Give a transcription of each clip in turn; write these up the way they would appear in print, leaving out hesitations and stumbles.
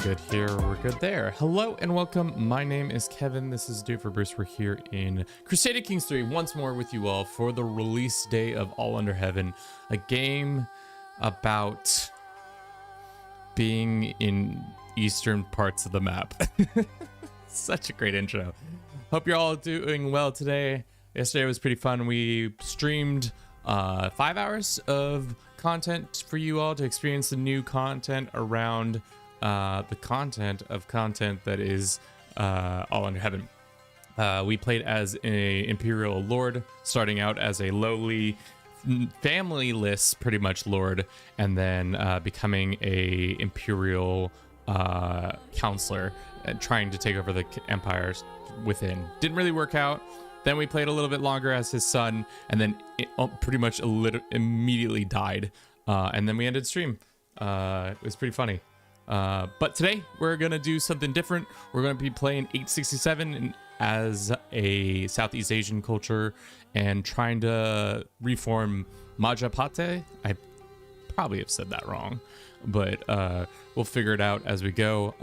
good here, we're good there. Hello and welcome. My name is Kevin. This is Do It for Bruce. We're here in Crusader Kings 3 once more with you all for the release day of All Under Heaven, a game about being in eastern parts of the map. Such a great intro. Hope you're all doing well today. Yesterday was pretty fun. We streamed 5 hours of content for you all to experience the new content around the content that is All Under Heaven. We played as an Imperial Lord, starting out as a lowly, family-less, pretty much Lord, and then becoming a Imperial counselor, trying to take over the empires within. Didn't really work out. Then we played a little bit longer as his son, and then pretty much immediately died. And then we ended stream. It was pretty funny. But today we're gonna do something different. We're gonna be playing 867 as a Southeast Asian culture and trying to reform Maja. I probably have said that wrong, but we'll figure it out as we go.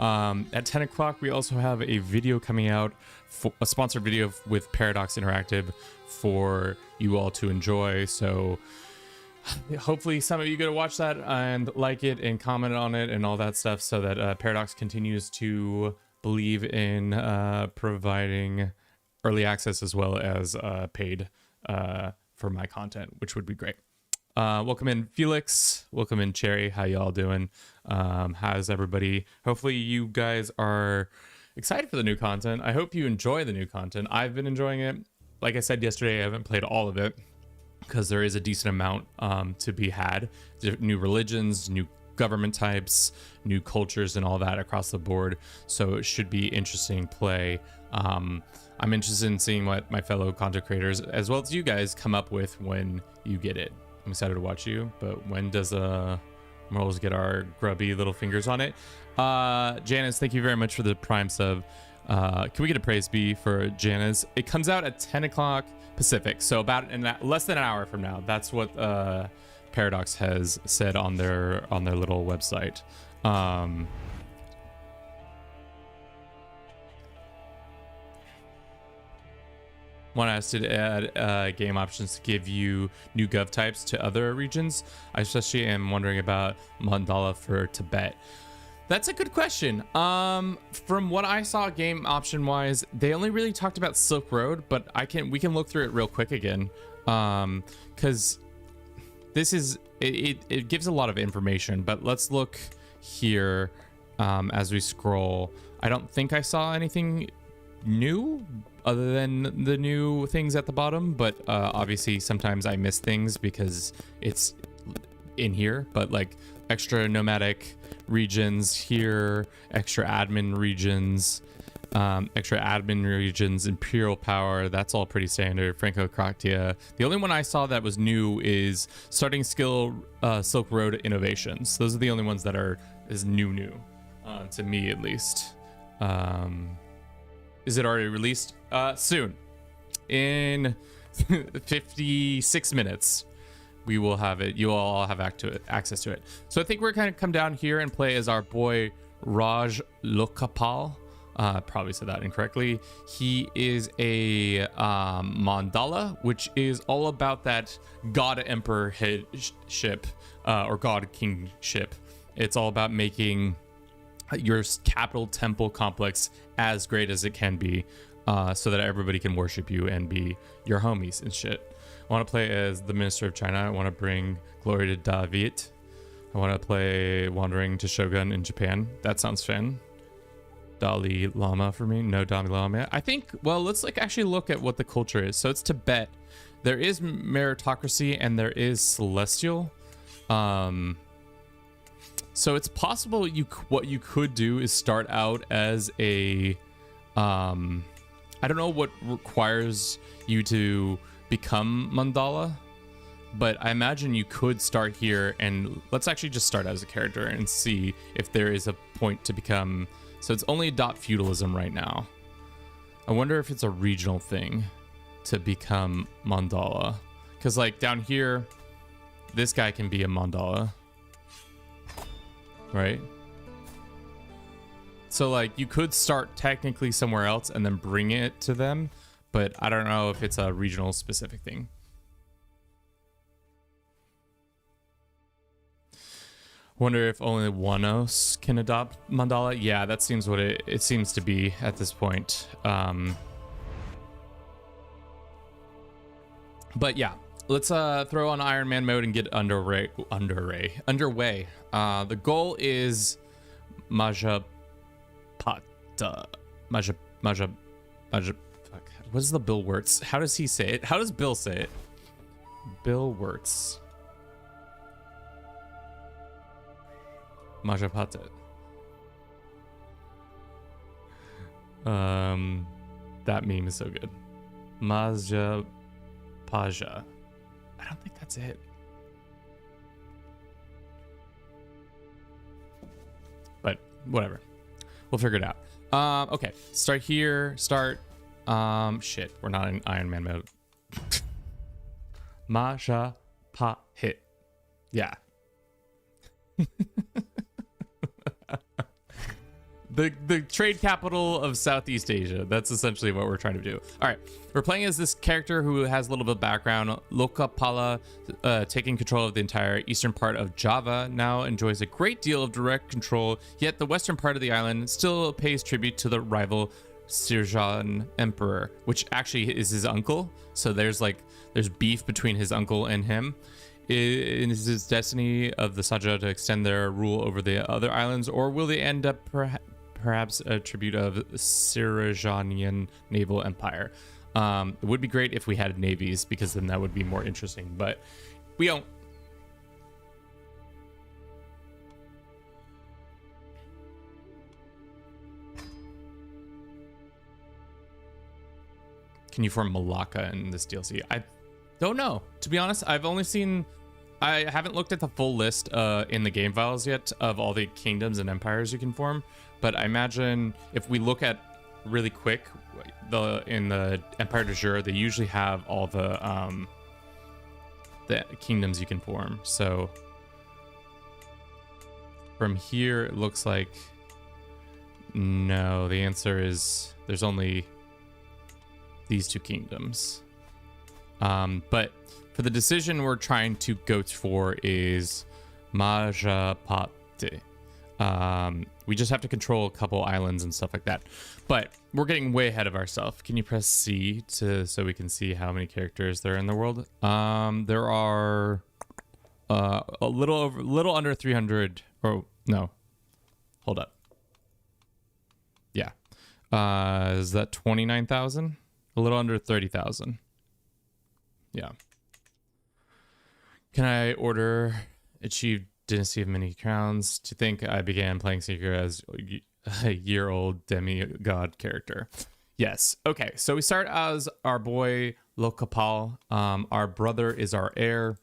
At 10 o'clock we also have a video coming out, a sponsored video with Paradox Interactive for you all to enjoy. So hopefully some of you go to watch that and like it and comment on it and all that stuff, so that Paradox continues to believe in providing early access as well as paid for my content, which would be great. Welcome in Felix, welcome in Cherry. How y'all doing? How's everybody? Hopefully you guys are excited for the new content. I hope you enjoy the new content. I've been enjoying it. Like I said yesterday, I haven't played all of it because there is a decent amount to be had. New religions, new government types, new cultures, and all that across the board. So it should be interesting play. I'm interested in seeing what my fellow content creators, as well as you guys, come up with when you get it. I'm excited to watch you, but when does Merles get our grubby little fingers on it? Janice, thank you very much for the Prime sub. Can we get a praise be for Janice? It comes out at 10 o'clock Pacific, so about less than an hour from now. That's what Paradox has said on their little website. One asked to add game options to give you new gov types to other regions. I especially am wondering about Mandala for Tibet. That's a good question. From what I saw game option wise, they only really talked about Silk Road, but we can look through it real quick again, because this is it gives a lot of information. But let's look here as we scroll. I don't think I saw anything new other than the new things at the bottom, but obviously sometimes I miss things because it's in here. But like extra nomadic regions here, extra admin regions, imperial power, that's all pretty standard. Franco-Croctia. The only one I saw that was new is starting skill Silk Road innovations. Those are the only ones that is new to me, at least. Is it already released? Soon, in 56 minutes we will have it. You all have access to it. So I think we're going to come down here and play as our boy Raj Lokapal. Probably said that incorrectly. He is a mandala, which is all about that god emperor headship or god kingship. It's all about making your capital temple complex as great as it can be, so that everybody can worship you and be your homies and shit. I want to play as the Minister of China. I want to bring glory to David. I want to play Wandering to Shogun in Japan. That sounds fun. Dalai Lama for me. No Dalai Lama. I think, well, let's actually look at what the culture is. So it's Tibet. There is meritocracy and there is celestial. So it's possible what you could do is start out as a I don't know what requires you to become mandala, but I imagine you could start here, and let's actually just start as a character and see if there is a point to become. So it's only adopt feudalism right now. I wonder if it's a regional thing to become mandala, because like down here this guy can be a mandala, right? So like you could start technically somewhere else and then bring it to them, but I don't know if it's a regional specific thing. Wonder if only Wano can adopt mandala. Yeah, that seems what it seems to be at this point. But yeah, let's throw on Iron Man mode and get underway. The goal is Maja Pata. Maja. Fuck. What is the Bill Wirtz? How does he say it? How does Bill say it? Bill Wirtz. Maja Pata. That meme is so good. Maja Paja. I don't think that's it. But whatever. We'll figure it out. Okay. Start here. Start. Shit. We're not in Iron Man mode. Maja Pa Hit. Yeah. The trade capital of Southeast Asia. That's essentially what we're trying to do. All right, we're playing as this character who has a little bit of background. Lokapala, taking control of the entire eastern part of Java, now enjoys a great deal of direct control, yet the western part of the island still pays tribute to the rival Sirjan Emperor, which actually is his uncle. So there's beef between his uncle and him. Is his destiny of the Saja to extend their rule over the other islands, or will they end up perhaps a tribute of Sirajanian naval empire? It would be great if we had navies, because then that would be more interesting, but we don't. Can you form Malacca in this DLC? I don't know, to be honest. I haven't looked at the full list in the game files yet of all the kingdoms and empires you can form, but I imagine if we look at really quick, in the Empire de Jure, they usually have all the kingdoms you can form. So from here, it looks like no. The answer is there's only these two kingdoms. But for the decision we're trying to go for is Majapahit. We just have to control a couple islands and stuff like that. But we're getting way ahead of ourselves. Can you press C so we can see how many characters there are in the world? There are a little under 300. Or no, hold up. Yeah, is that 29,000? A little under 30,000. Yeah. Can I order achieve Dynasty of Many Crowns? To think I began playing Seeker as a year-old demigod character. Yes. Okay, so we start as our boy Lokapal. Our brother is our heir.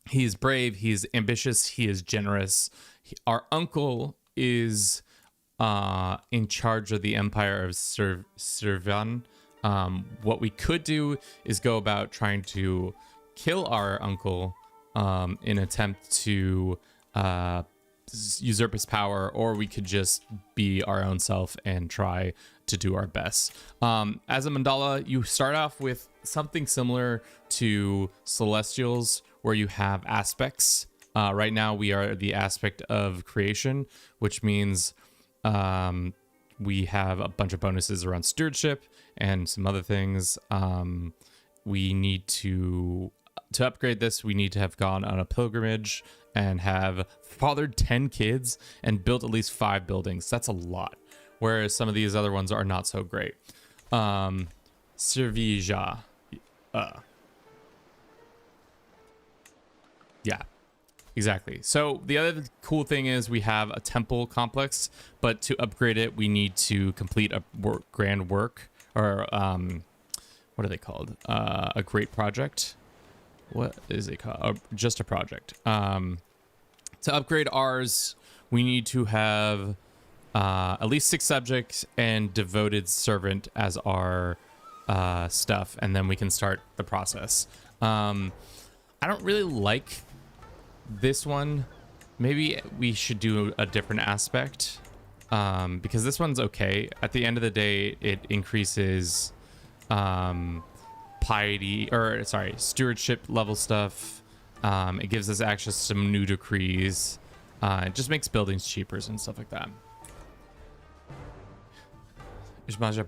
He's brave, he's ambitious, he is generous. Our uncle is in charge of the Empire of Sirvan. What we could do is go about trying to kill our uncle in an attempt to usurp his power, or we could just be our own self and try to do our best. As a mandala, you start off with something similar to Celestials, where you have aspects. Right now, we are the aspect of creation, which means we have a bunch of bonuses around stewardship and some other things. We need to upgrade this, we need to have gone on a pilgrimage and have fathered 10 kids and built at least 5 buildings. That's a lot. Whereas some of these other ones are not so great. Servija. Yeah, exactly. So the other cool thing is we have a temple complex, but to upgrade it, we need to complete a grand work, or what are they called? A great project. What is it called? Just a project. To upgrade ours, we need to have at least 6 subjects and devoted servant as our stuff, and then we can start the process. I don't really like this one. Maybe we should do a different aspect. because this one's okay. At the end of the day, it increases piety, or sorry, stewardship level stuff. It gives us access to some new decrees. It just makes buildings cheaper and stuff like that. Is Maja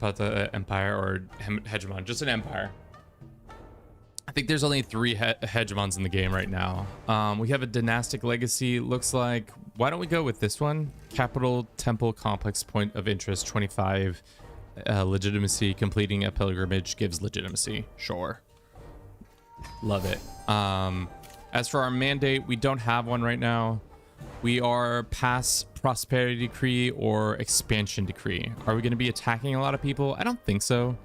Empire or Hegemon? Just an empire. I think there's only 3 hegemons in the game right now. We have a dynastic legacy, looks like. Why don't we go with this one? Capital Temple Complex, point of interest 25. Legitimacy, completing a pilgrimage gives legitimacy. Sure. Love it. As for our mandate, we don't have one right now. We are past prosperity decree or expansion decree. Are we going to be attacking a lot of people? I don't think so.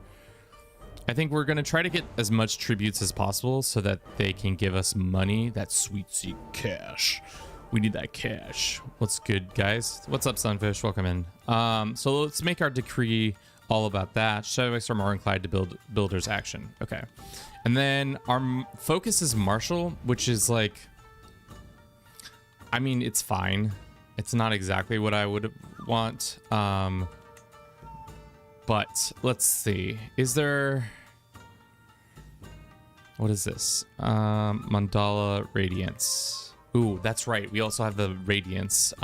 I think we're going to try to get as much tributes as possible so that they can give us money. That sweet cash. We need that cash. What's good, guys? What's up, Sunfish? Welcome in. So let's make our decree all about that. Shadowbacks are more inclined to build builders action. Okay. And then our focus is martial, which is like, I mean, it's fine. It's not exactly what I would want. But let's see. Is there... What is this? Mandala Radiance. Ooh, that's right. We also have the Radiance.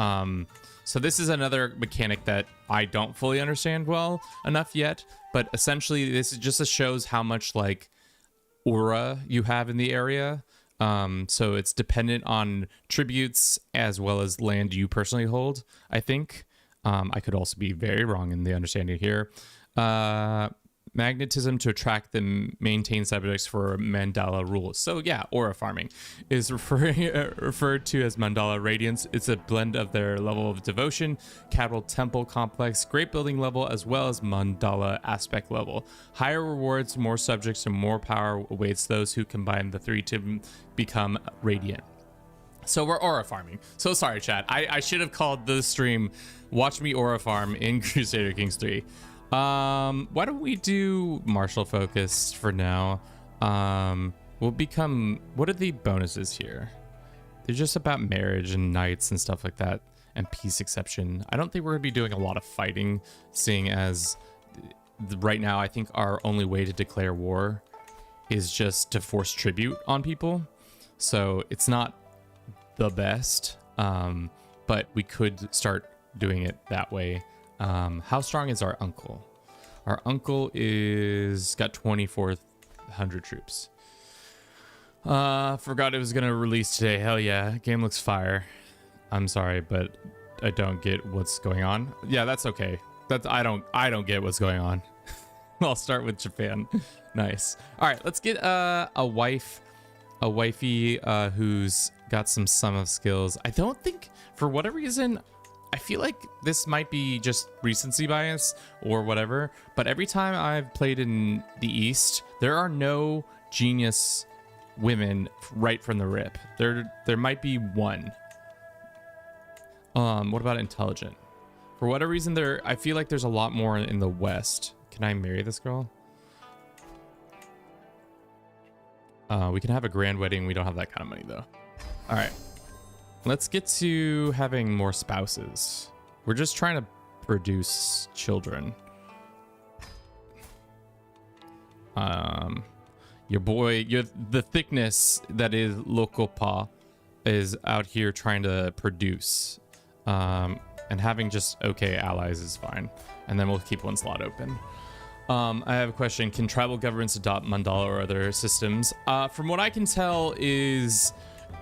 So this is another mechanic that I don't fully understand well enough yet. But essentially, this just shows how much, like, aura you have in the area. So it's dependent on tributes as well as land you personally hold, I think. I could also be very wrong in the understanding here. Magnetism to attract the maintain subjects for mandala rules. So yeah, aura farming is referred to as mandala radiance. It's a blend of their level of devotion, capital temple complex, great building level, as well as mandala aspect level. Higher rewards, more subjects, and more power awaits those who combine the 3 to become radiant. So we're aura farming. So sorry, chat. I should have called the stream "Watch Me Aura Farm" in Crusader Kings 3. Why don't we do martial focus for now? We'll become... What are the bonuses here? They're just about marriage and knights and stuff like that, and peace exception. I don't think we're gonna be doing a lot of fighting, seeing as right now I think our only way to declare war is just to force tribute on people. So it's not the best, but we could start doing it that way. How strong is our uncle? Our uncle is got 2,400 troops. Forgot it was gonna release today. Hell yeah, game looks fire. I'm sorry, but I don't get what's going on. Yeah, that's okay. I don't get what's going on. I'll start with Japan. Nice. All right, let's get a wifey who's got some sum of skills. I don't think, for whatever reason, I feel like this might be just recency bias or whatever, but every time I've played in the East, there are no genius women right from the rip. There might be one. What about intelligent? For whatever reason, I feel like there's a lot more in the West. Can I marry this girl? We can have a grand wedding. We don't have that kind of money though. All right. Let's get to having more spouses. We're just trying to produce children. Your boy, the thickness that is Lokopa is out here trying to produce. And having just okay allies is fine. And then we'll keep one slot open. I have a question. Can tribal governments adopt mandala or other systems? From what I can tell is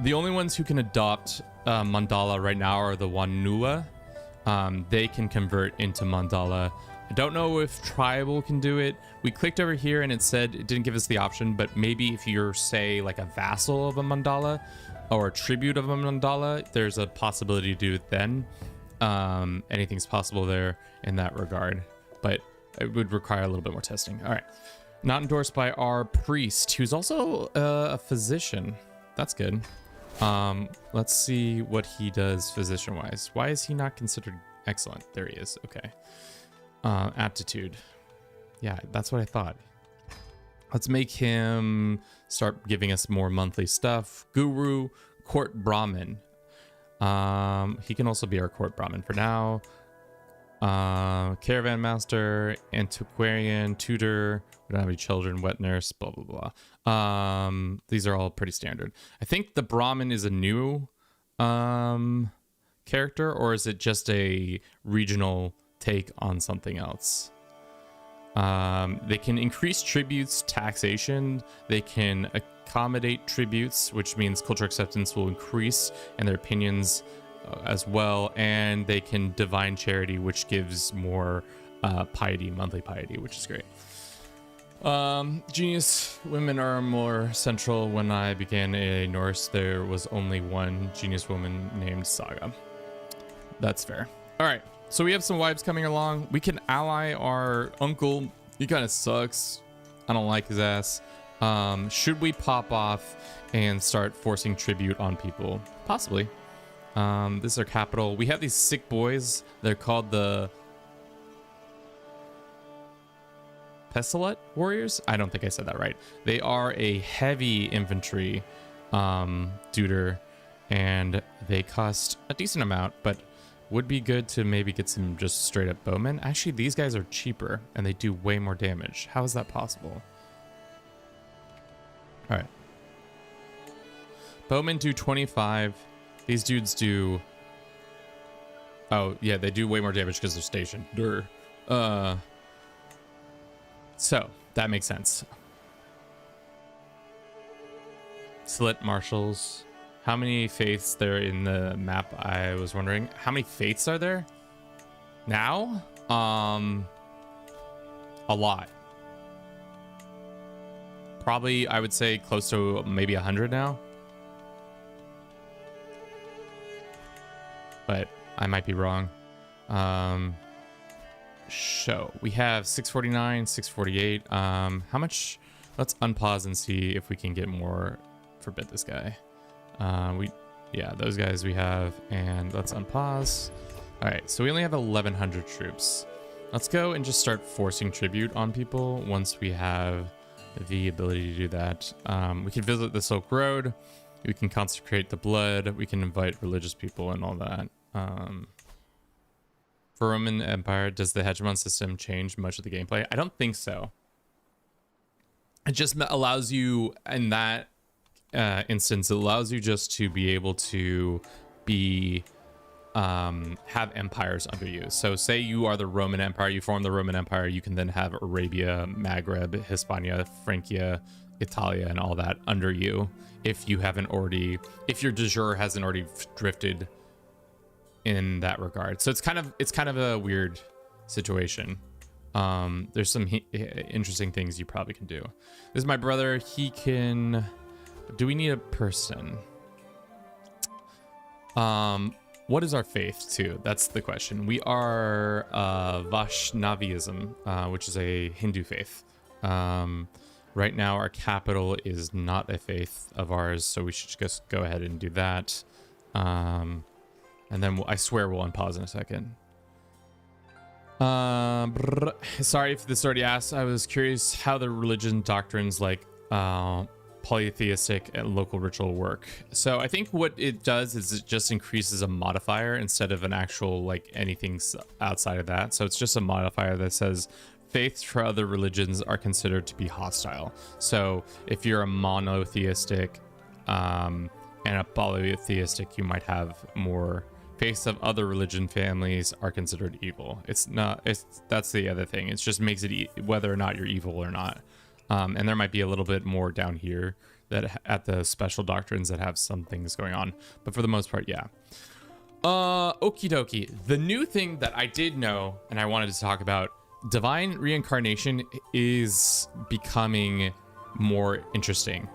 the only ones who can adopt mandala right now are the Wanua. They can convert into mandala. I don't know if tribal can do it. We clicked over here and it said it didn't give us the option, but maybe if you're, say, like a vassal of a mandala or a tribute of a mandala, there's a possibility to do it then. Anything's possible there in that regard, but it would require a little bit more testing. All right. Not endorsed by our priest, who's also a physician. That's good. Let's see what he does physician-wise. Why is he not considered excellent? There he is. Okay. Aptitude. Yeah, that's what I thought. Let's make him start giving us more monthly stuff. Guru, Court Brahmin. He can also be our Court Brahmin for now. Caravan master, antiquarian, tutor. We don't have any children, wet nurse, blah blah blah. These are all pretty standard. I think the Brahmin is a new character, or is it just a regional take on something else? They can increase tributes, taxation. They can accommodate tributes, which means cultural acceptance will increase, and their opinions as well. And they can divine charity, which gives more piety, monthly piety, which is great. Genius women are more central. When I began a Norse, there was only one genius woman named Saga. That's fair. All right, so we have some wives coming along. We can ally our uncle. He kind of sucks. I don't like his ass. Should we pop off and start forcing tribute on people? Possibly. This is our capital. We have these sick boys. They're called the Pestilent Warriors. I don't think I said that right. They are a heavy infantry duder, and they cost a decent amount, but would be good to maybe get some just straight up bowmen. Actually, these guys are cheaper and they do way more damage. How is that possible? All right. Bowmen do 25. These dudes do... Oh, yeah, they do way more damage because they're stationed. So, that makes sense. Slit marshals. How many faiths there in the map? I was wondering. How many faiths are there now? A lot. Probably, I would say close to maybe 100 now. But I might be wrong. Show. We have 649, 648. How much? Let's unpause and see if we can get more. Forbid this guy. Yeah, those guys we have, and let's unpause. All right, so we only have 1,100 troops. Let's go and just start forcing tribute on people once we have the ability to do that. We can visit the Silk Road. We can consecrate the blood. We can invite religious people and all that. For Roman Empire, does the Hegemon system change much of the gameplay? I don't think so. It just allows you, in that instance, it allows you just to be able to be have empires under you. So say you are the Roman Empire, you form the Roman Empire, you can then have Arabia, Maghreb, Hispania, Francia, Italia, and all that under you if you haven't already, if your de jure hasn't already drifted in that regard. So it's kind of a weird situation. There's some interesting things you probably can do. This is my brother. He can... Do we need a person? What is our faith too? That's the question. We are Vaishnavism, which is a Hindu faith. Right now our capital is not a faith of ours, so we should just go ahead and do that. And then I swear we'll unpause in a second. Sorry if this already asked. I was curious how the religion doctrines like polytheistic and local ritual work. So I think what it does is it just increases a modifier instead of an actual like anything outside of that. So it's just a modifier that says faiths for other religions are considered to be hostile. So if you're a monotheistic and a polytheistic, you might have more. Faiths of other religion families are considered evil. It's not, that's the other thing. It just makes it whether or not you're evil or not. And there might be a little bit more down here that at the special doctrines that have some things going on, but for the most part, yeah. Okie dokie. The new thing that I did know and I wanted to talk about, divine reincarnation is becoming more interesting.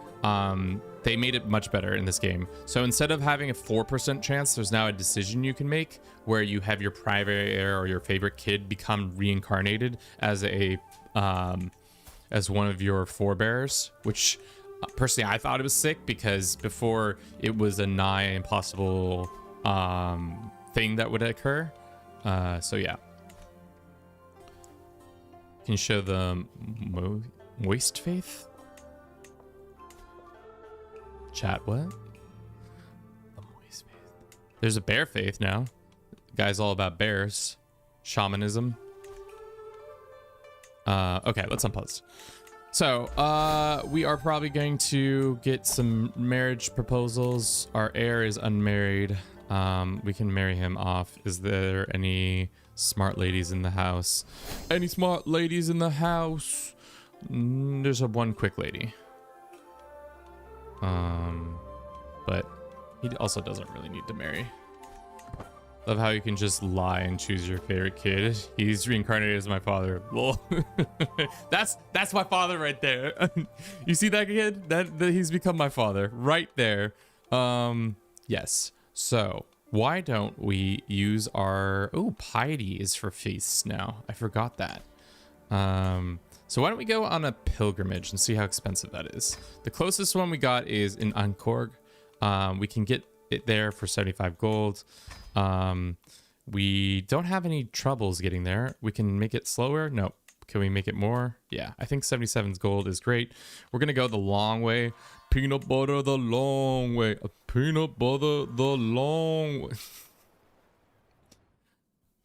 They made it much better in this game. So instead of having a 4% chance, there's now a decision you can make where you have your private heir or your favorite kid become reincarnated as a as one of your forebears, which personally I thought it was sick because before it was a nigh impossible thing that would occur. So yeah. Can you show the moist faith? Chat, what? The moist faith. There's a bear faith now. The guy's all about bears. shamanism. Okay, let's unpause. So, we are probably going to get some marriage proposals. Our heir is unmarried. We can marry him off. Is there any smart ladies in the house? Any smart ladies in the house? There's one quick lady. But he also doesn't really need to marry. Love how you can just lie and choose your favorite kid. He's reincarnated as my father. Lol. that's my father right there. You see that kid? That he's become my father right there. Yes. So why don't we use our piety is for feasts now. I forgot that. So why don't we go on a pilgrimage and see how expensive that is? The closest one we got is in Ankorg. We can get it there for 75 gold. We don't have any troubles getting there. We can make it slower. No. Can we make it more? Yeah, I think 77's gold is great. We're gonna go the long way. Peanut butter the long way. Peanut butter the long way.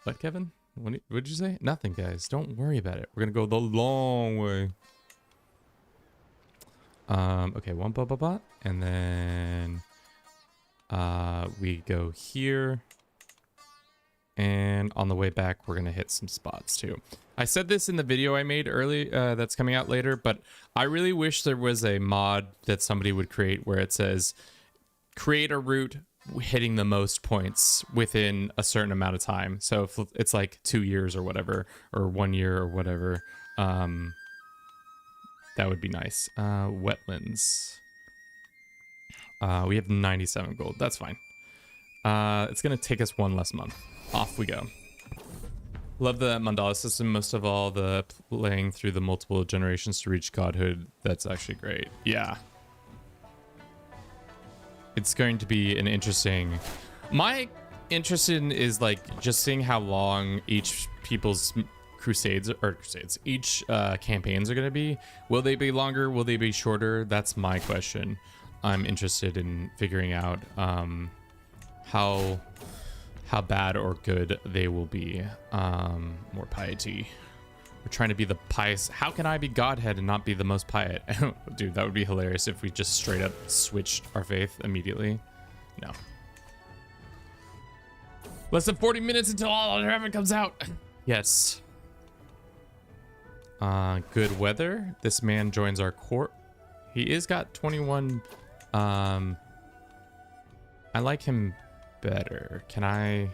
What, Kevin? What did you say? Nothing, guys. Don't worry about it. We're gonna go the long way. Okay, one blah, and then we go here. And on the way back, we're going to hit some spots too. I said this in the video I made early that's coming out later, but I really wish there was a mod that somebody would create where it says, create a route hitting the most points within a certain amount of time. So if it's like 2 years or whatever, or 1 year or whatever, that would be nice. Wetlands. We have 97 gold. That's fine. It's going to take us one less month. Off we go. Love the mandala system. Most of all, the playing through the multiple generations to reach godhood. That's actually great. Yeah. It's going to be an interesting... My interest in is like just seeing how long each people's crusades, each campaigns are going to be. Will they be longer? Will they be shorter? That's my question. I'm interested in figuring out how bad or good they will be. More piety. We're trying to be the pious. How can I be Godhead and not be the most pious? Dude, that would be hilarious if we just straight up switched our faith immediately. No. Less than 40 minutes until all of heaven comes out. Yes. Good weather. This man joins our court. He is got 21. I like him better. Can I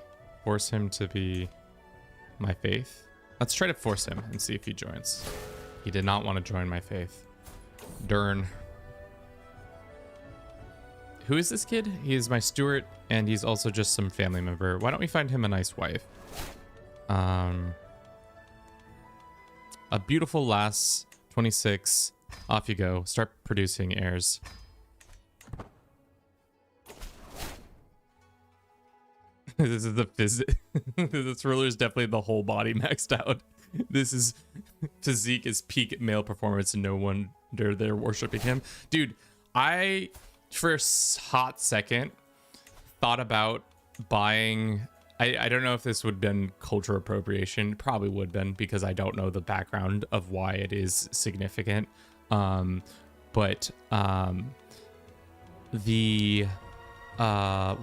force him to be my faith? Let's try to force him and see if he joins. He did not want to join my faith. Darn. Who is this kid? He is my steward, and he's also just some family member. Why don't we find him a nice wife? A beautiful lass, 26. Off you go. Start producing heirs. This is the this ruler is definitely the whole body maxed out. This is physique is peak male performance, and no wonder they're worshiping him. Dude, I for a hot second thought about buying. I don't know if this would have been cultural appropriation. Probably would have been, because I don't know the background of why it is significant. But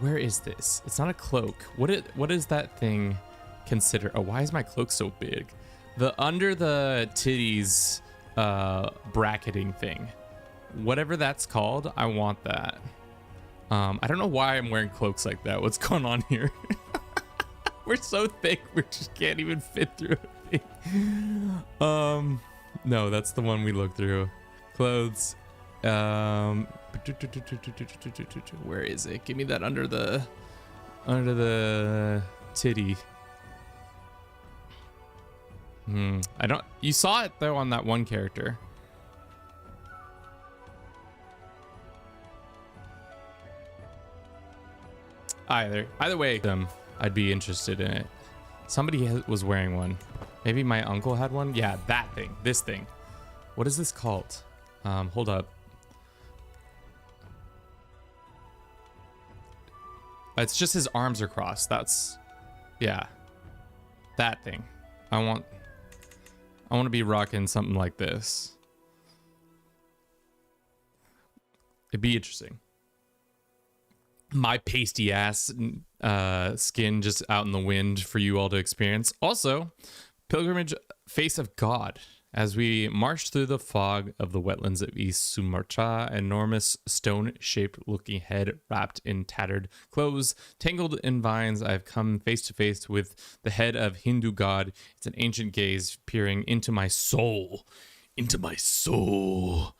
where is this? It's not a cloak. What is that thing considered? Oh, why is my cloak so big? The under the titties bracketing thing. Whatever that's called, I want that. I don't know why I'm wearing cloaks like that. What's going on here? We're so thick, we just can't even fit through it. No, that's the one we looked through. Clothes. Where is it? Give me that under the titty. I don't. You saw it though on that one character. Either way, I'd be interested in it. Somebody was wearing one. Maybe my uncle had one. Yeah, that thing. This thing. What is this called? Hold up. It's just his arms are crossed. That's, yeah. that thing. I want to be rocking something like this. It'd be interesting. My pasty ass skin just out in the wind for you all to experience. Also, pilgrimage face of God. As we march through the fog of the wetlands of East Sumatra, enormous stone-shaped looking head wrapped in tattered clothes, tangled in vines, I have come face to face with the head of Hindu god. It's an ancient gaze peering into my soul. Into my soul.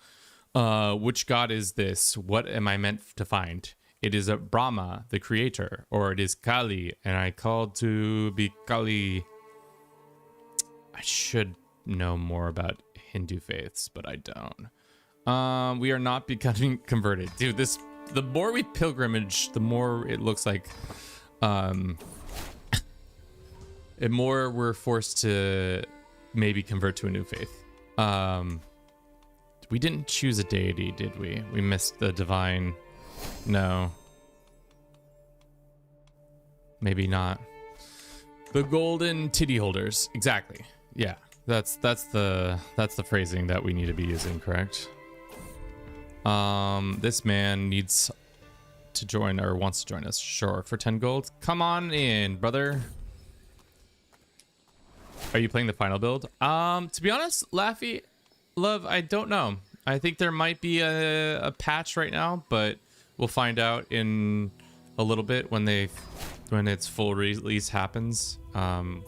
Which god is this? What am I meant to find? It is a Brahma, the creator, or it is Kali, and I called to be Kali. I should know more about Hindu faiths, but I don't. We are not becoming converted. Dude, the more we pilgrimage, the more it looks like the more we're forced to maybe convert to a new faith. We didn't choose a deity, did we? We missed the divine. No. Maybe not. The golden titty holders. Exactly. Yeah. That's the phrasing that we need to be using, correct? This man needs to join or wants to join us. Sure, for 10 gold. Come on in, brother. Are you playing the final build? To be honest, Laffy, love, I don't know. I think there might be a patch right now, but we'll find out in a little bit when its full release happens.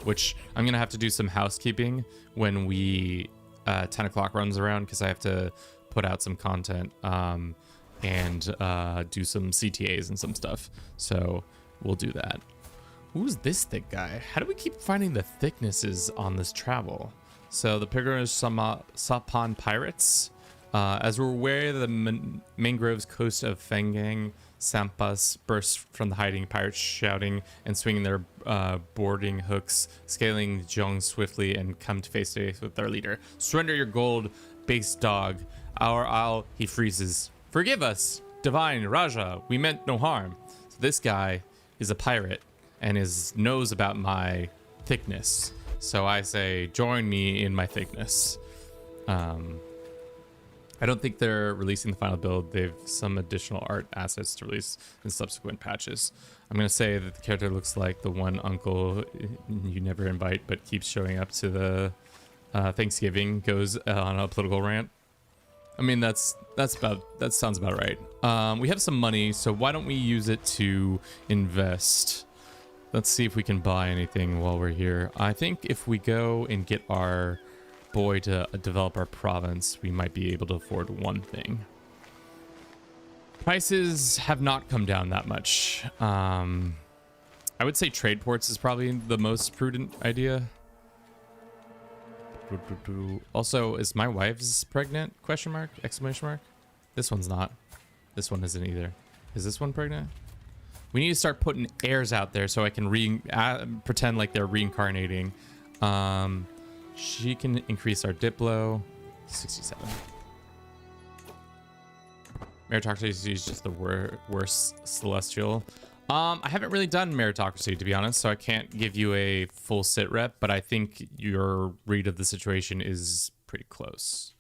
Which I'm gonna have to do some housekeeping when we 10 o'clock runs around, because I have to put out some content and do some CTAs and some stuff. So we'll do that. Who's this thick guy? How do we keep finding the thicknesses on this travel? So the pilgrimage Sapan pirates. As we're aware, the mangroves coast of Fengang Sampas burst from the hiding pirates, shouting and swinging their boarding hooks, scaling Jong swiftly and come to face with their leader. Surrender your gold, base dog. He freezes. Forgive us, divine Raja. We meant no harm. So this guy is a pirate and knows about my thickness. So I say, join me in my thickness. I don't think they're releasing the final build. They've some additional art assets to release in subsequent patches. I'm going to say that the character looks like the one uncle you never invite but keeps showing up to the Thanksgiving, goes on a political rant. I mean, that sounds about right. We have some money, so why don't we use it to invest? Let's see if we can buy anything while we're here. I think if we go and get our boy to develop our province, we might be able to afford one thing. Prices have not come down that much. I would say trade ports is probably the most prudent idea. Also, is my wife's pregnant? Question mark? Exclamation mark? This one's not. This one isn't either. Is this one pregnant? We need to start putting heirs out there so I can pretend like they're reincarnating. She can increase our Diplo. 67. Meritocracy is just the worst celestial. I haven't really done meritocracy, to be honest, so I can't give you a full sit rep, but I think your read of the situation is pretty close.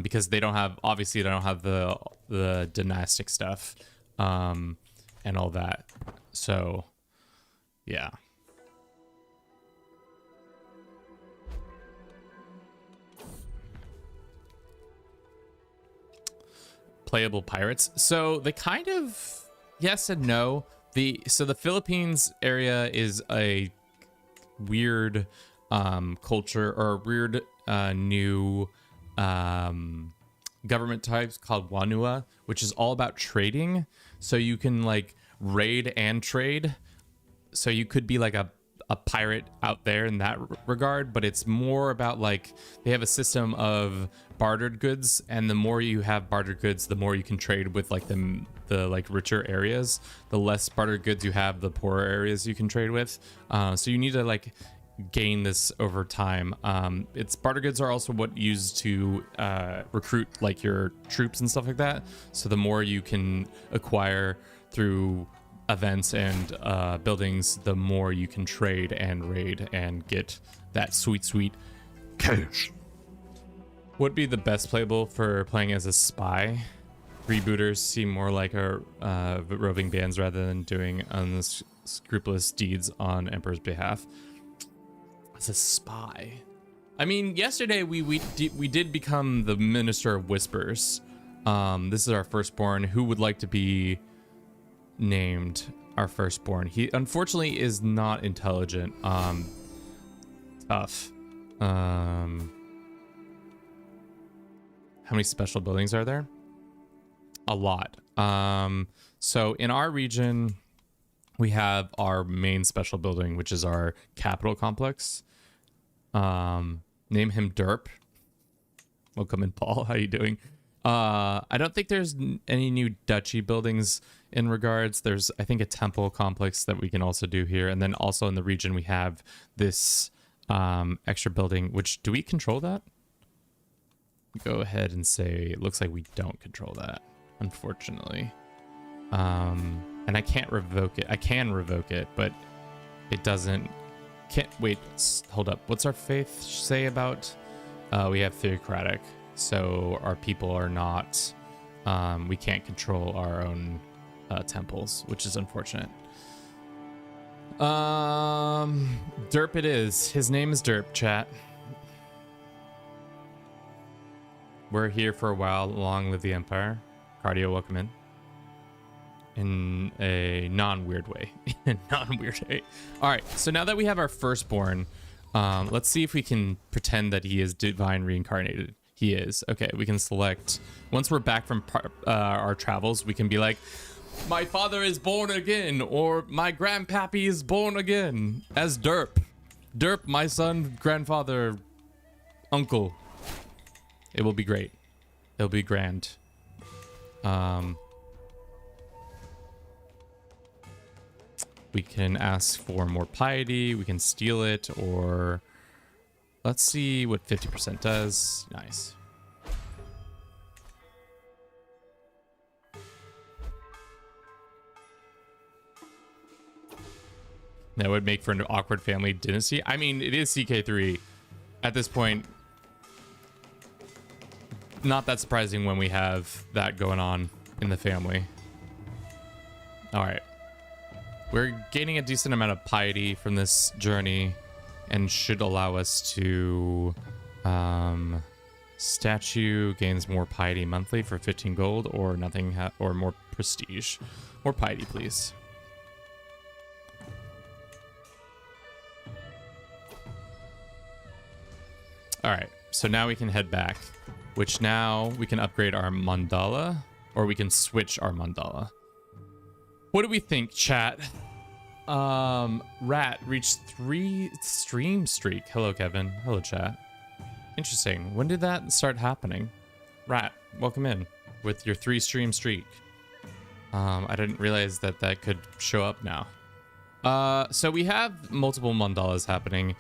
Because they don't have, obviously they don't have the dynastic stuff and all that. So, yeah. Playable pirates. So they kind of yes and no. So the Philippines area is a weird culture or weird new government types called Wanua, which is all about trading. So you can like raid and trade. So you could be like a pirate out there in that regard, but it's more about like they have a system of bartered goods, and the more you have bartered goods, the more you can trade with like the like richer areas. The less bartered goods you have, the poorer areas you can trade with. So you need to like gain this over time. Its barter goods are also what used to recruit like your troops and stuff like that. So the more you can acquire through events and buildings, the more you can trade and raid and get that sweet cash. Would be the best playable for playing as a spy. Rebooters seem more like a roving bands rather than doing unscrupulous deeds on Emperor's behalf. As a spy, I mean, yesterday we did become the Minister of Whispers. This is our firstborn. Who would like to be named our firstborn? He unfortunately is not intelligent. Tough. How many special buildings are there? A lot. So in our region, we have our main special building, which is our capital complex. Name him Derp. Welcome in, Paul. How you doing? I don't think there's any new duchy buildings in regards. There's, I think, a temple complex that we can also do here. And then also in the region, we have this extra building, which, do we control that? Go ahead and say, it looks like we don't control that, unfortunately. And I can't revoke it. I can revoke it, but it doesn't. Can't wait. Hold up. What's our faith say about? We have theocratic, so our people are not. We can't control our own temples, which is unfortunate. Derp it is. His name is Derp, chat. We're here for a while. Long live the Empire. Cardio, welcome in a non-weird way. Non-weird way. All right, so now that we have our firstborn, let's see if we can pretend that he is divine reincarnated. He is. Okay, we can select. Once we're back from our travels, we can be like, my father is born again, or my grandpappy is born again as Derp. Derp, my son, grandfather, uncle. It will be great. It'll be grand. We can ask for more piety. We can steal it, or let's see what 50% does. Nice. That would make for an awkward family dynasty. I mean, it is CK3 at this point. Not that surprising when we have that going on in the family. All right. We're gaining a decent amount of piety from this journey and should allow us to... statue gains more piety monthly for 15 gold or nothing, or more prestige. More piety, please. All right, so now we can head back, which now we can upgrade our mandala, or we can switch our mandala. What do we think, chat? Rat reached 3 stream streak. Hello, Kevin. Hello, chat. Interesting. When did that start happening? Rat, welcome in with your 3 stream streak. I didn't realize that that could show up now. So we have multiple mandalas happening.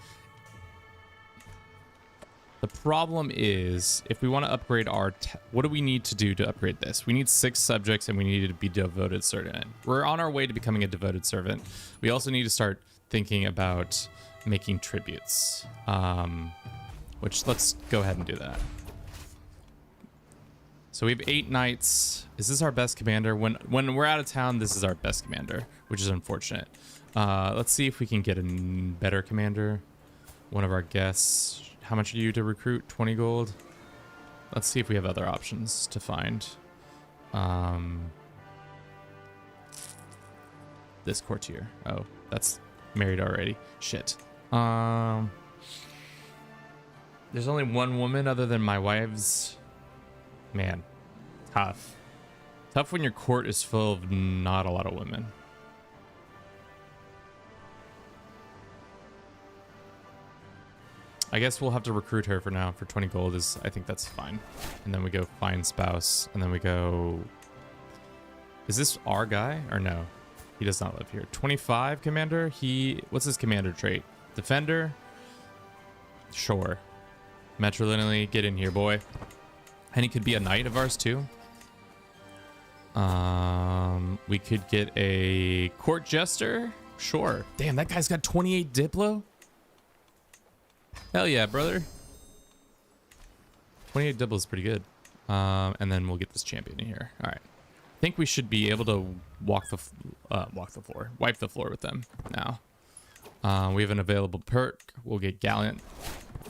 The problem is, if we want to upgrade our... what do we need to do to upgrade this? We need 6 subjects and we need to be devoted servant. We're on our way to becoming a devoted servant. We also need to start thinking about making tributes. Which, let's go ahead and do that. So we have 8 knights. Is this our best commander? When we're out of town, this is our best commander, which is unfortunate. Let's see if we can get a better commander. One of our guests... How much are you to recruit? 20 gold. Let's see if we have other options to find. This courtier. Oh, that's married already. Shit. There's only one woman other than my wives. Man, tough. Tough when your court is full of not a lot of women. I guess we'll have to recruit her for now. For 20 gold is, I think that's fine. And then we go find spouse. And then we go... Is this our guy? Or no? He does not live here. 25 commander? What's his commander trait? Defender? Sure. Metrilineally, get in here, boy. And he could be a knight of ours too. We could get a court jester. Sure. Damn, that guy's got 28 Diplo. Hell yeah, brother. 28 Diplo is pretty good. And then we'll get this champion in here. All right. I think we should be able to wipe the floor with them now. We have an available perk. We'll get Gallant.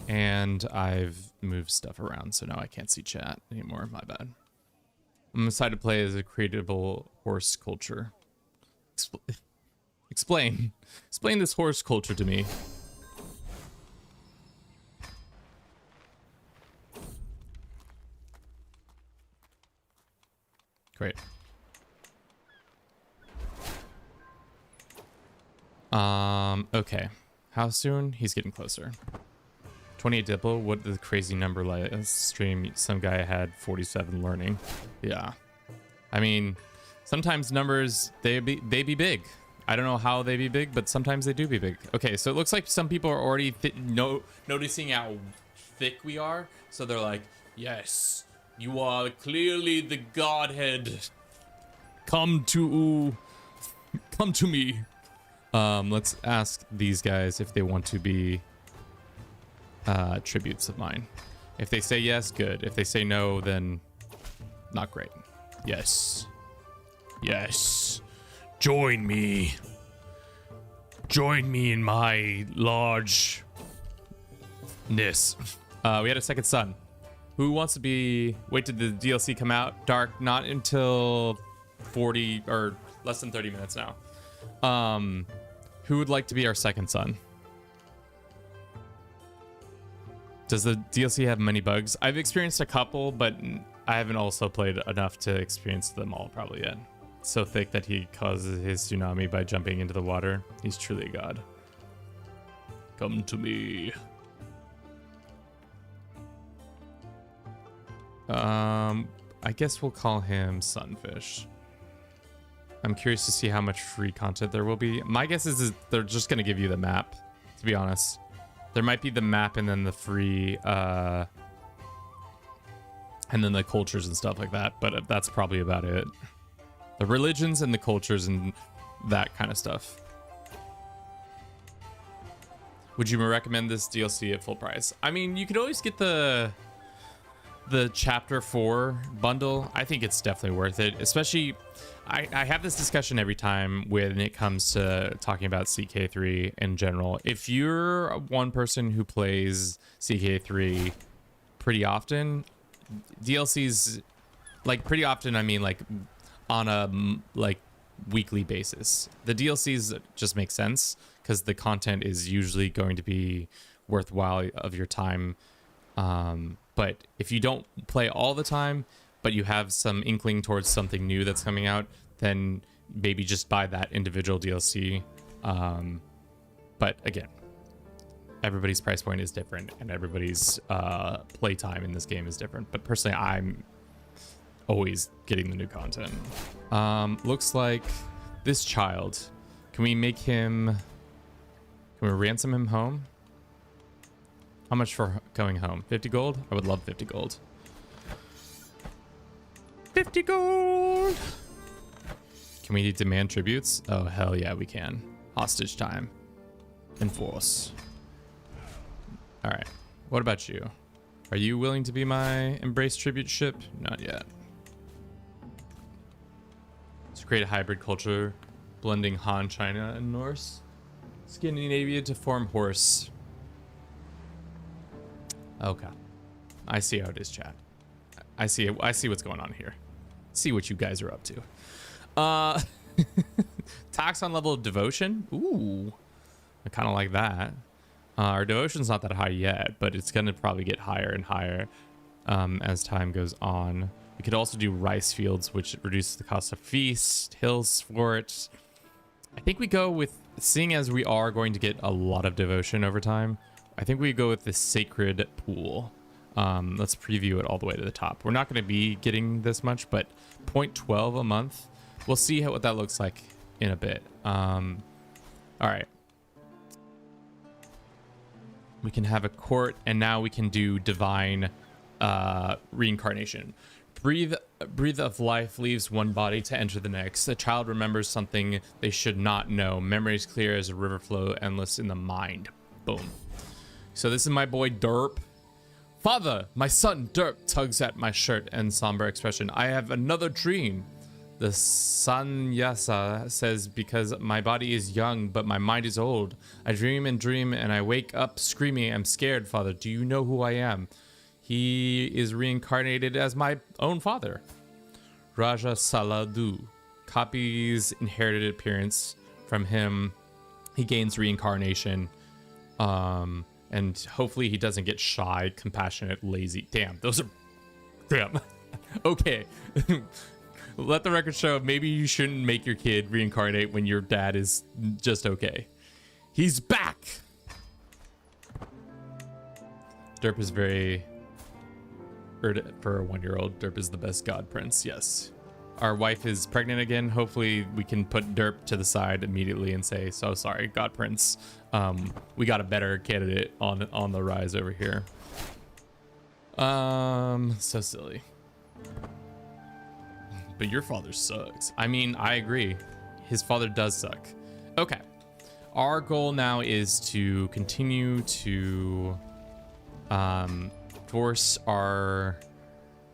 And I've moved stuff around, so now I can't see chat anymore. My bad. I'm excited to play as a creatable horse culture. Explain this horse culture to me. Great. Okay. How soon? He's getting closer. 28 Diplo, what the crazy number last stream? Some guy had 47 learning. Yeah. I mean, sometimes numbers, they be big. I don't know how they be big, but sometimes they do be big. Okay, so it looks like some people are already noticing how thick we are. So they're like, yes, you are clearly the Godhead. Come to me. Let's ask these guys if they want to be tributes of mine. If they say yes, good. If they say no, then not great. Yes. Yes. Join me. Join me in my largeness. We had a second son. Who wants to be... Wait, did the DLC come out? Dark, not until 40 or less than 30 minutes now. Who would like to be our second son? Does the DLC have many bugs? I've experienced a couple, but I haven't also played enough to experience them all probably yet. So thick that he causes his tsunami by jumping into the water. He's truly a god. Come to me. I guess we'll call him Sunfish. I'm curious to see how much free content there will be. My guess is they're just going to give you the map, to be honest. There might be the map and then the free, and then the cultures and stuff like that, but that's probably about it. The religions and the cultures and that kind of stuff. Would you recommend this DLC at full price? I mean, you could always get the chapter 4 bundle. I think it's definitely worth it, especially I have this discussion every time when it comes to talking about CK3 in general. If you're one person who plays CK3 pretty often, DLCs, like pretty often, I mean like on a like weekly basis, the DLCs just make sense because the content is usually going to be worthwhile of your time. But if you don't play all the time, but you have some inkling towards something new that's coming out, then maybe just buy that individual DLC. But again, everybody's price point is different and everybody's playtime in this game is different. But personally, I'm always getting the new content. Looks like this child, can we ransom him home? How much for going home? 50 gold? I would love 50 gold. 50 gold! Can we demand tributes? Oh, hell yeah, we can. Hostage time. Enforce. All right. What about you? Are you willing to be my embrace tribute ship? Not yet. To create a hybrid culture, blending Han, China, and Norse. Scandinavia to form horse. Okay. I see how it is, chat. I see what's going on here. See what you guys are up to. Tax on level of devotion. Ooh. I kind of like that. Our devotion's not that high yet, but it's going to probably get higher and higher as time goes on. We could also do rice fields, which reduces the cost of feast, hills forts. I think we go with, seeing as we are going to get a lot of devotion over time, I think we go with the sacred pool. Let's preview it all the way to the top. We're not going to be getting this much, but 0.12 a month. We'll see what that looks like in a bit. All right. We can have a court, and now we can do divine reincarnation. breathe of life leaves one body to enter the next. A child remembers something they should not know. Memories clear as a river flow, endless in the mind. Boom. So this is my boy Derp. Father, my son Derp tugs at my shirt and somber expression. I have another dream. The sannyasa says, because my body is young, but my mind is old. I dream and I wake up screaming, I'm scared, father. Do you know who I am? He is reincarnated as my own father. Raja Saladu copies inherited appearance from him. He gains reincarnation. And hopefully he doesn't get shy, compassionate, lazy. Damn, those are... Damn. Okay. Let the record show, maybe you shouldn't make your kid reincarnate when your dad is just okay. He's back! Derp is very... For a 1-year-old, Derp is the best god prince, yes. Our wife is pregnant again. Hopefully we can put Derp to the side immediately and say, so sorry, god prince. We got a better candidate on the rise over here. So silly. But your father sucks. I mean, I agree. His father does suck. Okay. Our goal now is to continue to force our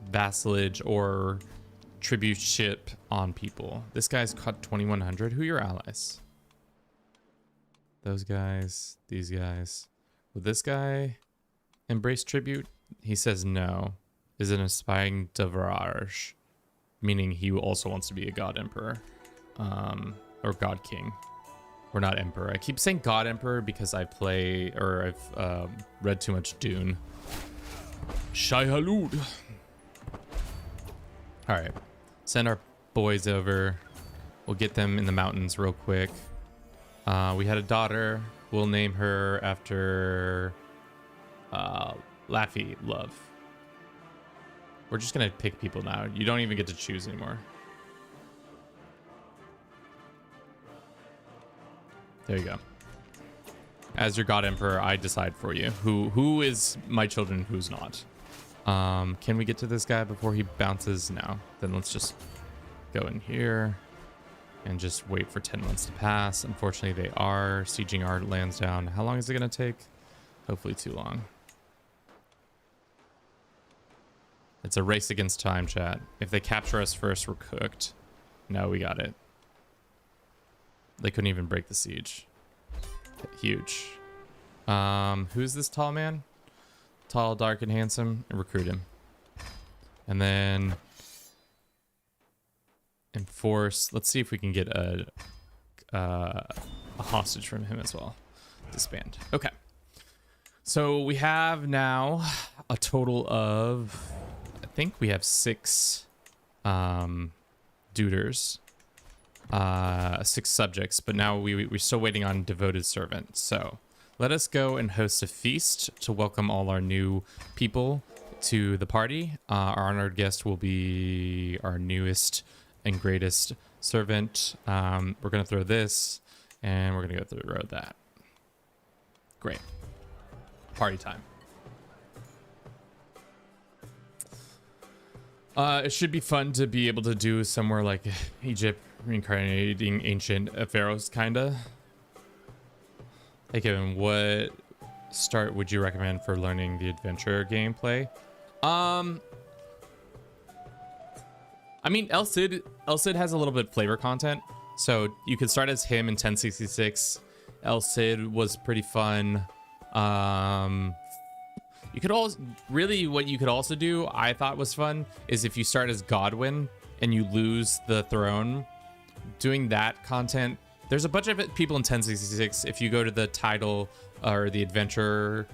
vassalage or tributeship on people. This guy's caught 2,100. Who are your allies? Those guys, these guys. Would this guy embrace tribute? He says no. Is an aspiring Devaraj, meaning he also wants to be a god emperor, or god king, or not emperor. I keep saying god emperor because I've read too much Dune. Shai Halud. All right, send our boys over. We'll get them in the mountains real quick. We had a daughter. We'll name her after Laffy Love. We're just gonna pick people now. You don't even get to choose anymore. There you go. As your god emperor, I decide for you who is my children, who's not. Can we get to this guy before he bounces? No. Then let's just go in here and just wait for 10 months to pass. Unfortunately, they are sieging our lands down. How long is it gonna take? Hopefully too long. It's a race against time, chat. If they capture us first, we're cooked. No, we got it. They couldn't even break the siege. Huge. Who's this tall man? Tall, dark, and handsome. Recruit him. And then enforce. Let's see if we can get a hostage from him as well. Disband. Okay. So we have now a total of... I think we have 6 duders, 6 subjects, but now we're still waiting on devoted servant. So let us go and host a feast to welcome all our new people to the party. Our honored guest will be our newest and greatest servant. We're gonna throw this, and we're gonna go through that. Great. Party time. It should be fun to be able to do somewhere like Egypt, reincarnating ancient pharaohs, kinda. Hey Kevin, what start would you recommend for learning the adventure gameplay? I mean, El Cid has a little bit of flavor content, so you could start as him in 1066. El Cid was pretty fun. You could also what you could also do, I thought was fun, is if you start as Godwin and you lose the throne, doing that content. There's a bunch of people in 1066. If you go to the title or the adventure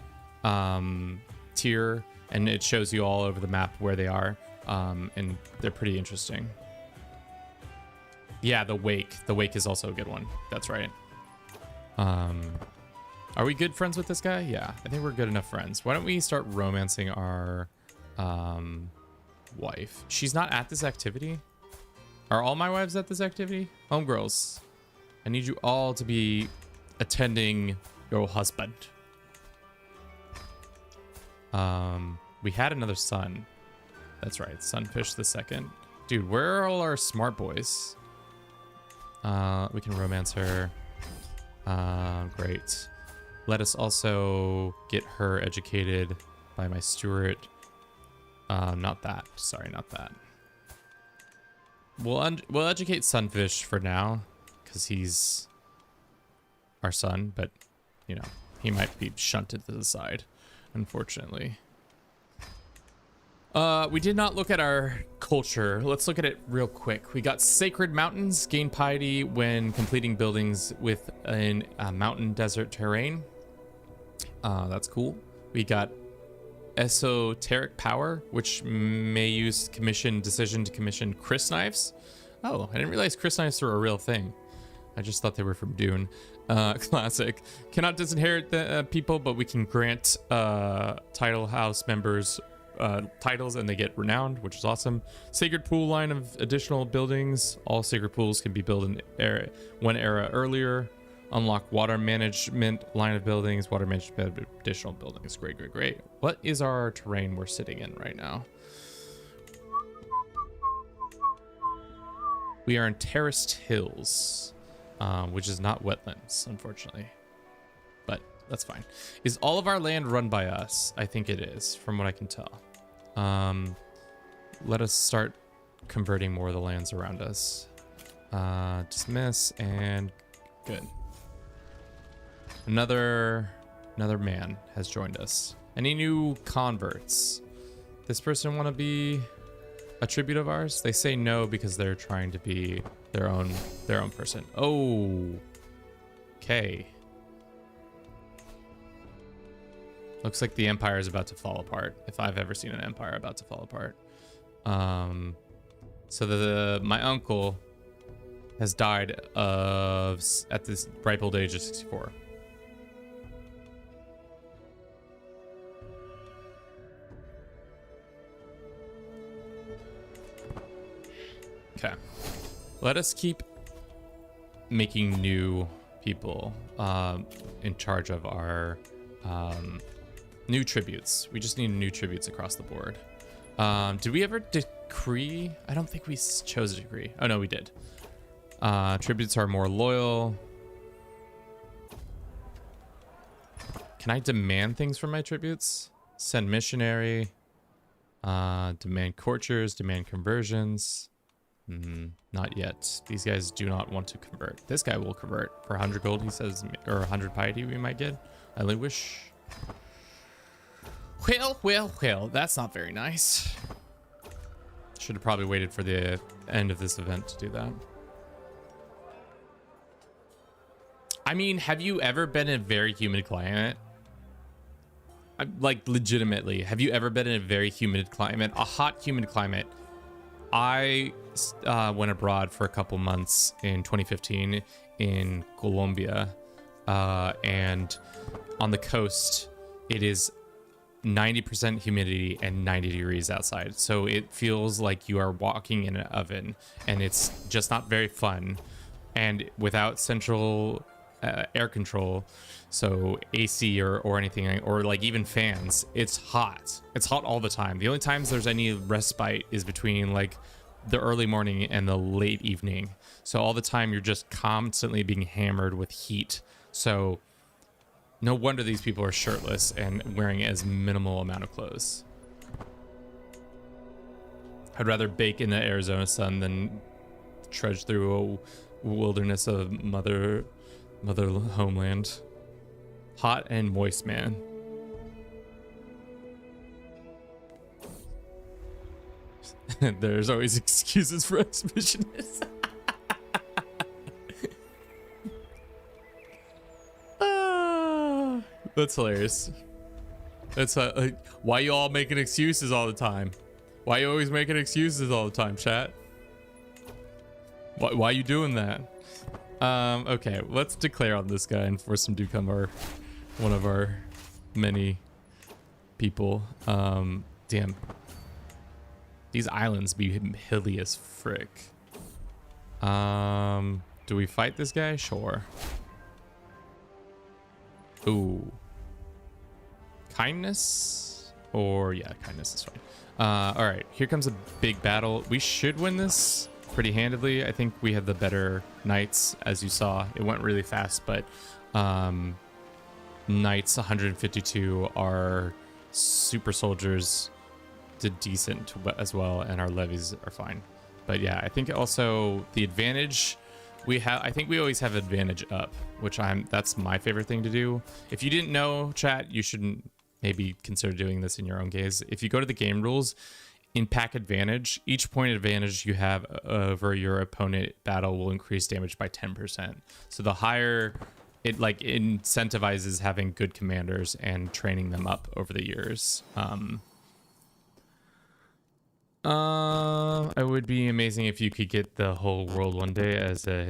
tier, and it shows you all over the map where they are, and they're pretty interesting. Yeah, the Wake is also a good one. That's right. Are we good friends with this guy? Yeah, I think we're good enough friends. Why don't we start romancing our wife? She's not at this activity. Are all my wives at this activity? Homegirls, I need you all to be attending your husband. We had another son. That's right, Sunfish the second. Dude, where are all our smart boys? We can romance her. Great. Let us also get her educated by my steward. Not that. Sorry, not that. We'll educate Sunfish for now, because he's our son, but, you know, he might be shunted to the side, unfortunately. We did not look at our culture. Let's look at it real quick. We got Sacred Mountains, gain piety when completing buildings with a mountain desert terrain. That's cool. We got Esoteric Power, which may use decision to commission Chris knives. Oh, I didn't realize Chris knives were a real thing. I just thought they were from Dune. Classic. Cannot disinherit the people, but we can grant title house members titles and they get renowned, which is awesome. Sacred Pool line of additional buildings. All sacred pools can be built in one era earlier. Unlock water management line of buildings. Water management additional buildings. Great, great, great. What is our terrain we're sitting in right now? We are in terraced hills, which is not wetlands, unfortunately. But that's fine. Is all of our land run by us? I think it is, from what I can tell. Let us start converting more of the lands around us. Dismiss and good. Another man has joined us. Any new converts? This person want to be a tribute of ours? They say no because they're trying to be their own person. Oh, okay. Looks like the empire is about to fall apart, if I've ever seen an empire about to fall apart. So my uncle has died at this ripe old age of 64. Okay. Let us keep making new people in charge of our new tributes. We just need new tributes across the board. Did we ever decree? I don't think we chose a decree. Oh, no, we did. Tributes are more loyal. Can I demand things from my tributes? Send missionary. Demand courtiers. Demand conversions. Not yet. These guys do not want to convert. This guy will convert for 100 gold, he says, or 100 piety we might get. I only wish. Well, that's not very nice. Should have probably waited for the end of this event to do that. I mean, have you ever been in a very humid climate? Like, legitimately, have you ever been in a very humid climate? A hot, humid climate. I went abroad for a couple months in 2015 in Colombia, and on the coast, it is 90% humidity and 90 degrees outside. So it feels like you are walking in an oven, and it's just not very fun. And without central air control, so AC or anything, or like even fans, it's hot. It's hot all the time. The only times there's any respite is between like the early morning and the late evening. So all the time you're just constantly being hammered with heat. So no wonder these people are shirtless and wearing as minimal amount of clothes. I'd rather bake in the Arizona sun than trudge through a wilderness of mother homeland. Hot and moist, man. There's always excuses for exhibitionists. That's hilarious. That's why you all making excuses all the time. Why you always making excuses all the time, chat? Why you doing that? Okay, let's declare on this guy and force him to become one of our many people. Damn. These islands be hilly as frick. Do we fight this guy? Sure. Ooh. Kindness? Or, yeah, kindness is All right, here comes a big battle. We should win this pretty handedly. I think we have the better knights, as you saw. It went really fast, but knights 152, our super soldiers did decent as well, and our levies are fine. But yeah, I think also the advantage we have, I think we always have advantage up, which that's my favorite thing to do. If you didn't know, chat, you shouldn't maybe consider doing this in your own games. If you go to the game rules, in pack advantage, each point advantage you have over your opponent battle will increase damage by 10%. So the higher it like incentivizes having good commanders and training them up over the years. It would be amazing if you could get the whole world one day as a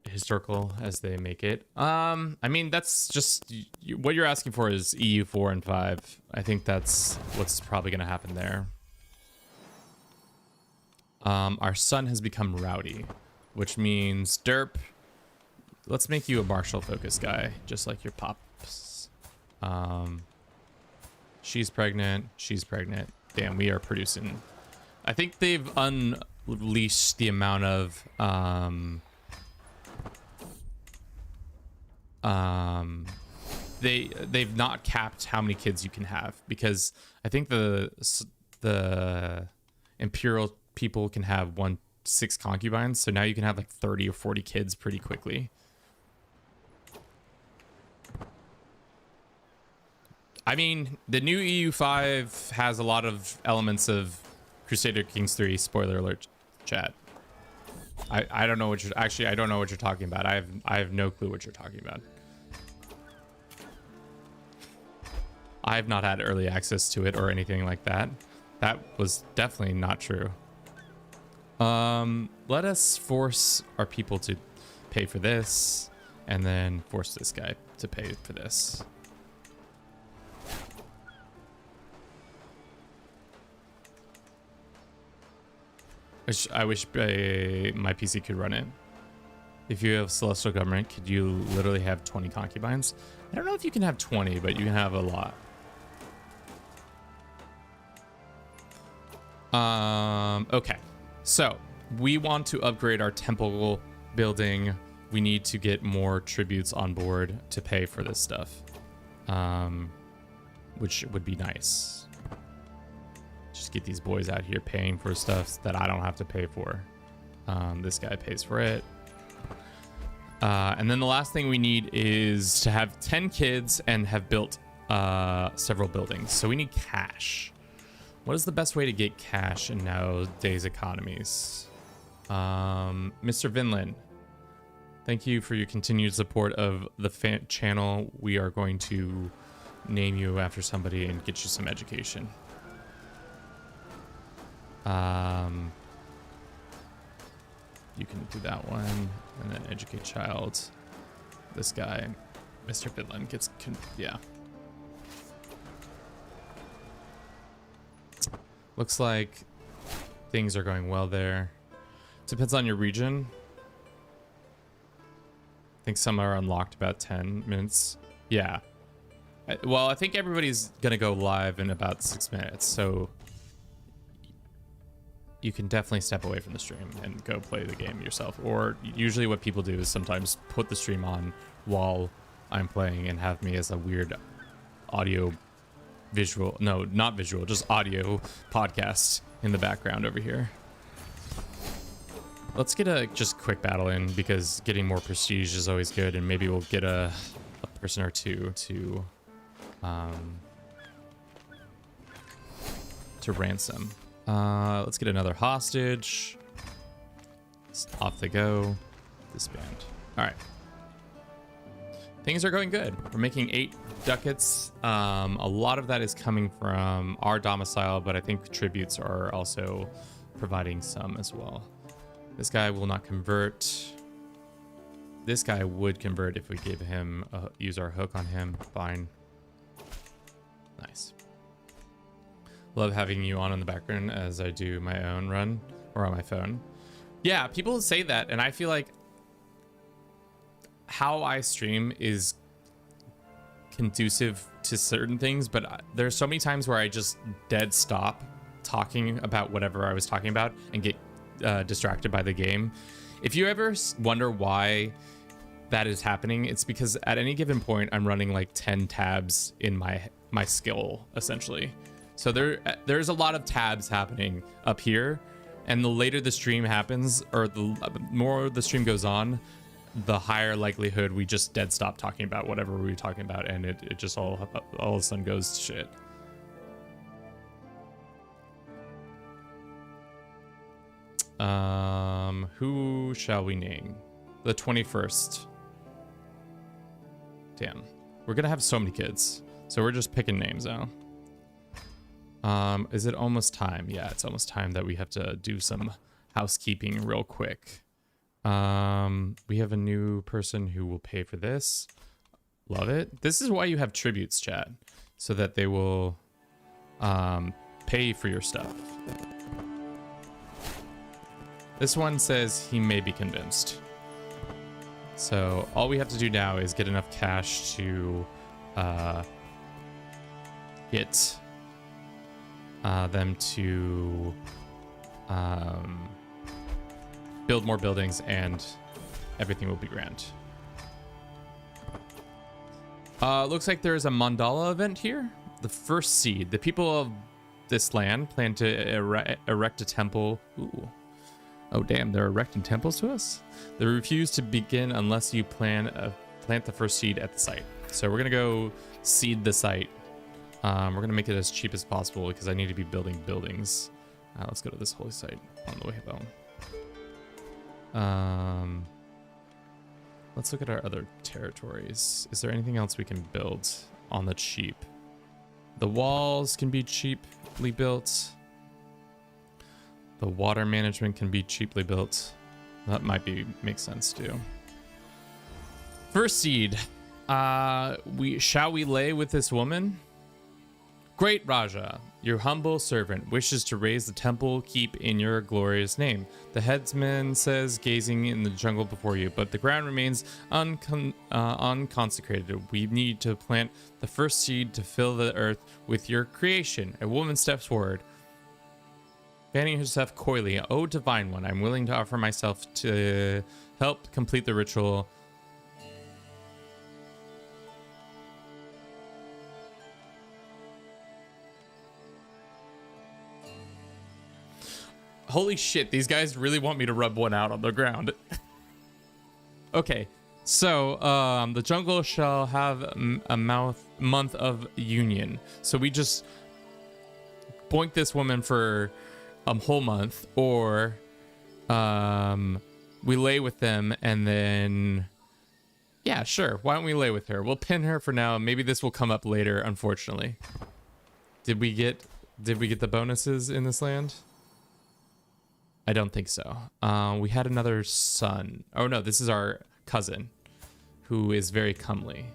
historical as they make it. I mean, that's just what you're asking for is EU 4 and 5. I think that's what's probably going to happen there. Our son has become rowdy, which means derp. Let's make you a martial focus guy, just like your pops. She's pregnant. She's pregnant. Damn, we are producing. I think they've unleashed the amount of they've not capped how many kids you can have, because I think the Imperial people can have 6 concubines, so now you can have like 30 or 40 kids pretty quickly. I mean, the new EU5 has a lot of elements of Crusader Kings 3. Spoiler alert, chat. I don't know what you're actually. I don't know what you're talking about. I have no clue what you're talking about. I have not had early access to it or anything like that. That was definitely not true. Let us force our people to pay for this, and then force this guy to pay for this. I wish my PC could run it. If you have Celestial Government, could you literally have 20 concubines? I don't know if you can have 20, but you can have a lot. Okay, so we want to upgrade our temple building. We need to get more tributes on board to pay for this stuff, which would be nice. Just get these boys out here paying for stuff that I don't have to pay for. This guy pays for it. And then the last thing we need is to have 10 kids and have built several buildings. So we need cash. What is the best way to get cash in nowadays economies? Mr. Vinland, thank you for your continued support of the channel. We are going to name you after somebody and get you some education. You can do that one, and then educate child. This guy, Mr. Vinland, gets yeah. Looks like things are going well there. Depends on your region. I think some are unlocked about 10 minutes. Yeah. Well, I think everybody's gonna go live in about 6 minutes, so you can definitely step away from the stream and go play the game yourself. Or usually what people do is sometimes put the stream on while I'm playing and have me as a weird audio visual, no, not visual, just audio podcast in the background over here. Let's get a just quick battle in, because getting more prestige is always good, and maybe we'll get a person or two to ransom. Let's get another hostage. Off they go. Disband. All right. Things are going good. We're making 8 ducats. A lot of that is coming from our domicile, but I think tributes are also providing some as well. This guy will not convert. This guy would convert if we gave him use our hook on him. Fine. Nice. Love having you on in the background as I do my own run, or on my phone. Yeah, people say that, and I feel like how I stream is conducive to certain things, but there's so many times where I just dead stop talking about whatever I was talking about and get distracted by the game. If you ever wonder why that is happening, it's because at any given point I'm running like 10 tabs in my skill essentially. So there's a lot of tabs happening up here, and the later the stream happens, or the more the stream goes on, the higher likelihood we just dead stop talking about whatever we were talking about, and it just all of a sudden goes to shit. Who shall we name? The 21st. Damn, we're gonna have so many kids, so we're just picking names now. Is it almost time? Yeah, it's almost time that we have to do some housekeeping real quick. We have a new person who will pay for this. Love it. This is why you have tributes, chat, so that they will pay for your stuff. This one says he may be convinced. So all we have to do now is get enough cash to get them to build more buildings, and everything will be grand. Looks like there is a mandala event here. The first seed. The people of this land plan to erect a temple. Ooh. Oh damn, they're erecting temples to us? They refuse to begin unless you plant the first seed at the site. So we're gonna go seed the site. We're gonna make it as cheap as possible because I need to be building buildings. Let's go to this holy site on the way home. Let's look at our other territories. Is there anything else we can build on the cheap? The walls can be cheaply built. The water management can be cheaply built. That might make sense too. First seed. Shall we lay with this woman? Great Raja, your humble servant wishes to raise the temple keep in your glorious name. The headsman says, gazing in the jungle before you, but the ground remains unconsecrated. We need to plant the first seed to fill the earth with your creation. A woman steps forward, fanning herself coyly. Oh, divine one, I'm willing to offer myself to help complete the ritual. Holy shit, these guys really want me to rub one out on the ground. Okay, so the jungle shall have a month of union. So we just boink this woman for a whole month, or we lay with them and then, yeah, sure. Why don't we lay with her? We'll pin her for now. Maybe this will come up later, unfortunately. Did we get the bonuses in this land? I don't think so. We had another son. Oh no, this is our cousin, who is very comely.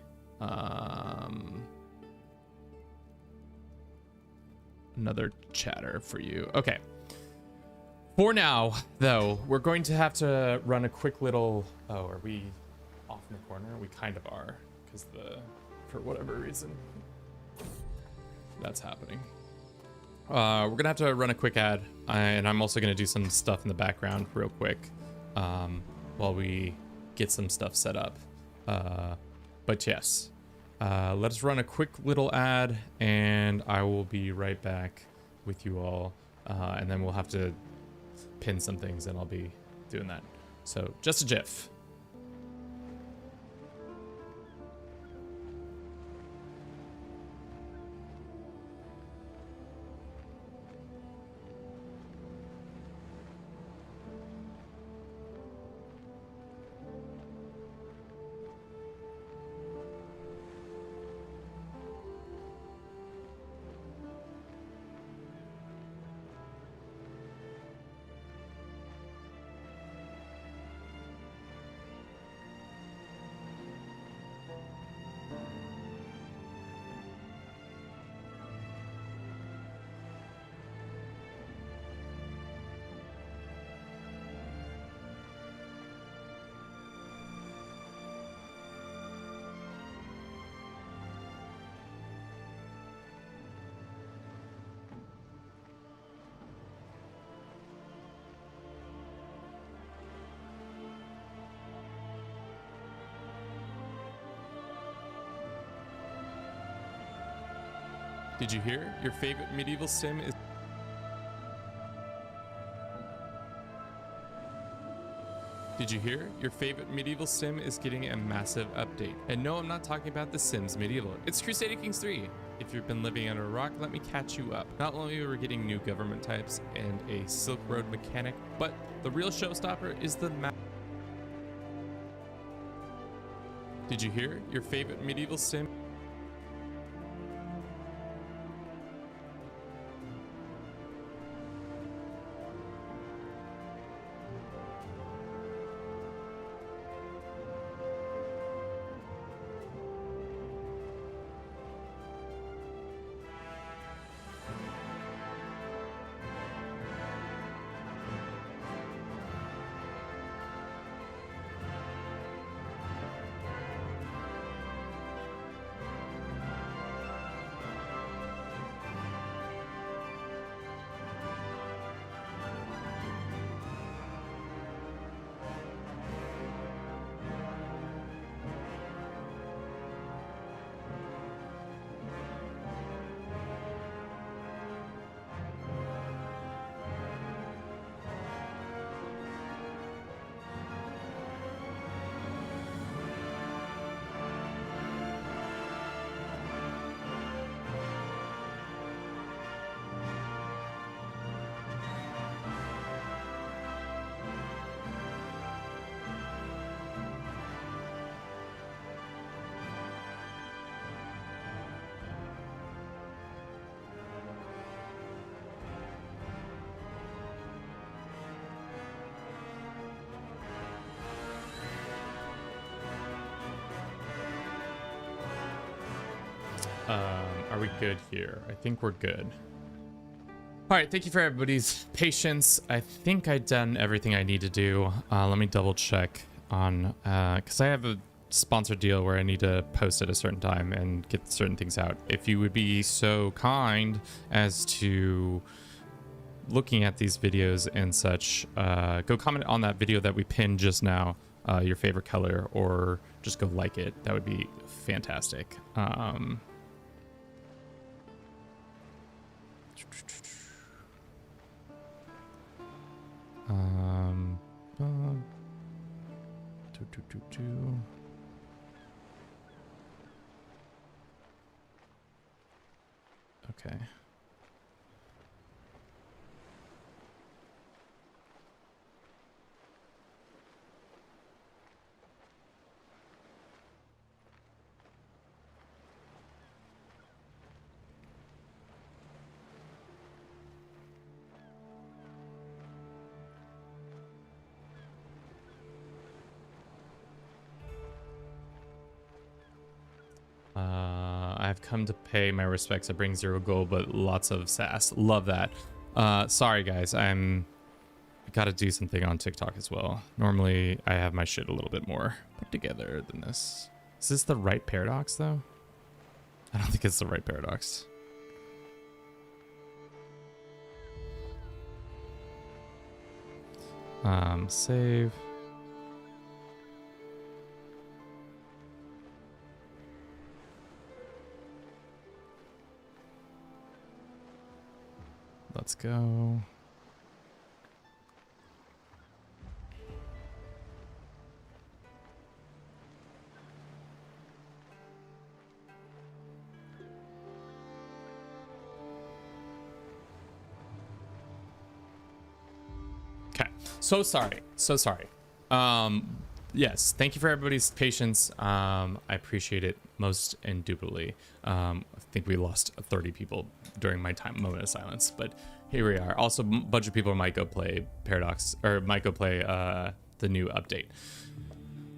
Another chatter for you. Okay. For now, though, we're going to have to run a quick little... Oh, are we off in the corner? We kind of are, because for whatever reason, that's happening. We're gonna have to run a quick ad, and I'm also gonna do some stuff in the background real quick while we get some stuff set up. But yes, let us run a quick little ad, and I will be right back with you all, and then we'll have to pin some things, and I'll be doing that. So just a jiff. Did you hear? Your favorite medieval sim is... Did you hear? Your favorite medieval sim is getting a massive update. And no, I'm not talking about The Sims Medieval. It's Crusader Kings 3. If you've been living under a rock, let me catch you up. Not only are we getting new government types and a Silk Road mechanic, but the real showstopper is the map. Did you hear? Your favorite medieval sim... Are we good here? I think we're good. All right, thank you for everybody's patience. I think I've done everything I need to do. Let me double check on, because I have a sponsored deal where I need to post at a certain time and get certain things out. If you would be so kind as to looking at these videos and such, go comment on that video that we pinned just now, your favorite color, or just go like it. That would be fantastic. Okay. I've come to pay my respects. I bring 0 gold, but lots of sass. Love that. Sorry guys, I gotta do something on TikTok as well. Normally I have my shit a little bit more put together than this. Is this the right paradox though? I don't think it's the right paradox. Save. Let's go. Okay. So sorry. So sorry. Yes. Thank you for everybody's patience. I appreciate it most indubitably. I think we lost 30 people during my moment of silence, but here we are. Also, a bunch of people might go play Paradox, or might go play the new update.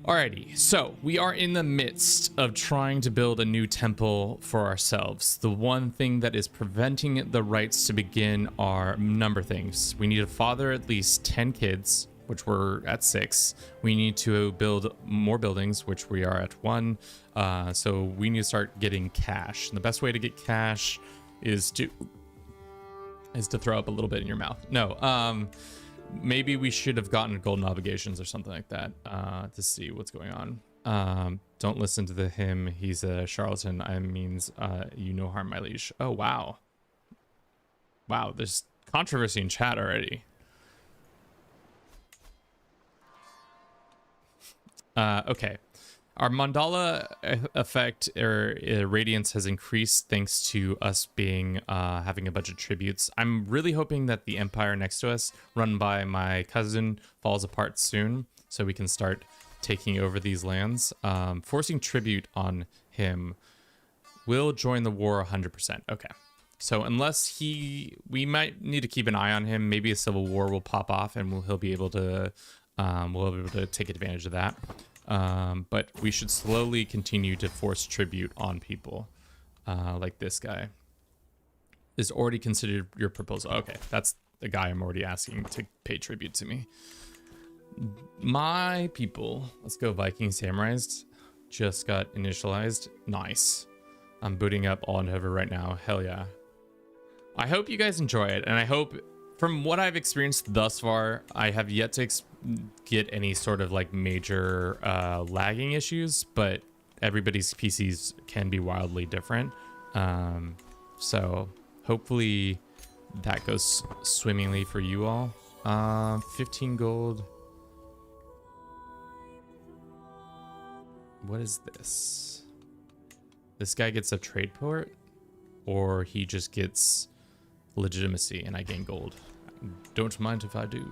Alrighty, so we are in the midst of trying to build a new temple for ourselves. The one thing that is preventing the rites to begin are a number of things. We need to father at least 10 kids, which we're at 6. We need to build more buildings, which we are at 1. So we need to start getting cash. And the best way to get cash is to throw up a little bit in your mouth. No, maybe we should have gotten golden obligations or something like that to see what's going on. Don't listen to him. He's a charlatan. I means you no harm, my liege. Oh, wow. Wow, there's controversy in chat already. Okay. Our mandala effect or radiance has increased thanks to us being having a bunch of tributes. I'm really hoping that the empire next to us, run by my cousin, falls apart soon so we can start taking over these lands. Forcing tribute on him will join the war 100%. Okay. So unless we might need to keep an eye on him. Maybe a civil war will pop off and he'll be able to, we'll be able to take advantage of that. But we should slowly continue to force tribute on people, like this guy. Is already considered your proposal. Okay, that's the guy I'm already asking to pay tribute to me. My people, let's go Viking Samurais, just got initialized. Nice. I'm booting up all in hover right now. Hell yeah. I hope you guys enjoy it, and I hope, from what I've experienced thus far, I have yet to get any sort of like major lagging issues, but everybody's PCs can be wildly different. So hopefully that goes swimmingly for you all. 15 gold. What is this? This guy gets a trade port, or he just gets legitimacy and I gain gold. Don't mind if I do.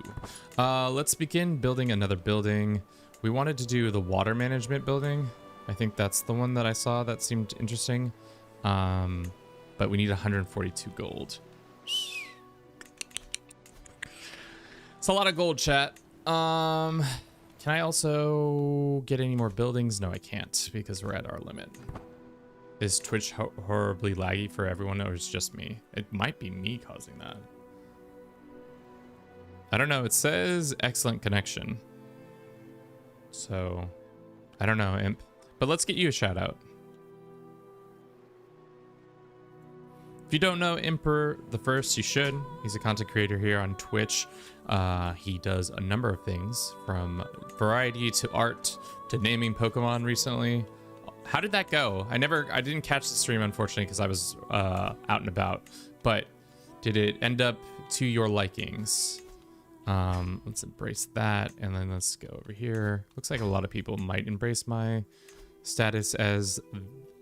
Let's begin building another building. We wanted to do the water management building. I think that's the one that I saw that seemed interesting. But we need 142 gold. It's a lot of gold, chat. Can I also get any more buildings? No, I can't because we're at our limit. Is Twitch horribly laggy for everyone, or is it just me? It might be me causing that. I don't know. It says excellent connection. So, I don't know, Imp. But let's get you a shout out. If you don't know Imper the First, you should. He's a content creator here on Twitch. He does a number of things, from variety to art to naming Pokemon recently. How did that go? I didn't catch the stream, unfortunately, because I was out and about. But did it end up to your likings? Let's embrace that, and then let's go over here. Looks like a lot of people might embrace my status as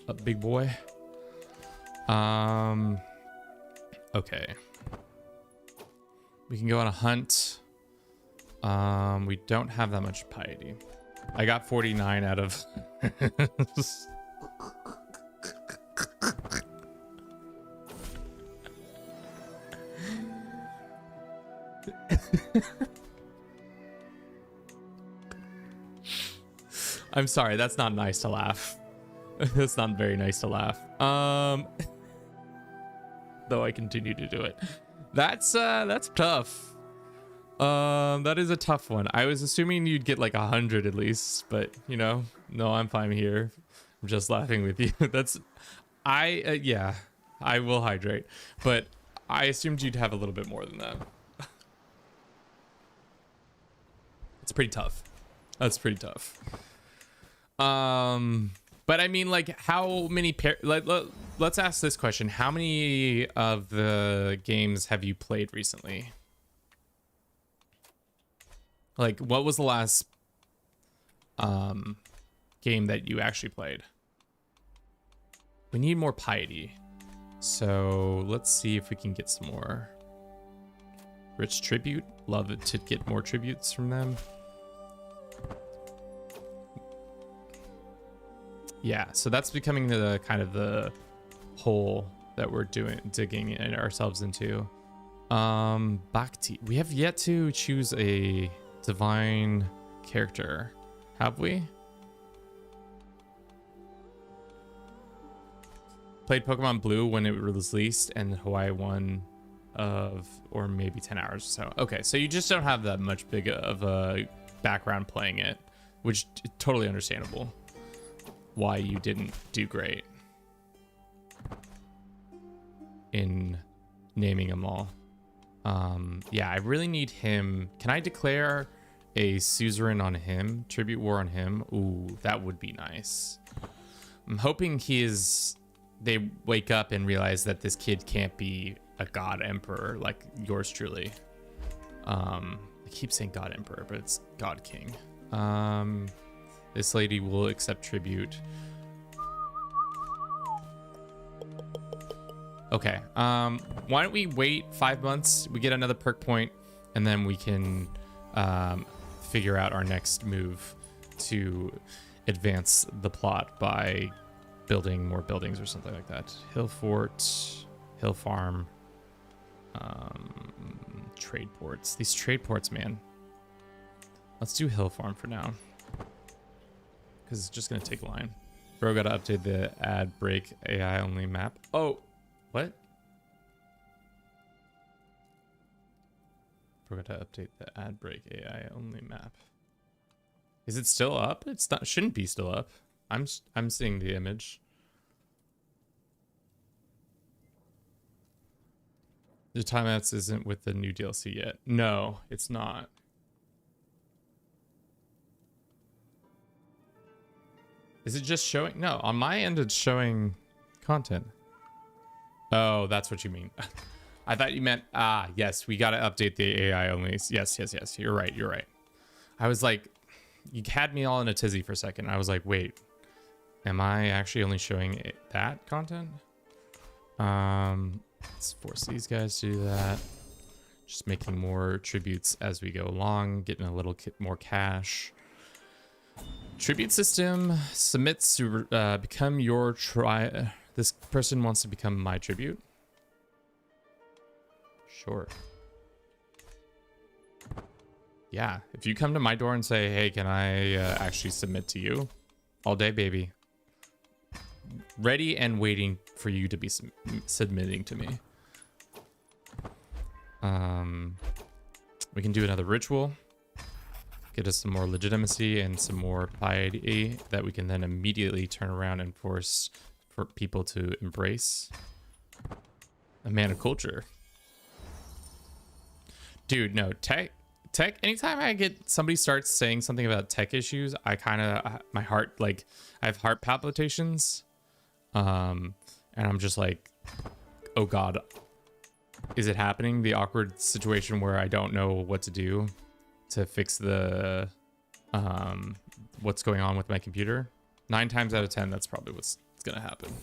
a big boy. Okay. We can go on a hunt. We don't have that much piety. I got 49 out of... I'm sorry, that's not nice to laugh. That's not very nice to laugh. Though I continue to do it. That's tough. That is a tough one. I was assuming you'd get like 100 at least, but you know, no, I'm fine here. I'm just laughing with you. Yeah, I will hydrate, but I assumed you'd have a little bit more than that. It's pretty tough. That's pretty tough. But I mean, like, how many let's ask this question. How many of the games have you played recently? Like, what was the last game that you actually played? We need more piety. So let's see if we can get some more. Rich tribute. Love it to get more tributes from them. Yeah, so that's becoming the kind of the hole that we're digging ourselves into. Bhakti. We have yet to choose a divine character, have we? Played Pokemon Blue when it was released, and Hawaii won or maybe 10 hours or so. Okay, so you just don't have that much big of a background playing it, which is totally understandable why you didn't do great in naming them all. Yeah, I really need him. Can I declare a suzerain on him, tribute war on him. Ooh, that would be nice. I'm hoping they wake up and realize that this kid can't be a god emperor like yours truly. I keep saying god emperor, but it's god king. This lady will accept tribute. Okay, why don't we wait 5 months, we get another perk point, and then we can figure out our next move to advance the plot by building more buildings or something like that. Hill fort, hill farm, trade ports. These trade ports, man. Let's do hill farm for now, because it's just gonna take line. Bro, gotta update the ad break AI only map. Oh, what? Bro, gotta update the ad break AI only map. Is it still up? It's not. Shouldn't be still up. I'm seeing the image. The timeouts isn't with the new DLC yet. No, it's not. Is it just showing? No, on my end it's showing content. Oh, that's what you mean. I thought you meant, yes, we gotta update the AI only. Yes. You're right. I was like, you had me all in a tizzy for a second. I was like, wait, am I actually only showing that content? Let's force these guys to do that. Just making more tributes as we go along, getting a little more cash. Tribute system submits to become your this person wants to become my tribute. Sure. Yeah, if you come to my door and say, hey, can I actually submit to you? All day, baby. Ready and waiting for you to be submitting to me. We can do another ritual. Get us some more legitimacy and some more piety that we can then immediately turn around and force for people to embrace. A man of culture. Dude, no, tech, anytime I get somebody starts saying something about tech issues, I kind of, my heart, like, I have heart palpitations. And I'm just like, oh God, is it happening? The awkward situation where I don't know what to do to fix the, what's going on with my computer. 9 times out of 10, that's probably what's gonna happen.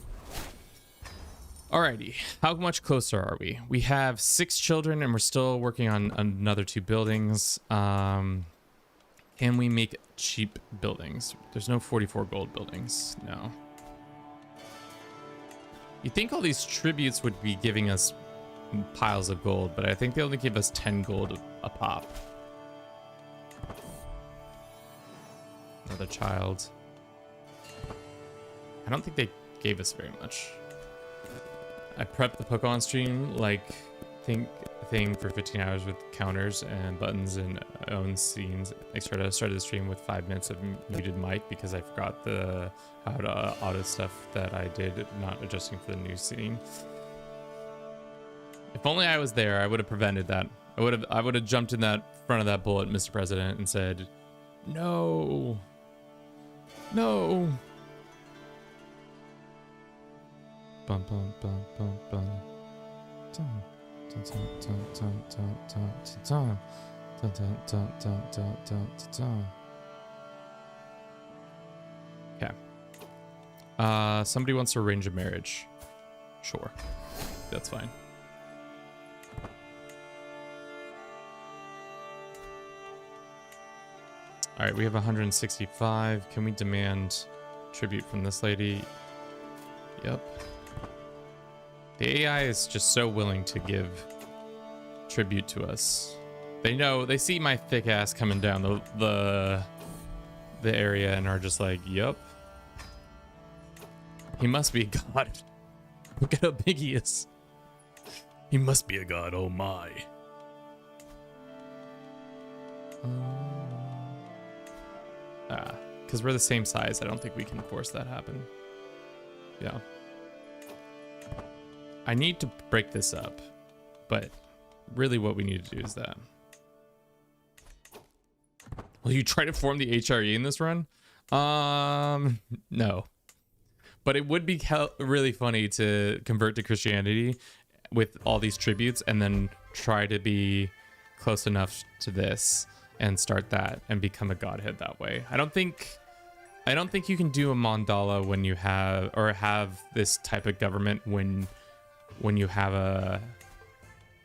Alrighty, how much closer are we? We have 6 children and we're still working on another 2 buildings. Can we make cheap buildings? There's no 44 gold buildings, no. You think all these tributes would be giving us piles of gold, but I think they only give us 10 gold a pop. Another child. I don't think they gave us very much. I prepped the Pokemon stream like thing for 15 hours with counters and buttons and own scenes. I started the stream with 5 minutes of muted mic because I forgot how to auto stuff that I did, not adjusting for the new scene. If only I was there, I would have prevented that. I would have jumped in that front of that bullet, Mr. President, and said, no. No. Bum bum bum bum bum. Dun, dun, dun, dun, dun, dun, dun, dun, dun, dun, dun, dun, dun, dun, dun. Okay. Somebody wants to arrange a marriage. Sure. That's fine. All right, we have 165. Can we demand tribute from this lady? Yep. The AI is just so willing to give tribute to us. They see my thick ass coming down the area and are just like, yep. He must be a god. Look at how big he is. He must be a god, oh my. Because we're the same size, I don't think we can force that happen. Yeah. I need to break this up, but really what we need to do is that. Will you try to form the HRE in this run? No. But it would be really funny to convert to Christianity with all these tributes and then try to be close enough to this and start that and become a godhead that way. I don't think you can do a mandala when you have this type of government when you have a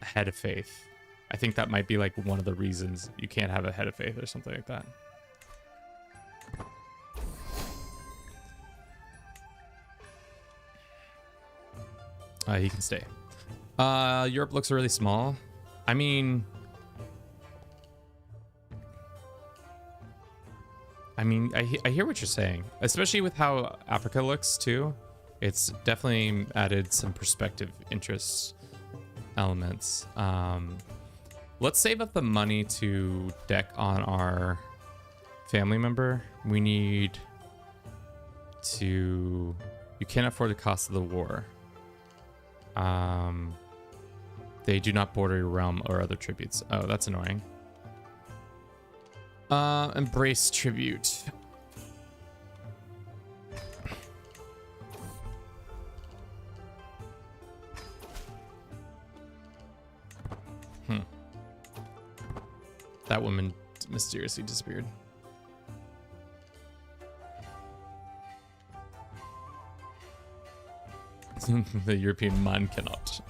head of faith. I think that might be like one of the reasons you can't have a head of faith or something like that. He can stay. Europe looks really small. I mean, I hear what you're saying, especially with how Africa looks too. It's definitely added some perspective interest elements. Let's save up the money to deck on our family member. We need to... You can't afford the cost of the war. They do not border your realm or other tributes. Oh, that's annoying. Embrace tribute. That woman mysteriously disappeared. The European man cannot.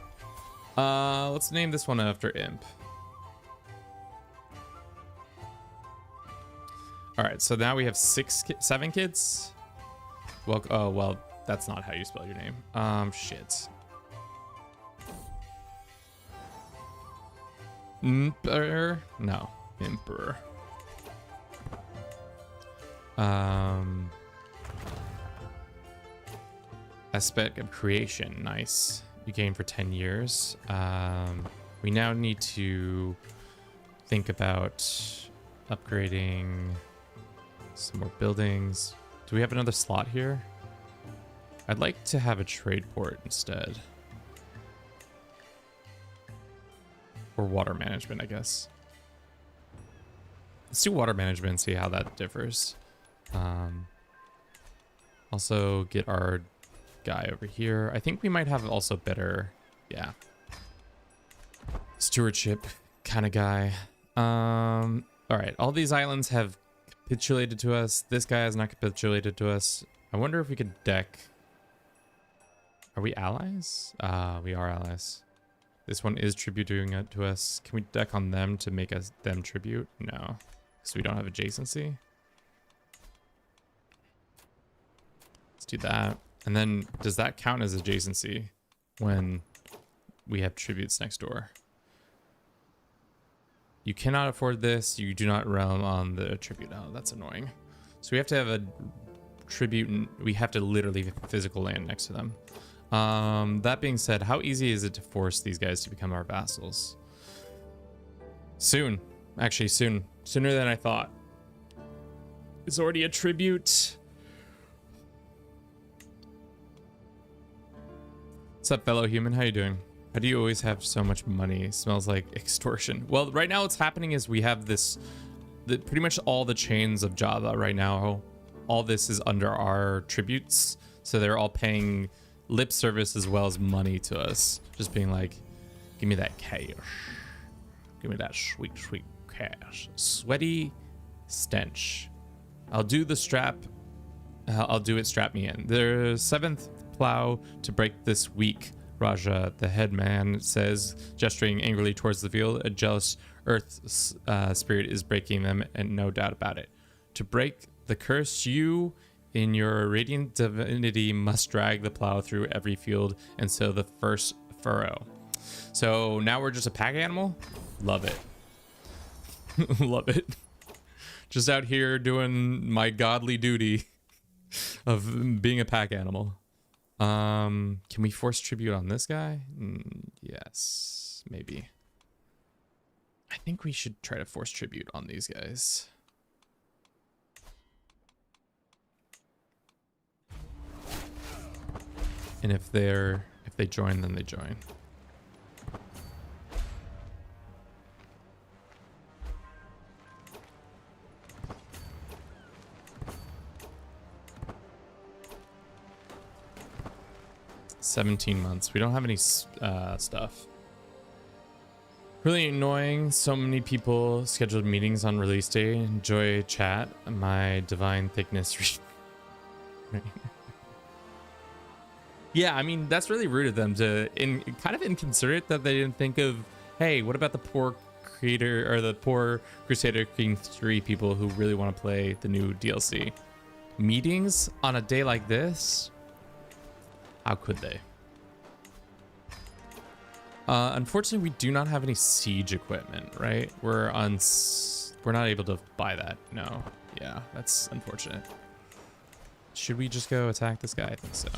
Let's name this one after Imp. All right, so now we have 7 kids. Well, oh well, that's not how you spell your name. Shit. Emperor? No, Emperor. Aspect of creation, nice. You gain for 10 years. We now need to think about upgrading some more buildings. Do we have another slot here? I'd like to have a trade port instead. Or water management, I guess. Let's do water management and see how that differs. Also get our guy over here. I think we might have also better, yeah, stewardship kind of guy. All right, all these islands have capitulated to us. This guy has not capitulated to us. I wonder if we could deck. Are we allies? We are allies. This one is tributing it to us. Can we deck on them to make them tribute? No, because we don't have adjacency. Let's do that. And then does that count as adjacency when we have tributes next door? You cannot afford this. You do not realm on the tribute. Oh, that's annoying. So we have to have a tribute and we have to literally have physical land next to them. That being said, how easy is it to force these guys to become our vassals? Soon. Actually, soon. Sooner than I thought. It's already a tribute. What's up, fellow human? How you doing? How do you always have so much money? It smells like extortion. Well, right now what's happening is we have this, pretty much all the chains of Java right now, all this is under our tributes. So they're all paying lip service as well as money to us. Just being like, give me that cash. Give me that sweet, sweet cash. Sweaty stench. I'll do the strap. I'll do it, strap me in. The 7th plow to break this week, Raja, the headman, says, gesturing angrily towards the field. A jealous earth spirit is breaking them, and no doubt about it. To break the curse, you in your radiant divinity must drag the plow through every field and sow the first furrow. So now we're just a pack animal? Love it. Love it. Just out here doing my godly duty of being a pack animal. Can we force tribute on this guy? Yes, maybe. I think we should try to force tribute on these guys. And if they join, then they join. 17 months. We don't have any stuff. Really annoying. So many people scheduled meetings on release day. Enjoy chat. My divine thickness. Yeah, I mean, that's really rude of them to, kind of inconsiderate that they didn't think of, hey, what about the poor creator or the poor Crusader King 3 people who really want to play the new DLC? Meetings on a day like this? How could they? Unfortunately, we do not have any siege equipment, right? We're not able to buy that. No. Yeah, that's unfortunate. Should we just go attack this guy? I think so.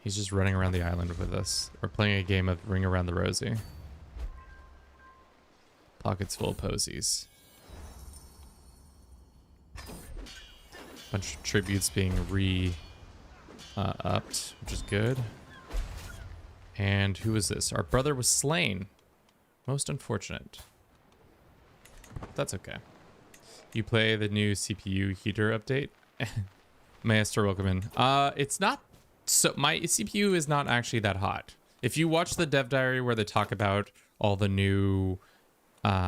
He's just running around the island with us. We're playing a game of Ring Around the Rosie. Pockets full of posies. Bunch of tributes being upped, which is good. And who is this? Our brother was slain. Most unfortunate. That's okay. You play the new CPU heater update? Maestro, welcome in. It's not... So my CPU is not actually that hot. If you watch the dev diary where they talk about all the new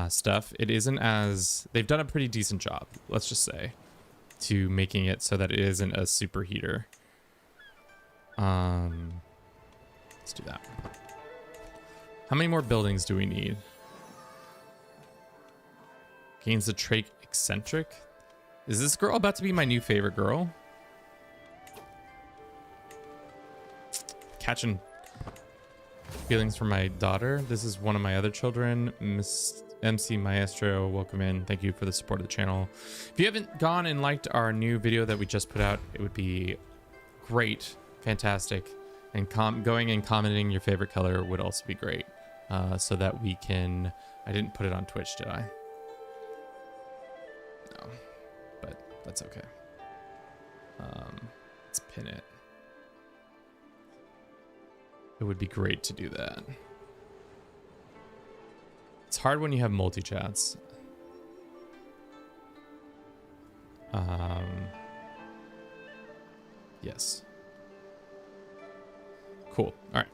stuff, it isn't as... They've done a pretty decent job, let's just say, to making it so that it isn't a superheater. Let's do that. How many more buildings do we need? Gains the trait eccentric. Is this girl about to be my new favorite girl? Catching feelings for my daughter. This is one of my other children, Miss MC Maestro. Welcome in. Thank you for the support of the channel. If you haven't gone and liked our new video that we just put out, it would be great, fantastic, and going and commenting your favorite color would also be great, so that we can... I didn't put it on Twitch, did I? No, but that's okay. Let's pin it. It would be great to do that. It's hard when you have multi-chats. Yes. Cool. All right.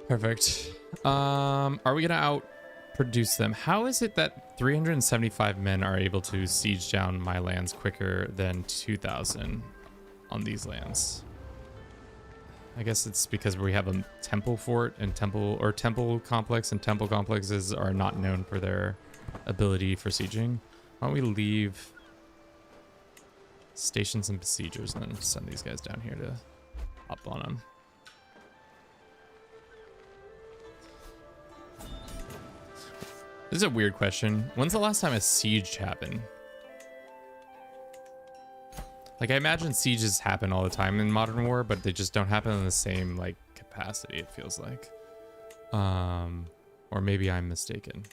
Perfect. Are we gonna outproduce them? How is it that 375 men are able to siege down my lands quicker than 2,000 on these lands? I guess it's because we have a temple fort and temple complex, and temple complexes are not known for their ability for sieging. Why don't we leave stations and besiegers and then send these guys down here to hop on them. This is a weird question. When's the last time a siege happened? Like, I imagine sieges happen all the time in Modern War, but they just don't happen in the same, like, capacity, it feels like. Or maybe I'm mistaken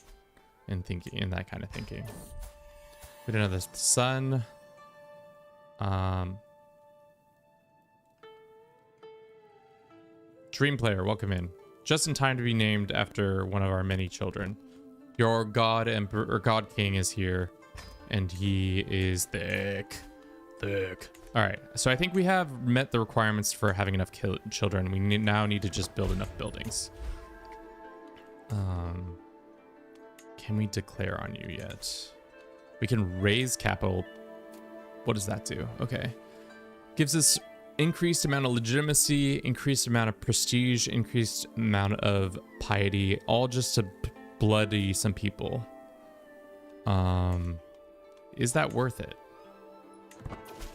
in that kind of thinking. We don't know this. The sun. Dream Player, welcome in. Just in time to be named after one of our many children. Your God Emperor, or God King is here, and he is thick. All right, so I think we have met the requirements for having enough children. We now need to just build enough buildings. Can we declare on you yet? We can raise capital. What does that do? Okay. Gives us increased amount of legitimacy, increased amount of prestige, increased amount of piety, all just to bloody some people. Is that worth it?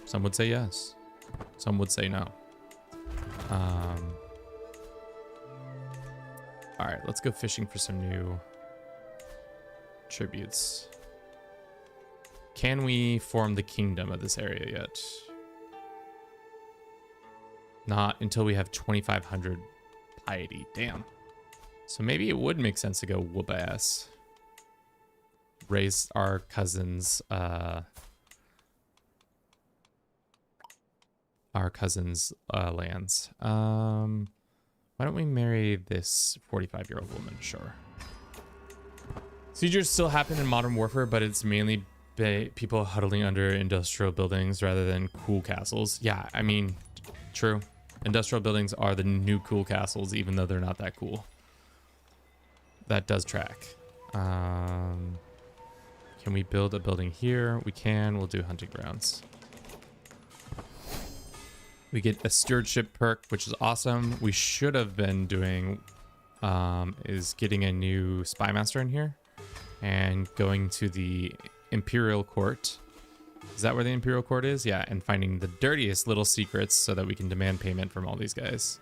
Some would say yes. Some would say no. All right, let's go fishing for some new tributes. Can we form the kingdom of this area yet? Not until we have 2,500 piety. Damn. So maybe it would make sense to go whoop ass. Raise our cousins' lands. Why don't we marry this 45-year-old woman? Sure. Siegers still happen in Modern Warfare, but it's mainly people huddling under industrial buildings rather than cool castles. Yeah, I mean, true. Industrial buildings are the new cool castles, even though they're not that cool. That does track. Can we build a building here? We can. We'll do hunting grounds. We get a stewardship perk, which is awesome. We should have been doing is getting a new spy master in here and going to the Imperial Court. Is that where the Imperial Court is? Yeah, and finding the dirtiest little secrets so that we can demand payment from all these guys.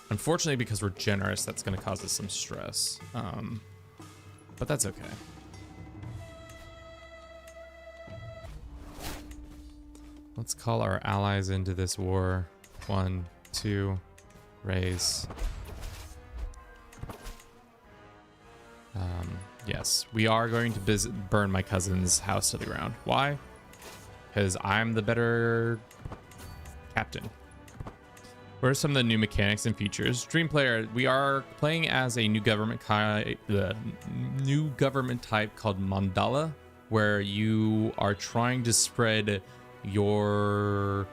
Unfortunately, because we're generous, that's going to cause us some stress. But that's okay. Let's call our allies into this war. 1, 2, raise. Yes, we are going to burn my cousin's house to the ground. Why? Because I'm the better captain. What are some of the new mechanics and features? Dream Player, we are playing as a new government type called Mandala, where you are trying to spread your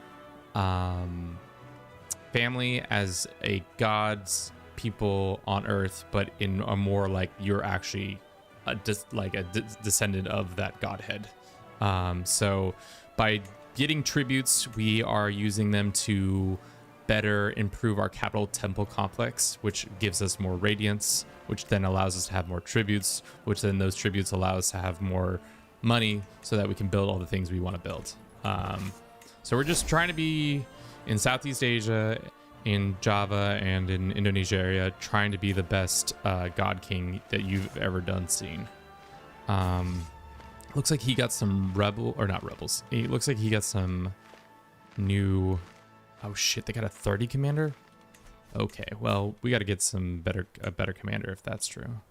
family as a god's people on Earth, but in a more like you're actually a descendant of that godhead. So by getting tributes, we are using them to better improve our capital temple complex, which gives us more radiance, which then allows us to have more tributes, which then those tributes allow us to have more money so that we can build all the things we want to build. So we're just trying to be in Southeast Asia, in Java, and in Indonesia area, trying to be the best god king that you've ever seen. Looks like he got some It looks like he got some new. Oh shit! They got a 30 commander. Okay, well we got to get a better commander if that's true.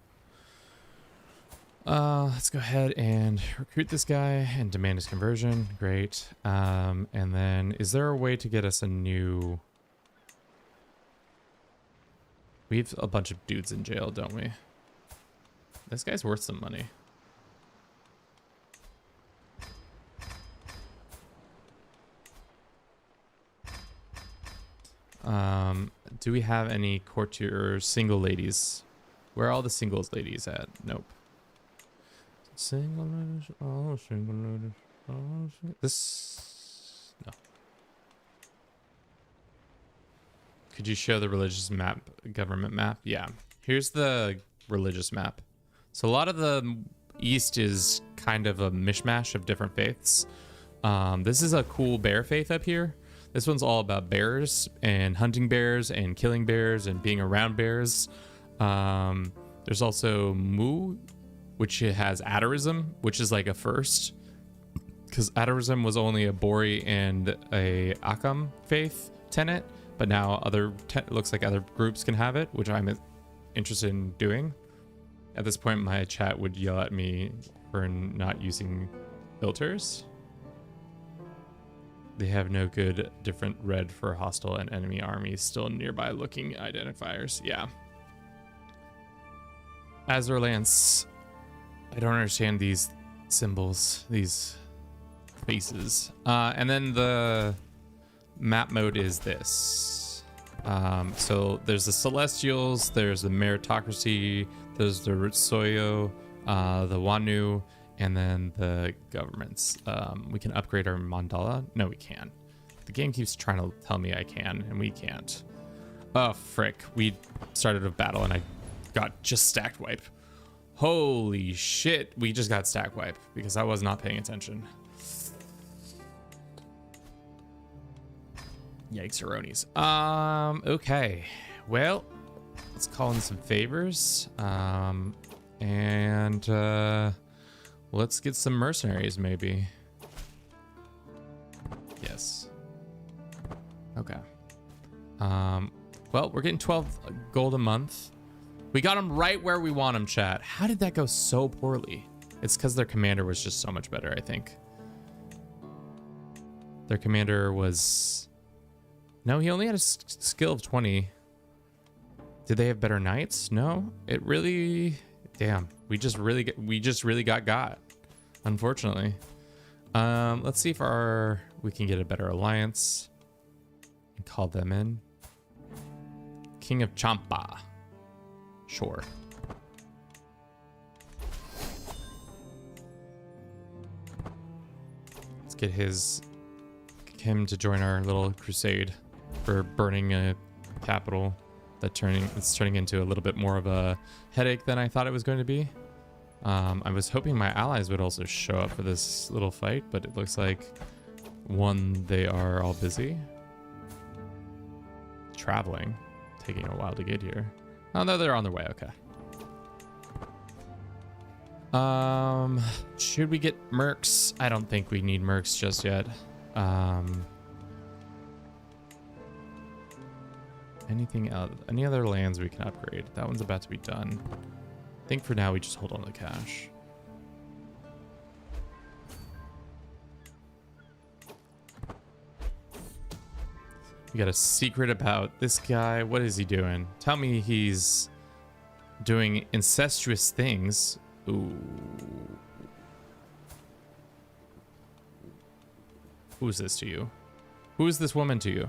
Let's go ahead and recruit this guy and demand his conversion. Great. And then is there a way to get us a new? We have a bunch of dudes in jail, don't we? This guy's worth some money. Do we have any courtier single ladies? Where are all the singles ladies at? Nope. Single ladies, oh, single ladies, oh, this, no. Could you show the religious map, government map? Yeah, here's the religious map. So a lot of the East is kind of a mishmash of different faiths. This is a cool bear faith up here. This one's all about bears and hunting bears and killing bears and being around bears. There's also Mu, which has Atarism, which is like a first, because Atarism was only a Bori and a Akam faith tenet, but now it looks like other groups can have it, which I'm interested in doing. At this point, my chat would yell at me for not using filters. They have no good different red for hostile and enemy armies still nearby looking identifiers. Yeah. Azure Lance. I don't understand these symbols, these faces. And then the map mode is this. So there's the Celestials, there's the Meritocracy, there's the Rutsoyo, the Wanu, and then the governments. We can upgrade our mandala. No, we can't. The game keeps trying to tell me I can, and we can't. Oh, frick. We started a battle, and I got just stacked wipe. Holy shit. We just got stack wipe because I was not paying attention. Yikes, eronies. Okay. Well, let's call in some favors. Let's get some mercenaries, maybe. Yes. Okay. Well, we're getting 12 gold a month. We got them right where we want them, chat. How did that go so poorly? It's because their commander was just so much better, I think. Their commander was... No, he only had a skill of 20. Did they have better knights? No. It really... Damn. We just really got, unfortunately. Let's see if we can get a better alliance and call them in. King of Champa. Sure. Let's get him to join our little crusade for burning a capital it's turning into a little bit more of a headache than I thought it was going to be. I was hoping my allies would also show up for this little fight, but it looks like they are all busy traveling, taking a while to get here. Oh no, they're on their way. Okay. Should we get mercs? I don't think we need mercs just yet. Anything else? Any other lands we can upgrade? That one's about to be done. I think for now we just hold on to the cash. We got a secret about this guy. What is he doing? Tell me he's doing incestuous things. Ooh. Who's this to you? Who is this woman to you?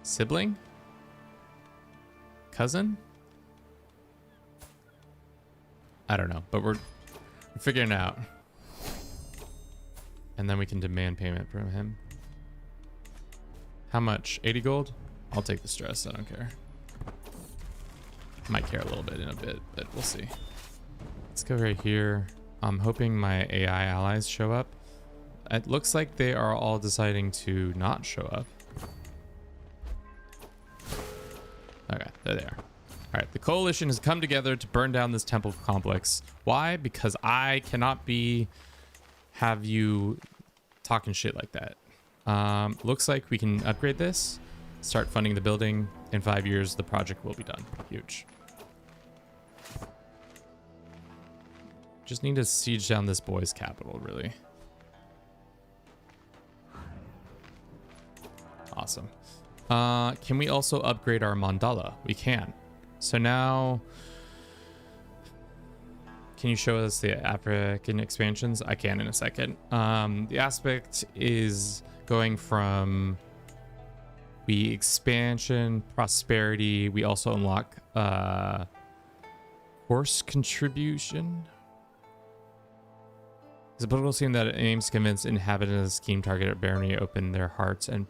Sibling? Cousin? I don't know, but we're figuring it out. And then we can demand payment from him. How much? 80 gold? I'll take the stress. I don't care. Might care a little bit in a bit, but we'll see. Let's go right here. I'm hoping my AI allies show up. It looks like they are all deciding to not show up. Okay, there they are. All right, the coalition has come together to burn down this temple complex. Why? Because I cannot have you talking shit like that. Looks like we can upgrade this, start funding the building. In 5 years, the project will be done. Huge. Just need to siege down this boy's capital, really. Awesome. Can we also upgrade our mandala? We can. So now, can you show us the African expansions? I can in a second. The aspect is going from the expansion, prosperity. We also unlock horse contribution. It's a political scheme that aims to convince inhabitants of the scheme targeted barony to open their hearts and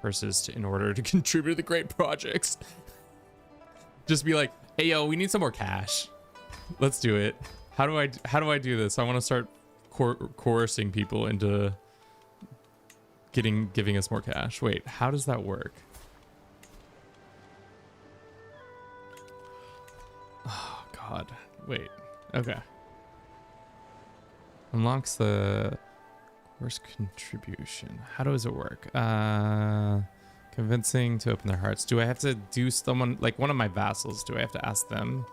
purses in order to contribute to the great projects. Just be like, hey yo, we need some more cash. Let's do it. How do I do this? I want to start coercing people into giving us more cash. Wait, how does that work? Oh god. Wait. Okay. Unlocks the worst contribution. How does it work? Convincing to open their hearts. Do I have to do someone like one of my vassals? Do I have to ask them?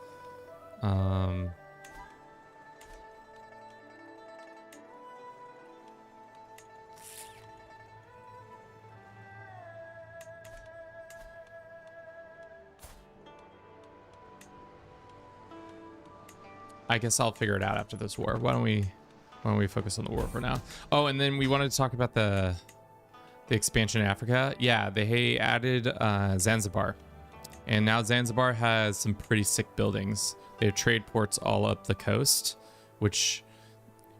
I guess I'll figure it out after this war. Why don't we focus on the war for now? Oh, and then we wanted to talk about the expansion in Africa. Yeah, they added Zanzibar, and now Zanzibar has some pretty sick buildings. They have trade ports all up the coast, which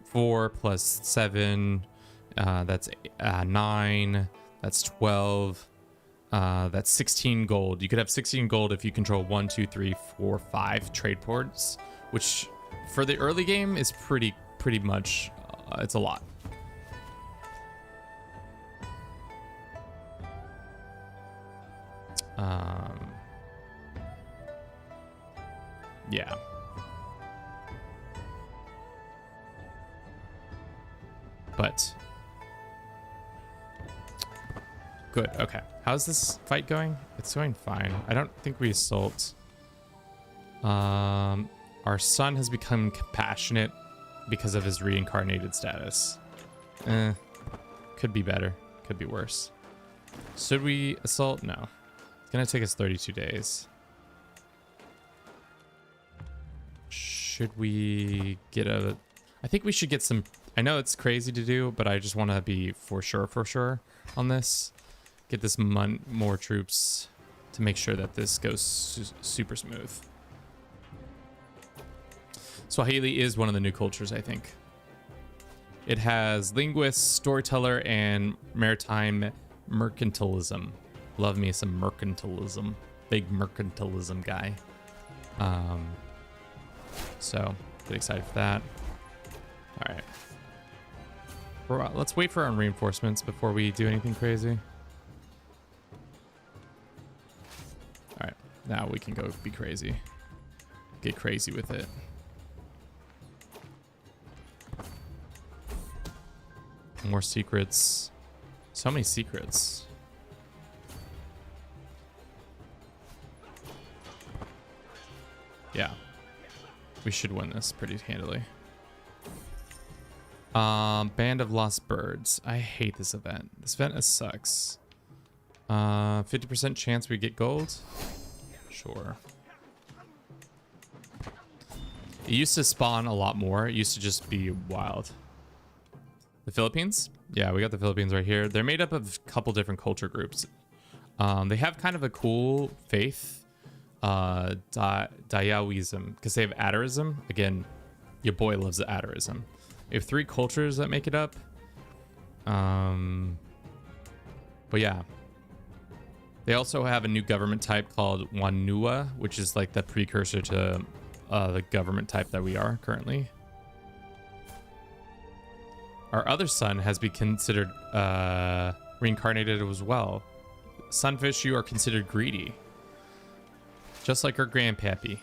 4 + 7, that's 9, that's 12, that's 16 gold. You could have 16 gold if you control 1, 2, 3, 4, 5 trade ports, which for the early game is pretty much it's a lot. Yeah. But good. Okay. How's this fight going? It's going fine. I don't think we assault. Our son has become compassionate because of his reincarnated status. Could be better. Could be worse. Should we assault? No. gonna take us 32 days. Should we get a... I think we should get some... I know it's crazy to do, but I just want to be for sure on this. Get this more troops to make sure that this goes super smooth. Swahili is one of the new cultures, I think. It has linguist, storyteller, and maritime mercantilism. Love me some mercantilism. Big mercantilism guy. So, get excited for that. All right. Let's wait for our reinforcements before we do anything crazy. All right. Now we can go be crazy. Get crazy with it. More secrets. So many secrets. Yeah. We should win this pretty handily. Band of Lost Birds. I hate this event. This event sucks. 50% chance we get gold? Sure. It used to spawn a lot more. It used to just be wild. The Philippines? Yeah, we got the Philippines right here. They're made up of a couple different culture groups. They have kind of a cool faith. Dayaoism, because they have Atarism. Again, your boy loves the Atarism. We have 3 cultures that make it up. But yeah. They also have a new government type called Wanua, which is like the precursor to the government type that we are currently. Our other sun has been considered reincarnated as well. Sunfish, you are considered greedy. Just like our grandpappy.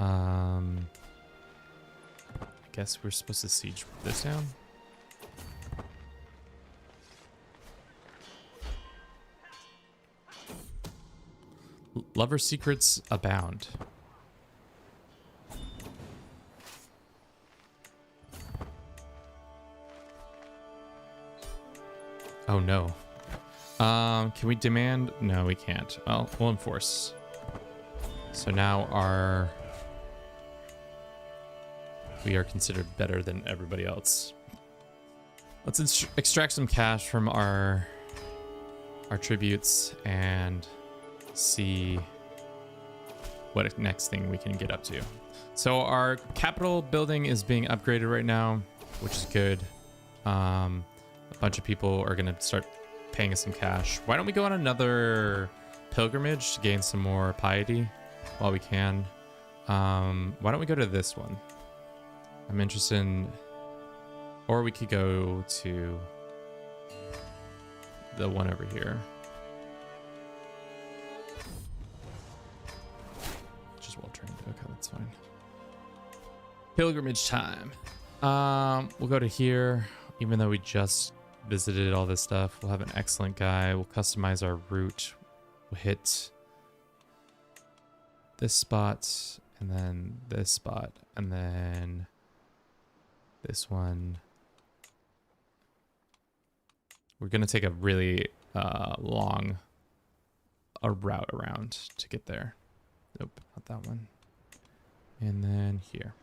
I guess we're supposed to siege this down. Lover secrets abound. Oh no. Can we demand? No, we can't. Well, we'll enforce. So now we are considered better than everybody else. Let's extract some cash from our tributes and see what next thing we can get up to. So our capital building is being upgraded right now, which is good. A bunch of people are gonna start paying us some cash. Why don't we go on another pilgrimage to gain some more piety while we can? Why don't we go to this one? I'm interested in, or we could go to the one over here. Just well trained. Okay, that's fine. Pilgrimage time. We'll go to here, even though we just visited all this stuff. We'll have an excellent guy. We'll customize our route. We'll hit this spot and then this spot and then this one. We're gonna take a really long route around to get there. Nope, not that one. And then here.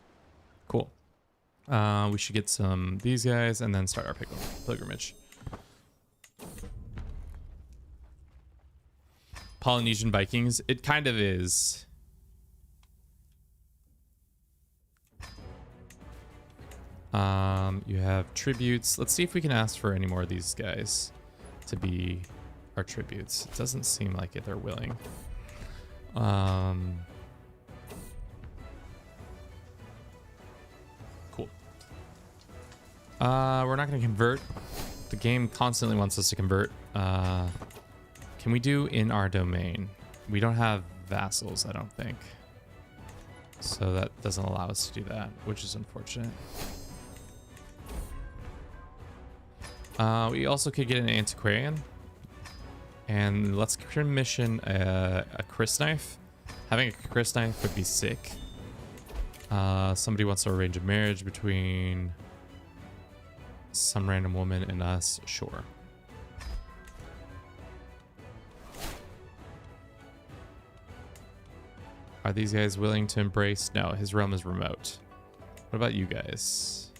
Cool. We should get some these guys and then start our pilgrimage. Polynesian Vikings. It kind of is. You have tributes. Let's see if we can ask for any more of these guys to be our tributes. It doesn't seem like it. They're willing. Cool. We're not going to convert. The game constantly wants us to convert. Can we do in our domain? We don't have vassals, I don't think. So that doesn't allow us to do that, which is unfortunate. We also could get an antiquarian. And let's commission a Chris knife. Having a Chris knife would be sick. Somebody wants to arrange a marriage between some random woman and us. Sure. Are these guys willing to embrace? No, his realm is remote. What about you guys?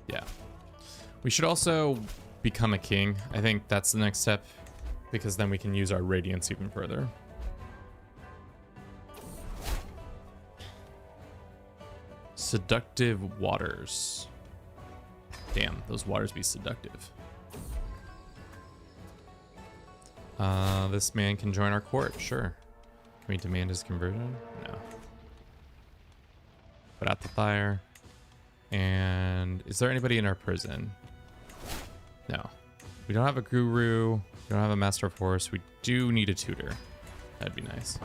Yeah. We should also become a king. I think that's the next step, because then we can use our radiance even further. Seductive waters. Damn, those waters be seductive. This man can join our court, sure. Can we demand his conversion? No. Put out the fire. And is there anybody in our prison? No. We don't have a guru. We don't have a master of horse. We do need a tutor. That'd be nice.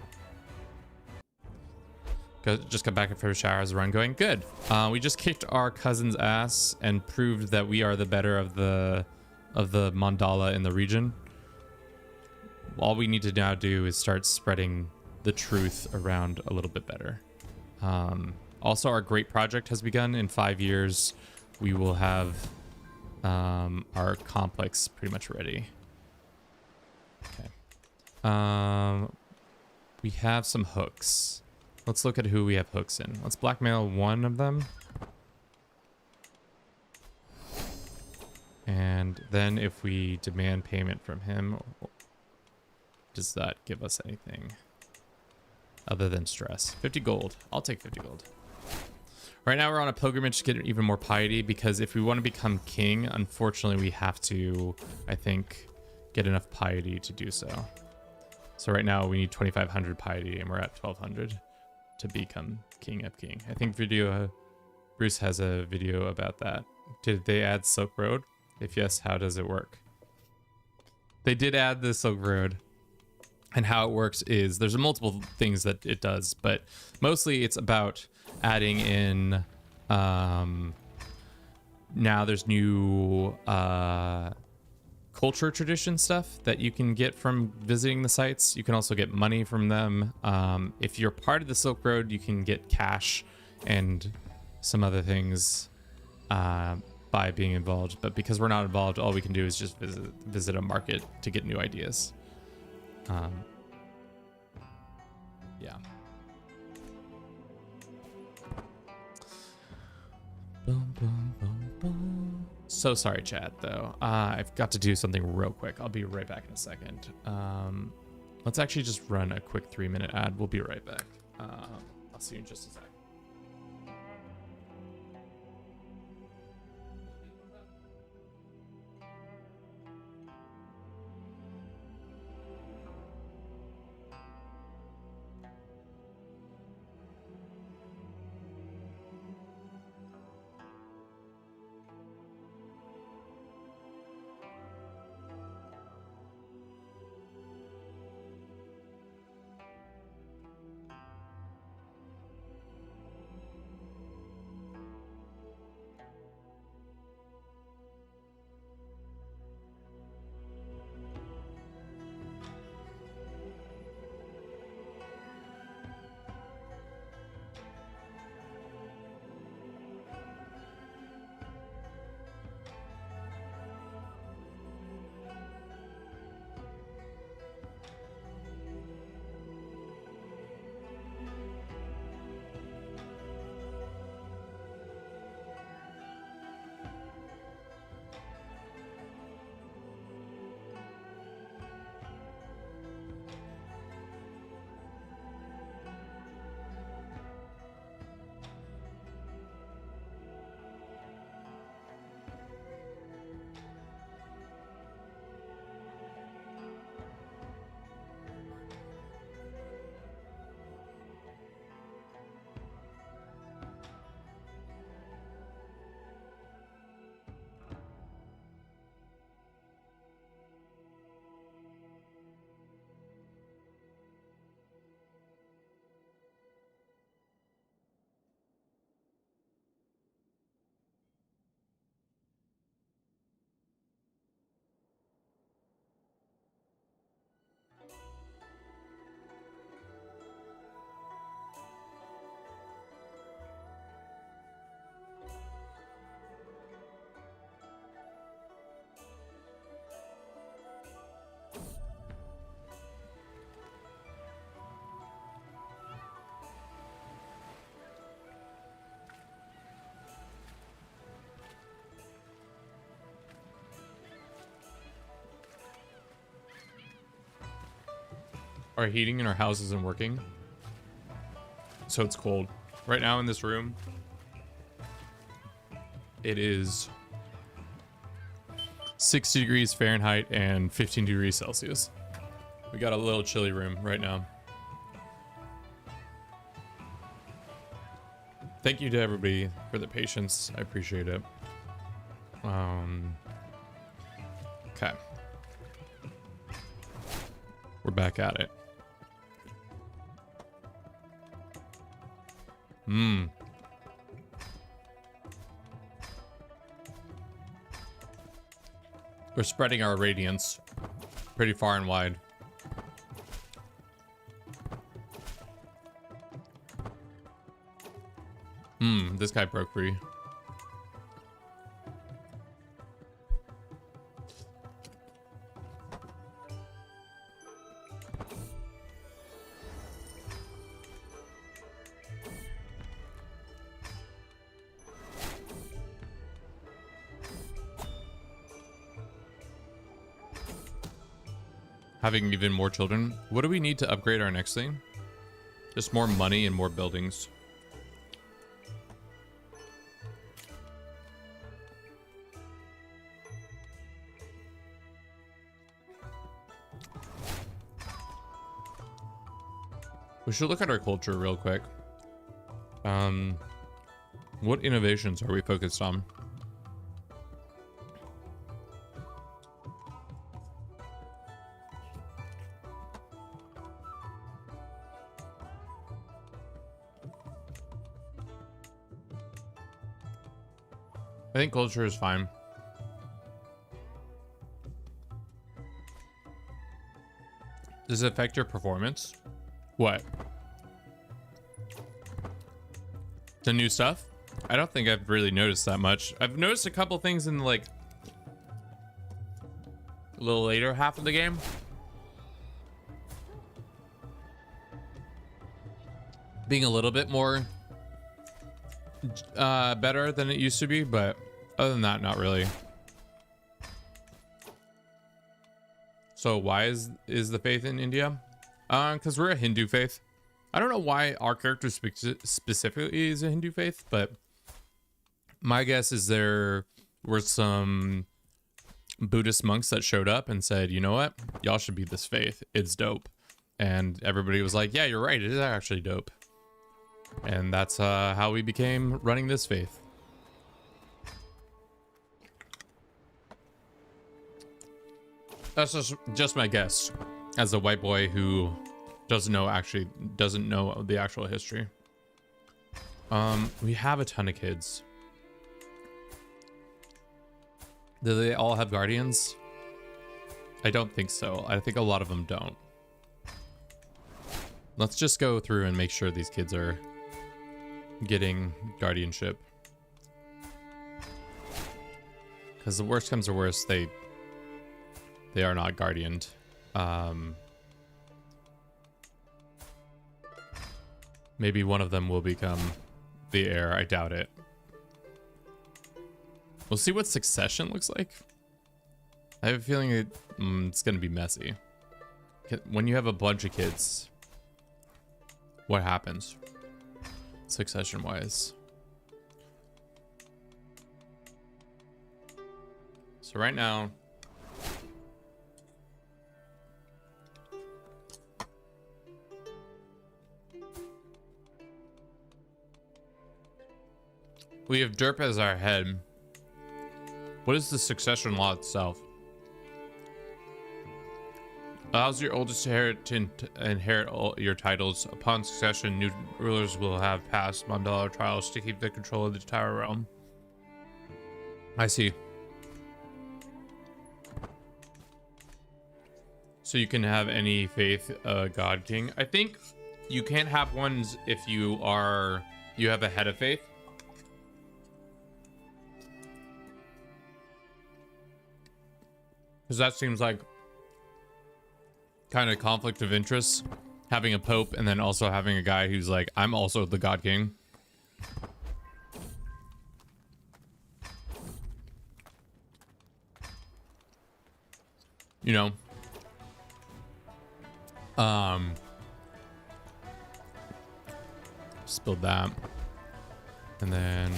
Just got back from a shower. How's the run going? Good. We just kicked our cousin's ass and proved that we are the better of the mandala in the region. All we need to now do is start spreading the truth around a little bit better. Also, our great project has begun. In 5 years, we will have our complex pretty much ready. Okay. We have some hooks. Let's look at who we have hooks in. Let's blackmail one of them. And then if we demand payment from him, does that give us anything other than stress? 50 gold. I'll take 50 gold. Right now we're on a pilgrimage to get even more piety, because if we want to become king, unfortunately we have to, I think, get enough piety to do so. So right now we need 2,500 piety and we're at 1,200 to become king of king. I think Bruce has a video about that. Did they add Silk Road? If yes, how does it work? They did add the Silk Road. And how it works is there's multiple things that it does, but mostly it's about adding in, now there's new culture tradition stuff that you can get from visiting the sites. You can also get money from them. If you're part of the Silk Road, you can get cash and some other things by being involved. But because we're not involved, all we can do is just visit a market to get new ideas. Yeah. Boom, boom, boom, boom. So sorry, chat, though. I've got to do something real quick. I'll be right back in a second. Let's actually just run a quick 3-minute ad. We'll be right back. I'll see you in just a second. Our heating in our house isn't working, so it's cold. Right now in this room, it is 60 degrees Fahrenheit and 15 degrees Celsius. We got a little chilly room right now. Thank you to everybody for the patience. I appreciate it. Okay. We're back at it. We're spreading our radiance pretty far and wide. This guy broke free. Having even more children. What do we need to upgrade our next thing? Just more money and more buildings. We should look at our culture real quick. What innovations are we focused on? I think culture is fine. Does it affect your performance? What? The new stuff? I don't think I've really noticed that much. I've noticed a couple things in like a little later half of the game. Being a little bit more better than it used to be, but other than that, not really. So why is the faith in India? Because we're a Hindu faith. I don't know why our character specifically is a Hindu faith, but my guess is there were some Buddhist monks that showed up and said, you know what, y'all should be this faith, it's dope. And everybody was like, yeah, you're right, it is actually dope. And that's how we became running this faith. That's just my guess as a white boy who doesn't know the actual history. We have a ton of kids. Do they all have guardians? I don't think so. I think a lot of them don't. Let's just go through and make sure these kids are getting guardianship. Because the worst comes to worst, they are not guardianed. Maybe one of them will become the heir. I doubt it. We'll see what succession looks like. I have a feeling it's going to be messy. When you have a bunch of kids, what happens succession-wise? So right now, we have Derp as our head. What is the succession law itself? Allows your oldest heir to inherit all your titles. Upon succession, new rulers will have passed Mandala trials to keep the control of the entire realm. I see. So you can have any faith god king. I think you can't have ones if you have a head of faith. Because that seems like kind of conflict of interest, having a pope and then also having a guy who's like, I'm also the god king. You know, Um, spilled that. And then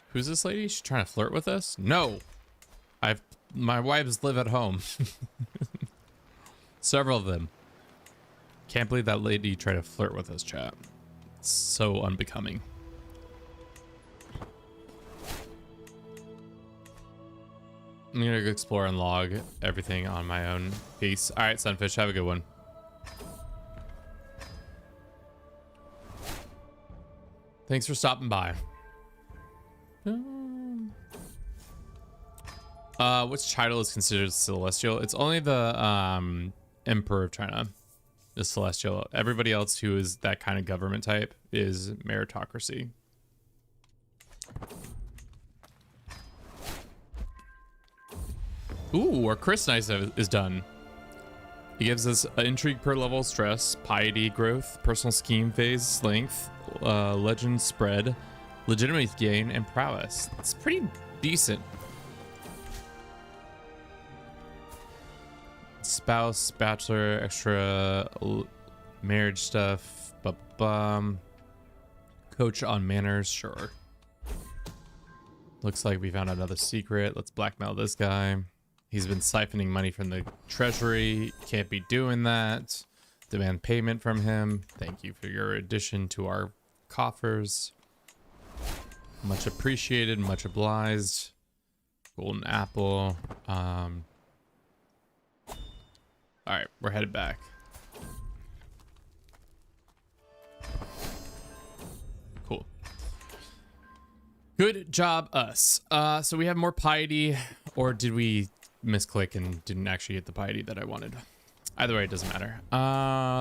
who's this lady? She's trying to flirt with us? No. My wives live at home. Several of them. Can't believe that lady tried to flirt with us, chat. It's so unbecoming. I'm gonna go explore and log everything on my own pace. All right, Sunfish, have a good one. Thanks for stopping by. Which title is considered celestial? It's only the Emperor of China is celestial. Everybody else who is that kind of government type is meritocracy. Ooh, our Chris Nice is done. He gives us intrigue per level, stress, piety, growth, personal scheme phase, length, legend spread, legitimacy gain, and prowess. It's pretty decent. Spouse, bachelor, extra marriage stuff, coach on manners, sure. Looks like we found another secret. Let's blackmail this guy. He's been siphoning money from the treasury. Can't be doing that. Demand payment from him. Thank you for your addition to our coffers. Much appreciated, much obliged. Golden apple. All right, we're headed back. Cool. Good job, us. So we have more piety, or did we misclick and didn't actually get the piety that I wanted? Either way, it doesn't matter.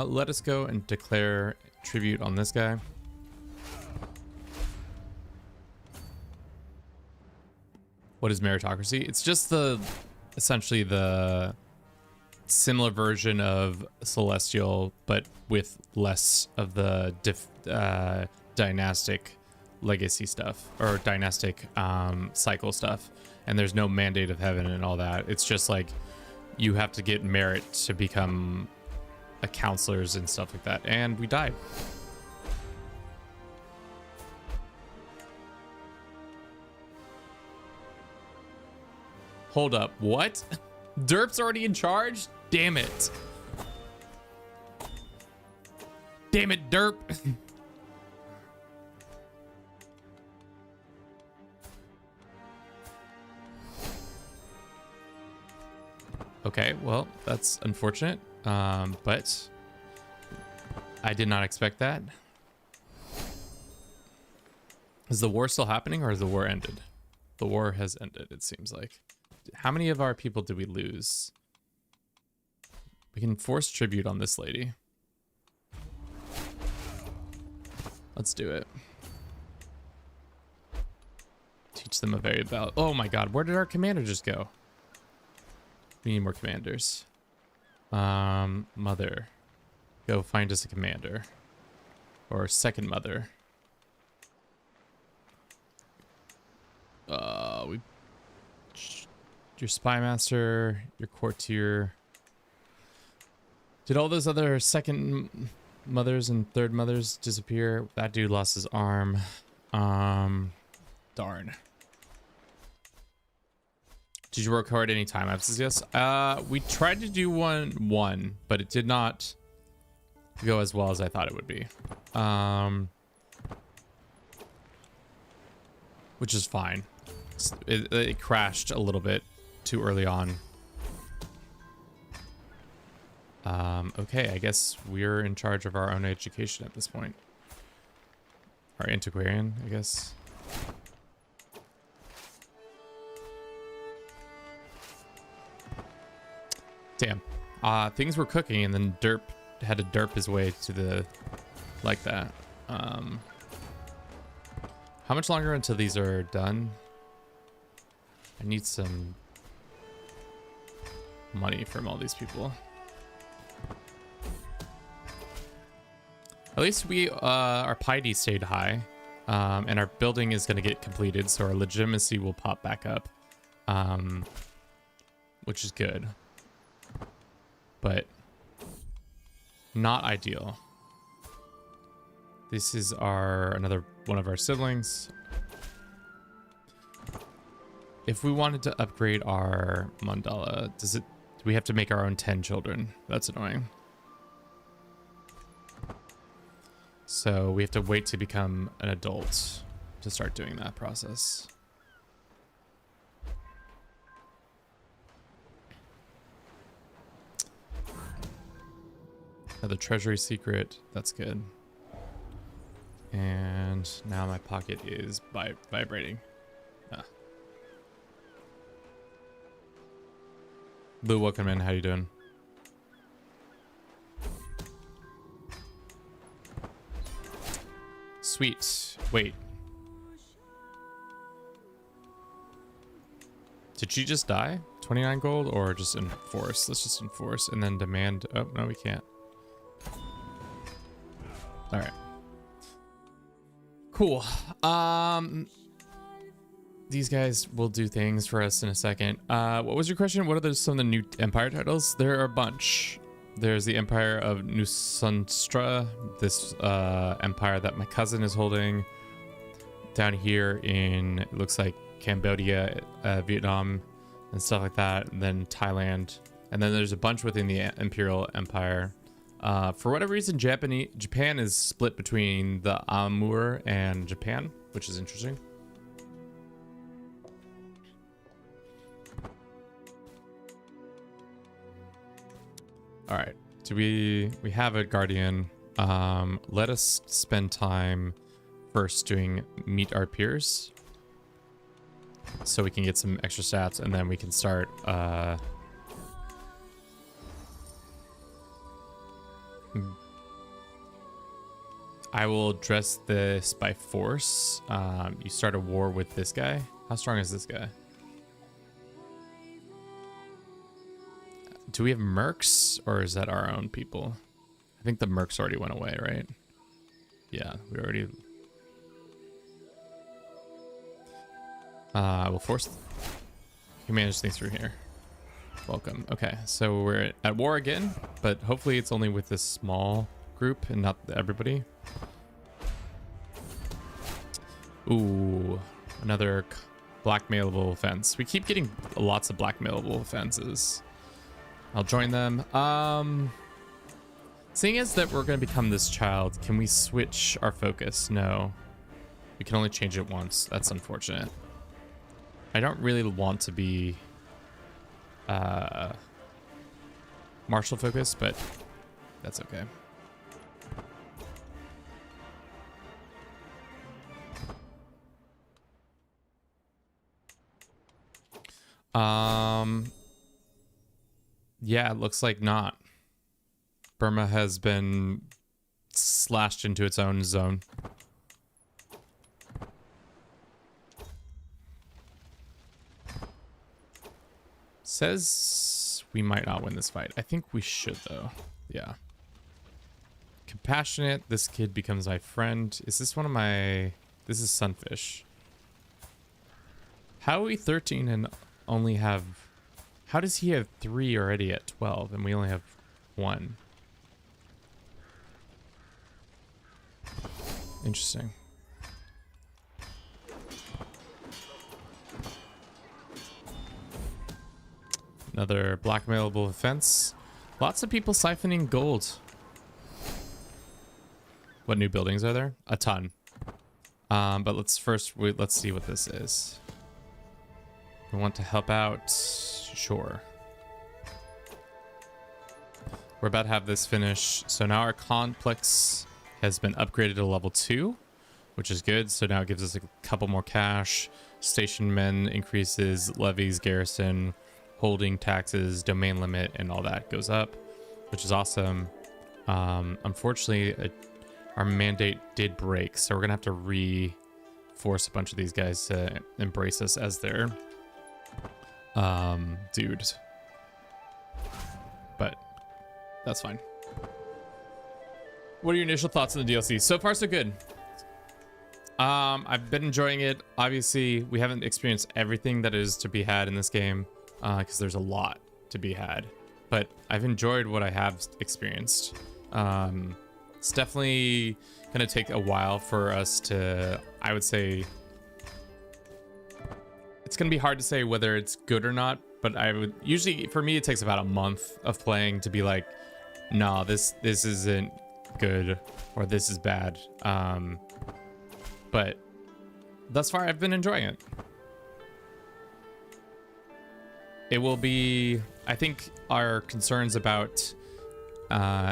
Let us go and declare tribute on this guy. What is meritocracy? It's just essentially the similar version of celestial, but with less of the dynastic legacy stuff or dynastic cycle stuff. And there's no mandate of heaven and all that. It's just like you have to get merit to become a counselors and stuff like that. And we died. Hold up, what? Derp's already in charge? Damn it. Damn it, Derp. Okay, well, that's unfortunate, but I did not expect that. Is the war still happening, or has the war ended? The war has ended, it seems like. How many of our people did we lose? We can force tribute on this lady. Let's do it. Teach them a very valid... Oh my god, where did our commander just go? We need more commanders. Mother. Go find us a commander. Or second mother. Your spy master, your courtier. Did all those other second mothers and third mothers disappear? That dude lost his arm. Darn. Did you record any time lapses? Yes. We tried to do one, but it did not go as well as I thought it would be. Which is fine. It crashed a little bit too early on. Okay, I guess we're in charge of our own education at this point. Our antiquarian, I guess. Damn. Things were cooking and then Derp had to derp his way to the... like that. How much longer until these are done? I need some money from all these people. At least we, our piety stayed high. And our building is going to get completed, so our legitimacy will pop back up. Which is good. but not ideal. This is another one of our siblings. If we wanted to upgrade our mandala, do we have to make our own 10 children? That's annoying. So we have to wait to become an adult to start doing that process. Another treasury secret. That's good. And now my pocket is vibrating. Ah. Lou, welcome in. How you doing? Sweet. Wait. Did she just die? 29 gold or just enforce? Let's just enforce and then demand. Oh, no, we can't. All right. Cool. These guys will do things for us in a second. What was your question? What are some of the new empire titles? There are a bunch. There's the Empire of Nusanstra, this empire that my cousin is holding down here in, it looks like Cambodia, Vietnam, and stuff like that. And then Thailand. And then there's a bunch within the Imperial Empire. For whatever reason, Japan is split between the Amur and Japan, which is interesting. All right, we have a guardian. Let us spend time first doing meet our peers so we can get some extra stats, and then we can start I will address this by force. You start a war with this guy. How strong is this guy? Do we have mercs, or is that our own people? I think the mercs already went away, right? Yeah, we already... we'll force... You can manage things through here. Welcome. Okay, so we're at war again, but hopefully it's only with this small group and not everybody. Ooh, another blackmailable offense. We keep getting lots of blackmailable offenses. I'll join them. Seeing as that we're going to become this child, can we switch our focus? No. We can only change it once. That's unfortunate. I don't really want to be martial focus, but that's okay. Yeah, it looks like not. Burma has been slashed into its own zone. Says we might not win this fight. I think we should, though. Yeah. Compassionate. This kid becomes my friend. Is this one of my... This is Sunfish. How are we 13 and only have... How does he have 3 already at 12 and we only have 1? Interesting. Another blackmailable offense. Lots of people siphoning gold. What new buildings are there? A ton. But let's see what this is. We want to help out. Sure. We're about to have this finish. So now our complex has been upgraded to level 2, which is good. So now it gives us a couple more cash. Station men increases, levies, garrison, holding taxes, domain limit, and all that goes up, which is awesome. Unfortunately, our mandate did break, so we're gonna have to re-force a bunch of these guys to embrace us as their dude. But that's fine. What are your initial thoughts on the DLC? So far, so good. I've been enjoying it. Obviously, we haven't experienced everything that is to be had in this game, because there's a lot to be had. but I've enjoyed what I have experienced. It's definitely gonna take a while for us to, I would say, it's gonna be hard to say whether it's good or not, but I would usually, for me, it takes about a month of playing to be like, no, this isn't good or this is bad. But thus far, I've been enjoying it. It will be, I think, our concerns about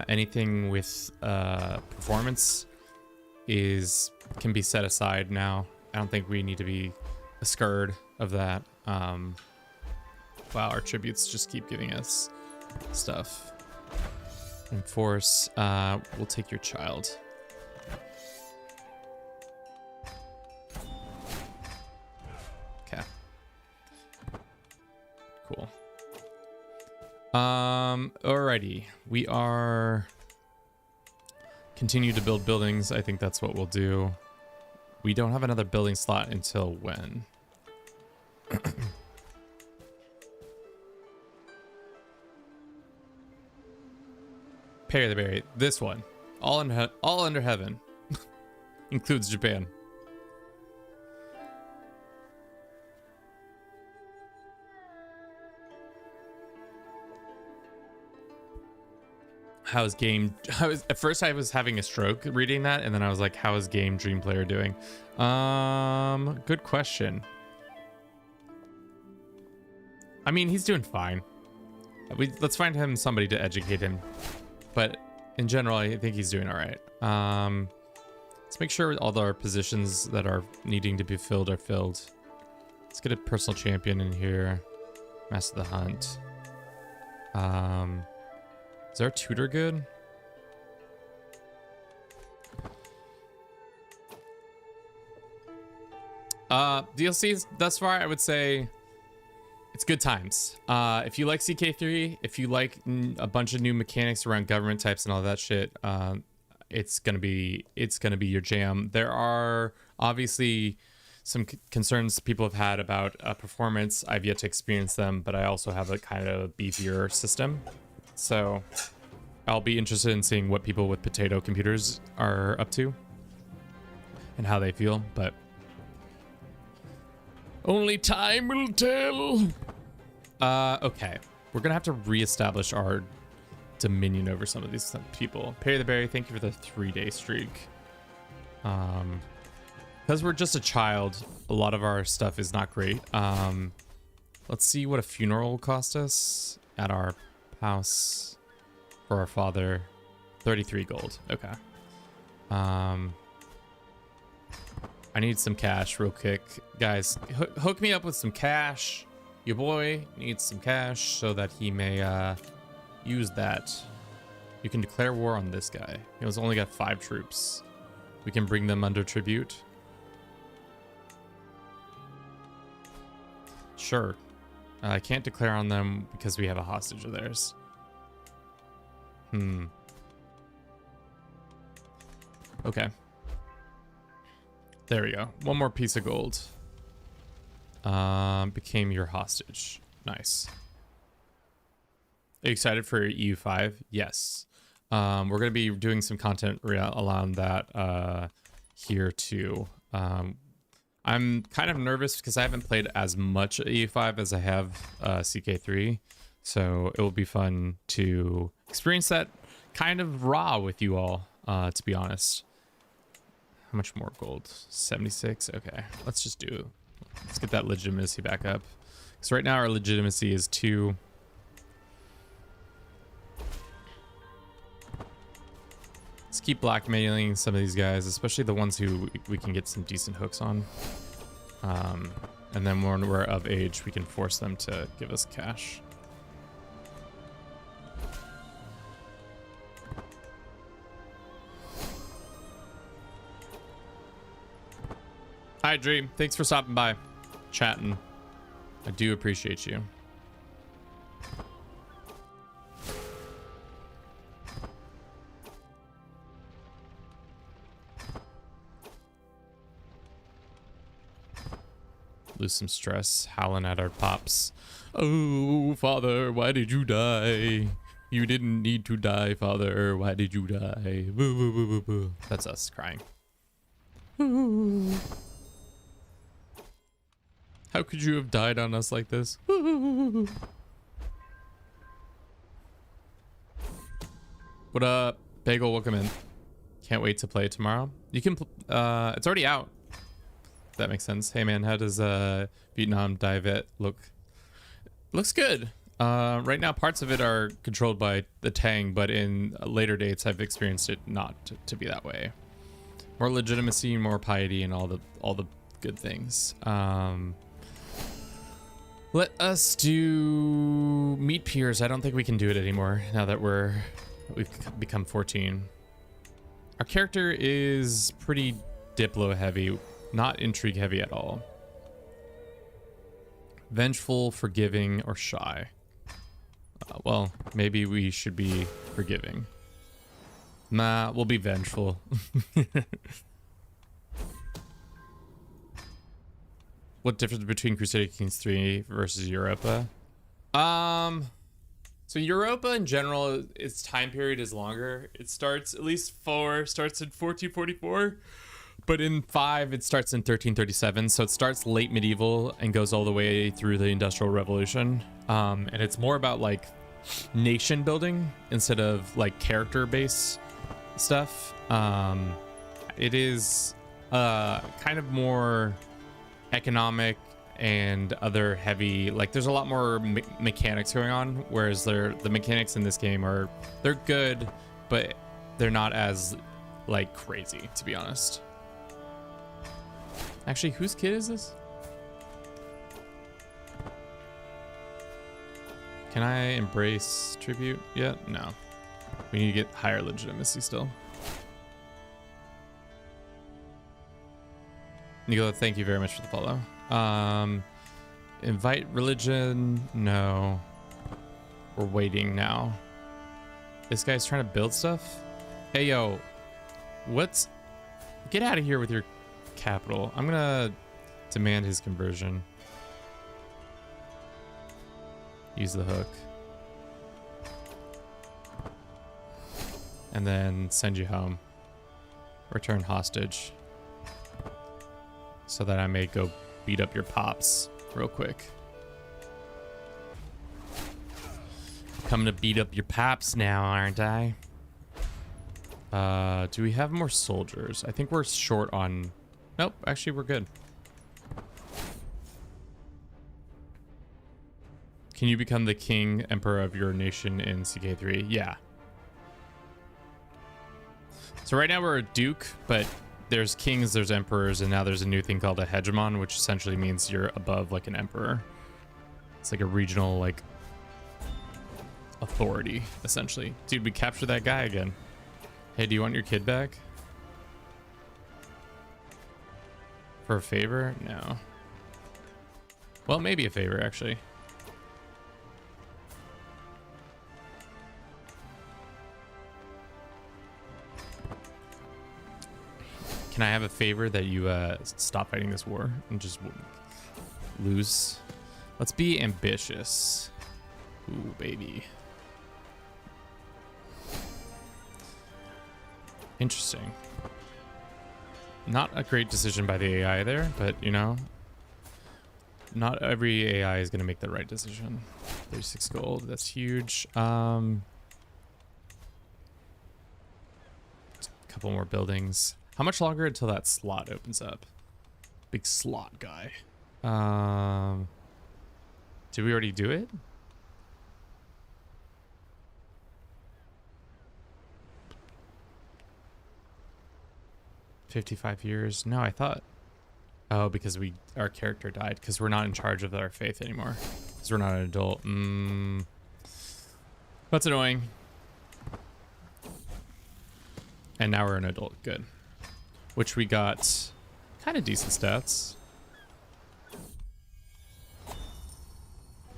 anything with performance can be set aside now. I don't think we need to be scared of that. Wow, our tributes just keep giving us stuff. Enforce, we'll take your child. Okay. Cool. Alrighty. We are continue to build buildings. I think that's what we'll do. We don't have another building slot until when? Pay the berry. This one. All under heaven. Includes Japan. How's game? At first I was having a stroke reading that, and then I was like, how is game Dream Player doing? Good question. I mean, he's doing fine. Let's find him somebody to educate him. But in general, I think he's doing all right. Let's make sure all our positions that are needing to be filled are filled. Let's get a personal champion in here. Master of the Hunt. Is our tutor good? DLCs thus far, I would say it's good times. If you like CK3, if you like a bunch of new mechanics around government types and all that shit, it's gonna be your jam. There are obviously some concerns people have had about performance. I've yet to experience them, but I also have a kind of beefier system. So I'll be interested in seeing what people with potato computers are up to and how they feel, but only time will tell. Okay. We're gonna have to reestablish our dominion over some of these people. Perry the Berry, thank you for the 3-day streak. Because we're just a child, a lot of our stuff is not great. Let's see what a funeral will cost us at our house for our father. 33 gold. Okay. I need some cash real quick. Guys, hook me up with some cash. Your boy needs some cash so that he may use that. You can declare war on this guy. He has only got 5 troops. We can bring them under tribute. Sure. I can't declare on them because we have a hostage of theirs. Okay. There we go. One more piece of gold. Became your hostage. Nice. Are you excited for EU5? Yes. We're going to be doing some content around that here too. I'm kind of nervous because I haven't played as much EU5 as I have CK3. So it will be fun to experience that kind of raw with you all, to be honest. How much more gold? 76? Okay, let's get that legitimacy back up. Because right now our legitimacy is 2. Let's keep blackmailing some of these guys, especially the ones who we can get some decent hooks on. And then when we're of age, we can force them to give us cash. Hi, Dream. Thanks for stopping by, chatting. I do appreciate you. lose some stress, howling at our pops. Oh, father, why did you die? You didn't need to die, father. Why did you die? Boo, boo, boo, boo, boo. That's us crying. Ooh. How could you have died on us like this? Ooh. What up, Bagel? Welcome in. Can't wait to play tomorrow. You can, it's already out. If that makes sense. Hey man, how does Vietnam Divet look? Looks good. Right now, parts of it are controlled by the Tang, but in later dates, I've experienced it not to be that way. More legitimacy, more piety, and all the good things. Let us do meet peers. I don't think we can do it anymore now that we've become 14. Our character is pretty Diplo heavy, not intrigue heavy at all. Vengeful, forgiving, or shy. Well, maybe we should be forgiving. Nah, we'll be vengeful. What difference between Crusader Kings 3 versus Europa? So Europa in general, its time period is longer. It starts, at least 4 starts in 1444, but in 5 it starts in 1337. So it starts late medieval and goes all the way through the Industrial Revolution. And it's more about like nation building instead of like character based stuff. It is kind of more economic and other heavy, like there's a lot more mechanics going on, whereas the mechanics in this game they're good, but they're not as like crazy, to be honest. Actually, whose kid is this? Can I embrace tribute yet? No. We need to get higher legitimacy still. Nicola, thank you very much for the follow. Invite religion. No. We're waiting now. This guy's trying to build stuff. Hey, yo. Get out of here with your capital. I'm gonna demand his conversion. Use the hook. And then send you home. Return hostage. So that I may go beat up your pops real quick. Coming to beat up your pops now, aren't I? Do we have more soldiers? I think we're short on... Nope, actually we're good. Can you become the king, emperor of your nation in CK3? Yeah. So right now we're a duke, but there's kings, there's emperors, and now there's a new thing called a hegemon, which essentially means you're above like an emperor. It's like a regional like authority, essentially. Dude, we captured that guy again. Hey, do you want your kid back? For a favor? No. Well, maybe a favor, actually. Can I have a favor that you stop fighting this war and just lose? Let's be ambitious. Ooh, baby. Interesting. Not a great decision by the AI there, but you know, not every AI is going to make the right decision. 36 gold, that's huge. Couple more buildings. How much longer until that slot opens up? Big slot guy. Did we already do it? $55 years. No, I thought. Oh, because our character died because we're not in charge of our faith anymore. Because we're not an adult. That's annoying. And now we're an adult. Good. Which we got kind of decent stats.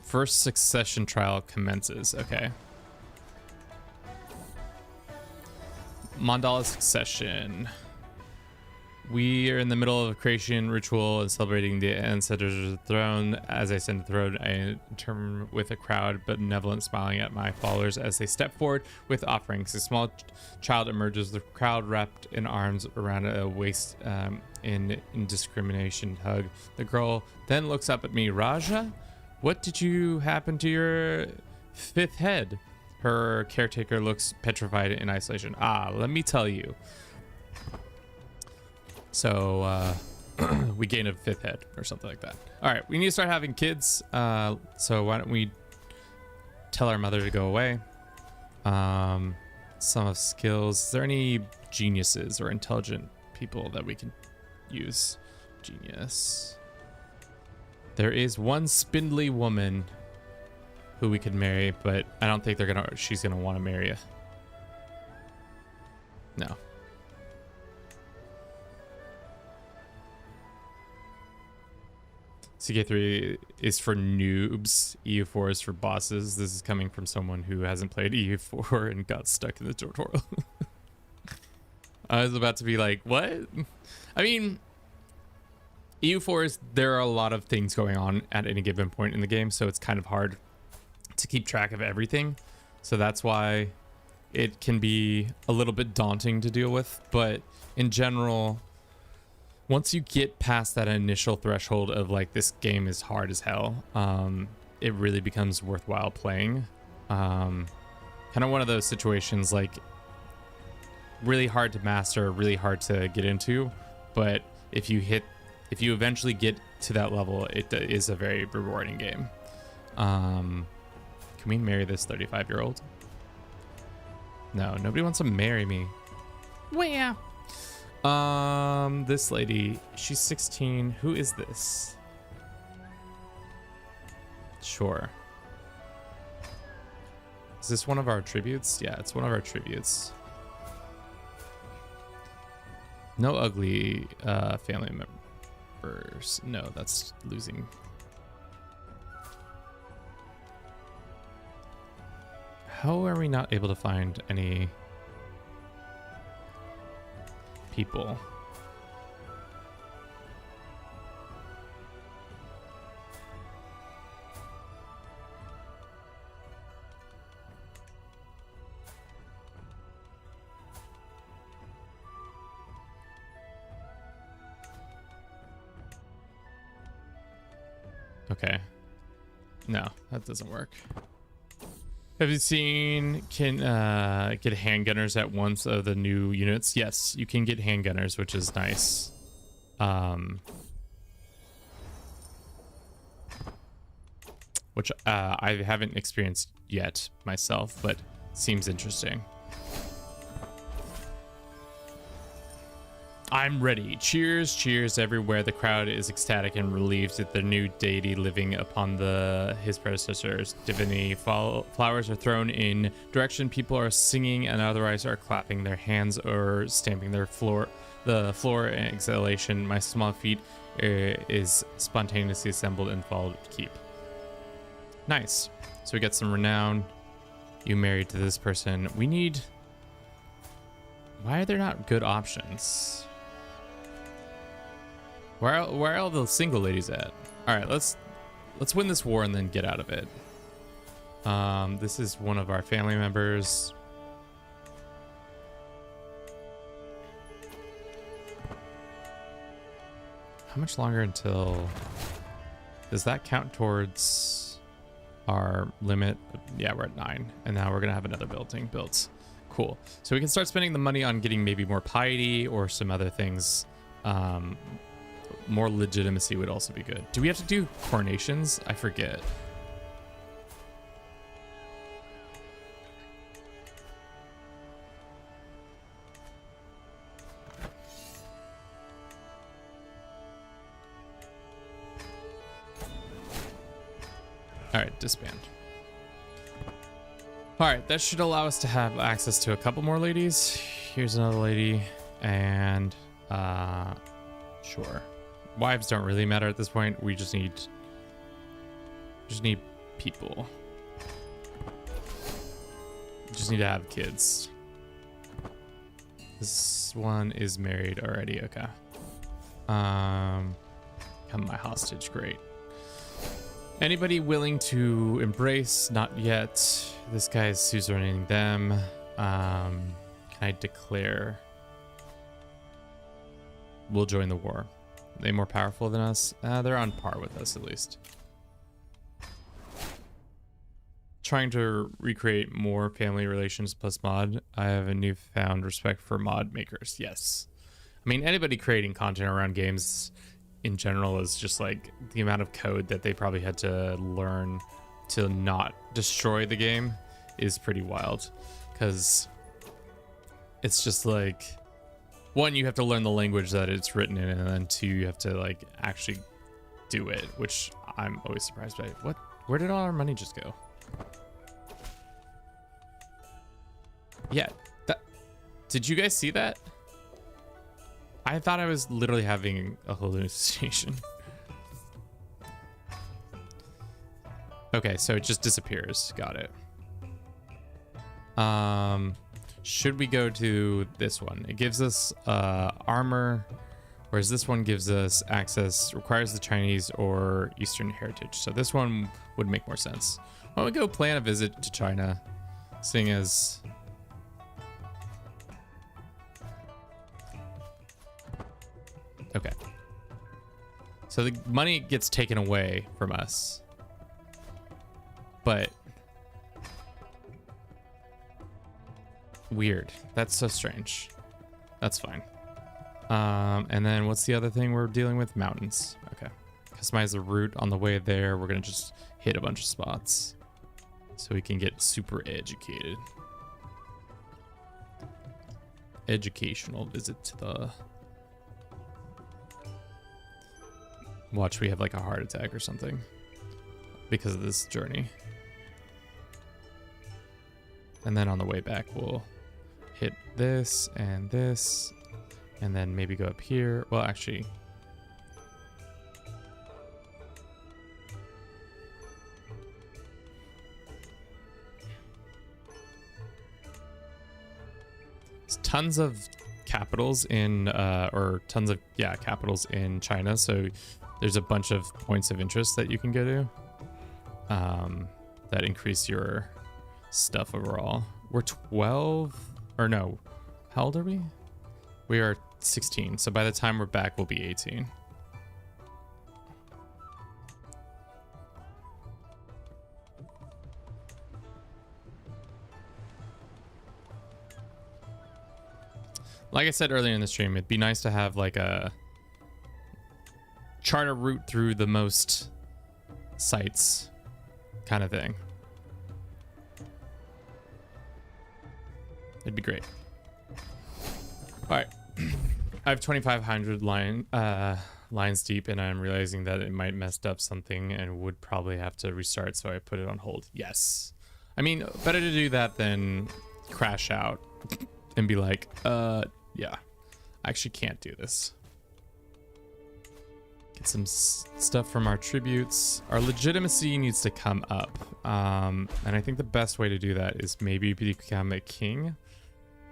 First succession trial commences. Okay. Mandala succession. We are in the middle of a creation ritual and celebrating the ancestors of the throne. As I ascend the throne, I turn with a crowd, benevolent, smiling at my followers as they step forward with offerings. A small child emerges, the crowd wrapped in arms around a waist in indiscrimination hug. The girl then looks up at me. Raja, what did you happen to your fifth head? Her caretaker looks petrified in isolation. Let me tell you. So we gain a fifth head or something like that. All right, we need to start having kids. So why don't we tell our mother to go away? Some of skills. Is there any geniuses or intelligent people that we can use? Genius. There is one spindly woman who we could marry, but I don't think she's gonna want to marry you. No. CK3 is for noobs. EU4 is for bosses. This is coming from someone who hasn't played EU4 and got stuck in the tutorial. I was about to be like, what? I mean, EU4 is, there are a lot of things going on at any given point in the game, so it's kind of hard to keep track of everything. So that's why it can be a little bit daunting to deal with. But in general, once you get past that initial threshold of like, this game is hard as hell, it really becomes worthwhile playing. Kind of one of those situations, like, really hard to master, really hard to get into, but if you eventually get to that level, it is a very rewarding game. Can we marry this 35-year-old? No, nobody wants to marry me. Well, this lady, she's 16. Who is this? Sure. Is this one of our tributes? Yeah, it's one of our tributes. No ugly family members. No, that's losing. How are we not able to find any people? Okay. No, that doesn't work. Have you seen can get handgunners at once of the new units? Yes, you can get handgunners, which is nice. Which I haven't experienced yet myself, but seems interesting. I'm ready. Cheers, cheers everywhere. The crowd is ecstatic and relieved at the new deity living upon his predecessor's divinity. Flowers are thrown in direction. People are singing and otherwise are clapping their hands or stamping the floor in exhalation. My small feet is spontaneously assembled and followed keep. Nice. So we get some renown. You married to this person. We need... Why are there not good options? Where are all the single ladies at? All right, let's win this war and then get out of it. This is one of our family members. How much longer until... Does that count towards our limit? Yeah, we're at 9, and now we're gonna have another building built. Cool. So we can start spending the money on getting maybe more piety or some other things. More legitimacy would also be good. Do we have to do coronations? I forget. All right, disband. All right, that should allow us to have access to a couple more ladies. Here's another lady, and sure. Wives don't really matter at this point. We just need people. We just need to have kids. This one is married already. Okay. Become my hostage. Great. Anybody willing to embrace? Not yet. This guy is suzerainating them. Can I declare? We'll join the war. Are they more powerful than us? They're on par with us at least. Trying to recreate more family relations plus mod. I have a newfound respect for mod makers. Yes. I mean, anybody creating content around games in general is just like the amount of code that they probably had to learn to not destroy the game is pretty wild, because it's just like, one, you have to learn the language that it's written in, and then two, you have to like actually do it, which I'm always surprised by. Where did all our money just go? Yeah, did you guys see that? I thought I was literally having a hallucination. Okay, so it just disappears. Got it. Should we go to this one? It gives us armor, whereas this one gives us access, requires the Chinese or Eastern heritage. So this one would make more sense. Why don't we go plan a visit to China, seeing as... Okay. So the money gets taken away from us. But... weird. That's so strange. That's fine. And then what's the other thing we're dealing with? Mountains. Okay. Customize the route on the way there. We're going to just hit a bunch of spots so we can get super educated. Educational visit to the... Watch, we have like a heart attack or something because of this journey. And then on the way back, we'll hit this, and then maybe go up here. Well, actually, there's tons of capitals in, capitals in China. So there's a bunch of points of interest that you can go to that increase your stuff overall. We're 12, or no, how old are we? We are 16, so by the time we're back, we'll be 18. Like I said earlier in the stream, it'd be nice to have like a chart a route through the most sites kind of thing. It'd be great. All right. I have 2,500 lines deep, and I'm realizing that it might messed up something and would probably have to restart, so I put it on hold. Yes. I mean, better to do that than crash out and be like, yeah, I actually can't do this. Get some stuff from our tributes. Our legitimacy needs to come up. And I think the best way to do that is maybe become a king.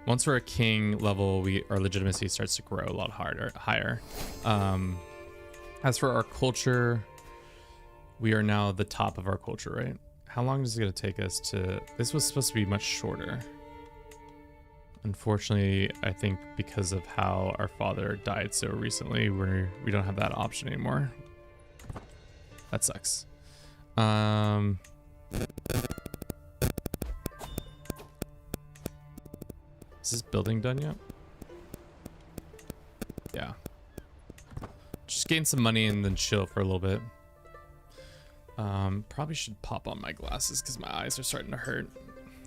Once we're a king level, our legitimacy starts to grow a lot higher. As for our culture, we are now the top of our culture, right? How long is it going to take us to... This was supposed to be much shorter. Unfortunately, I think because of how our father died so recently, we don't have that option anymore. That sucks. Is this building done yet? Yeah. Just gain some money and then chill for a little bit. Probably should pop on my glasses because my eyes are starting to hurt.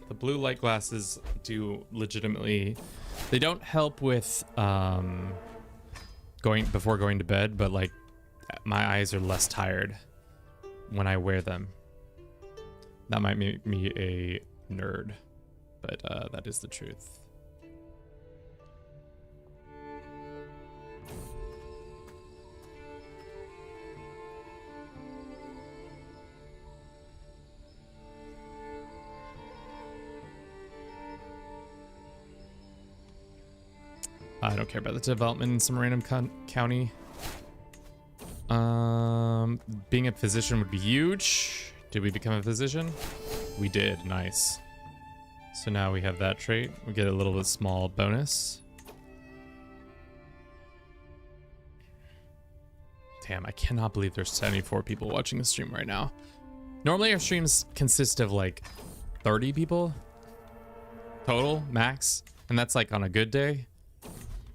The blue light glasses do legitimately... They don't help with before going to bed, but like my eyes are less tired when I wear them. That might make me a nerd, but that is the truth. I don't care about the development in some random county. Being a physician would be huge. Did we become a physician? We did. Nice. So now we have that trait. We get a little bit small bonus. Damn, I cannot believe there's 74 people watching the stream right now. Normally our streams consist of like 30 people total, max. And that's like on a good day.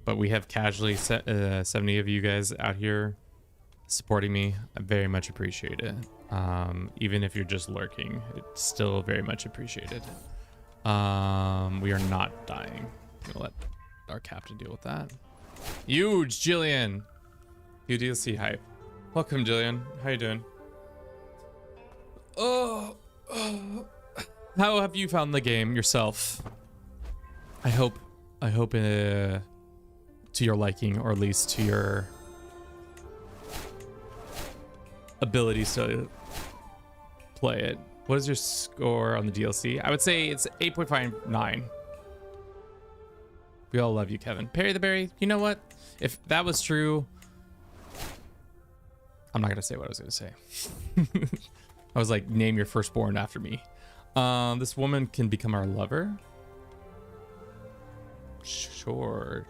But we have casually 70 of you guys out here supporting me. I very much appreciate it. Even if you're just lurking, it's still very much appreciated. We are not dying. I'm gonna let our captain deal with that. Huge, Jillian. UDLC hype. Welcome, Jillian. How you doing? Oh, how have you found the game yourself? I hope to your liking, or at least to your abilities to play it. What is your score on the DLC? I would say it's 8.59. We all love you, Kevin. Perry the Berry, you know what? If that was true, I'm not gonna say what I was gonna say. I was like, name your firstborn after me. This woman can become our lover. Sure.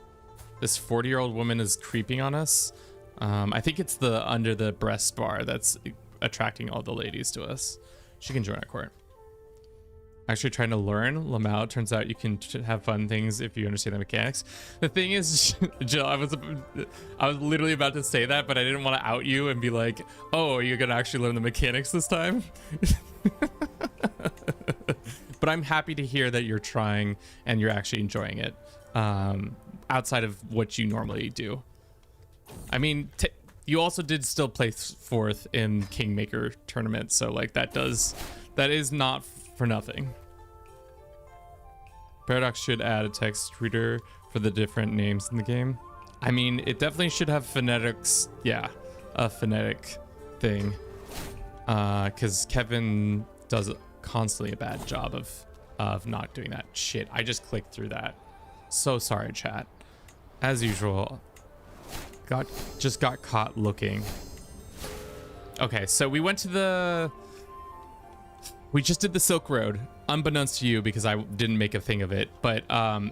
This 40-year-old woman is creeping on us. I think it's the under the breast bar that's attracting all the ladies to us. She can join our court. Actually trying to learn Lamau. Turns out you can have fun things if you understand the mechanics. The thing is, Jill, I was literally about to say that, but I didn't want to out you and be like, oh, are you gonna actually learn the mechanics this time? But I'm happy to hear that you're trying and you're actually enjoying it, outside of what you normally do. I mean, you also did still place fourth in Kingmaker tournament, so like that is not for nothing. Paradox should add a text reader for the different names in the game. I mean, it definitely should have phonetics. Yeah, a phonetic thing. Because Kevin does constantly a bad job of not doing that. Shit, I just clicked through that. So sorry, chat. As usual, just got caught looking. Okay, so we just did the Silk Road, unbeknownst to you because I didn't make a thing of it, but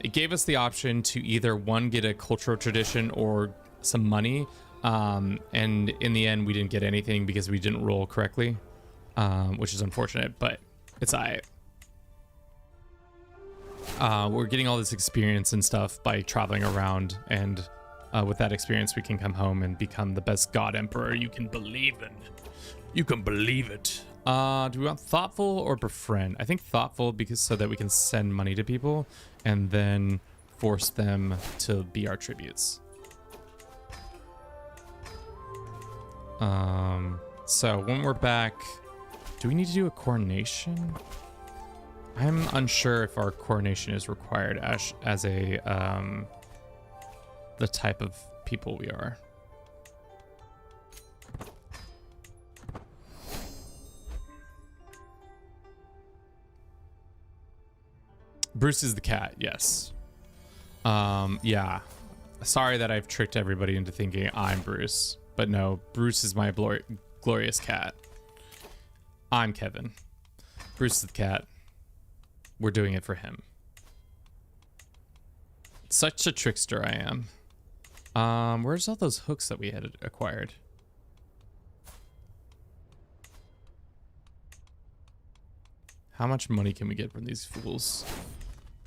it gave us the option to either one, get a cultural tradition or some money, and in the end we didn't get anything because we didn't roll correctly, which is unfortunate, but it's alright. We're getting all this experience and stuff by traveling around, and with that experience we can come home and become the best god emperor you can believe in. You can believe it. Do we want thoughtful or befriend? I think thoughtful, because so that we can send money to people and then force them to be our tributes. So when we're back, do we need to do a coronation? I'm unsure if our coronation is required as a the type of people we are. Bruce is the cat, yes. Yeah. Sorry that I've tricked everybody into thinking I'm Bruce. But no, Bruce is my glorious cat. I'm Kevin. Bruce is the cat. We're doing it for him. Such a trickster I am. Where's all those hooks that we had acquired? How much money can we get from these fools?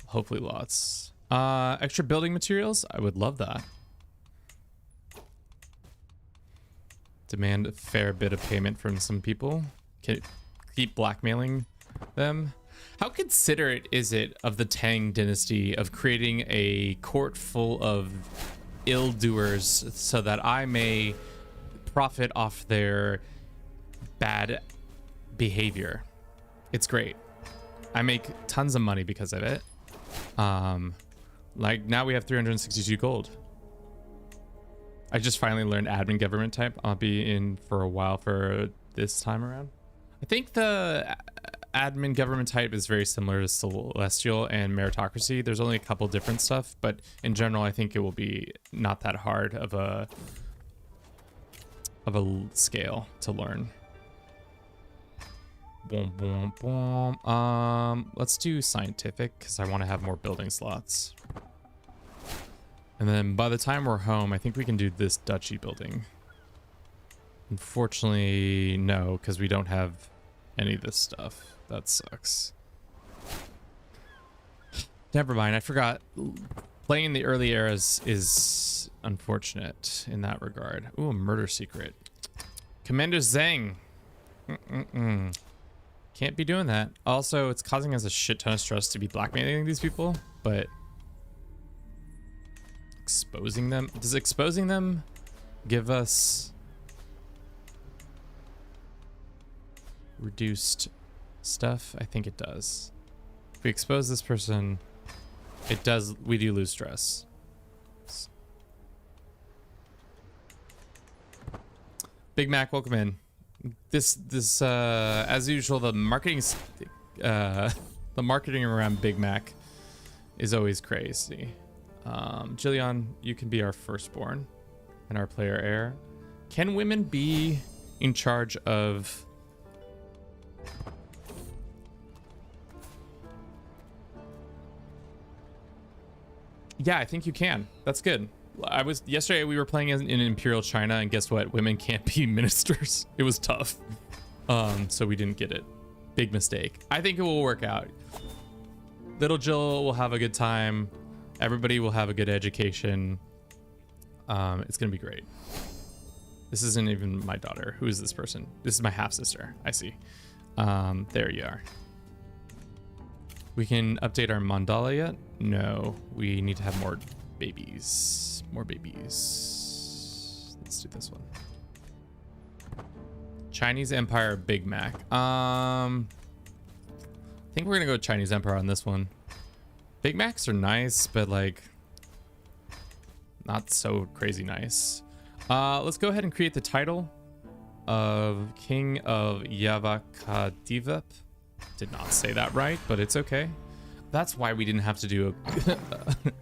Hopefully lots. Extra building materials? I would love that. Demand a fair bit of payment from some people. Can keep blackmailing them. How considerate is it of the Tang dynasty of creating a court full of ill-doers so that I may profit off their bad behavior? It's great. I make tons of money because of it. Like now we have 362 gold. I just finally learned admin government type. I'll be in for a while for this time around. I think the admin government type is very similar to Celestial and Meritocracy. There's only a couple different stuff, but in general, I think it will be not that hard of a of a scale to learn. Boom, boom, boom. Let's do scientific because I want to have more building slots. And then by the time we're home, I think we can do this duchy building. Unfortunately, no, because we don't have any of this stuff. That sucks. Never mind, I forgot. Playing the early eras is unfortunate in that regard. Ooh, a murder secret. Commander Zhang. Can't be doing that. Also, it's causing us a shit ton of stress to be blackmailing these people, but exposing them? Does exposing them give us reduced stuff? I think it does. If we expose this person, it does, we do lose stress. Big Mac, welcome in. This as usual, the marketing around Big Mac is always crazy. Jillian, you can be our firstborn and our player heir. Can women be in charge of Yeah, I think you can. That's good. Yesterday we were playing in Imperial China, and guess what? Women can't be ministers. It was tough. So we didn't get it. Big mistake. I think it will work out. Little Jill will have a good time. Everybody will have a good education. It's gonna be great. This isn't even my daughter. Who is this person? This is my half sister. I see. There you are. We can update our mandala yet? No, we need to have more babies. More babies. Let's do this one. Chinese Empire Big Mac. I think we're gonna go Chinese Empire on this one. Big Macs are nice, but like not so crazy nice. Let's go ahead and create the title of King of Yavakadivep. Did not say that right, but it's okay. That's why we didn't have to do a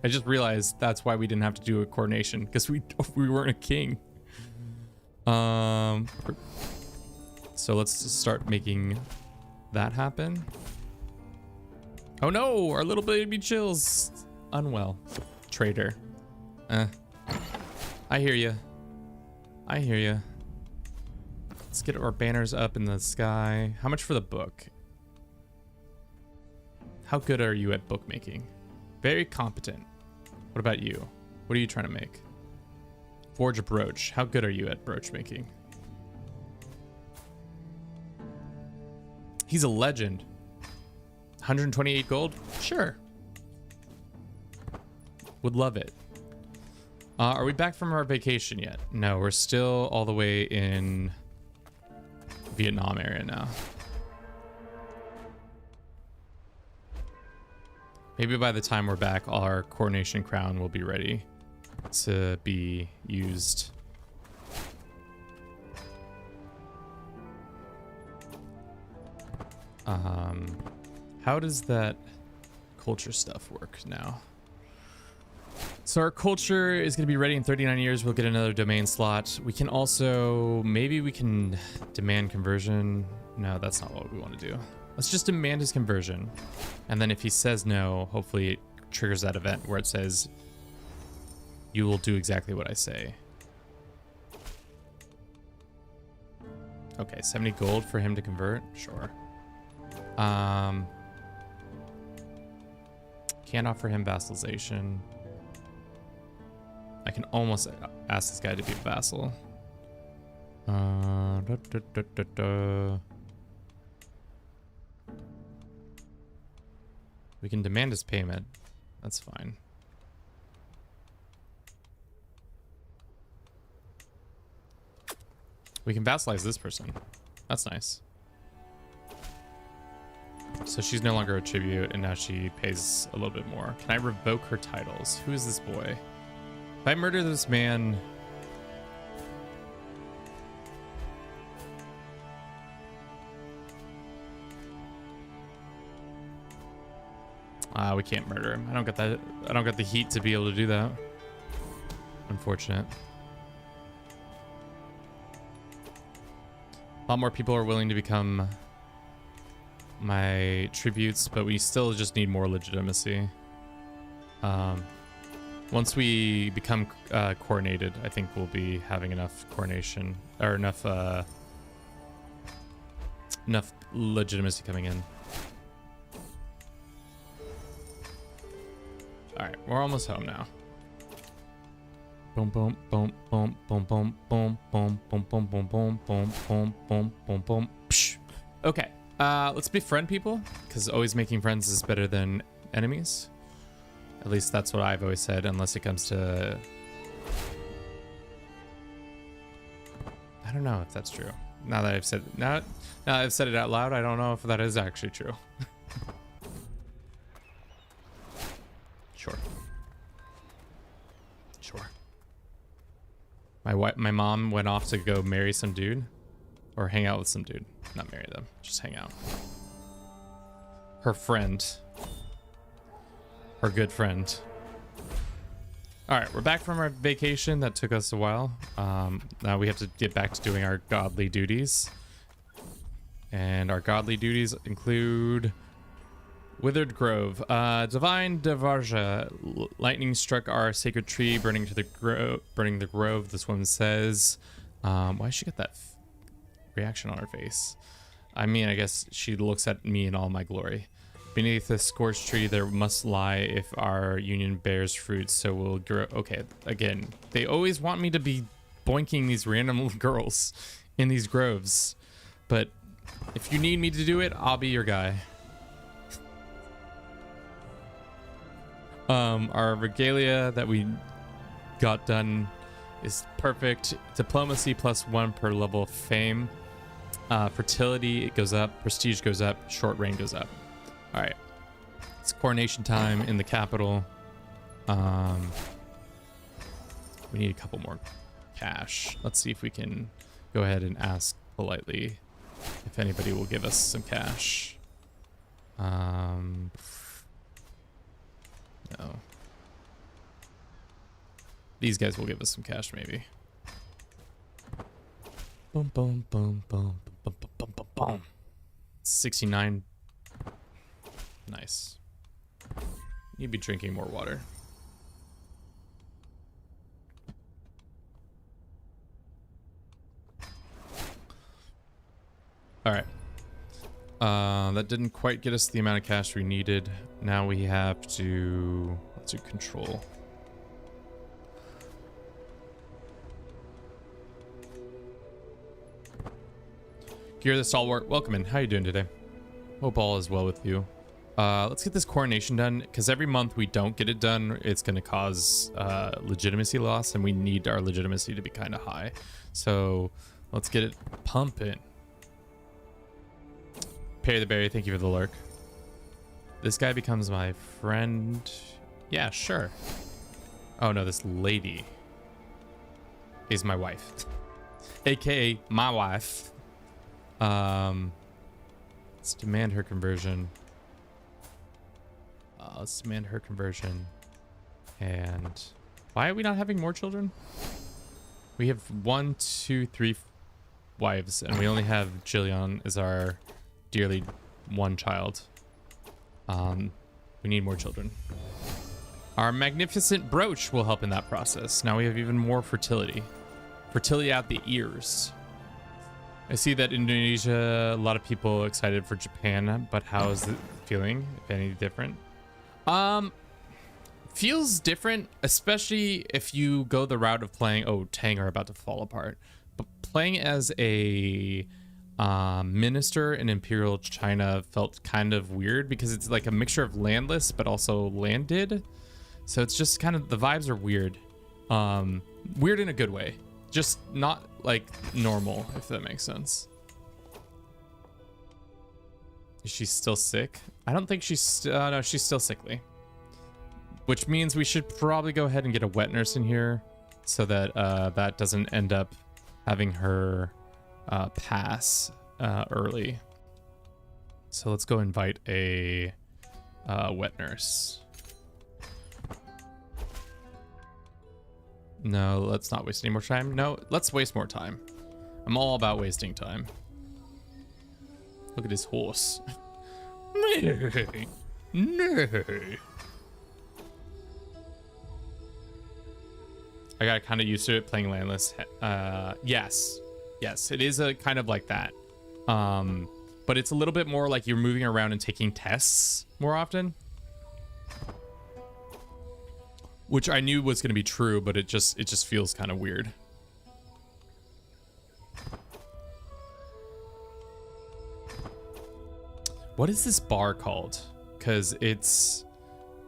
I just realized that's why we didn't have to do a coronation, because we weren't a king. So let's just start making that happen. Oh no, our little baby Chill's unwell. Traitor. I hear you. I hear you. Let's get our banners up in the sky. How much for the book? How good are you at bookmaking? Very competent. What about you? What are you trying to make? Forge a brooch. How good are you at brooch making? He's a legend. 128 gold? Sure. Would love it. Are we back from our vacation yet? No, we're still all the way in Vietnam area now. Maybe by the time we're back, our coronation crown will be ready to be used. How does that culture stuff work now? So our culture is going to be ready in 39 years. We'll get another domain slot. We can also, maybe we can demand conversion. No, that's not what we want to do. Let's just demand his conversion. And then if he says no, hopefully it triggers that event where it says, you will do exactly what I say. Okay, 70 gold for him to convert? Sure. Can't offer him vassalization. I can almost ask this guy to be a vassal. We can demand his payment. That's fine. We can vassalize this person. That's nice. So she's no longer a tribute, and now she pays a little bit more. Can I revoke her titles? Who is this boy? If I murder this man... we can't murder him. I don't got the heat to be able to do that. Unfortunate. A lot more people are willing to become my tributes, but we still just need more legitimacy. Once we become coronated, I think we'll be having enough coronation, or enough legitimacy coming in. All right, we're almost home now. Boom, boom, boom, boom, boom, boom, boom, boom, boom, boom, boom, boom, boom, boom, boom, boom, boom. Okay, let's befriend people, because always making friends is better than enemies. At least that's what I've always said, unless it comes to... I don't know if that's true. Now that I've said it out loud, I don't know if that is actually true. Sure. My mom went off to go marry some dude, or hang out with some dude. Not marry them, just hang out. Her friend. Her good friend. All right, we're back from our vacation. That took us a while. Now we have to get back to doing our godly duties. And our godly duties include Withered Grove. Divine Devarja. Lightning struck our sacred tree, burning the grove. This woman says, why she got that reaction on her face? I mean, I guess she looks at me in all my glory. Beneath the scorched tree there must lie if our union bears fruit, so we'll grow. Okay, again, they always want me to be boinking these random girls in these groves, but if you need me to do it, I'll be your guy. Our regalia that we got done is perfect. Diplomacy +1 per level of fame. Fertility, it goes up. Prestige goes up. Short reign goes up. All right, it's coronation time in the capital. We need a couple more cash. Let's see if we can go ahead and ask politely if anybody will give us some cash. No. These guys will give us some cash, maybe. Boom, boom, boom, boom, boom, boom, boom, boom, boom. 69. Nice. You'd be drinking more water. All right. That didn't quite get us the amount of cash we needed. Now we have to... let's do control. Gear the Stalwart, welcome in. How you doing today? Hope all is well with you. Let's get this coronation done, because every month we don't get it done, it's going to cause legitimacy loss, and we need our legitimacy to be kind of high. So let's get it pumping. Perry the Berry, thank you for the lurk. This guy becomes my friend. Yeah, sure. Oh no, this lady is my wife, aka my wife. Let's demand her conversion. Let's demand her conversion. And why are we not having more children? We have 1, 2, 3 wives, and we only have Jillian as our dearly one child. We need more children. Our magnificent brooch will help in that process. Now we have even more fertility. Fertility out the ears. I see that Indonesia, a lot of people excited for Japan, but how is it feeling, if any different? Feels different, especially if you go the route of playing, oh, Tang are about to fall apart, but playing as a minister in Imperial China felt kind of weird because it's like a mixture of landless but also landed, so it's just kind of, the vibes are weird. Weird in a good way, just not like normal, if that makes sense. Is she still sick? I don't think she's no, she's still sickly, which means we should probably go ahead and get a wet nurse in here so that that doesn't end up having her pass early. So let's go invite a wet nurse. No, let's not waste any more time. No, let's waste more time. I'm all about wasting time. Look at his horse. No. No. I got kind of used to it playing landless. Yes. Yes, it is a kind of like that. But it's a little bit more like you're moving around and taking tests more often. Which I knew was going to be true, but it just feels kind of weird. What is this bar called? Because it's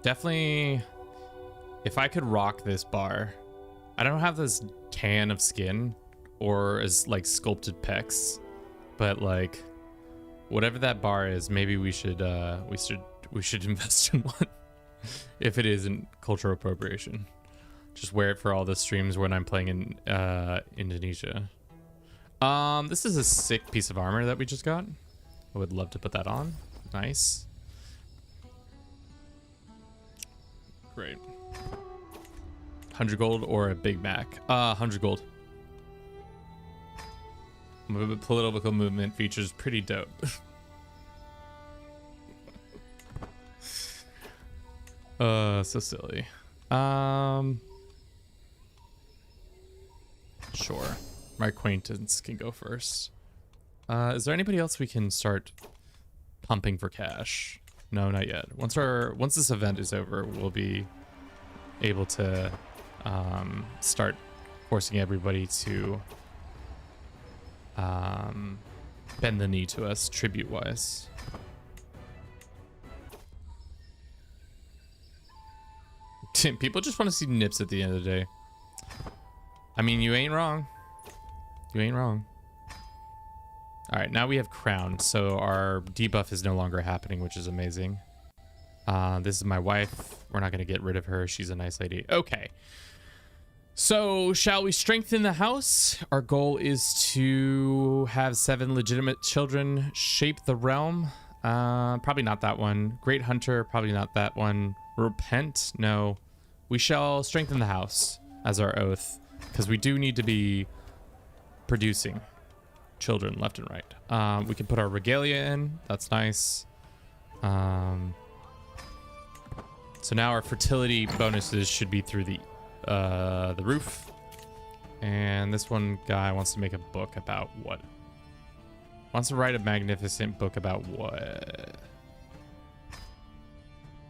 definitely... If I could rock this bar... I don't have this tan of skin or as like sculpted pecs, but like whatever that bar is, maybe we should invest in one. If it isn't cultural appropriation, just wear it for all the streams when I'm playing in Indonesia. This is a sick piece of armor that we just got. I would love to put that on. Nice. Great. 100 gold or a Big Mac? 100 gold. Political movement features pretty dope. So silly. Sure. My acquaintance can go first. Is there anybody else we can start pumping for cash? No, not yet. Once this event is over, we'll be able to start forcing everybody to bend the knee to us tribute wise. People just want to see nips at the end of the day. I mean, you ain't wrong. You ain't wrong. All right, now we have crown, so our debuff is no longer happening, which is amazing. This is my wife. We're not going to get rid of her. She's a nice lady. Okay. So, shall we strengthen the house? Our goal is to have 7 legitimate children shape the realm. Probably not that one. Great Hunter, probably not that one. Repent? No. We shall strengthen the house as our oath, because we do need to be producing children left and right. We can put our regalia in. That's nice. So now our fertility bonuses should be through the roof. And this one guy wants to make a book about what? Wants to write a magnificent book about what?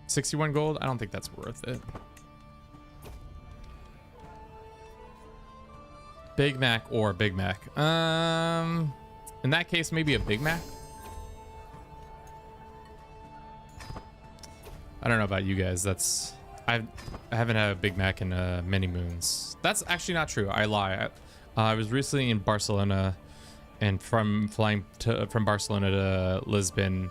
61 gold? I don't think that's worth it. Big Mac or Big Mac? In that case, maybe a Big Mac. I don't know about you guys. I haven't had a Big Mac in many moons. That's actually not true. I lie. I was recently in Barcelona, and from Barcelona to Lisbon,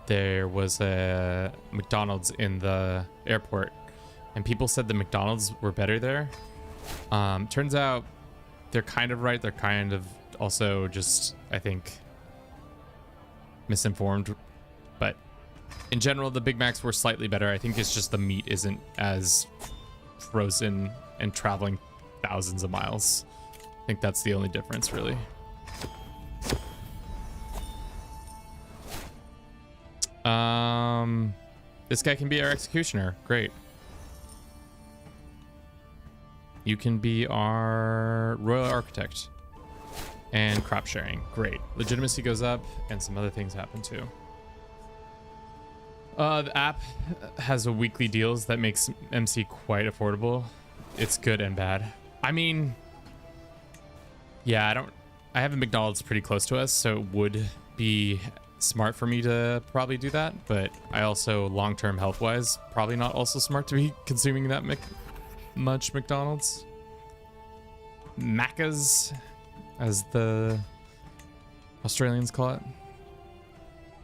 there was a McDonald's in the airport, and people said the McDonald's were better there. Turns out they're kind of right. They're kind of also just, I think, misinformed. But in general, the Big Macs were slightly better. I think it's just the meat isn't as frozen and traveling thousands of miles. I think that's the only difference, really. This guy can be our executioner. Great. You can be our royal architect. And crop sharing. Great. Legitimacy goes up, and some other things happen too. The app has a weekly deals that makes MC quite affordable. It's good and bad. I mean, yeah, I have a McDonald's pretty close to us, so it would be smart for me to probably do that, but I also, long-term health-wise, probably not also smart to be consuming that much McDonald's. Macca's, as the Australians call it.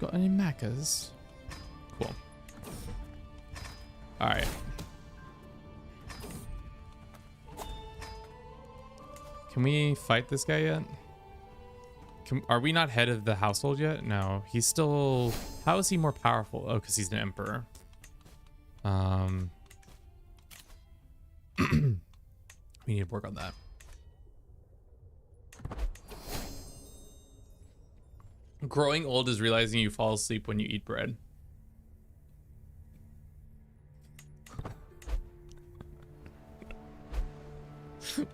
Got any Macca's? Cool. All right. Can we fight this guy yet? Are we not head of the household yet? No, he's still... How is he more powerful? Oh, because he's an emperor. We need to work on that. Growing old is realizing you fall asleep when you eat bread.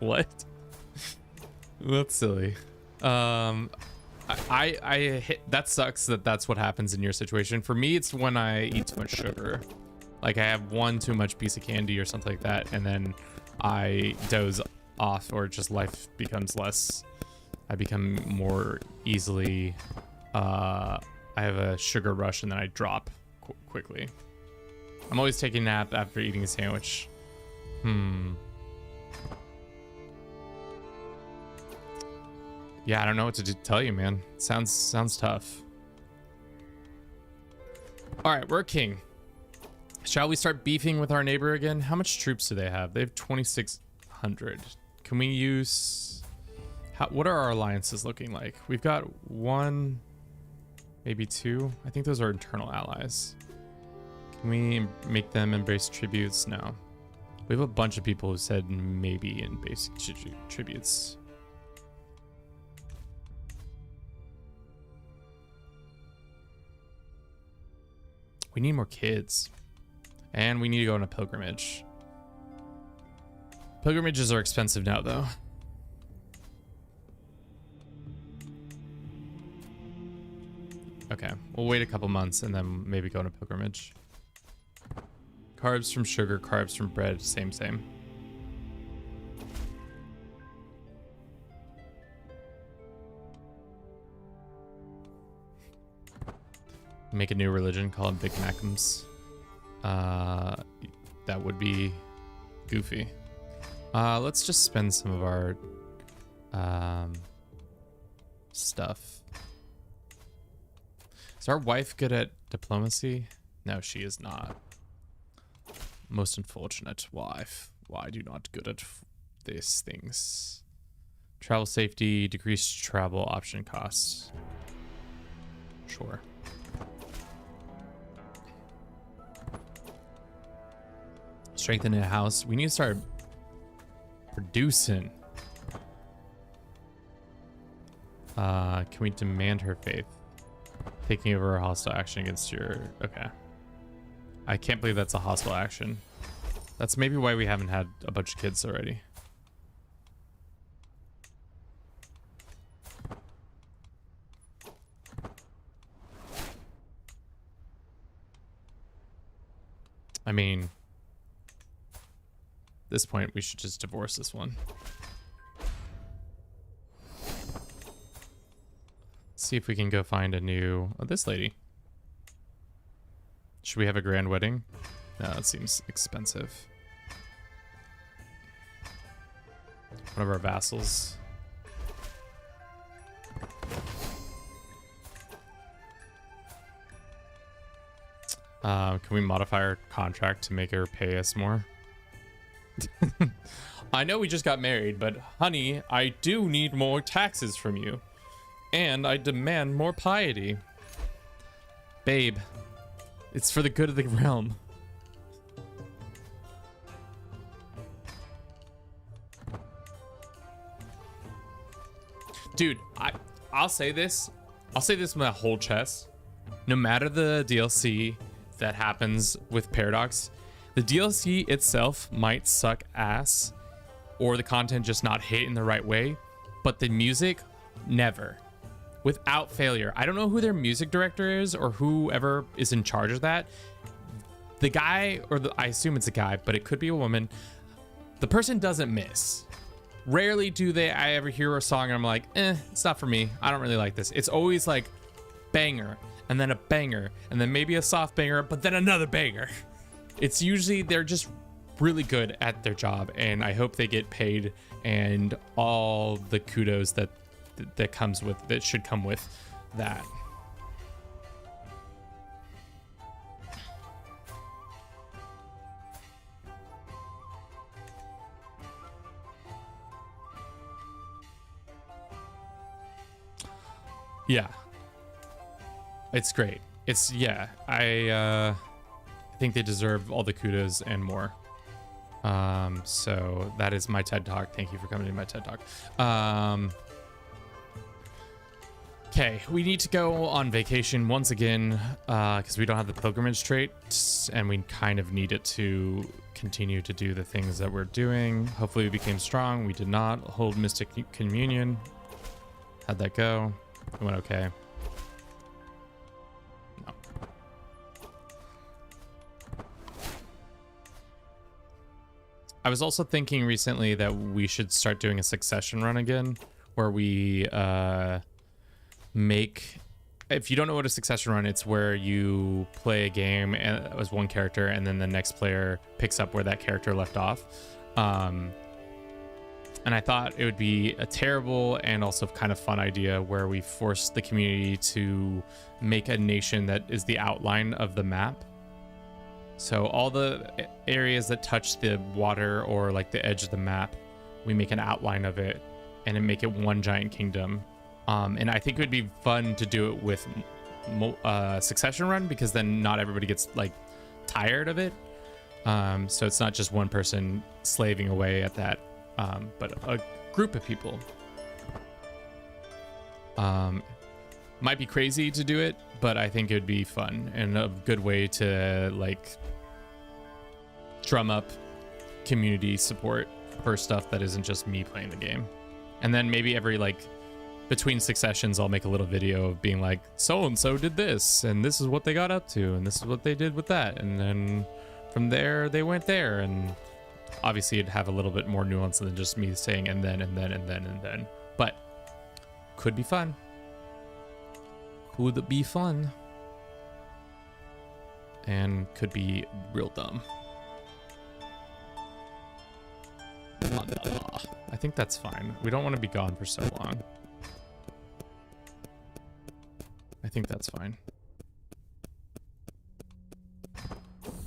What? That's silly. I hit, that sucks that that's what happens in your situation. For me, it's when I eat too much sugar. Like I have one too much piece of candy or something like that, and then I doze off, or just life becomes less. I become more easily, I have a sugar rush and then I drop quickly. I'm always taking a nap after eating a sandwich. Yeah, I don't know what to tell you, man. Sounds tough. All right, we're king. Shall we start beefing with our neighbor again? How much troops do they have? They have 2,600. Can we use... what are our alliances looking like? We've got 1, maybe 2. I think those are internal allies. Can we make them embrace tributes? No. We have a bunch of people who said maybe in basic tributes. We need more kids. And we need to go on a pilgrimage. Pilgrimages are expensive now, though. Okay, we'll wait a couple months and then maybe go on a pilgrimage. Carbs from sugar, carbs from bread, same. Make a new religion, call it Big Macums. That would be goofy. Let's just spend some of our stuff. Is our wife good at diplomacy? No, she is not. Most unfortunate wife. Why do you not good at these things? Travel safety, decreased travel option costs. Sure. Strengthen a house. We need to start producing. Can we demand her faith? Taking over a hostile action against your... Okay. I can't believe that's a hostile action. That's maybe why we haven't had a bunch of kids already. I mean, at this point, we should just divorce this one. See if we can go find a new... Oh, this lady. Should we have a grand wedding? No, that seems expensive. One of our vassals. Can we modify our contract to make her pay us more? I know we just got married, but honey, I do need more taxes from you. And I demand more piety. Babe, it's for the good of the realm. Dude, I'll say this. I'll say this with my whole chest. No matter the DLC that happens with Paradox, the DLC itself might suck ass or the content just not hit in the right way, but the music, never. Without failure. I don't know who their music director is or whoever is in charge of that. The guy, or I assume it's a guy, but it could be a woman. The person doesn't miss. Rarely do I ever hear a song and I'm like, it's not for me. I don't really like this. It's always like banger and then a banger and then maybe a soft banger, but then another banger. It's usually, they're just really good at their job, and I hope they get paid and all the kudos that should come with that. Yeah, it's great. I think they deserve all the kudos and more. So that is my TED Talk. Thank you for coming to my TED Talk. Okay, we need to go on vacation once again because we don't have the pilgrimage trait, and we kind of need it to continue to do the things that we're doing. Hopefully we became strong. We did not hold Mystic Communion. How'd that go? It went okay. No. I was also thinking recently that we should start doing a succession run again, where we make, if you don't know what a succession run, it's where you play a game as one character and then the next player picks up where that character left off. And I thought it would be a terrible and also kind of fun idea where we force the community to make a nation that is the outline of the map. So all the areas that touch the water or like the edge of the map, we make an outline of it and then make it one giant kingdom. And I think it would be fun to do it with succession run, because then not everybody gets like tired of it. So it's not just one person slaving away at that, but a group of people. Might be crazy to do it, but I think it would be fun and a good way to like drum up community support for stuff that isn't just me playing the game. And then maybe every like between successions, I'll make a little video of being like, so-and-so did this, and this is what they got up to, and this is what they did with that. And then from there, they went there. And obviously it'd have a little bit more nuance than just me saying, and then, and then, and then, and then. But could be fun. Could be fun. And could be real dumb. I think that's fine. We don't want to be gone for so long. I think that's fine.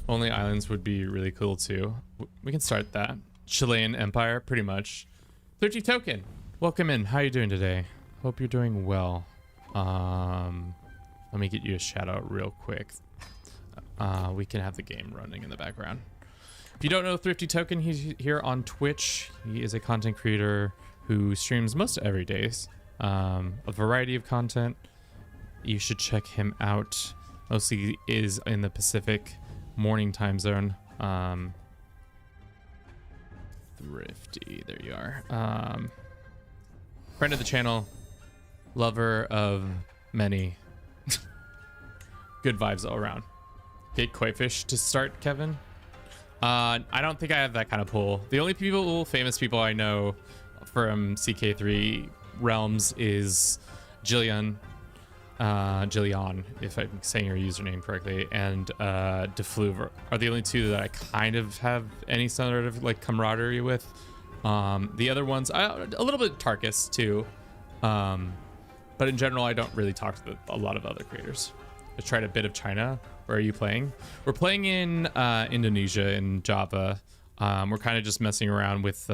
Only islands would be really cool too. We can start that. Chilean Empire, pretty much. 30 token. Welcome in. How you doing today? Hope you're doing well. Let me get you a shout out real quick. We can have the game running in the background. If you don't know Thrifty Token, he's here on Twitch. He is a content creator who streams most every days. A variety of content. You should check him out. Mostly is in the Pacific morning time zone. Thrifty, there you are. Friend of the channel, lover of many. Good vibes all around. Get koi fish to start, Kevin. I don't think I have that kind of pull. The only famous people I know from CK3 realms is Jillian, if I'm saying your username correctly, and Defluver are the only two that I kind of have any sort of like camaraderie with. The other ones, a little bit Tarkus too, but in general, I don't really talk to a lot of other creators. I tried a bit of China. Where are you playing? We're playing in Indonesia, in Java. We're kind of just messing around with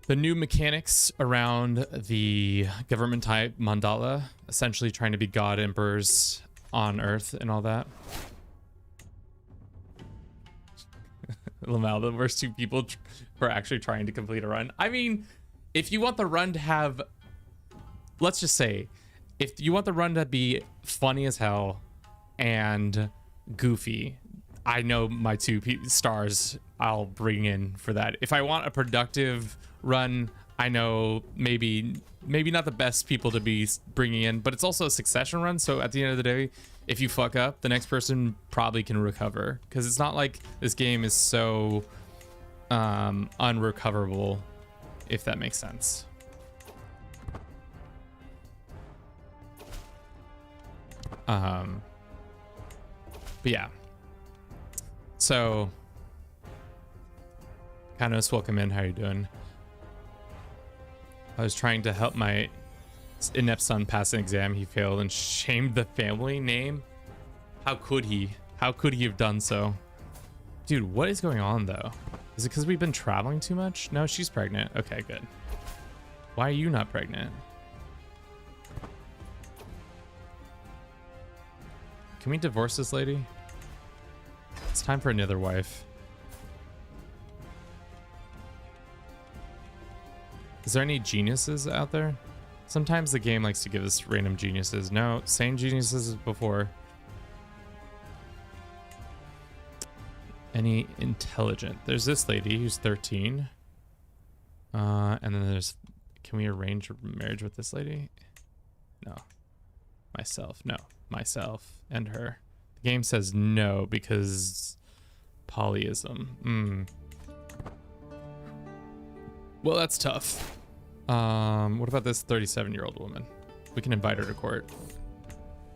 the new mechanics around the government type mandala, essentially trying to be god emperors on Earth and all that. Lamal, the worst two people for actually trying to complete a run. I mean, if you want the run to have, let's just say, if you want the run to be funny as hell and goofy, I know my two stars I'll bring in for that. If I want a productive run, I know maybe not the best people to be bringing in, but it's also a succession run. So at the end of the day, if you fuck up, the next person probably can recover, because it's not like this game is so unrecoverable, if that makes sense. But yeah, so Kanos, welcome in. How you doing? I was trying to help my inept son pass an exam. He failed and shamed the family name. How could he? How could he have done so? Dude, what is going on though? Is it because we've been traveling too much? No, she's pregnant. Okay, good. Why are you not pregnant? Can we divorce this lady? It's time for another wife. Is there any geniuses out there? Sometimes the game likes to give us random geniuses. No, same geniuses as before. Any intelligent? There's this lady who's 13. And then there's... Can we arrange a marriage with this lady? No. Myself. No. Myself and her. The game says no because... Polyism. Well, that's tough. What about this 37-year-old woman? We can invite her to court.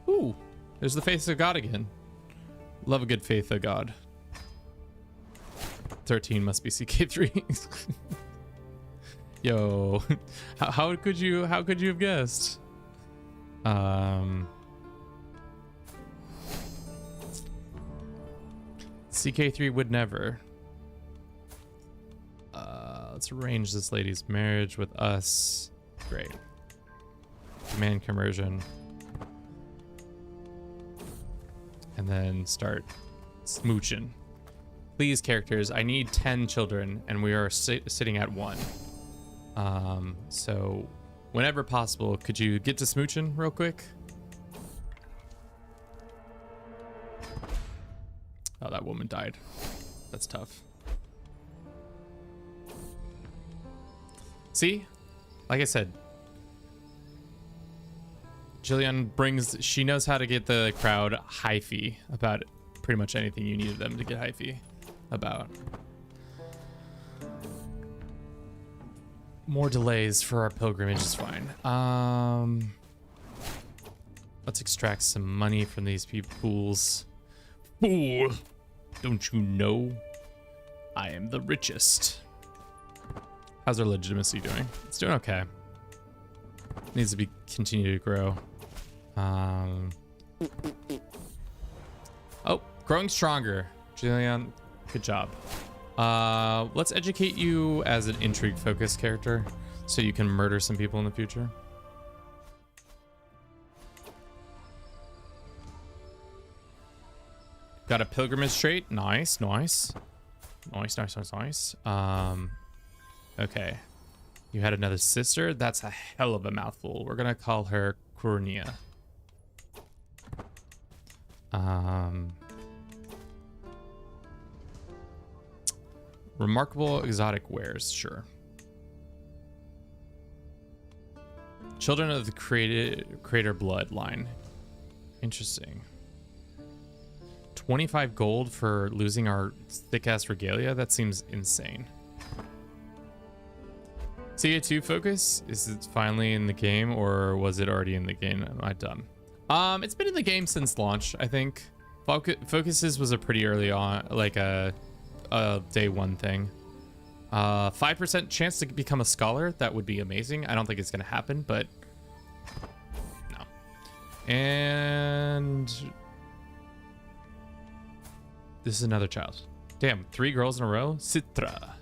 Ooh, there's the faith of God again. Love a good faith of God. 13 must be CK3. Yo, how could you have guessed? CK3 would never. Let's arrange this lady's marriage with us. Great. Demand conversion. And then start smooching. Please, characters, I need 10 children, and we are sitting at 1. So whenever possible, could you get to smooching real quick? Oh, that woman died. That's tough. See? Like I said, Jillian she knows how to get the crowd hyphy about pretty much anything you needed them to get hyphy about. More delays for our pilgrimage is fine. Let's extract some money from these fools. Fool! Don't you know? I am the richest. How's our legitimacy doing? It's doing okay. Needs to continue to grow. Oh, growing stronger. Jillian, good job. Let's educate you as an intrigue-focused character so you can murder some people in the future. Got a pilgrimage trait. Nice, nice. Nice. Okay. You had another sister? That's a hell of a mouthful. We're gonna call her Cornea. Remarkable exotic wares, sure. Children of the Crater bloodline. Interesting. 25 gold for losing our thick-ass regalia? That seems insane. CA2 focus? Is it finally in the game, or was it already in the game? Am I dumb? It's been in the game since launch, I think. Focuses was a pretty early on, like a day 1 thing. 5% chance to become a scholar. That would be amazing. I don't think it's gonna happen, but no. And this is another child. Damn, 3 girls in a row. Sintra.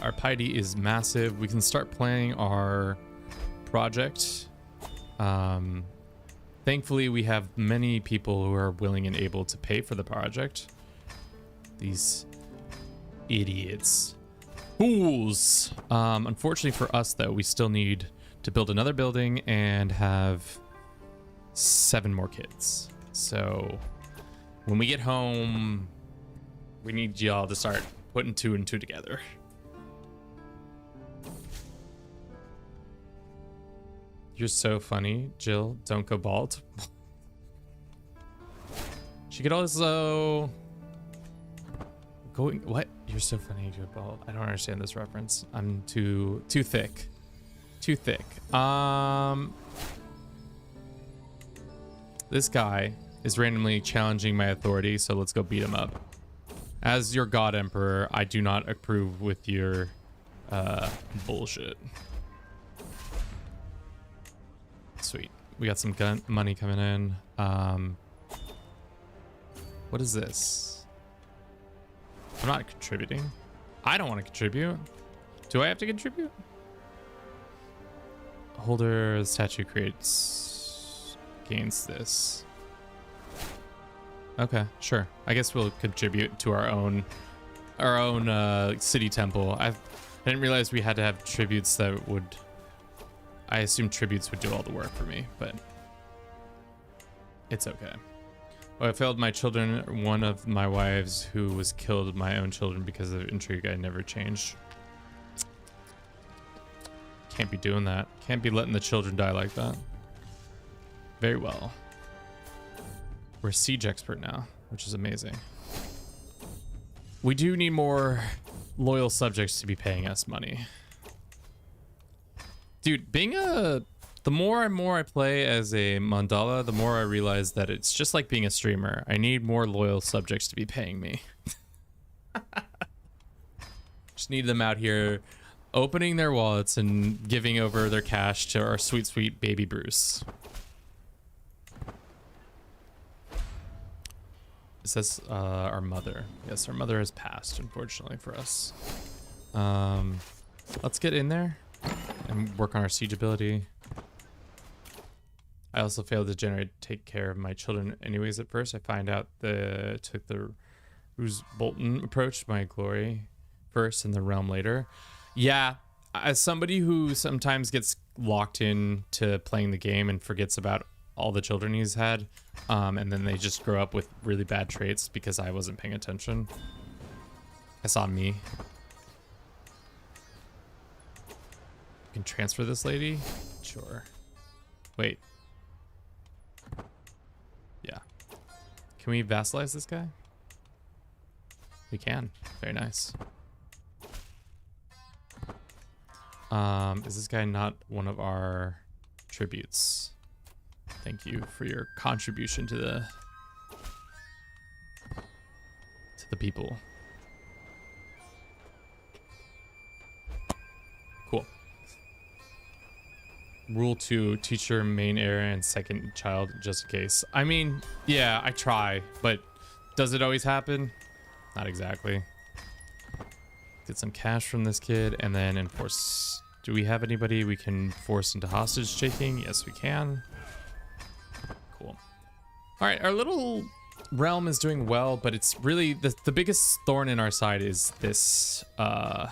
Our piety is massive. We can start planning our project. Thankfully, we have many people who are willing and able to pay for the project. These idiots. Fools. Unfortunately for us, though, we still need to build another building and have 7 more kids. So when we get home, we need y'all to start putting 2 and 2 together. You're so funny, Jill. Don't go bald. She could also going. What? You're so funny. You're bald. I don't understand this reference. I'm too thick. Too thick. This guy is randomly challenging my authority, so let's go beat him up. As your god emperor, I do not approve with your bullshit. Sweet. We got some money coming in. What is this? I'm not contributing. I don't want to contribute. Do I have to contribute? Holder statue gains this. Okay, sure. I guess we'll contribute to our own our own city temple. I didn't realize we had to have tributes that would... I assumed tributes would do all the work for me, but it's okay. Well, I failed my children. One of my wives who was killed my own children because of intrigue. I never changed. Can't be doing that. Can't be letting the children die like that. Very well. We're a siege expert now, which is amazing. We do need more loyal subjects to be paying us money. Dude, being a... The more and more I play as a mandala, the more I realize that it's just like being a streamer. I need more loyal subjects to be paying me. Just need them out here opening their wallets and giving over their cash to our sweet, sweet baby Bruce. Is this our mother? Yes, our mother has passed, unfortunately for us. Let's get in there and work on our siege ability. I also failed to take care of my children anyways at first. I find out took the Ruse Bolton approach, my glory first and the realm later. Yeah, as somebody who sometimes gets locked into playing the game and forgets about all the children he's had, and then they just grow up with really bad traits because I wasn't paying attention. That's on me. You can transfer this lady? Sure. Wait. Yeah. Can we vassalize this guy? We can. Very nice. Is this guy not one of our tributes? Thank you for your contribution to the people. Cool. Rule 2, teacher, main heir, and second child, just in case. I mean, yeah, I try, but does it always happen? Not exactly. Get some cash from this kid, and then enforce. Do we have anybody we can force into hostage taking? Yes, we can. Cool. All right, our little realm is doing well, but it's really the biggest thorn in our side is this guy.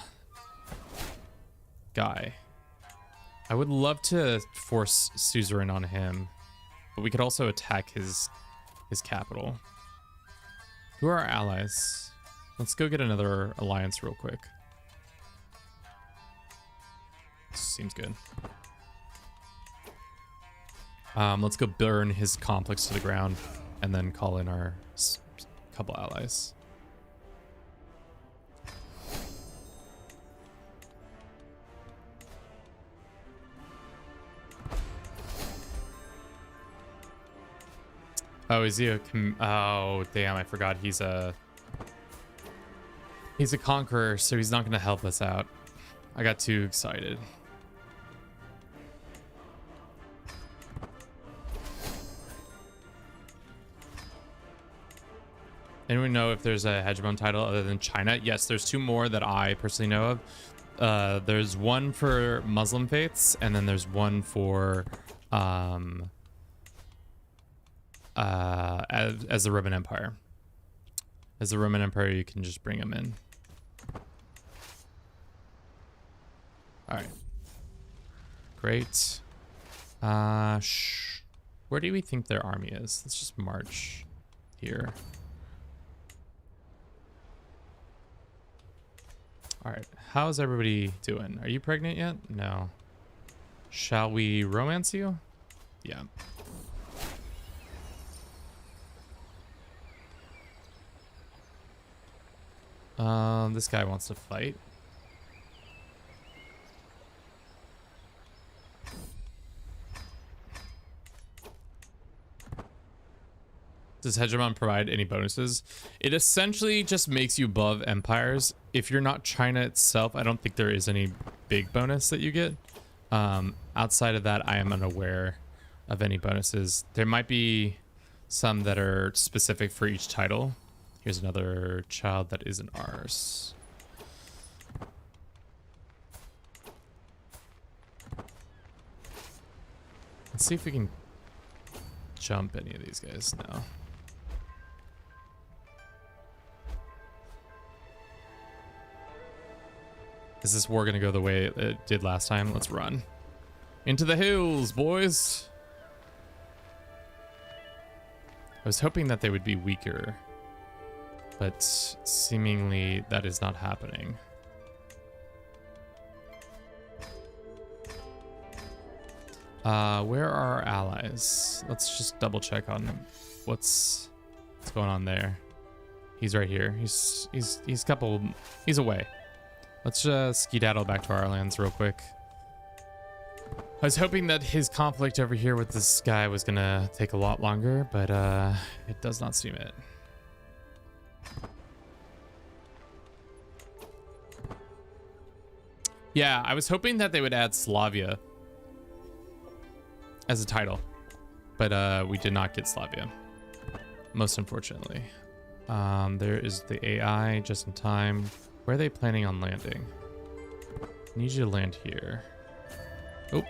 I would love to force suzerain on him, but we could also attack his capital. Who are our allies? Let's go get another alliance real quick. Seems good. Let's go burn his complex to the ground and then call in our couple allies. Oh, is he a... Oh, damn, I forgot he's a conqueror, so he's not going to help us out. I got too excited. Anyone know if there's a hegemon title other than China? Yes, there's two more that I personally know of. There's one for Muslim faiths, and then there's one for as the Roman Empire. As the Roman Empire, you can just bring them in. All right. Great. Where do we think their army is? Let's just march here. All right. How's everybody doing? Are you pregnant yet? No. Shall we romance you? Yeah. This guy wants to fight. Does Hegemon provide any bonuses? It essentially just makes you above empires. If you're not China itself, I don't think there is any big bonus that you get. Outside of that, I am unaware of any bonuses. There might be some that are specific for each title. Here's another child that isn't ours. Let's see if we can jump any of these guys now. Is this war gonna go the way it did last time? Let's run. Into the hills, boys. I was hoping that they would be weaker, but seemingly that is not happening. Where are our allies? Let's just double check on them. What's going on there? He's right here. He's away. Let's just skedaddle back to our lands real quick. I was hoping that his conflict over here with this guy was gonna take a lot longer, but it does not seem it. Yeah, I was hoping that they would add Slavia as a title, but we did not get Slavia, most unfortunately. There is the AI just in time. Where are they planning on landing? I need you to land here. Oh.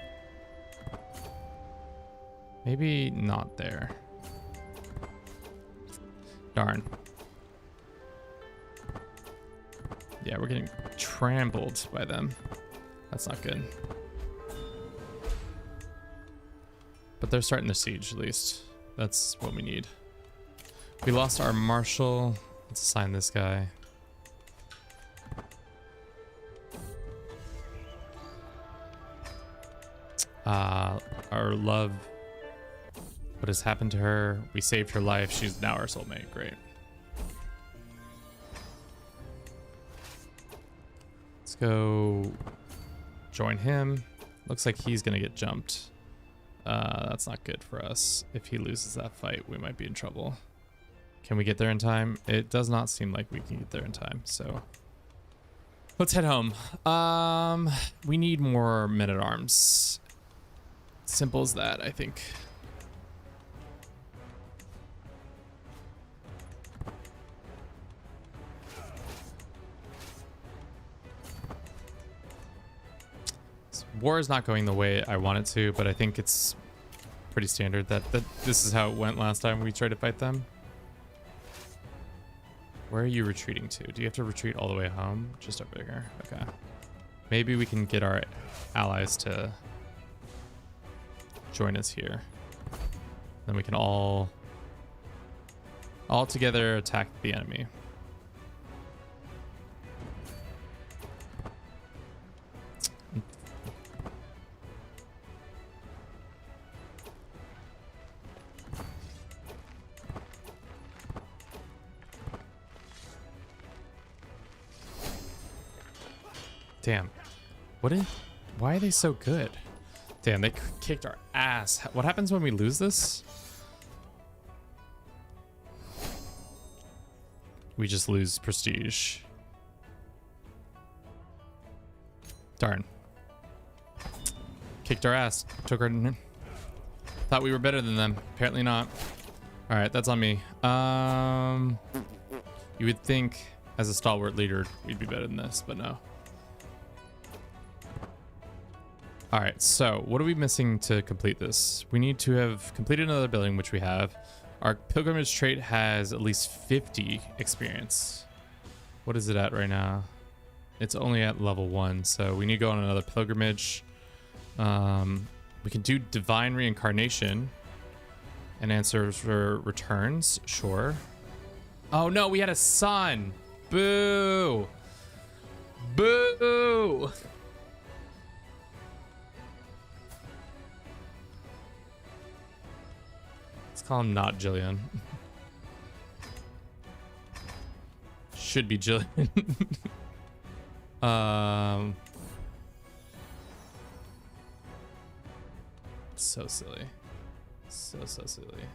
Maybe not there. Darn. Yeah, we're getting trampled by them. That's not good. But they're starting the siege, at least. That's what we need. We lost our marshal. Let's assign this guy. Our love. What has happened to her? We saved her life. She's now our soulmate. Great. Let's go join him. Looks like he's gonna get jumped. That's not good for us. If he loses that fight, we might be in trouble. Can we get there in time? It does not seem like we can get there in time, so let's head home. We need more men-at-arms. Simple as that, I think. War is not going the way I want it to, but I think it's pretty standard that this is how it went last time we tried to fight them. Where are you retreating to? Do you have to retreat all the way home? Just over here. Okay. Maybe we can get our allies to join us here. Then we can all together attack the enemy. Damn. Why are they so good? Damn, they kicked our ass. What happens when we lose this? We just lose prestige. Darn. Kicked our ass. Took our... Thought we were better than them. Apparently not. Alright, that's on me. You would think as a stalwart leader we'd be better than this, but no. All right, so what are we missing to complete this? We need to have completed another building, which we have. Our pilgrimage trait has at least 50 experience. What is it at right now? It's only at level 1, so we need to go on another pilgrimage. We can do divine reincarnation and answer for returns, sure. Oh no, we had a son. Boo. Boo. Call him not Jillian. Should be Jillian. So silly. So silly.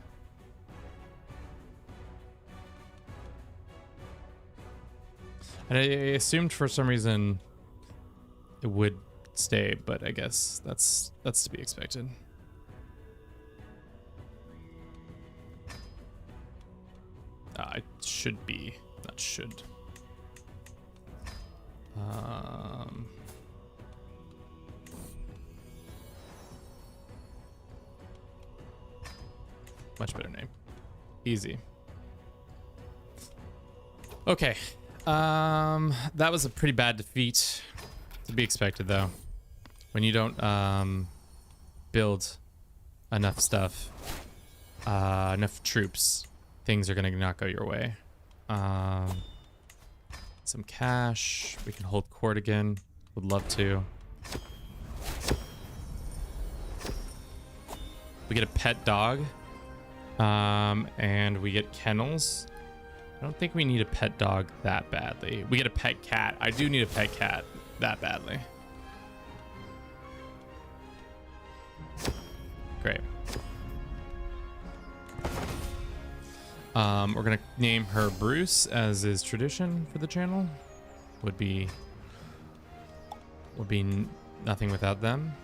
And I assumed for some reason it would stay, but I guess that's to be expected. It should be, not should. Much better name. Easy. Okay. That was a pretty bad defeat. To be expected, though. When you don't build enough stuff, enough troops, things are gonna not go your way. Some cash. We can hold court again. Would love to. We get a pet dog. And we get kennels. I don't think we need a pet dog that badly. We get a pet cat. I do need a pet cat that badly. Great. We're gonna name her Bruce, as is tradition for the channel. Would be nothing without them.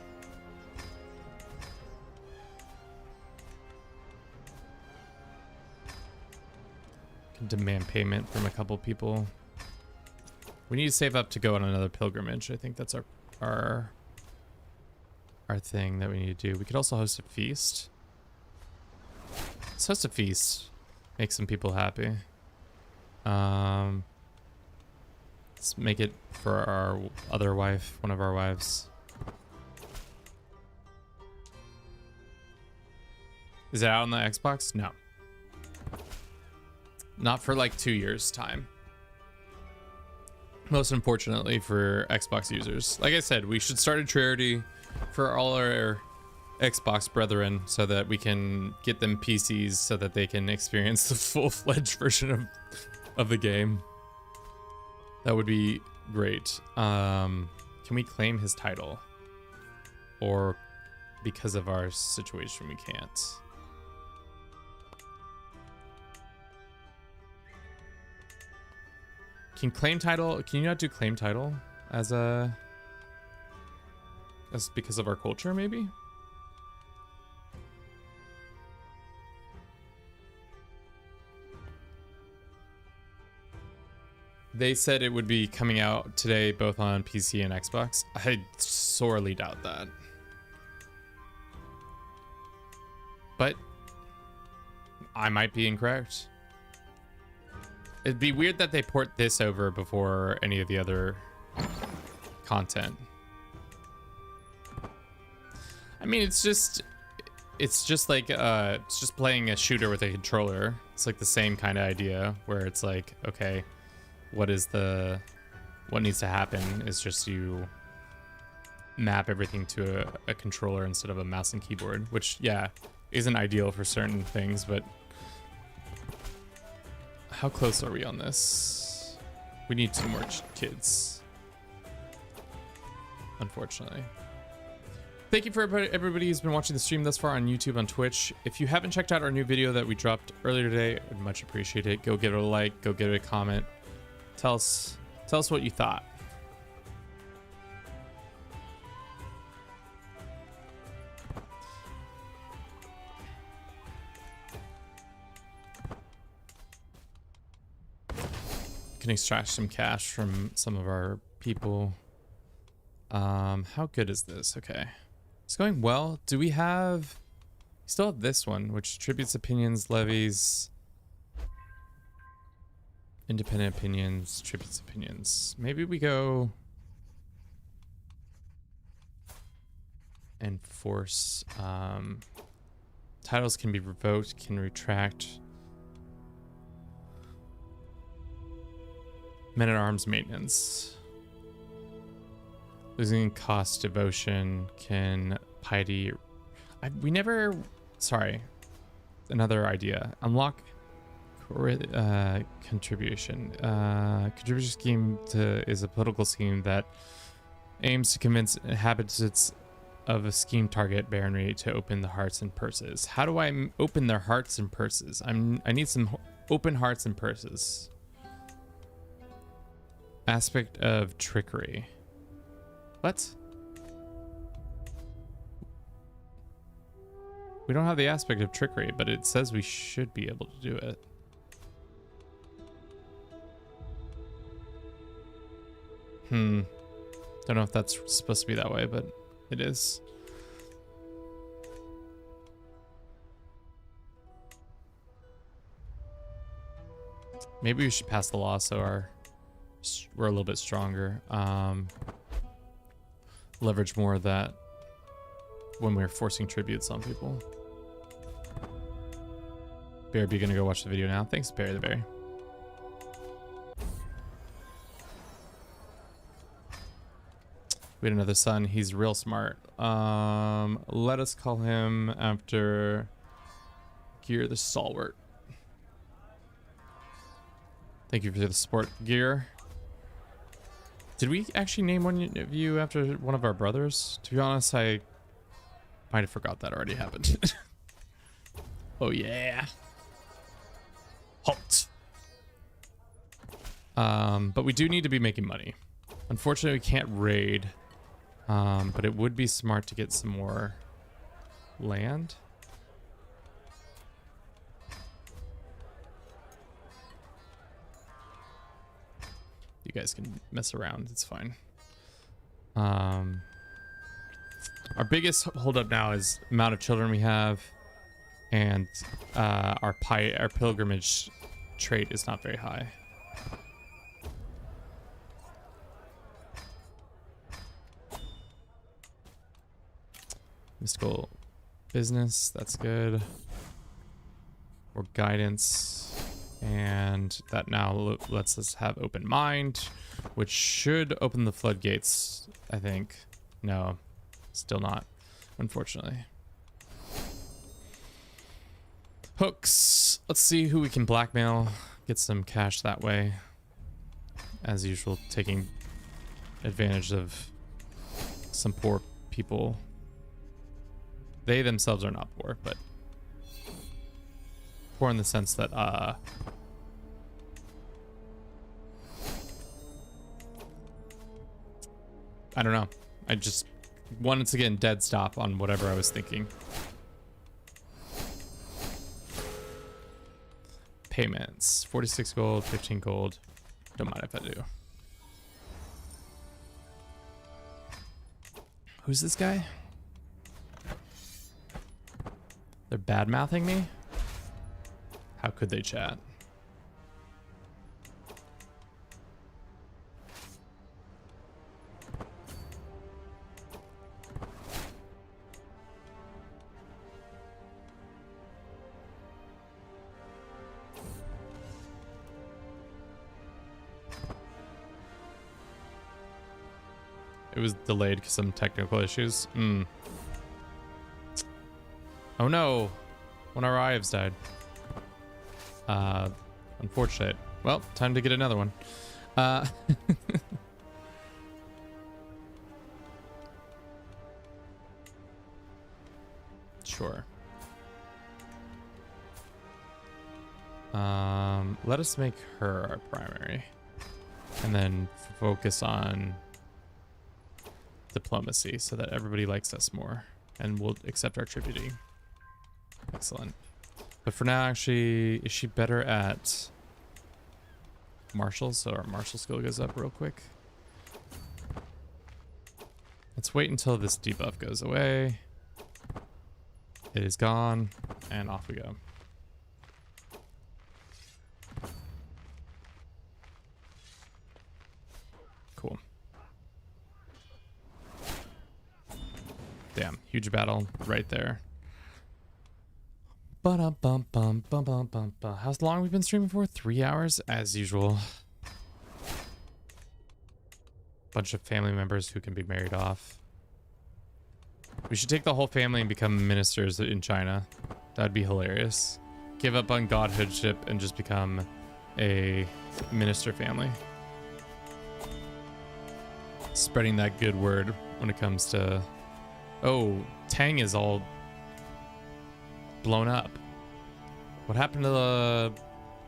Can demand payment from a couple people. We need to save up to go on another pilgrimage. I think that's our thing that we need to do. We could also host a feast. Let's host a feast. Make some people happy. Let's make it for our other wife, one of our wives. Is it out on the Xbox? No. Not for like 2 years' time. Most unfortunately for Xbox users. Like I said, we should start a charity for all our Xbox brethren so that we can get them PCs so that they can experience the full-fledged version of the game. That would be great. Can we claim his title? Or because of our situation, we can't? Can claim title, can you not do claim title as because of our culture, maybe? They said it would be coming out today, both on PC and Xbox. I sorely doubt that. But I might be incorrect. It'd be weird that they port this over before any of the other content. I mean, it's just like it's just playing a shooter with a controller. It's like the same kind of idea where it's like, okay, what needs to happen is just you map everything to a controller instead of a mouse and keyboard, which, yeah, isn't ideal for certain things, but how close are we on this? We need 2 more kids, unfortunately. Thank you for everybody who's been watching the stream thus far on YouTube, on Twitch. If you haven't checked out our new video that we dropped earlier today, I'd much appreciate it. Go give it a like, go give it a comment. Tell us what you thought. Can extract some cash from some of our people. How good is this? Okay, it's going well. Do we still have this one, which tributes opinions, levies, independent opinions, tributes opinions. Maybe we go and force titles can be revoked, can retract. Men-at-arms maintenance. Losing cost, devotion, can piety. Sorry. Another idea. Unlock contribution. Contribution scheme is a political scheme that aims to convince inhabitants of a scheme target baronry to open the hearts and purses. How do I open their hearts and purses? I need some open hearts and purses. Aspect of trickery. What? We don't have the aspect of trickery, but it says we should be able to do it. Don't know if that's supposed to be that way, but it is. Maybe we should pass the law so we're a little bit stronger. leverage more of that when we're forcing tributes on people. Bear, be gonna go watch the video now. Thanks, Bear the Bear. We had another son. He's real smart. Let us call him after Gear the Stalwart. Thank you for the support, Gear. Did we actually name one of you after one of our brothers? To be honest, I might have forgot that already happened. Oh yeah. Halt. But we do need to be making money. Unfortunately, we can't raid. But it would be smart to get some more land. You guys can mess around. It's fine. Our biggest holdup now is amount of children we have, and our pilgrimage trait is not very high. Mystical business, that's good. Or guidance. And that now lets us have open mind, which should open the floodgates, I think. No, still not, unfortunately. Hooks. Let's see who we can blackmail. Get some cash that way. As usual, taking advantage of some poor people. They themselves are not poor, but poor in the sense that I don't know. I just wanted to get dead stop on whatever I was thinking. Payments. 46 gold, 15 gold. Don't mind if I do. Who's this guy? They're bad-mouthing me? How could they, chat? It was delayed because of some technical issues. Oh no, one of our Ives died. Unfortunate. Well, time to get another one. Sure. Let us make her our primary. And then focus on diplomacy so that everybody likes us more. And we'll accept our tributing. Excellent. But for now, actually, is she better at martials? So our martial skill goes up real quick. Let's wait until this debuff goes away. It is gone, and off we go. Cool. Damn, huge battle right there. How's long we've been streaming for? 3 hours as usual. Bunch of family members who can be married off. We should take the whole family and become ministers in China. That'd be hilarious. Give up on godhoodship and just become a minister family. Spreading that good word when it comes to... Oh, Tang is all blown up. What happened to the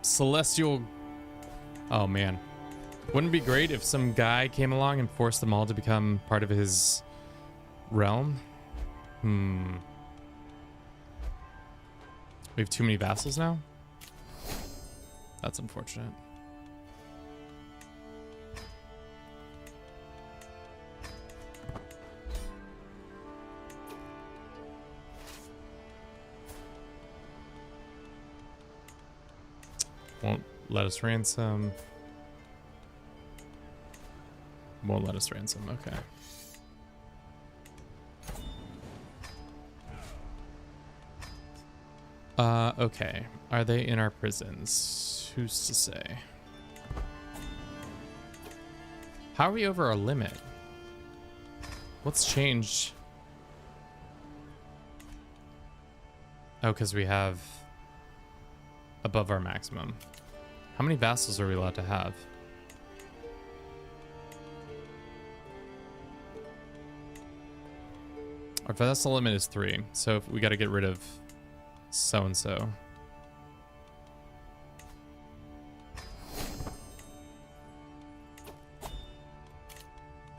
celestial? Oh man, wouldn't it be great if some guy came along and forced them all to become part of his realm? We have too many vassals now. That's unfortunate. Won't let us ransom. Won't let us ransom. Okay. Okay. Are they in our prisons? Who's to say? How are we over our limit? What's changed? Oh, because we have above our maximum. How many vassals are we allowed to have? Our vassal limit is 3, so if we got to get rid of so-and-so.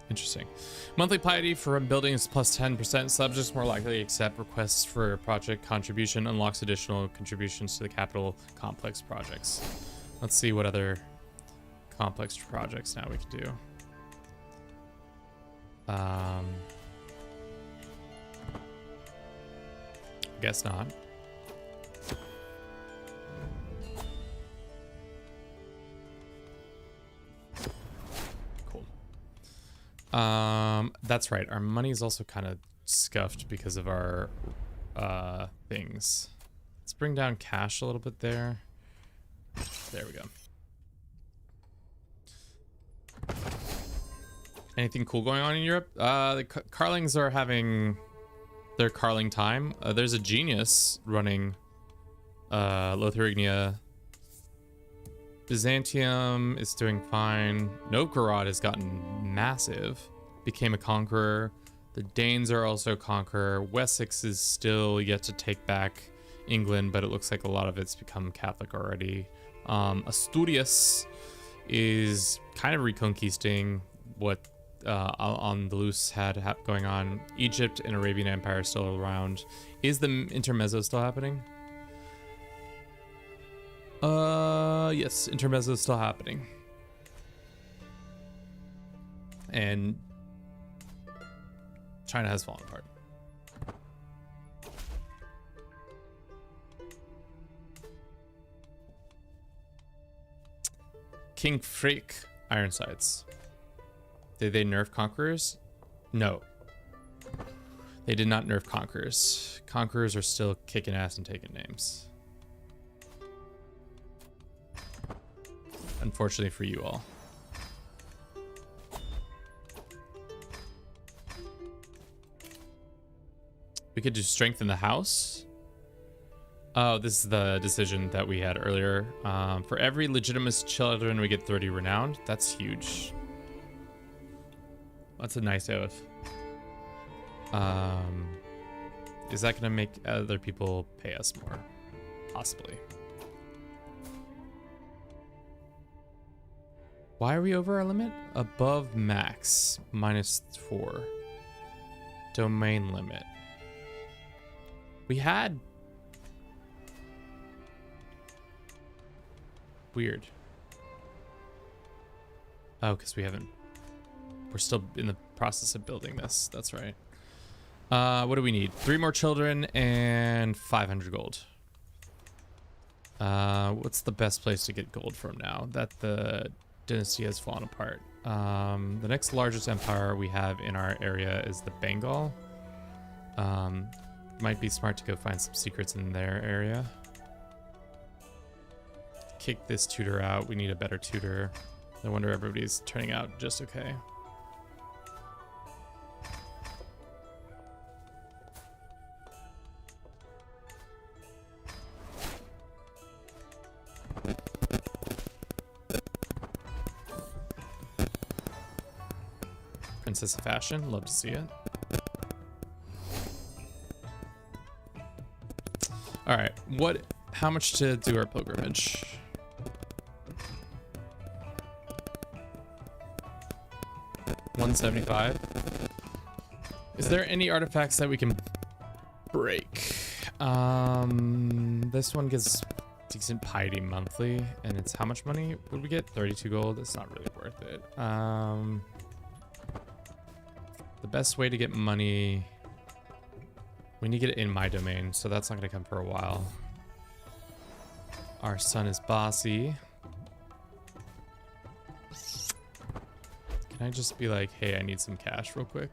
Interesting. Monthly piety for buildings plus 10%. Subjects more likely accept requests for project contribution. Unlocks additional contributions to the capital complex projects. Let's see what other complex projects now we can do. Guess not. Cool. That's right. Our money is also kind of scuffed because of our things. Let's bring down cash a little bit there. There we go. Anything cool going on in Europe? The Carlings are having their Carling time. There's a genius running Lotharingia. Byzantium is doing fine. Novgorod has gotten massive. Became a conqueror. The Danes are also conqueror. Wessex is still yet to take back England, but it looks like a lot of it's become Catholic already. Asturias is kind of reconquisting what Andalus had going on. Egypt and Arabian Empire are still around. Is the intermezzo still happening? Yes, intermezzo is still happening. And China has fallen apart. King Freak Ironsides. Did they nerf conquerors? No. They did not nerf conquerors. Conquerors are still kicking ass and taking names. Unfortunately for you all. We could just strengthen the house. Oh, this is the decision that we had earlier. For every legitimate children, we get 30 renowned. That's huge. That's a nice oath. Is that going to make other people pay us more? Possibly. Why are we over our limit? Above max, -4. Domain limit. We had... Weird. Oh, because we haven't... We're still in the process of building this. That's right. What do we need? 3 more children and 500 gold. What's the best place to get gold from now that the dynasty has fallen apart? The next largest empire we have in our area is the Bengal. Might be smart to go find some secrets in their area. Kick this tutor out. We need a better tutor. No wonder everybody's turning out just okay. Princess of Fashion, love to see it. All right, how much to do our pilgrimage? $175. Is there any artifacts that we can break? This one gives decent piety monthly, and it's how much money would we get? 32 gold. It's not really worth it. The best way to get money, we need to get it in my domain, so that's not going to come for a while. Our son is bossy. Can I just be like, hey, I need some cash real quick?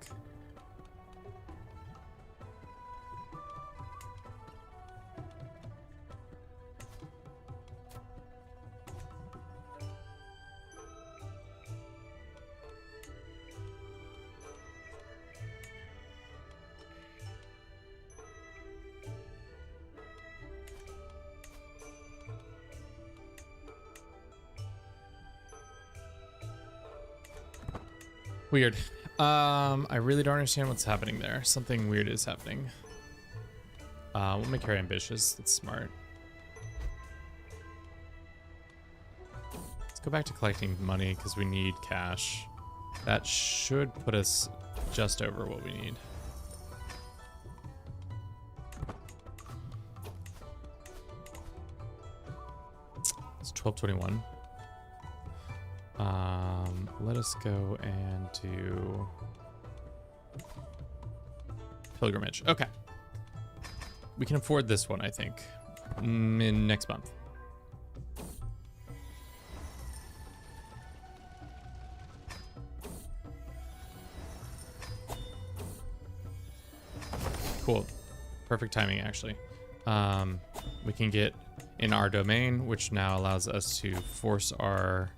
Weird. I really don't understand what's happening there. Something weird is happening. We'll make her ambitious. That's smart. Let's go back to collecting money because we need cash. That should put us just over what we need. It's 1221. Let us go and do pilgrimage. Okay. We can afford this one, I think, in next month. Cool. Perfect timing, actually. We can get in our domain, which now allows us to force our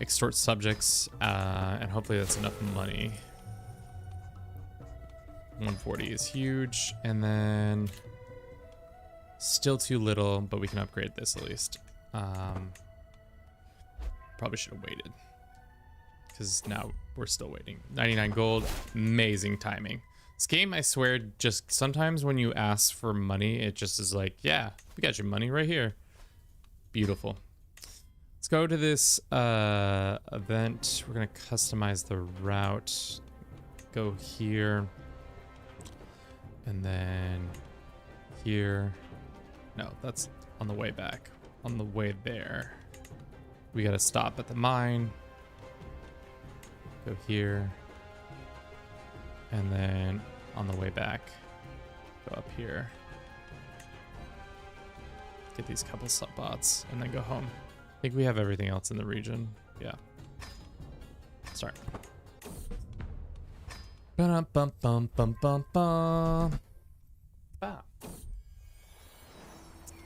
extort subjects, and hopefully that's enough money. 140 is huge, and then still too little, but we can upgrade this at least. Probably should have waited, because now we're still waiting. 99 gold, amazing timing. This game, I swear, just sometimes when you ask for money, it just is like, yeah, we got your money right here. Beautiful. Let's go to this event. We're gonna customize the route. Go here. And then here. No, that's on the way back. On the way there. We gotta stop at the mine. Go here. And then on the way back, go up here. Get these couple sub-bots and then go home. I think we have everything else in the region. Yeah. Start. Ba-dum-bum-bum-bum-bum-bum. Ah.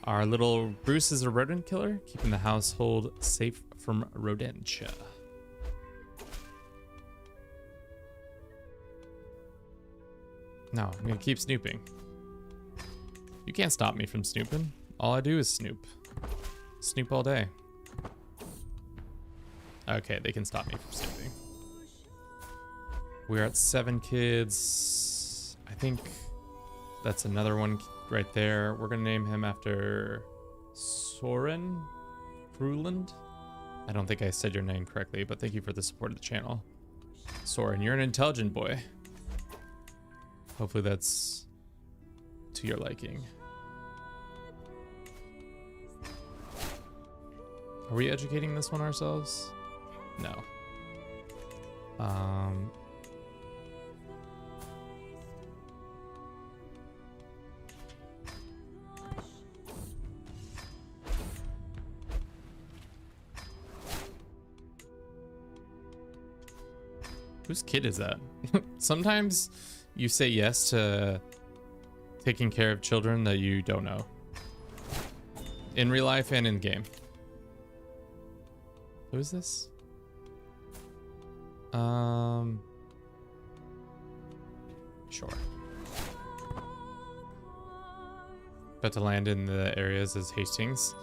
Our little Bruce is a rodent killer, keeping the household safe from rodentia. No, I'm gonna keep snooping. You can't stop me from snooping. All I do is snoop. Snoop all day. Okay, they can stop me from snooping. We're at 7 kids. I think that's another one right there. We're gonna name him after Soren Fruland. I don't think I said your name correctly, but thank you for the support of the channel. Soren, you're an intelligent boy. Hopefully that's to your liking. Are we educating this one ourselves? No. Whose kid is that? Sometimes you say yes to taking care of children that you don't know. In real life and in game. Who is this? Sure. About to land in the areas as Hastings.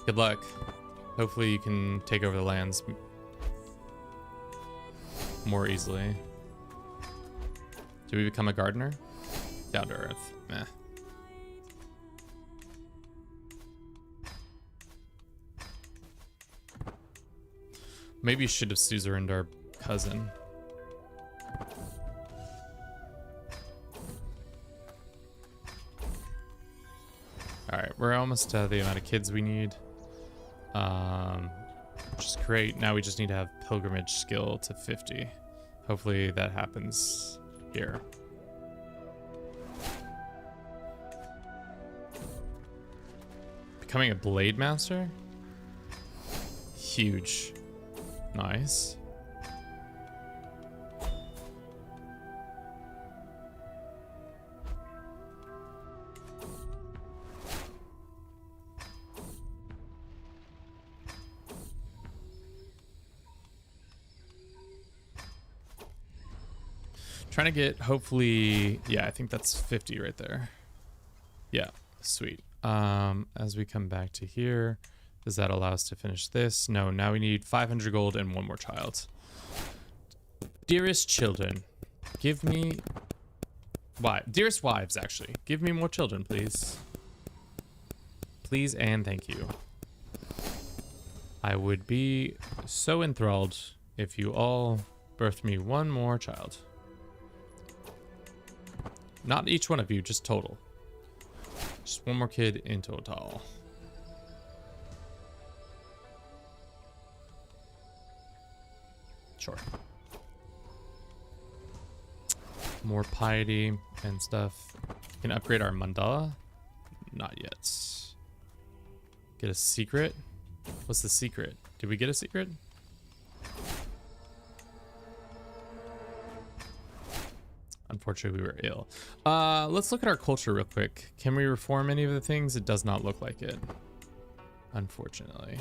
Good luck. Hopefully you can take over the lands more easily. Do we become a gardener? Down to earth. Meh. Maybe you should have suzerained our cousin. Alright, we're almost the amount of kids we need. Which is great. Now we just need to have pilgrimage skill to 50. Hopefully that happens here. Becoming a blade master? Huge. Nice. Trying to get, hopefully, yeah, I think that's 50 right there. Yeah, sweet. As we come back to here, does that allow us to finish this? No, now we need 500 gold and one more child. Dearest children, give me... Dearest wives, actually. Give me more children, please. Please and thank you. I would be so enthralled if you all birthed me one more child. Not each one of you, just total. Just one more kid in total. Sure. More piety and stuff. Can upgrade our mandala? Not yet. Get a secret? What's the secret? Did we get a secret? Unfortunately, we were ill. Let's look at our culture real quick. Can we reform any of the things? It does not look like it. Unfortunately.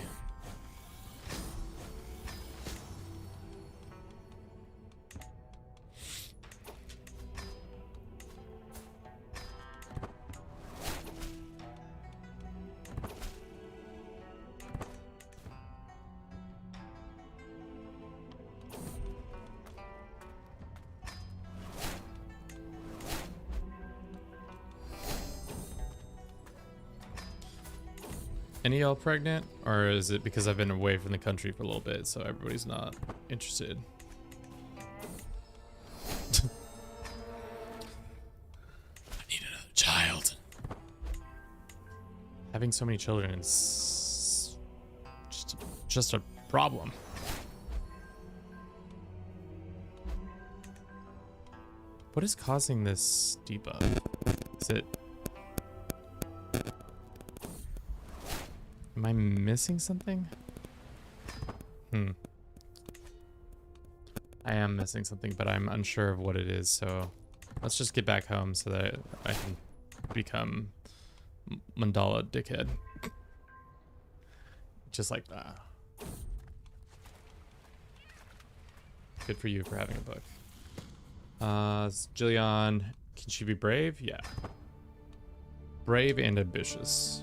Any y'all pregnant, or is it because I've been away from the country for a little bit, so everybody's not interested? I need another child. Having so many children is just a problem. What is causing this debuff? Is it... Am I missing something? I am missing something, but I'm unsure of what it is, so let's just get back home so that I can become mandala dickhead. Just like that. Good for you for having a book. Jillian, can she be brave? Yeah. Brave and ambitious.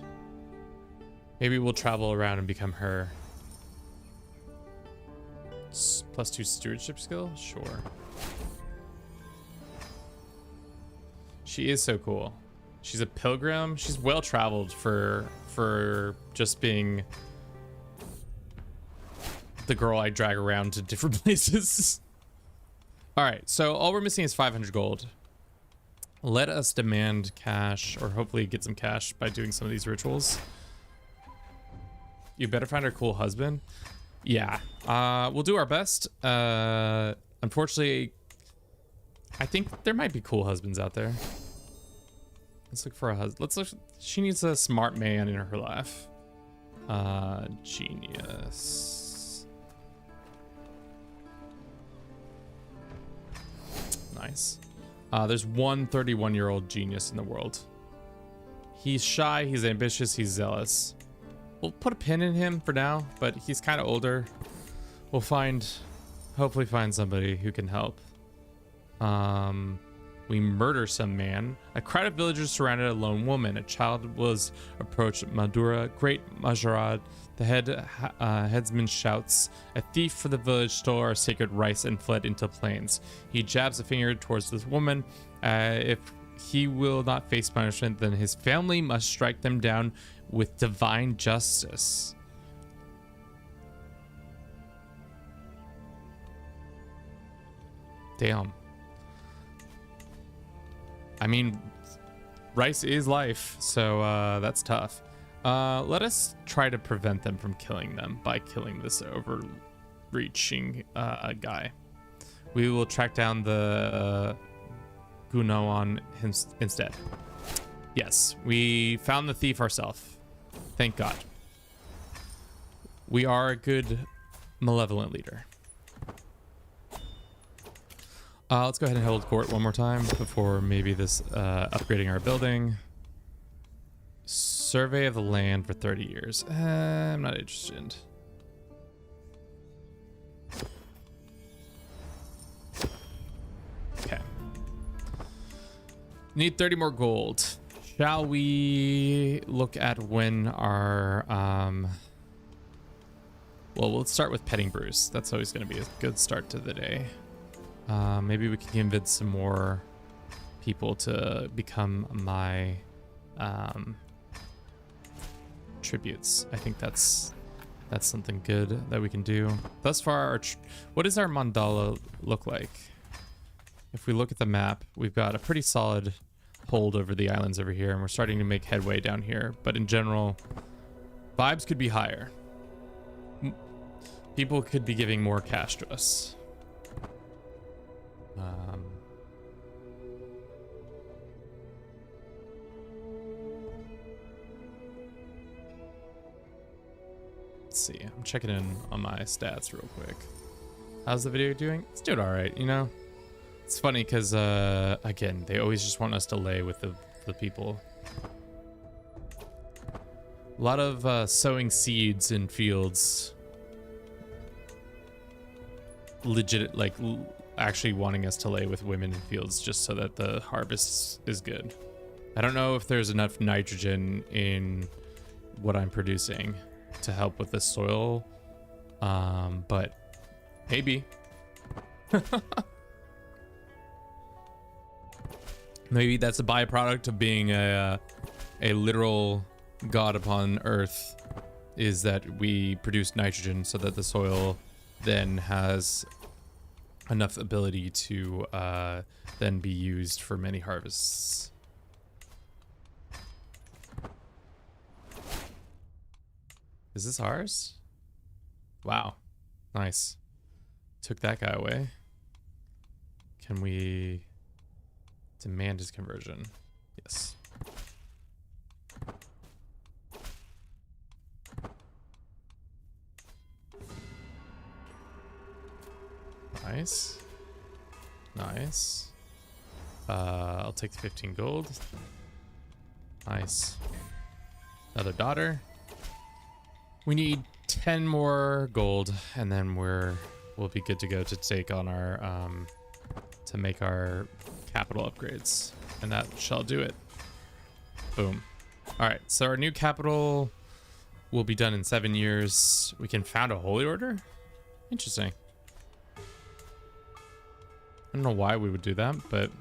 Maybe we'll travel around and become her. +2 stewardship skill? Sure. She is so cool. She's a pilgrim. She's well traveled for just being the girl I drag around to different places. All right, so all we're missing is 500 gold. Let us demand cash, or hopefully get some cash by doing some of these rituals. You better find her cool husband. Yeah, we'll do our best. Unfortunately, I think there might be cool husbands out there. Let's look for a husband. Let's look. She needs a smart man in her life. Genius. Nice. There's one 31-year-old genius in the world. He's shy, he's ambitious, he's zealous. We'll put a pin in him for now, but he's kind of older. We'll hopefully find somebody who can help. We murder some man. A crowd of villagers surrounded a lone woman. A child was approached Madura. Great Majarad. The headsman shouts, "A thief for the village stole our sacred rice and fled into plains." He jabs a finger towards this woman. If he will not face punishment, then his family must strike them down with divine justice. Damn. I mean, rice is life, so that's tough. Let us try to prevent them from killing them by killing this overreaching guy. We will track down the Gunawan instead. Yes, we found the thief ourselves. Thank God. We are a good, malevolent leader. Let's go ahead and hold court one more time before maybe this upgrading our building. Survey of the land for 30 years. I'm not interested. Okay. Need 30 more gold. Shall we look at when our well, we'll start with petting Bruce. That's always going to be a good start to the day. Maybe we can convince some more people to become my tributes. I think that's something good that we can do. Thus far, what does our mandala look like? If we look at the map, we've got a pretty solid hold over the islands over here, and we're starting to make headway down here. But in general, vibes could be higher. People could be giving more cash to us. Let's see. I'm checking in on my stats real quick. How's the video doing? It's doing all right, you know? It's funny because, again, they always just want us to lay with the people. A lot of sowing seeds in fields. Legit, like, actually wanting us to lay with women in fields just so that the harvest is good. I don't know if there's enough nitrogen in what I'm producing to help with the soil, but maybe. Maybe that's a byproduct of being a literal god upon Earth, is that we produce nitrogen so that the soil then has enough ability to then be used for many harvests. Is this ours? Wow, nice. Took that guy away. Can we demand his conversion? Yes. Nice. Nice. I'll take the 15 gold. Nice. Another daughter. We need 10 more gold, and then we'll be good to go to take on our to make our capital upgrades, and that shall do it. Boom. All right, so our new capital will be done in 7 years. We can found a holy order. Interesting. I don't know why we would do that, but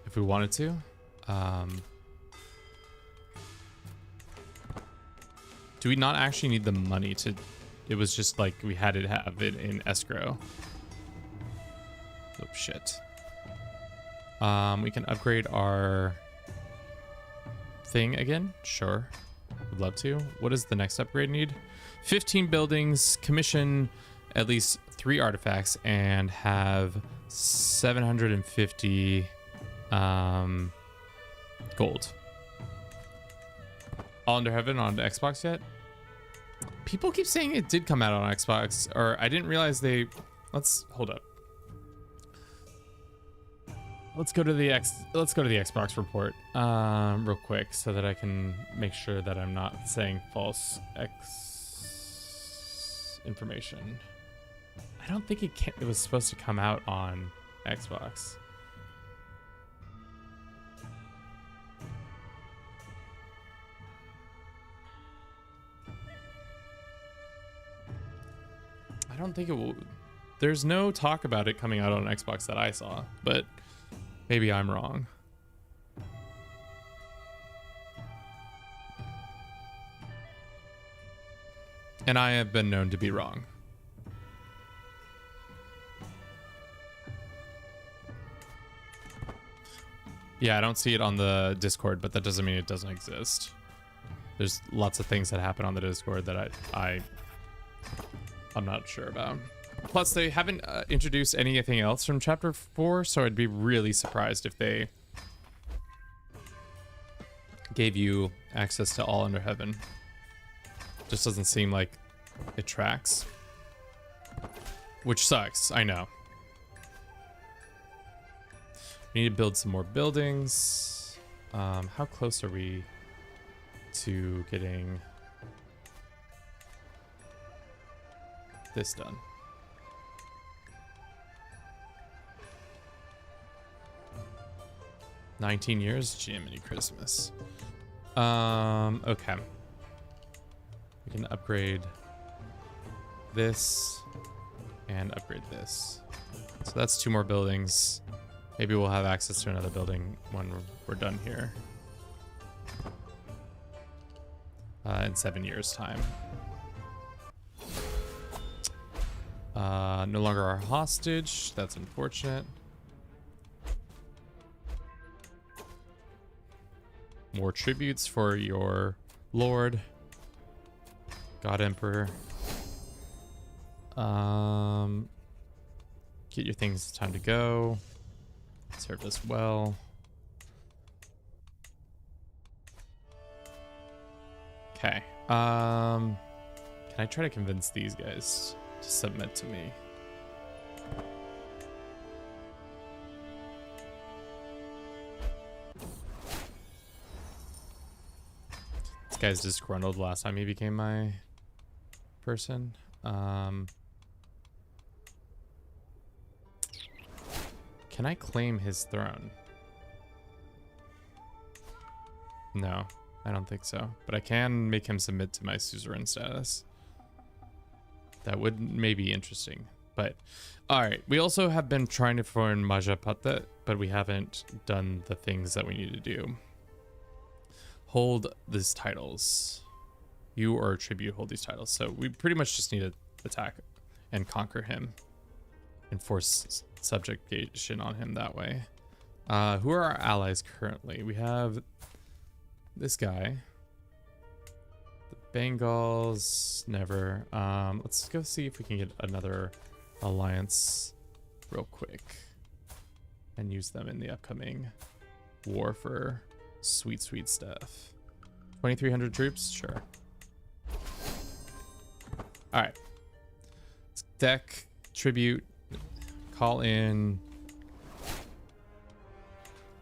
if we wanted to. Do we not actually need the money to... It was just like we had to have it in escrow. Oh, shit. We can upgrade our thing again. Sure. Would love to. What does the next upgrade need? 15 buildings, commission at least 3 artifacts, and have 750 gold. All Under Heaven on Xbox yet? People keep saying it did come out on Xbox, or I didn't realize they... Let's hold up. Let's go to the Xbox report real quick so that I can make sure that I'm not saying false information. I don't think it was supposed to come out on Xbox. I don't think it will. There's no talk about it coming out on Xbox that I saw, but maybe I'm wrong. And I have been known to be wrong. Yeah, I don't see it on the Discord, but that doesn't mean it doesn't exist. There's lots of things that happen on the Discord that I'm not sure about. Plus, they haven't introduced anything else from Chapter 4, so I'd be really surprised if they gave you access to All Under Heaven. Just doesn't seem like it tracks. Which sucks, I know. We need to build some more buildings. How close are we to getting this done? $19 years? Jiminy Christmas. Okay. We can upgrade this and upgrade this. So that's 2 more buildings. Maybe we'll have access to another building when we're done here. In 7 years' time. No longer our hostage. That's unfortunate. More tributes for your lord. God Emperor. Get your things. It's time to go. Served us well. Okay. Can I try to convince these guys to submit to me? This guy's disgruntled last time he became my person. Can I claim his throne? No, I don't think so. But I can make him submit to my suzerain status. That would maybe be interesting. But, alright. We also have been trying to foreign Maja, but we haven't done the things that we need to do. Hold these titles. You or a tribute hold these titles. So we pretty much just need to attack and conquer him. And force subjugation on him that way. Who are our allies currently? We have this guy. The Bengals, never. Let's go see if we can get another alliance real quick. And use them in the upcoming war for sweet, sweet stuff. 2,300 troops? Sure. Alright. Deck, tribute. Call in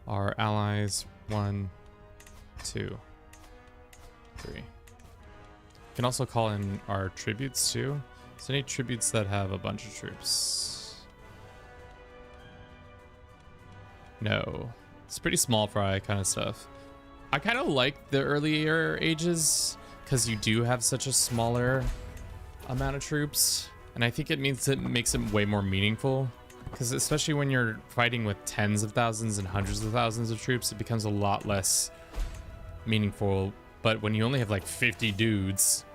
our allies. 1, 2, 3. Can also call in our tributes too. So any tributes that have a bunch of troops. No. It's pretty small fry kind of stuff. I kind of like the earlier ages because you do have such a smaller amount of troops. And I think it makes it way more meaningful. Because especially when you're fighting with tens of thousands and hundreds of thousands of troops, it becomes a lot less meaningful. But when you only have like 50 dudes,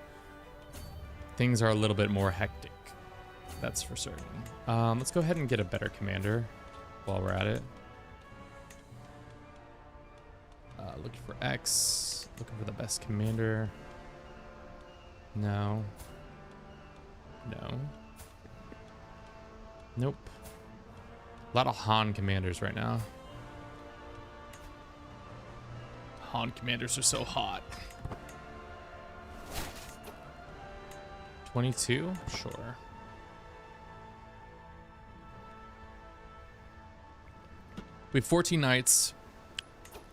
things are a little bit more hectic. That's for certain. Let's go ahead and get a better commander while we're at it. Looking for X. Looking for the best commander. No. No. Nope. A lot of Han commanders right now. Han commanders are so hot. 22? Sure. We have 14 knights.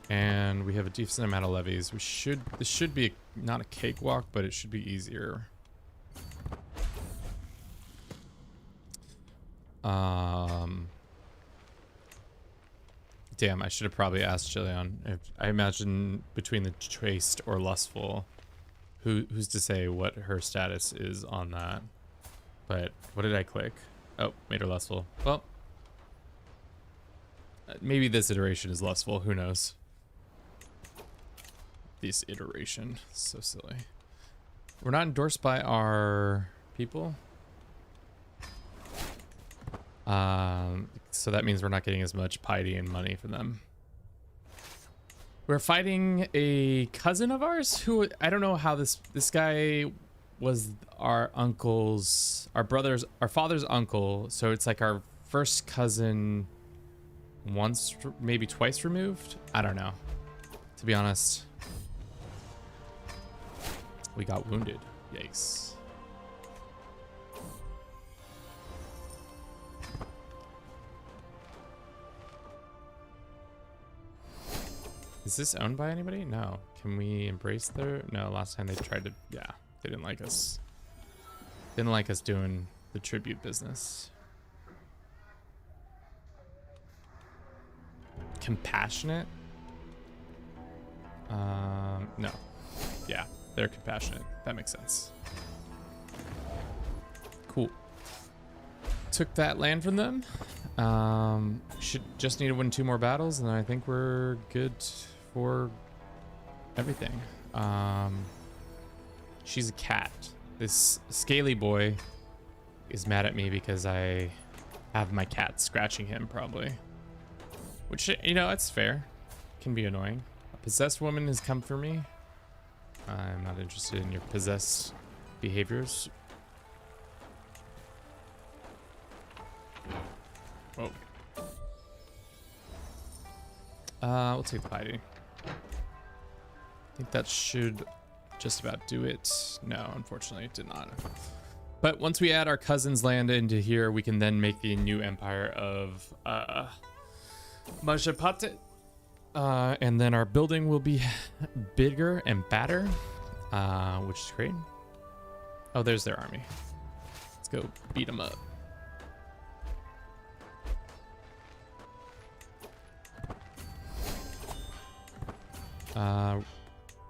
And we have a decent amount of levies. This should be not a cakewalk, but it should be easier. Damn, I should have probably asked Jillian. I imagine between the chaste or lustful, who's to say what her status is on that? But what did I click? Oh, made her lustful. Well, maybe this iteration is lustful. Who knows? This iteration, so silly. We're not endorsed by our people. So that means we're not getting as much piety and money from them. We're fighting a cousin of ours who, I don't know how this guy was our uncle's, our father's uncle. So it's like our first cousin once, maybe twice removed. I don't know, to be honest. We got wounded. Yikes. Is this owned by anybody? No. Can we embrace their... No, last time they tried to... Yeah, they didn't like us. Didn't like us doing the tribute business. Compassionate? No. Yeah, they're compassionate. That makes sense. Cool. Took that land from them. Should just need to win 2 more battles, and I think we're good for everything. She's a cat. This scaly boy is mad at me because I have my cat scratching him, probably. Which, you know, it's fair. Can be annoying. A possessed woman has come for me. I'm not interested in your possessed behaviors. Whoa. We'll take the piety. I think that should just about do it. No, unfortunately it did not. But once we add our cousin's land into here, we can then make the new empire of Maja. And then our building will be bigger and badder, which is great. Oh, there's their army. Let's go beat them up.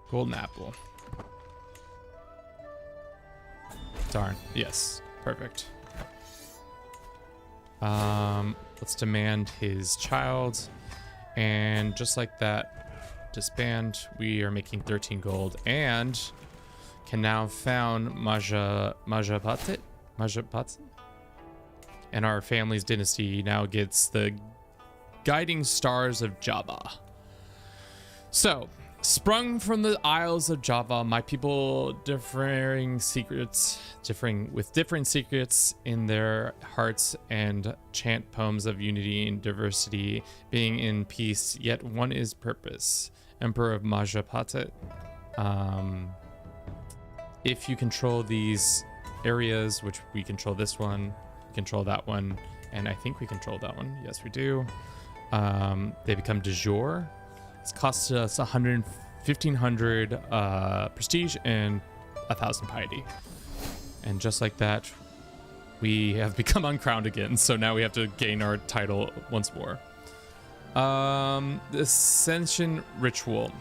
Golden apple. Darn. Yes. Perfect. Let's demand his child. And just like that, disband. We are making 13 gold and can now found Maja. And our family's dynasty now gets the guiding stars of Java. So, sprung from the Isles of Java, my people differing with different secrets in their hearts, and chant poems of unity and diversity, being in peace, yet one is purpose. Emperor of Maja. If you control these areas, which we control this one, control that one, and I think we control that one. Yes, we do. They become de jure. It's cost us 1,500 prestige and 1,000 piety. And just like that, we have become uncrowned again. So now we have to gain our title once more. The Ascension Ritual.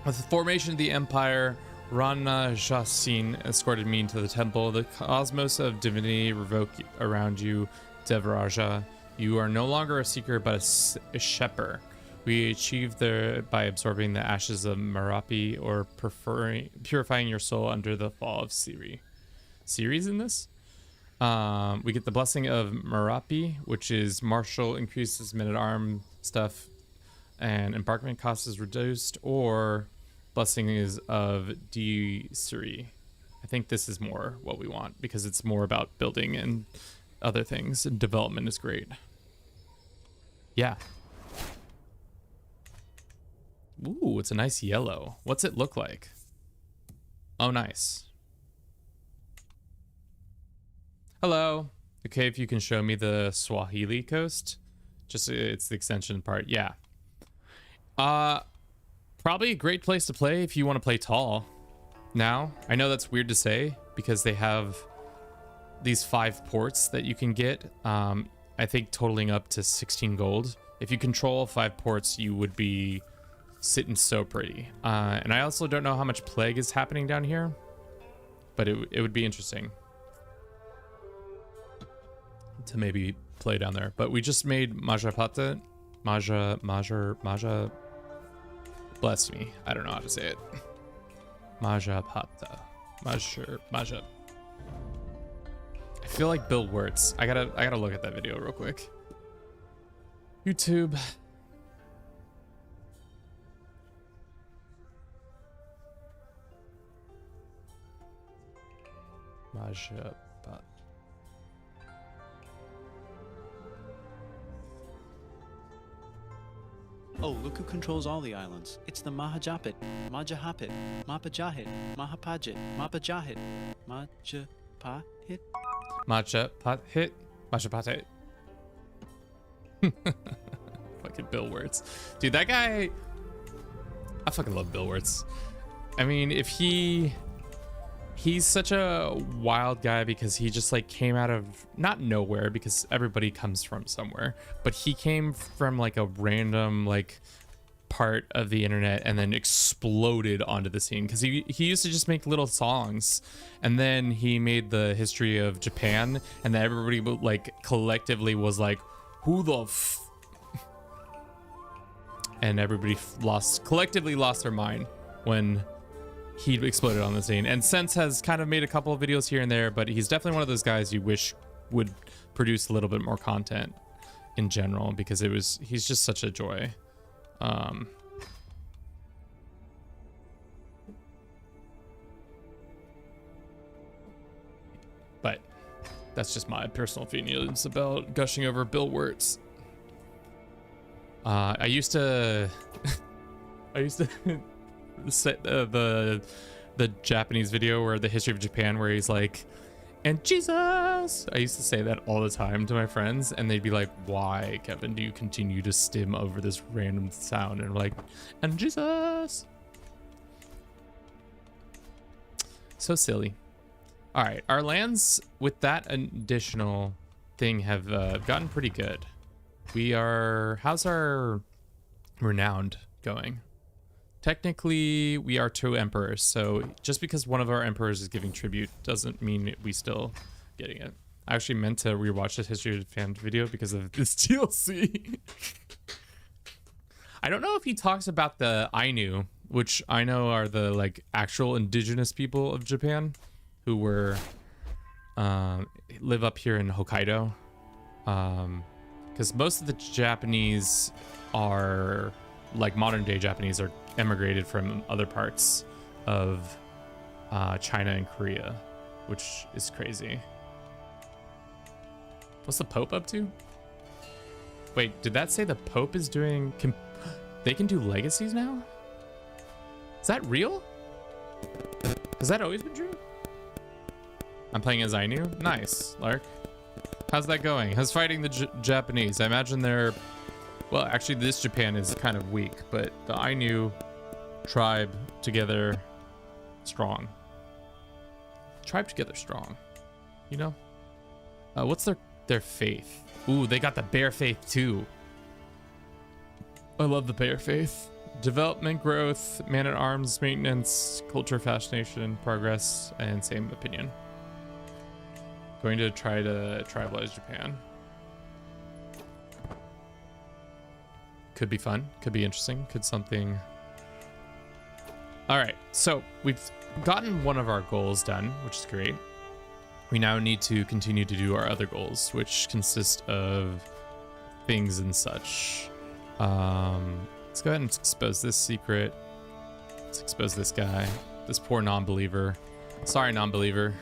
With the formation of the Empire, Rana Jasin escorted me into the temple. The cosmos of divinity revoke around you, Devaraja. You are no longer a seeker, but a shepherd. We achieved by absorbing the ashes of Merapi, or purifying your soul under the fall of Siri. Siri's in this? We get the blessing of Merapi, which is martial, increases men-at-arm stuff, and embarkment cost is reduced, or blessing is of Siri. I think this is more what we want because it's more about building and other things, and development is great. Yeah. Ooh, it's a nice yellow. What's it look like? Oh, nice. Hello. Okay, if you can show me the Swahili coast. Just, it's the extension part. Yeah. Probably a great place to play if you want to play tall. Now, I know that's weird to say because they have these 5 ports that you can get. I think totaling up to 16 gold. If you control 5 ports, you would be sitting so pretty. And I also don't know how much plague is happening down here, but it would be interesting to maybe play down there. But we just made Maja. Bless me. I don't know how to say it. Maja. I feel like Bill Wirtz. I gotta look at that video real quick. YouTube. Maja. Oh, look who controls all the islands. It's the Mahajapit, Majahapit, Mapajahit, Mahapajit, Mapajahit, Majapahit. Majapahit. Majapahit. Fucking Bill Wirtz. Dude, that guy... I fucking love Bill Wirtz. I mean, if he's such a wild guy because he just like came out of not nowhere, because everybody comes from somewhere, but he came from like a random like part of the internet and then exploded onto the scene because he used to just make little songs, and then he made the history of Japan, and then everybody like collectively was like, who the and everybody collectively lost their mind when he exploded on the scene. And Sense has kind of made a couple of videos here and there, but he's definitely one of those guys you wish would produce a little bit more content in general, because he's just such a joy. But that's just my personal feelings about gushing over Bill Wirtz. I used to say the Japanese video where the history of Japan, where he's like, and Jesus. I used to say that all the time to my friends, and they'd be like, why, Kevin, do you continue to stim over this random sound? And I'm like, and Jesus. So silly. All right, our lands with that additional thing have gotten pretty good. How's our renowned going? Technically, we are 2 emperors, so just because one of our emperors is giving tribute doesn't mean we still getting it. I actually meant to rewatch this History of Japan video because of this DLC. I don't know if he talks about the Ainu, which I know are the like actual indigenous people of Japan who were live up here in Hokkaido. Because most of the Japanese are, like modern day Japanese, are emigrated from other parts of China and Korea, which is crazy. What's the Pope up to? Wait, did that say the Pope is doing... they can do legacies now? Is that real? Has that always been true? I'm playing as Ainu? Nice, Lark. How's that going? How's fighting the Japanese? I imagine they're... well, actually, this Japan is kind of weak, but the Ainu tribe together strong. Tribe together strong. You know? What's their faith? Ooh, they got the bear faith too. I love the bear faith. Development, growth, man-at-arms, maintenance, culture, fascination, progress, and same opinion. Going to try to tribalize Japan. Could be fun, could be interesting, could something... All right, so we've gotten one of our goals done, which is great. We now need to continue to do our other goals, which consist of things and such. Let's go ahead and expose this secret. Let's expose this guy, this poor non-believer. Sorry, non-believer.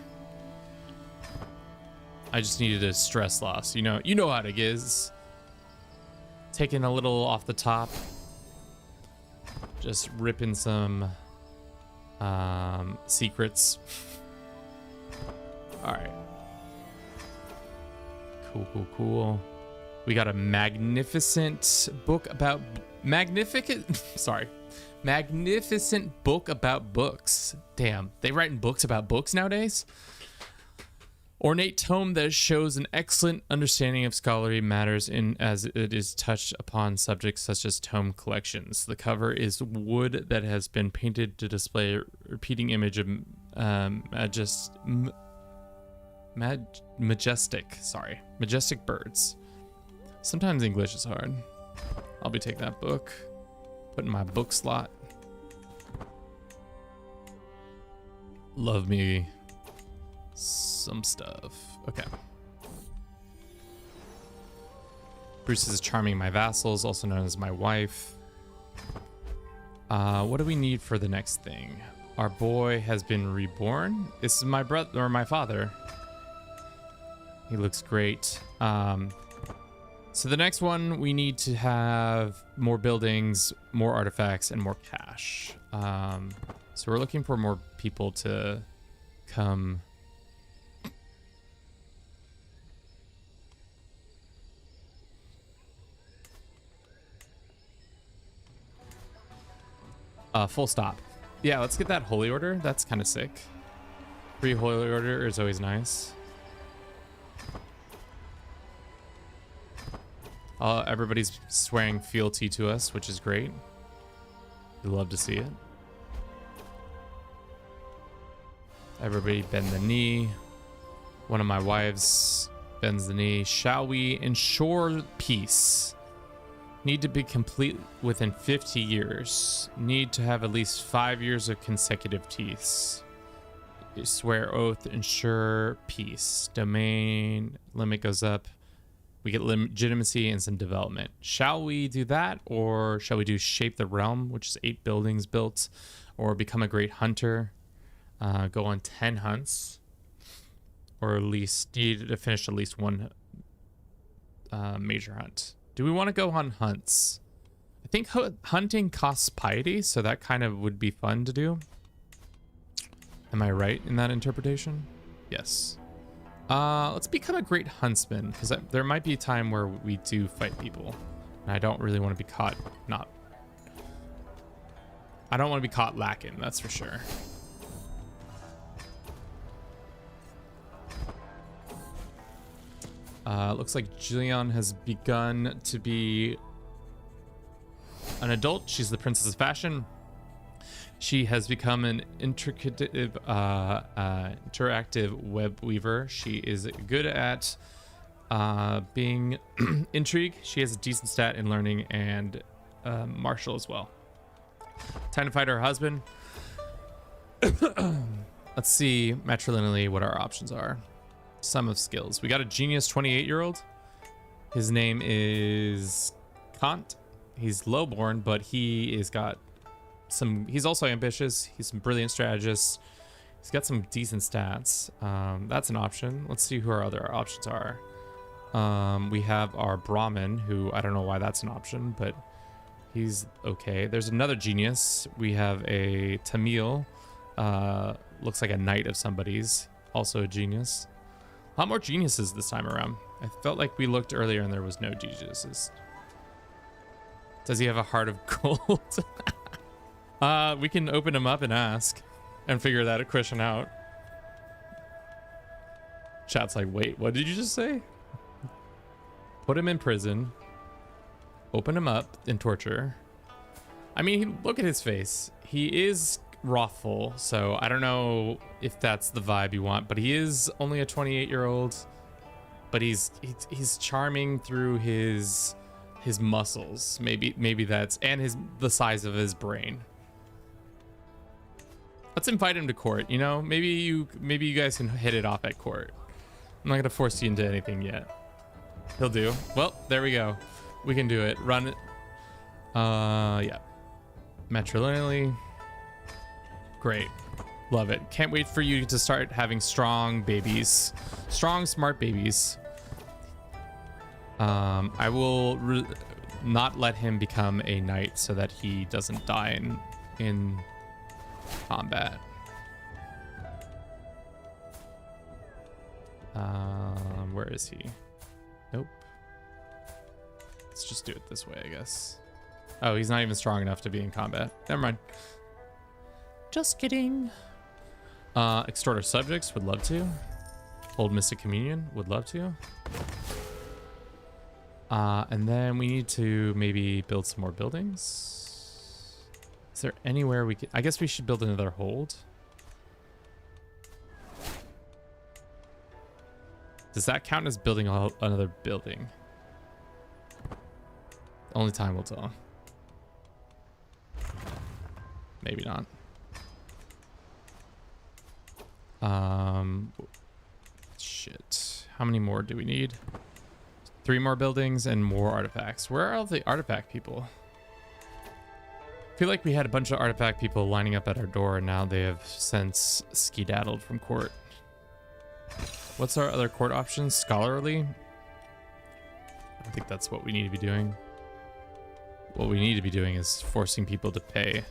I just needed a stress loss. You know how it is. Taking a little off the top. Just ripping some secrets. All right. Cool. We got a magnificent book about magnificent book about books. Damn, they writing books about books nowadays? Ornate tome that shows an excellent understanding of scholarly matters in as it is touched upon subjects such as tome collections. The cover is wood that has been painted to display a repeating image of majestic birds. Sometimes English is hard. I'll be taking that book, put in my book slot. Love me some stuff. Okay. Bruce is charming my vassals, also known as my wife. What do we need for the next thing? Our boy has been reborn. This is my brother or my father. He looks great. So the next one, we need to have more buildings, more artifacts, and more cash. So we're looking for more people to come. Full stop. Yeah, let's get that holy order. That's kind of sick. Free holy order is always nice. Everybody's swearing fealty to us, which is great. We love to see it. Everybody bend the knee. One of my wives Bends the knee. Shall we ensure peace? Need to be complete within 50 years. Need to have at least 5 years of consecutive peace. Swear oath, ensure peace. Domain limit goes up. We get legitimacy and some development. Shall we do that, or shall we do shape the realm, which is 8 buildings built, or become a great hunter? Go on 10 hunts, or at least need to finish at least one major hunt. Do we want to go on hunts? I think hunting costs piety, so that kind of would be fun to do. Am I right in that interpretation? Yes. Let's become a great huntsman, because there might be a time where we do fight people, and I don't really want to be caught I don't want to be caught lacking, that's for sure. Looks like Jillian has begun to be an adult. She's the princess of fashion. She has become an interactive web weaver. She is good at being intrigue. She has a decent stat in learning and martial as well. Time to fight her husband. Let's see matrilineally what our options are. Sum of skills. We got a genius 28-year-old. His name is Kant. He's lowborn, but he's also ambitious. He's some brilliant strategist. He's got some decent stats. That's an option. Let's see who our other options are. We have our Brahmin, who I don't know why that's an option, but he's okay. There's another genius. We have a Tamil. Looks like a knight of somebody's. Also a genius. A lot more geniuses this time around. I felt like we looked earlier and there was no geniuses. Does he have a heart of gold? We can open him up and ask and figure that question out. Chat's like, wait, what did you just say? Put him in prison. Open him up and torture. I mean, look at his face. He is wrathful, so I don't know if that's the vibe you want, but he is only a 28-year-old, but he's charming through his muscles. Maybe that's, and the size of his brain. Let's invite him to court, you know? Maybe you guys can hit it off at court. I'm not gonna force you into anything yet. He'll do. Well, there we go. We can do it. Run it. Yeah. Matrilineally. Great. Love it. Can't wait for you to start having strong babies. Strong, smart babies. I will not let him become a knight so that he doesn't die in combat. Where is he? Nope. Let's just do it this way, I guess. Oh, he's not even strong enough to be in combat. Never mind. Just kidding. Extort our subjects, would love to. Hold Mystic Communion, would love to. And then we need to maybe build some more buildings. Is there anywhere we can? I guess we should build another hold. Does that count as building another building? Only time will tell. Maybe not. Shit. How many more do we need? 3 more buildings and more artifacts. Where are all the artifact people? I feel like we had a bunch of artifact people lining up at our door, and now they have since skedaddled from court. What's our other court options? Scholarly? I think that's what we need to be doing. What we need to be doing is forcing people to pay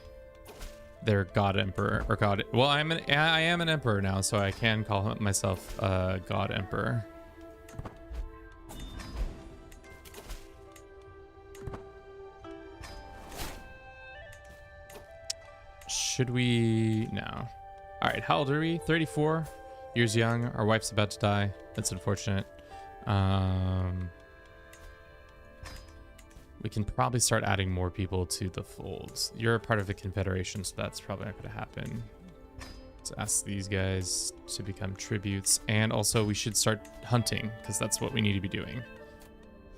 their god emperor or god. Well, I am an emperor now, so I can call myself a god emperor. Should we? No. All right. How old are we? 34 years young. Our wife's about to die. That's unfortunate. We can probably start adding more people to the folds. You're a part of the Confederation, so that's probably not going to happen. Let's ask these guys to become tributes. And also we should start hunting because that's what we need to be doing.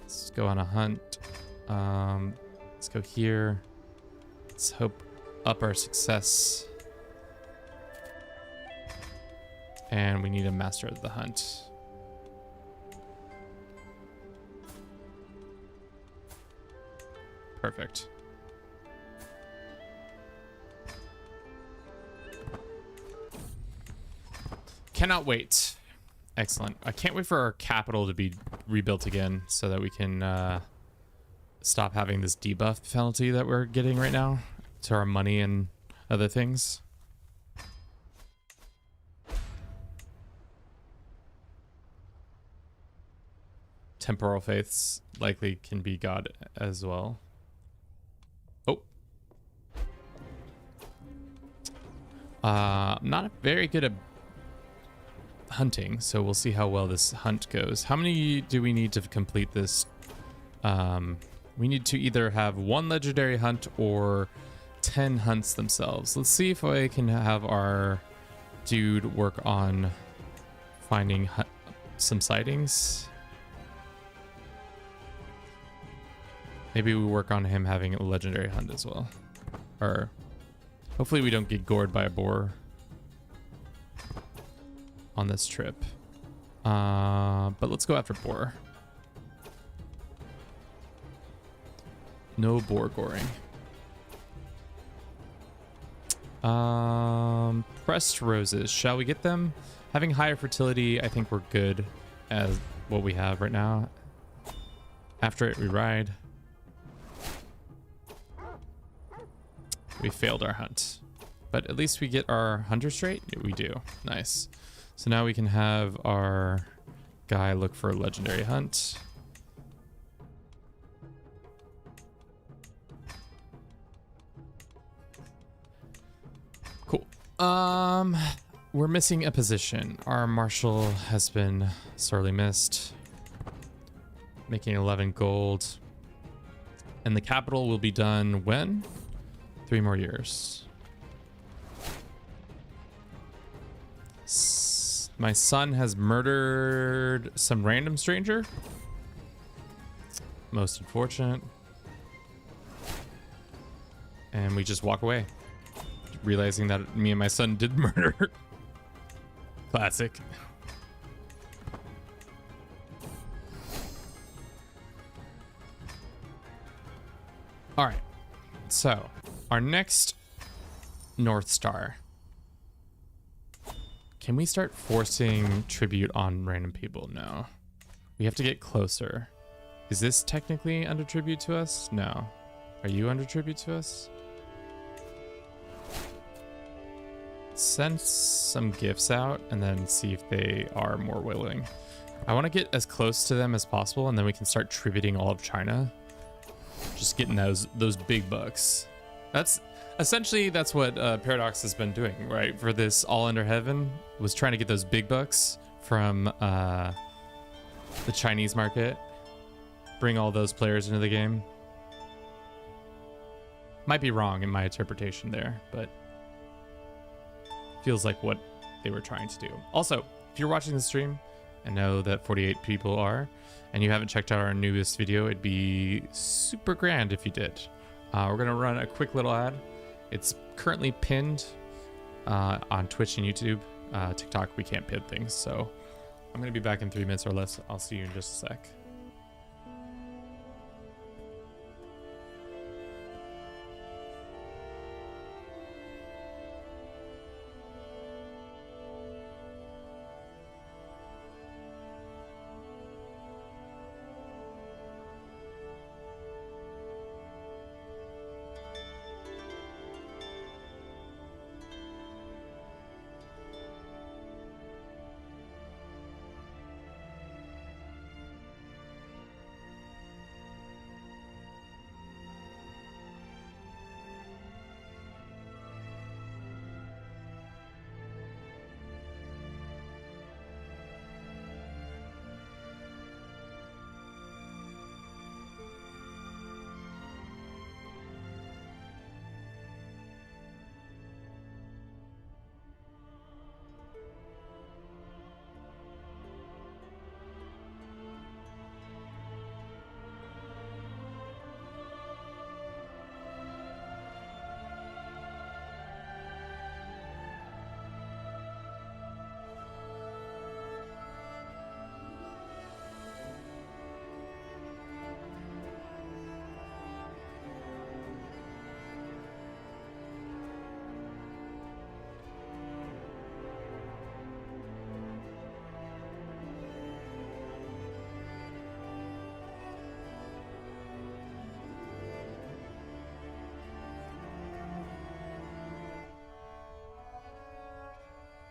Let's go on a hunt. Let's go here. Let's hope up our success. And we need a master of the hunt. Perfect. Cannot wait. Excellent. I can't wait for our capital to be rebuilt again so that we can stop having this debuff penalty that we're getting right now to our money and other things. Temporal faiths likely can be God as well. Oh. I'm not very good at hunting, so we'll see how well this hunt goes. How many do we need to complete this? We need to either have 1 legendary hunt or 10 hunts themselves. Let's see if I can have our dude work on finding some sightings. Maybe we work on him having a legendary hunt as well. Or hopefully we don't get gored by a boar on this trip. But let's go after boar. No boar goring. Pressed roses. Shall we get them? Having higher fertility, I think we're good as what we have right now. After it, we ride. We failed our hunt. But at least we get our hunter straight? Yeah, we do. Nice. So now we can have our guy look for a legendary hunt. Cool. We're missing a position. Our marshal has been sorely missed. Making 11 gold. And the capital will be done when? 3 more years. My son has murdered some random stranger. Most unfortunate. And we just walk away, realizing that me and my son did murder. Classic. All right. So our next North Star. Can we start forcing tribute on random people? No. We have to get closer. Is this technically under tribute to us? No. Are you under tribute to us? Send some gifts out and then see if they are more willing. I want to get as close to them as possible, and then we can start tributing all of China. Just getting those big bucks. That's what Paradox has been doing, right? For this All Under Heaven, was trying to get those big bucks from the Chinese market. Bring all those players into the game. Might be wrong in my interpretation there, but feels like what they were trying to do. Also, if you're watching the stream, and know that 48 people are, and you haven't checked out our newest video, it'd be super grand if you did. We're gonna run a quick little ad. It's currently pinned on Twitch and YouTube. TikTok, we can't pin things, so I'm gonna be back in 3 minutes or less. I'll see you in just a sec.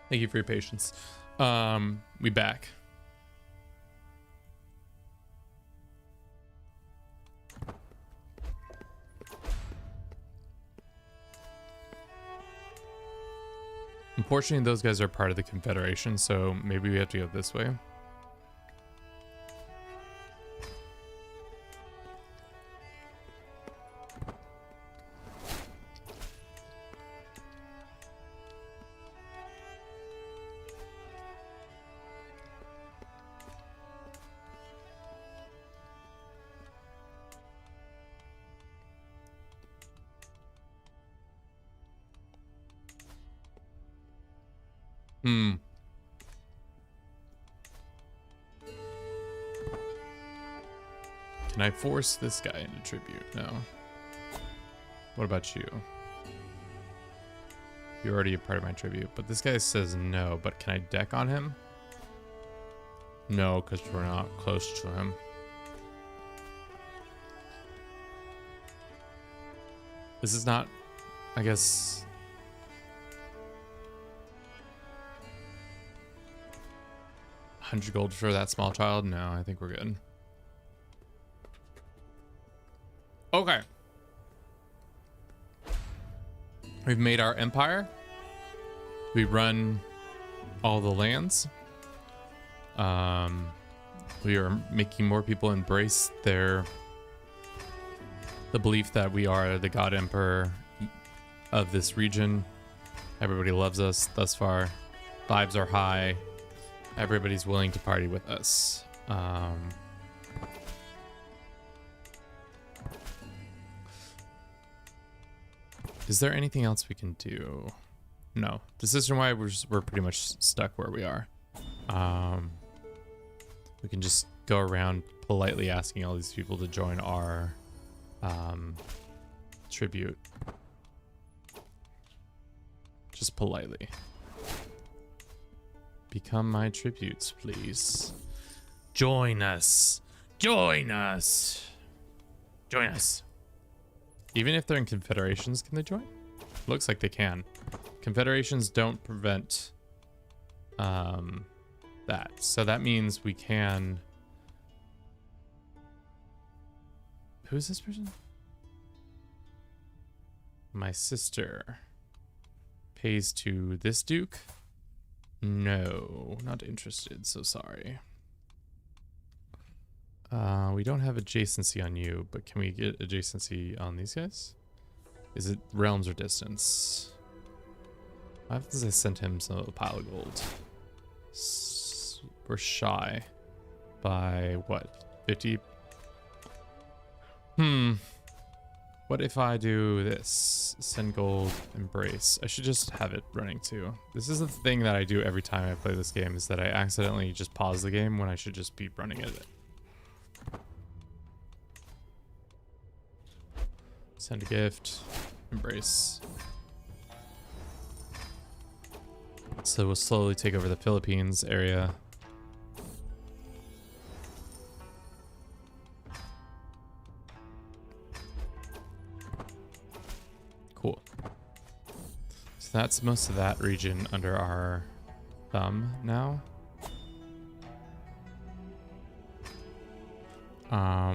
Thank you for your patience. We back. Unfortunately, those guys are part of the Confederation, so maybe we have to go this way. Can I force this guy into tribute? No. What about you? You're already a part of my tribute, but this guy says no, but can I deck on him? No, because we're not close to him. This is not, I guess... $100 gold for that small child? No, I think we're good. Okay. We've made our empire. We run all the lands. We are making more people embrace the belief that we are the God Emperor of this region. Everybody loves us thus far. Vibes are high. Everybody's willing to party with us. Is there anything else we can do? No. This is why we're pretty much stuck where we are. We can just go around politely asking all these people to join our tribute. Just politely. Become my tributes, please. Join us. Join us. Join us. Even if they're in confederations, can they join? Looks like they can. Confederations don't prevent that. So that means we can... Who's this person? My sister pays to this duke. No, not interested. So sorry. We don't have adjacency on you, but can we get adjacency on these guys? Is it realms or distance? What happens if I sent him a pile of gold? We're shy by what? 50? What if I do this? Send gold, embrace. I should just have it running too. This is the thing that I do every time I play this game, is that I accidentally just pause the game when I should just be running it. Send a gift, embrace. So we'll slowly take over the Philippines area. Cool. So that's most of that region under our thumb now.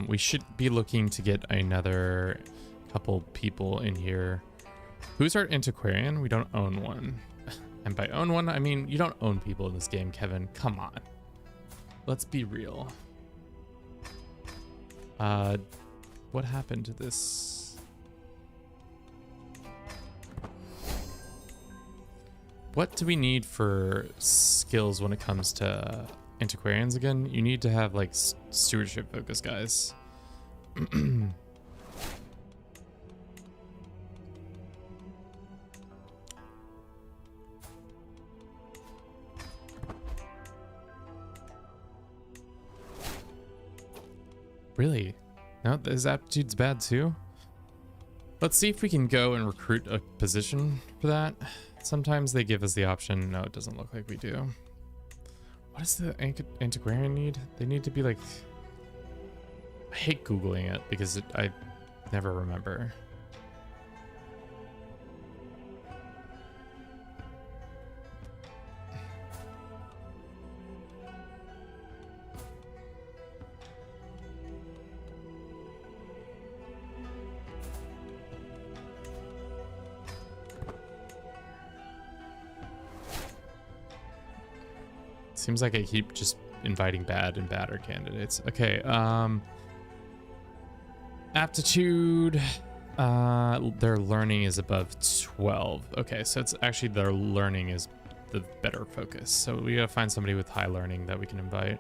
We should be looking to get another couple people in here. Who's our antiquarian? We don't own one. And by own one, I mean you don't own people in this game, Kevin. Come on. Let's be real. What happened to this? What do we need for skills when it comes to antiquarians again? You need to have like stewardship focus guys. Really? No, his aptitude's bad too? Let's see if we can go and recruit a position for that. Sometimes they give us the option. No, it doesn't look like we do. What does the antiquarian need? They need to be like... I hate Googling it because I never remember. Seems like I keep just inviting bad and badder candidates. Okay, aptitude, their learning is above 12. Okay, so it's actually their learning is the better focus. So we gotta find somebody with high learning that we can invite.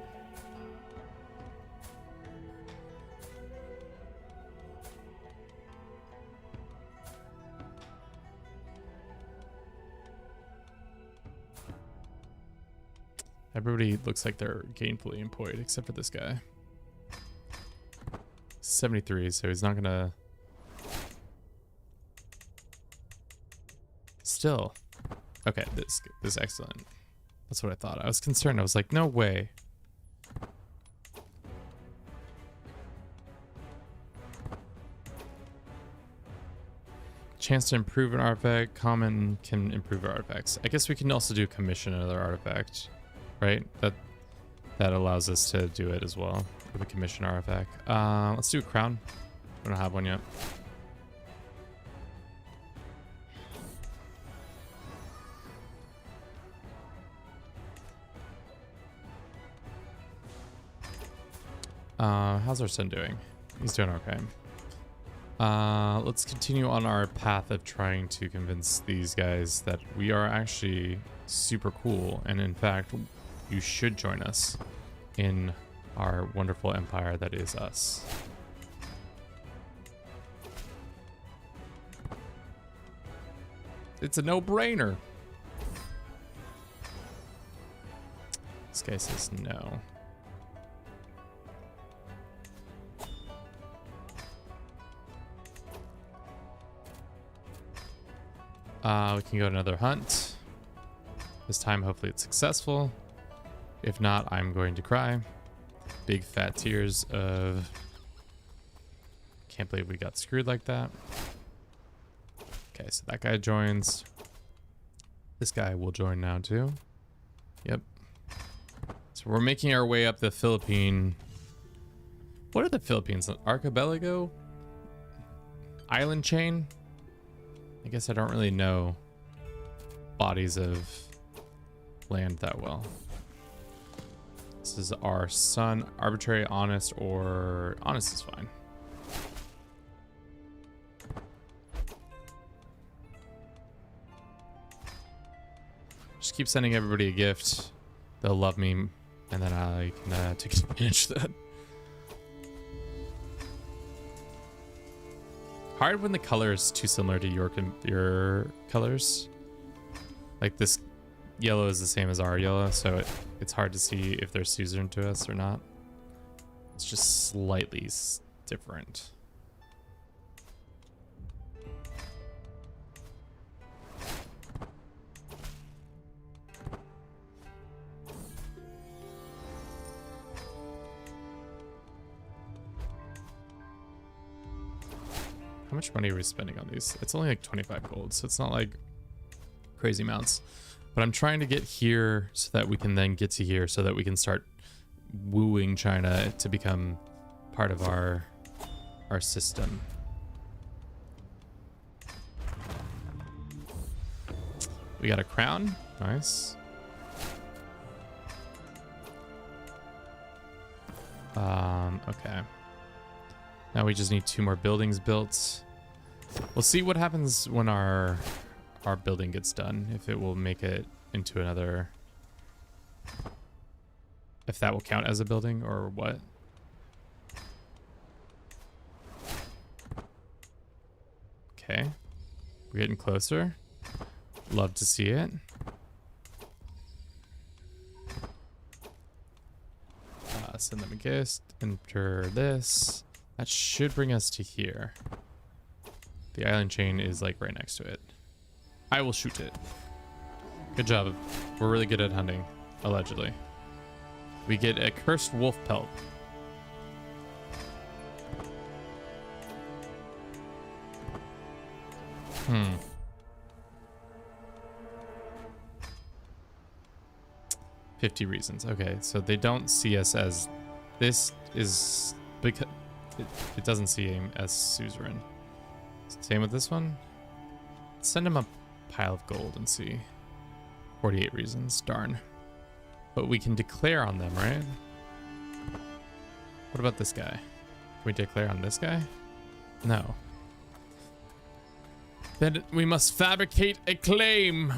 Everybody looks like they're gainfully employed except for this guy. 73, so he's not gonna... Still. Okay, this is excellent. That's what I thought. I was concerned. I was like, no way. Chance to improve an artifact. Common can improve artifacts. I guess we can also do commission another artifact, right? That allows us to do it as well with a commission artifact. Let's do a crown. We don't have one yet. How's our son doing? He's doing okay. Let's continue on our path of trying to convince these guys that we are actually super cool, and in fact, you should join us in our wonderful empire that is us. It's a no-brainer. This guy says no. We can go another hunt. This time, hopefully it's successful. If not, I'm going to cry. Big fat tears of... Can't believe we got screwed like that. Okay, so that guy joins. This guy will join now too. Yep. So we're making our way up the Philippine... What are the Philippines? Archipelago? Island chain? I guess I don't really know bodies of land that well. This is our son. Arbitrary, honest, or honest is fine. Just keep sending everybody a gift. They'll love me, and then I can take advantage of that. Hard when the color is too similar to your colors. Like this yellow is the same as our yellow, so it's hard to see if they're suzerain to us or not. It's just slightly different. How much money are we spending on these? It's only like 25 gold, so it's not like crazy amounts. But I'm trying to get here so that we can then get to here so that we can start wooing China to become part of our system. We got a crown. Nice. Okay. Now we just need 2 more buildings built. We'll see what happens when our building gets done, if it will make it into another, if that will count as a building or what. Okay, we're getting closer. Love to see it. Send them a gift, enter this. That should bring us to here. The island chain is like right next to it. I will shoot it. Good job. We're really good at hunting, allegedly. We get a cursed wolf pelt. 50 reasons. Okay, so they don't see us as... This is... because it doesn't see him as suzerain. Same with this one. Send him a pile of gold and see. 48 reasons. Darn. But we can declare on them, right? What about this guy? Can we declare on this guy? No. Then we must fabricate a claim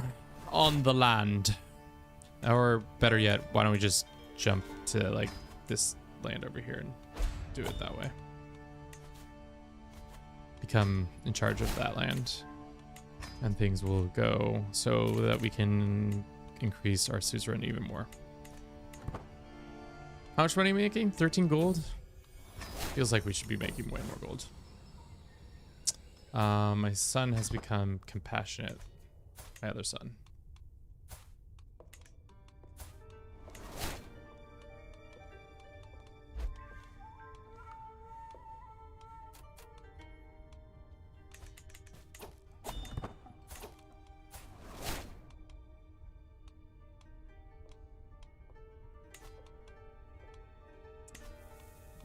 on the land. Or better yet, why don't we just jump to like this land over here and do it that way. Become in charge of that land. And things will go so that we can increase our suzerain even more. How much money are we making? 13 gold? Feels like we should be making way more gold. My son has become compassionate. My other son.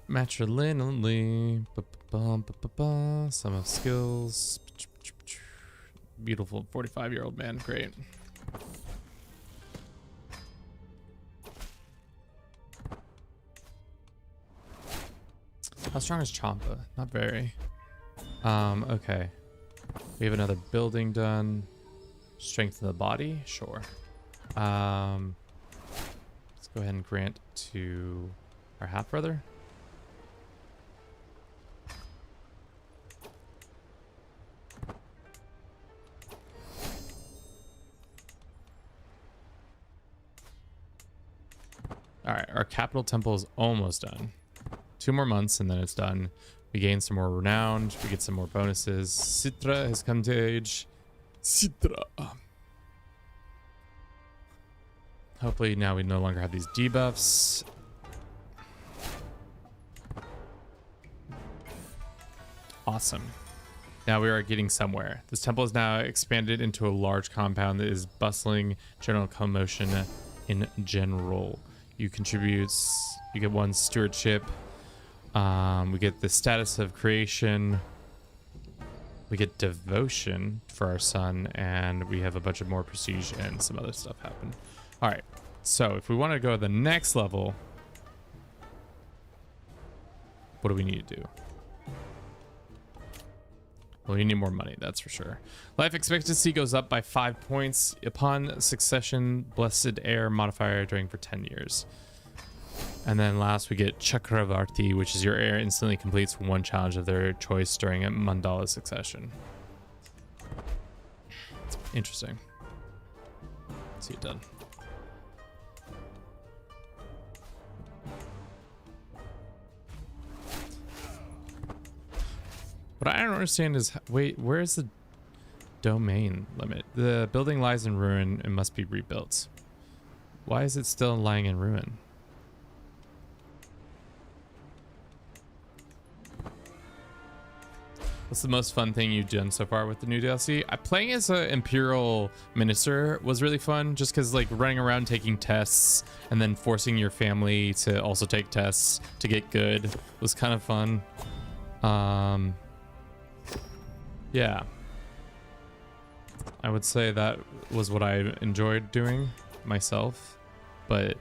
Matrilineally. Some of skills. Beautiful 45-year-old man. Great. How strong is Champa? Not very. Okay. We have another building done. Strength of the body? Sure. Let's go ahead and grant to our half-brother. All right, our capital temple is almost done. 2 more months and then it's done. We gain some more renown. We get some more bonuses. Citra has come to age. Citra. Hopefully now we no longer have these debuffs. Awesome. Now we are getting somewhere. This temple is now expanded into a large compound that is bustling general commotion in general. You contribute, you get 1 stewardship. We get the status of creation. We get devotion for our son, and we have a bunch of more prestige and some other stuff happen. All right, so if we want to go to the next level, what do we need to do? Well, you need more money, that's for sure. Life expectancy goes up by 5 points upon succession. Blessed heir modifier during for 10 years. And then last we get Chakravarti, which is your heir instantly completes 1 challenge of their choice during a mandala succession. Interesting. See it done. What I don't understand is, wait, where is the domain limit? The building lies in ruin and must be rebuilt. Why is it still lying in ruin? What's the most fun thing you've done so far with the new DLC? Playing as an Imperial Minister was really fun, just because like running around taking tests and then forcing your family to also take tests to get good was kind of fun. Yeah, I would say that was what I enjoyed doing myself, but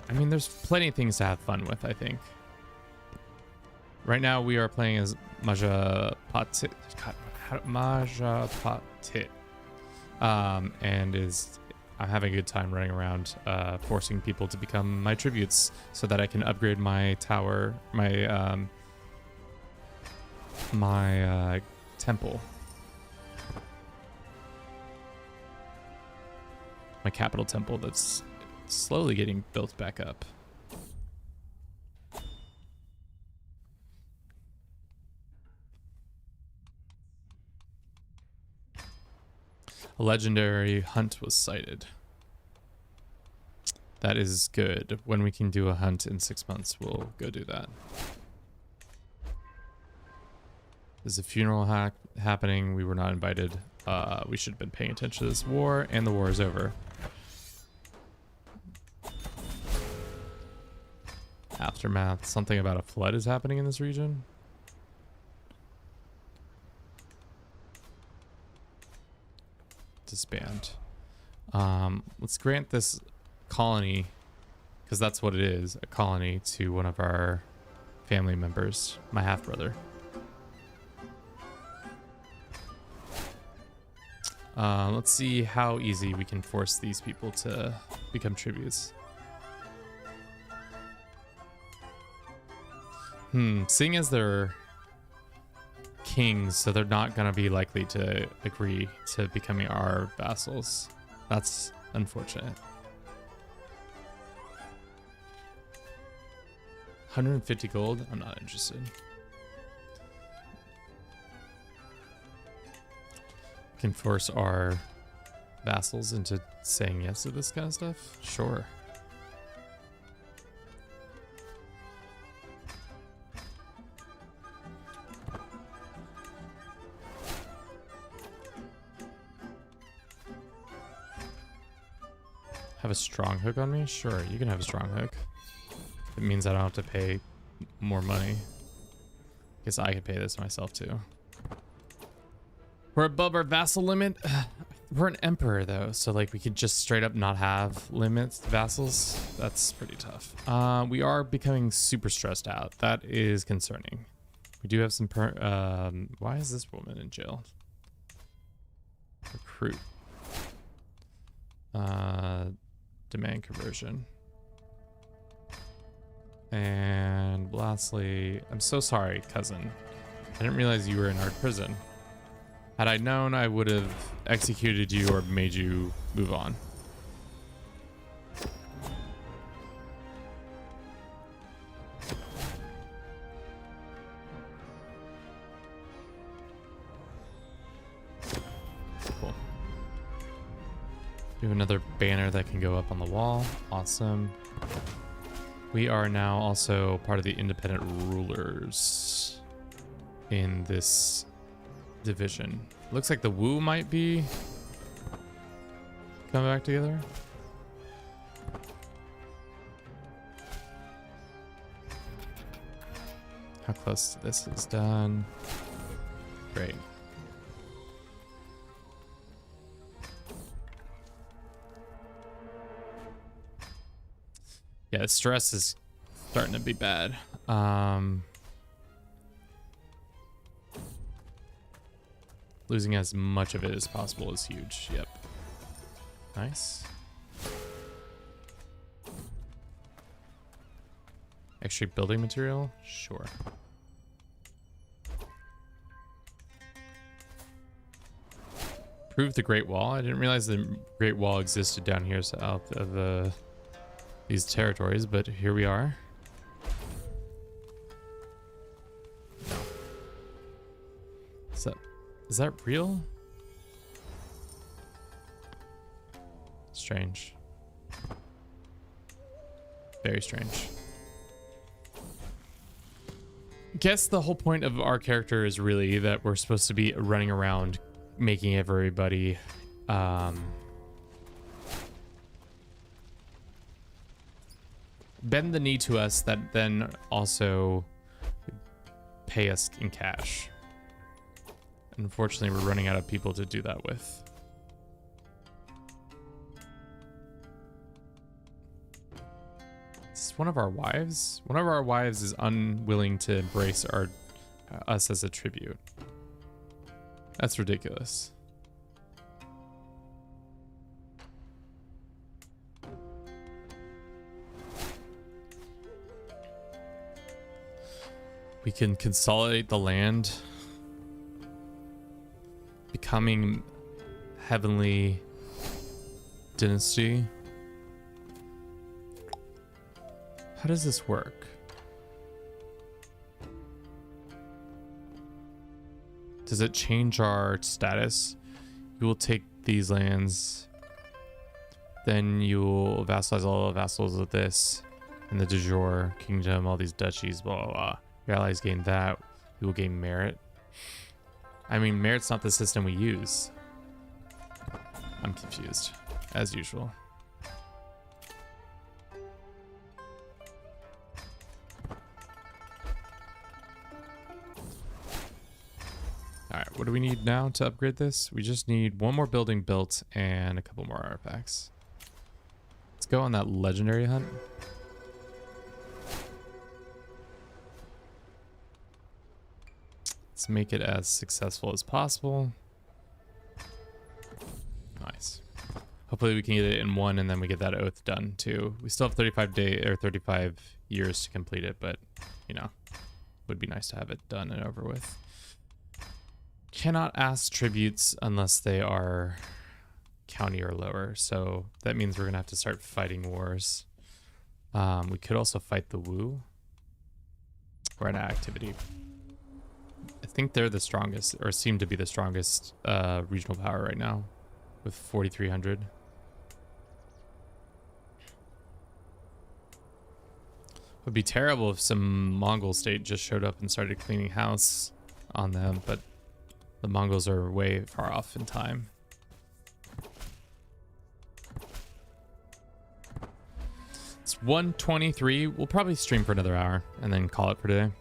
I mean, there's plenty of things to have fun with, I think. Right now we are playing as Maja Patit, and I'm having a good time running around, forcing people to become my tributes so that I can upgrade my tower, my temple. My capital temple that's slowly getting built back up. A legendary hunt was sighted. That is good. When we can do a hunt in 6 months, we'll go do that. There's a funeral happening. We were not invited. We should have been paying attention to this war, and the war is over. Aftermath. Something about a flood is happening in this region. Disband. Let's grant this colony, because that's what it is, a colony, to one of our family members, my half-brother. Let's see how easy we can force these people to become tributes. Seeing as they're kings, so they're not going to be likely to agree to becoming our vassals. That's unfortunate. 150 gold? I'm not interested. Can force our vassals into saying yes to this kind of stuff? Sure. Have a strong hook on me? Sure, you can have a strong hook. It means I don't have to pay more money. Guess I could pay this myself too. We're above our vassal limit. We're an emperor though, so like we could just straight up not have limits to vassals. That's pretty tough. We are becoming super stressed out. That is concerning. We do have some why is this woman in jail? Recruit. Demand conversion. And lastly, I'm so sorry, cousin. I didn't realize you were in our prison. Had I known, I would have executed you or made you move on. Cool. We have another banner that can go up on the wall. Awesome. We are now also part of the independent rulers in this division. Looks like the Wu might be coming back together. How close to this is done? Great. Yeah, the stress is starting to be bad. Losing as much of it as possible is huge. Yep. Nice. Extra building material? Sure. Prove the Great Wall. I didn't realize the Great Wall existed down here south of these territories, but here we are. Is that real? Strange. Very strange. Guess the whole point of our character is really that we're supposed to be running around making everybody bend the knee to us, that then also pay us in cash. Unfortunately, we're running out of people to do that with. Is this one of our wives? One of our wives is unwilling to embrace us as a tribute. That's ridiculous. We can consolidate the land, becoming heavenly dynasty. How does this work? Does it change our status? You will take these lands, then you will vassalize all the vassals of this, and the de jure kingdom, all these duchies, blah blah blah. Your allies gain that. You will gain merit. I mean, merit's not the system we use. I'm confused, as usual. Alright, what do we need now to upgrade this? We just need one more building built and a couple more artifacts. Let's go on that legendary hunt. Let's make it as successful as possible. Nice. Hopefully we can get it in one and then we get that oath done too. We still have 35 years to complete it, but you know, would be nice to have it done and over with. Cannot ask tributes unless they are county or lower, so that means we're gonna have to start fighting wars. We could also fight the Wu. We're at activity. I think they're the strongest, or seem to be the strongest regional power right now, with 4,300. Would be terrible if some Mongol state just showed up and started cleaning house on them, but the Mongols are way far off in time. It's 1:23. We'll probably stream for another hour and then call it for today.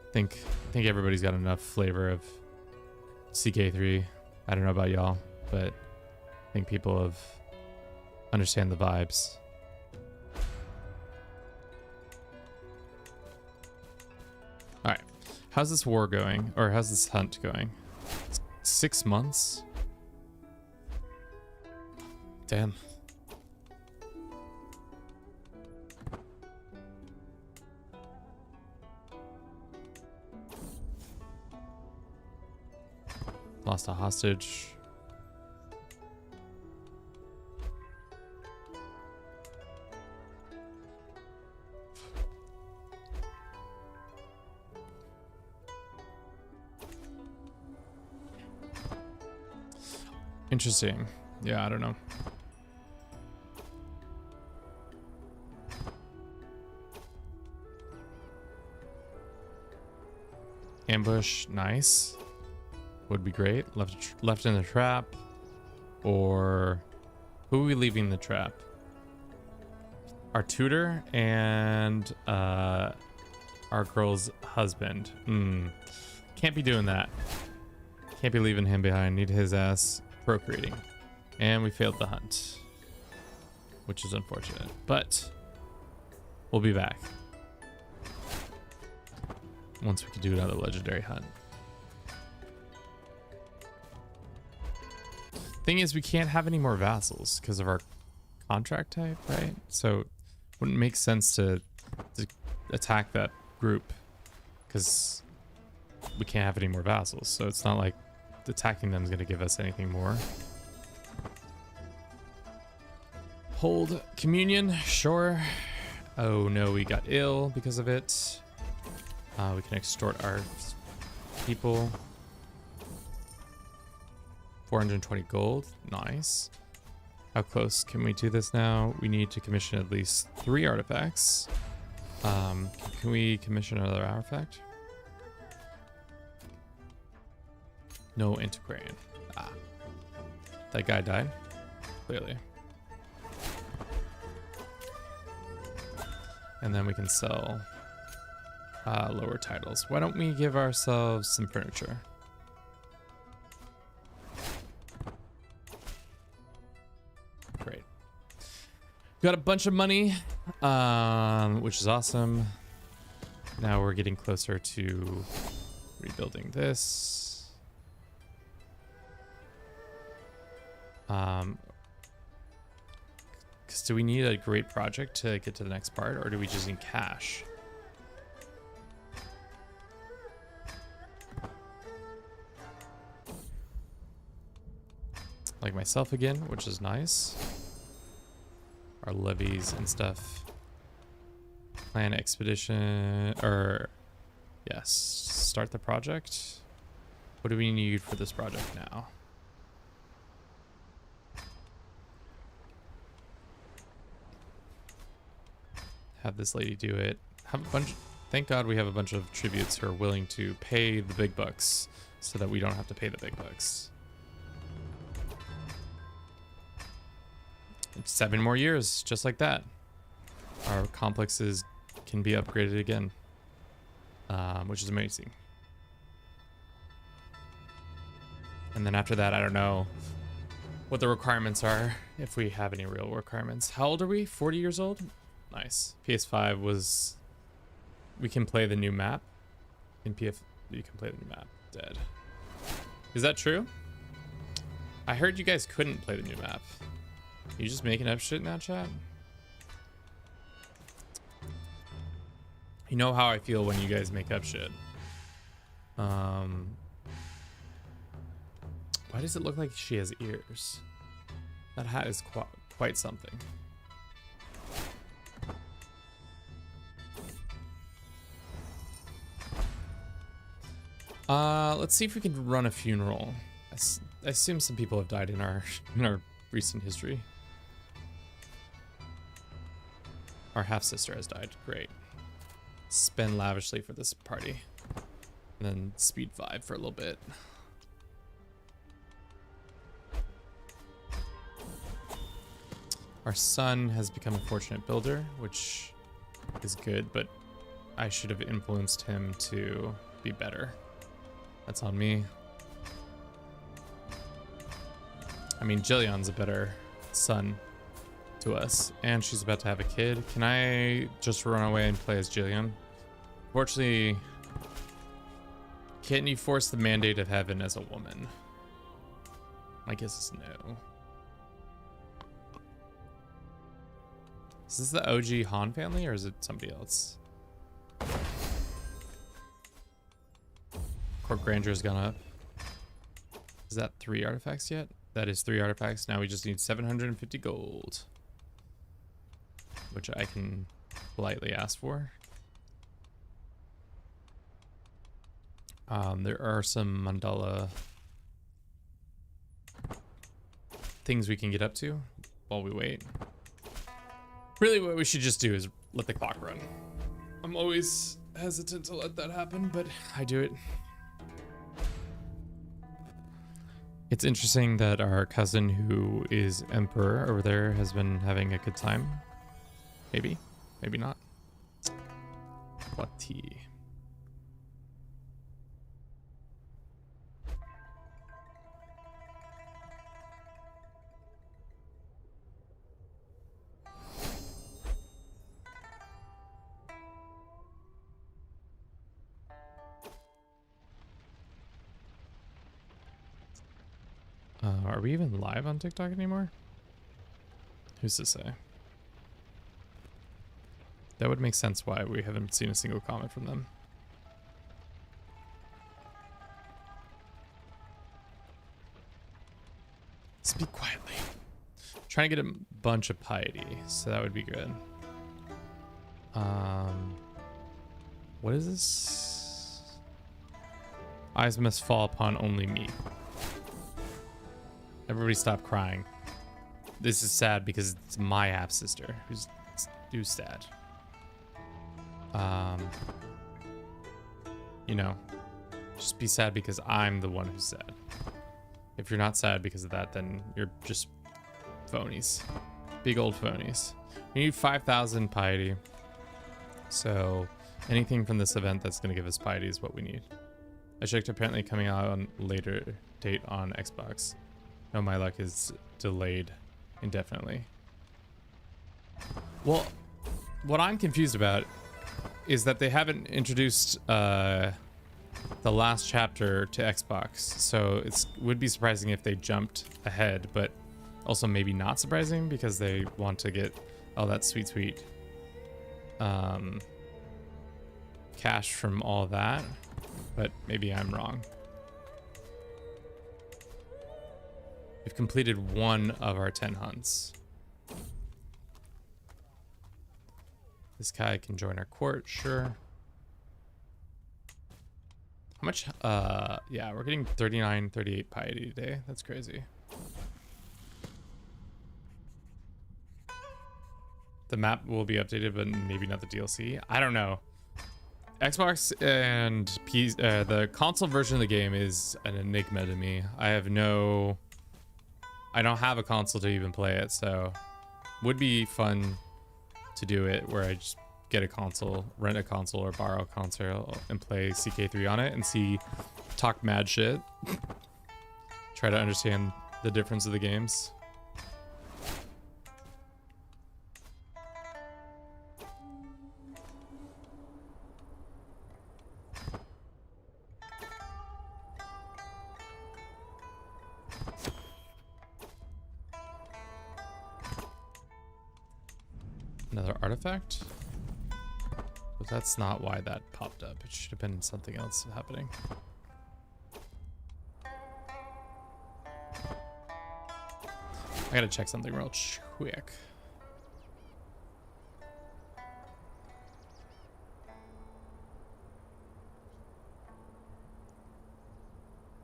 I think everybody's got enough flavor of CK3. I don't know about y'all, but I think people have understand the vibes. All right, how's this war going, or how's this hunt going? 6 months? Damn. Lost a hostage. Interesting. Yeah, I don't know. Ambush, nice. Would be great. Left in the trap, or who are we leaving the trap? Our tutor and our girl's husband. Can't be doing that. Can't be leaving him behind. Need his ass procreating. And we failed the hunt, which is unfortunate, but we'll be back once we can do another legendary hunt. Thing is, we can't have any more vassals because of our contract type, right? So it wouldn't make sense to attack that group because we can't have any more vassals. So it's not like attacking them is going to give us anything more. Hold communion, sure. Oh no, we got ill because of it. We can extort our people. 420 gold, nice. How close can we do this now? We need to commission at least 3 artifacts. Can we commission another artifact? No antiquarian. Ah, that guy died, clearly. And then we can sell lower titles. Why don't we give ourselves some furniture? Great. Got a bunch of money, which is awesome. Now we're getting closer to rebuilding this. Because do we need a great project to get to the next part, or do we just need cash? Like myself again, which is nice. Our levies and stuff. Plan expedition, or yes, start the project. What do we need for this project now? Have this lady do it. Have a bunch. Thank God we have a bunch of tributes who are willing to pay the big bucks so that we don't have to pay the big bucks. 7 more years, just like that. Our complexes can be upgraded again, which is amazing. And then after that, I don't know what the requirements are, if we have any real requirements. How old are we? 40 years old? Nice. PS5 was... We can play the new map. In PF, you can play the new map. Dead. Is that true? I heard you guys couldn't play the new map. You just making up shit now, chat? You know how I feel when you guys make up shit. Why does it look like she has ears? That hat is quite something. Let's see if we can run a funeral. I assume some people have died in our recent history. Our half sister has died. Great. Spend lavishly for this party, and then speed vibe for a little bit. Our son has become a fortunate builder, which is good, but I should have influenced him to be better. That's on me. I mean, Jillian's a better son to us, and she's about to have a kid. Can I just run away and play as Jillian? Fortunately, can't you force the mandate of heaven as a woman? My guess is no. Is this the OG Han family, or is it somebody else? Court grandeur has gone up. Is that 3 artifacts yet? That is 3 artifacts. Now we just need 750 gold, which I can politely ask for. There are some mandala things we can get up to while we wait. Really, what we should just do is let the clock run. I'm always hesitant to let that happen, but I do it. It's interesting that our cousin who is emperor over there has been having a good time. Maybe, maybe not. What tea? Are we even live on TikTok anymore? Who's to say? That would make sense why we haven't seen a single comment from them. Speak quietly. Trying to get a bunch of piety, so that would be good. What is this? Eyes must fall upon only me. Everybody stop crying. This is sad because it's my half sister who's sad. You know, just be sad because I'm the one who's sad. If you're not sad because of that, then you're just phonies. Big old phonies. We need 5,000 piety. So anything from this event that's going to give us piety is what we need. I checked, apparently coming out on later date on Xbox. No, my luck is delayed indefinitely. Well, what I'm confused about is that they haven't introduced the last chapter to Xbox, so it would be surprising if they jumped ahead, but also maybe not surprising because they want to get all that sweet cash from all that, but maybe I'm wrong. We've completed 1 of our 10 hunts. This guy can join our court, sure. How much? Yeah, we're getting 39, 38 piety today. That's crazy. The map will be updated, but maybe not the DLC. I don't know. Xbox and the console version of the game is an enigma to me. I don't have a console to even play it, so would be fun to do it where I just get a console, rent a console or borrow a console and play CK3 on it and talk mad shit. Try to understand The difference of the games. Another artifact? But that's not why that popped up. It should have been something else happening. I gotta check something real quick.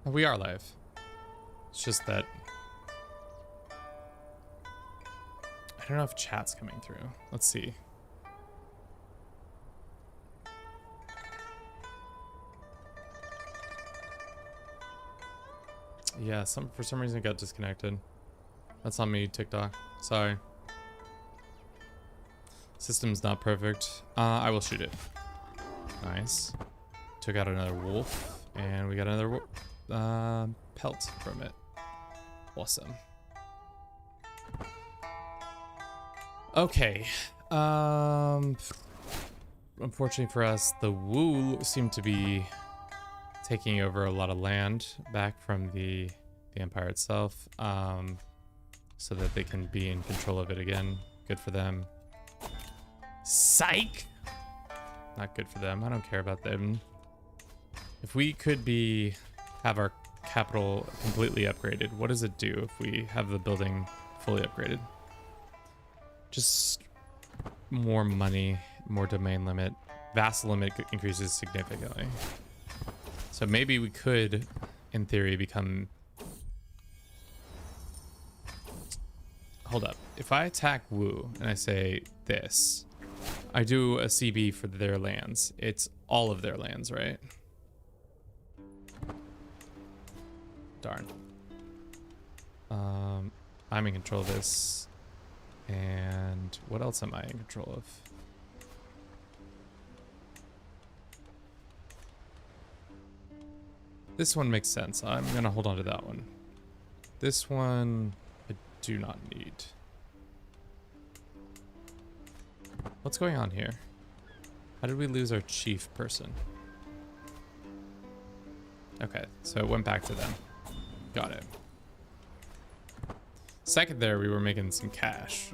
We are live. It's just that I don't know if chat's coming through. Let's see. Yeah, for some reason it got disconnected. That's on me, TikTok. Sorry. System's not perfect. I will shoot it. Nice. Took out another wolf, and we got another pelt from it. Awesome. Okay. Unfortunately for us, the Wu seem to be taking over a lot of land back from the empire itself, so that they can be in control of it again. Good for them. Psych! Not good for them. I don't care about them. If we could have our capital completely upgraded, what does it do if we have the building fully upgraded? Just more money, more domain limit. Vassal limit increases significantly. So maybe we could, in theory, become... Hold up. If I attack Wu and I say this, I do a CB for their lands. It's all of their lands, right? Darn. I'm in control of this. And what else am I in control of? This one makes sense. I'm gonna hold on to that one. This one I do not need. What's going on here? How did we lose our chief person? Okay, so it went back to them. Got it. Second there, we were making some cash.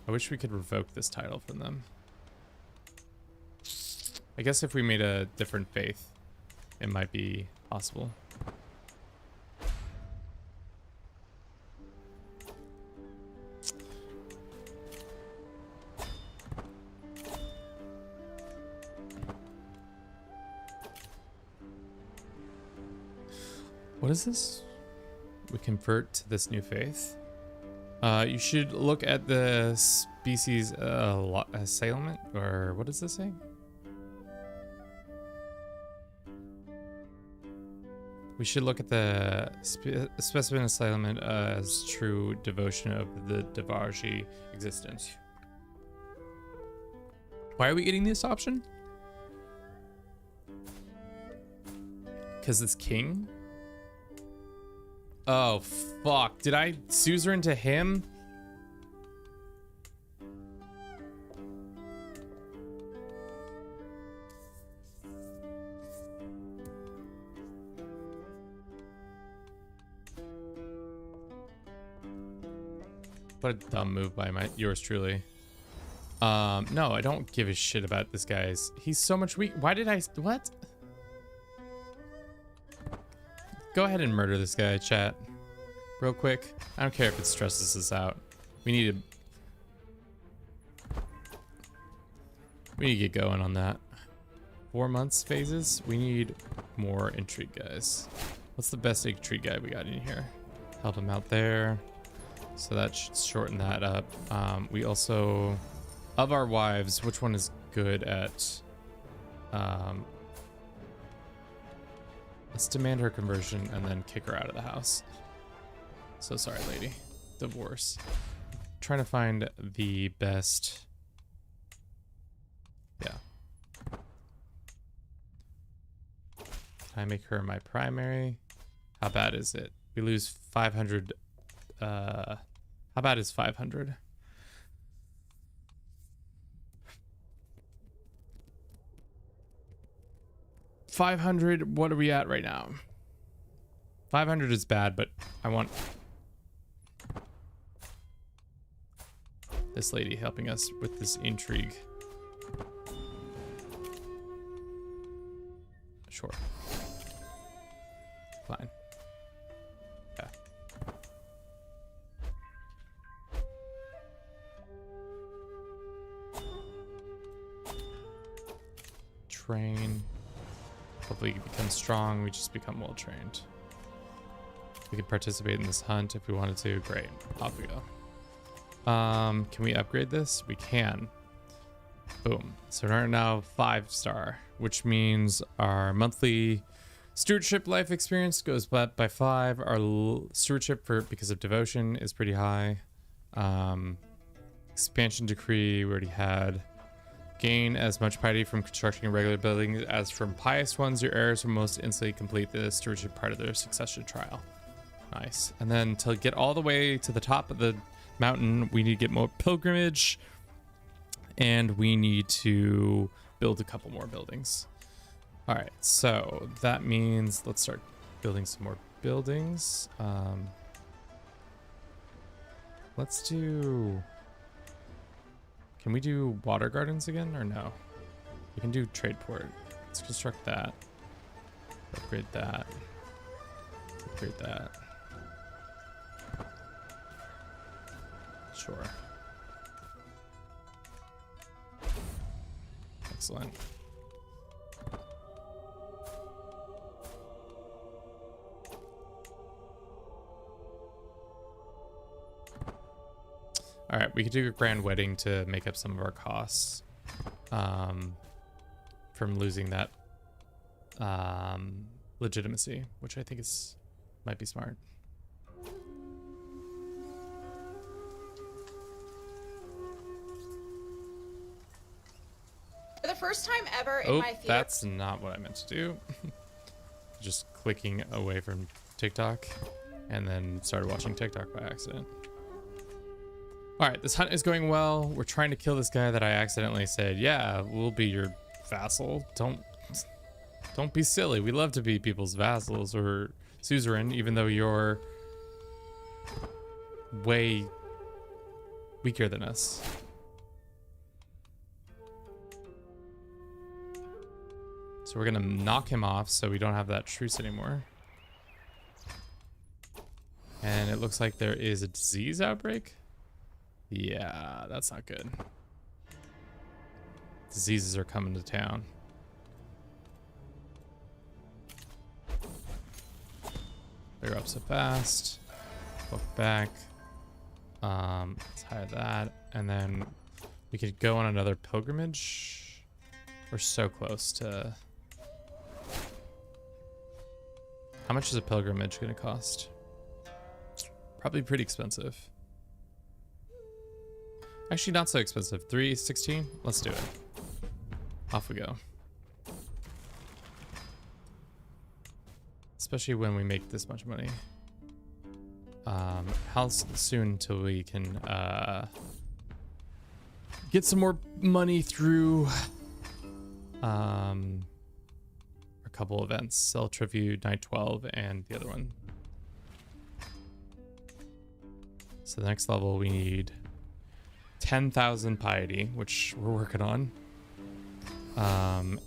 I wish we could revoke this title from them. I guess if we made a different faith, it might be possible. What is this? We convert to this new faith. You should look at the species assailant, or what does this say? We should look at the specimen assailant as true devotion of the Devarji existence. Why are we getting this option? Because it's king? Oh, fuck. Did I suzerain to him? What a dumb move by yours truly. No, I don't give a shit about this guy's. He's so much weak. Why did I... What? Go ahead and murder this guy, chat. Real quick. I don't care if it stresses us out. We need to get going on that. 4 months phases? We need more intrigue guys. What's the best intrigue guy we got in here? Help him out there. So that should shorten that up. We also... Of our wives, which one is good at... Let's demand her conversion and then kick her out of the house. So sorry, lady. Divorce. Trying to find the best. Yeah. Can I make her my primary? How bad is it? We lose 500. How bad is 500? What are we at right now? 500 is bad, but I want this lady helping us with this intrigue. Sure. Fine. Yeah. Train. Hopefully you become strong. We just become well trained. We could participate in this hunt if we wanted to. Great. Off we go. Can we upgrade this? We can. Boom. So we're now 5-star, which means our monthly stewardship life experience goes up by 5. Our stewardship because of devotion is pretty high. Expansion decree we already had. Gain as much piety from constructing regular buildings as from pious ones. Your heirs will most instantly complete the stewardship part of their succession trial. Nice. And then to get all the way to the top of the mountain, we need to get more pilgrimage, and we need to build a couple more buildings. All right, so that means let's start building some more buildings. Let's do... Can we do water gardens again or no? We can do trade port. Let's construct that. Upgrade that. Upgrade that. Sure. Excellent. All right, we could do a grand wedding to make up some of our costs from losing that legitimacy, which I think might be smart. For the first time ever in my theater. That's not what I meant to do. Just clicking away from TikTok and then started watching TikTok by accident. All right, this hunt is going well. We're trying to kill this guy that I accidentally said, yeah, we'll be your vassal. Don't be silly. We love to be people's vassals or suzerain, even though you're way weaker than us. So we're gonna knock him off so we don't have that truce anymore. And it looks like there is a disease outbreak. Yeah, that's not good. Diseases are coming to town. They're up so fast. Go back. Let's hire that. And then we could go on another pilgrimage. We're so close to... How much is a pilgrimage going to cost? Probably pretty expensive. Actually, not so expensive. 316. Let's do it. Off we go. Especially when we make this much money. How soon till we can get some more money through a couple events. Cell Tribute, Night 12, and the other one. So the next level we need 10,000 piety, which we're working on.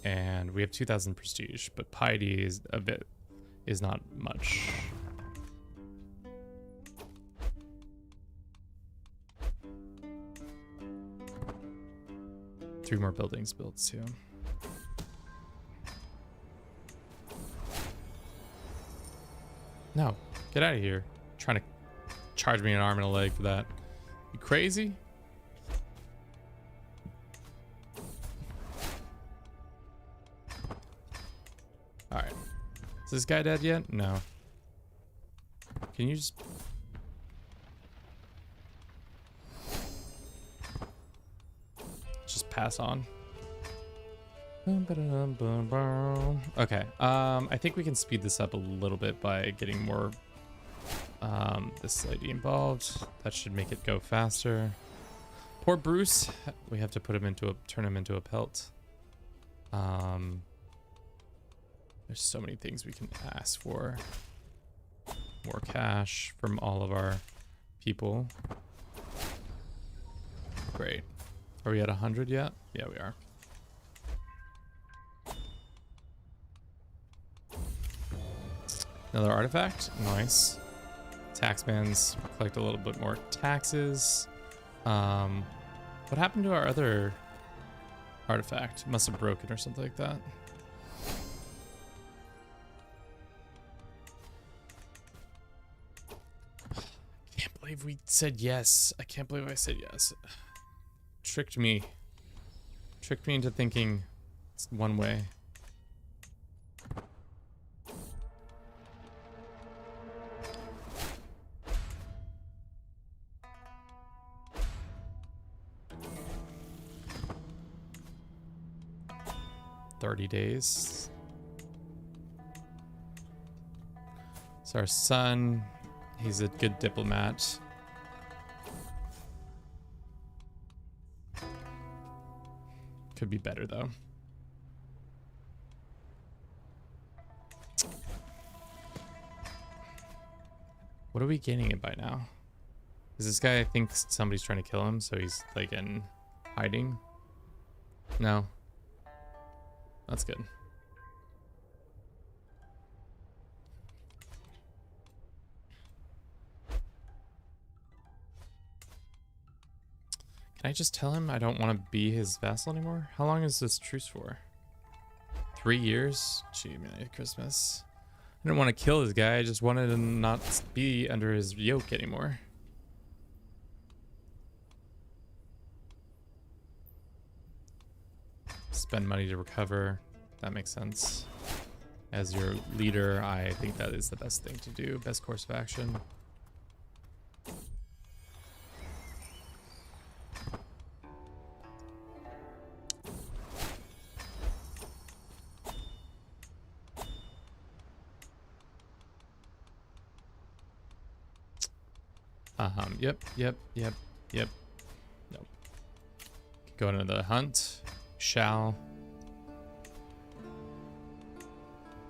And we have 2,000 prestige, but piety is not much. Three more buildings built too. No, get out of here. Trying to charge me an arm and a leg for that. You crazy? All right. Is this guy dead yet? No. Can you just pass on? Okay. I think we can speed this up a little bit by getting more this lady involved. That should make it go faster. Poor Bruce. We have to put him into turn him into a pelt. There's so many things we can ask for. More cash from all of our people. Great. Are we at 100 yet? Yeah, we are. Another artifact. Nice. Tax bans. Collect a little bit more taxes. What happened to our other artifact? Must have broken or something like that. I can't believe we said yes. I can't believe I said yes. Tricked me. Tricked me into thinking it's one way. $30. It's our son. He's a good diplomat. Could be better though. What are we gaining it by now? Is this guy, I think somebody's trying to kill him, so he's like in hiding? No. That's good. Can I just tell him I don't want to be his vassal anymore? How long is this truce for? 3 years? Gee, man, Christmas. I didn't want to kill this guy. I just wanted to not be under his yoke anymore. Spend money to recover. That makes sense. As your leader, I think that is the best thing to do. Best course of action. Yep. Nope. Go into the hunt. Shall.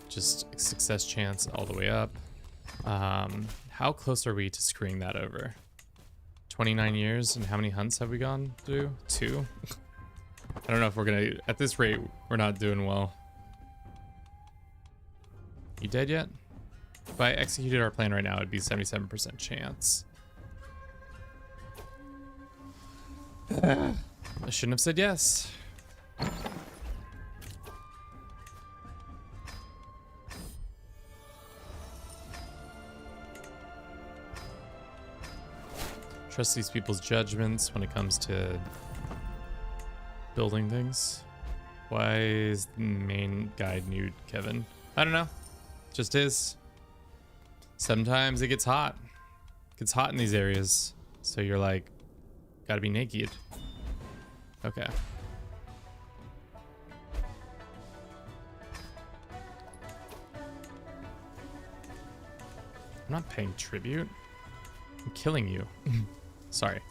Just success chance all the way up. How close are we to screwing that over? 29 years, and how many hunts have we gone through? 2? I don't know if we're gonna, at this rate, we're not doing well. You dead yet? If I executed our plan right now, it'd be 77% chance. I shouldn't have said yes. Trust these people's judgments when it comes to building things. Why is the main guy nude, Kevin? I don't know. Just is. Sometimes it gets hot. It gets hot in these areas. So you're like, gotta be naked. Okay. I'm not paying tribute. I'm killing you. Sorry.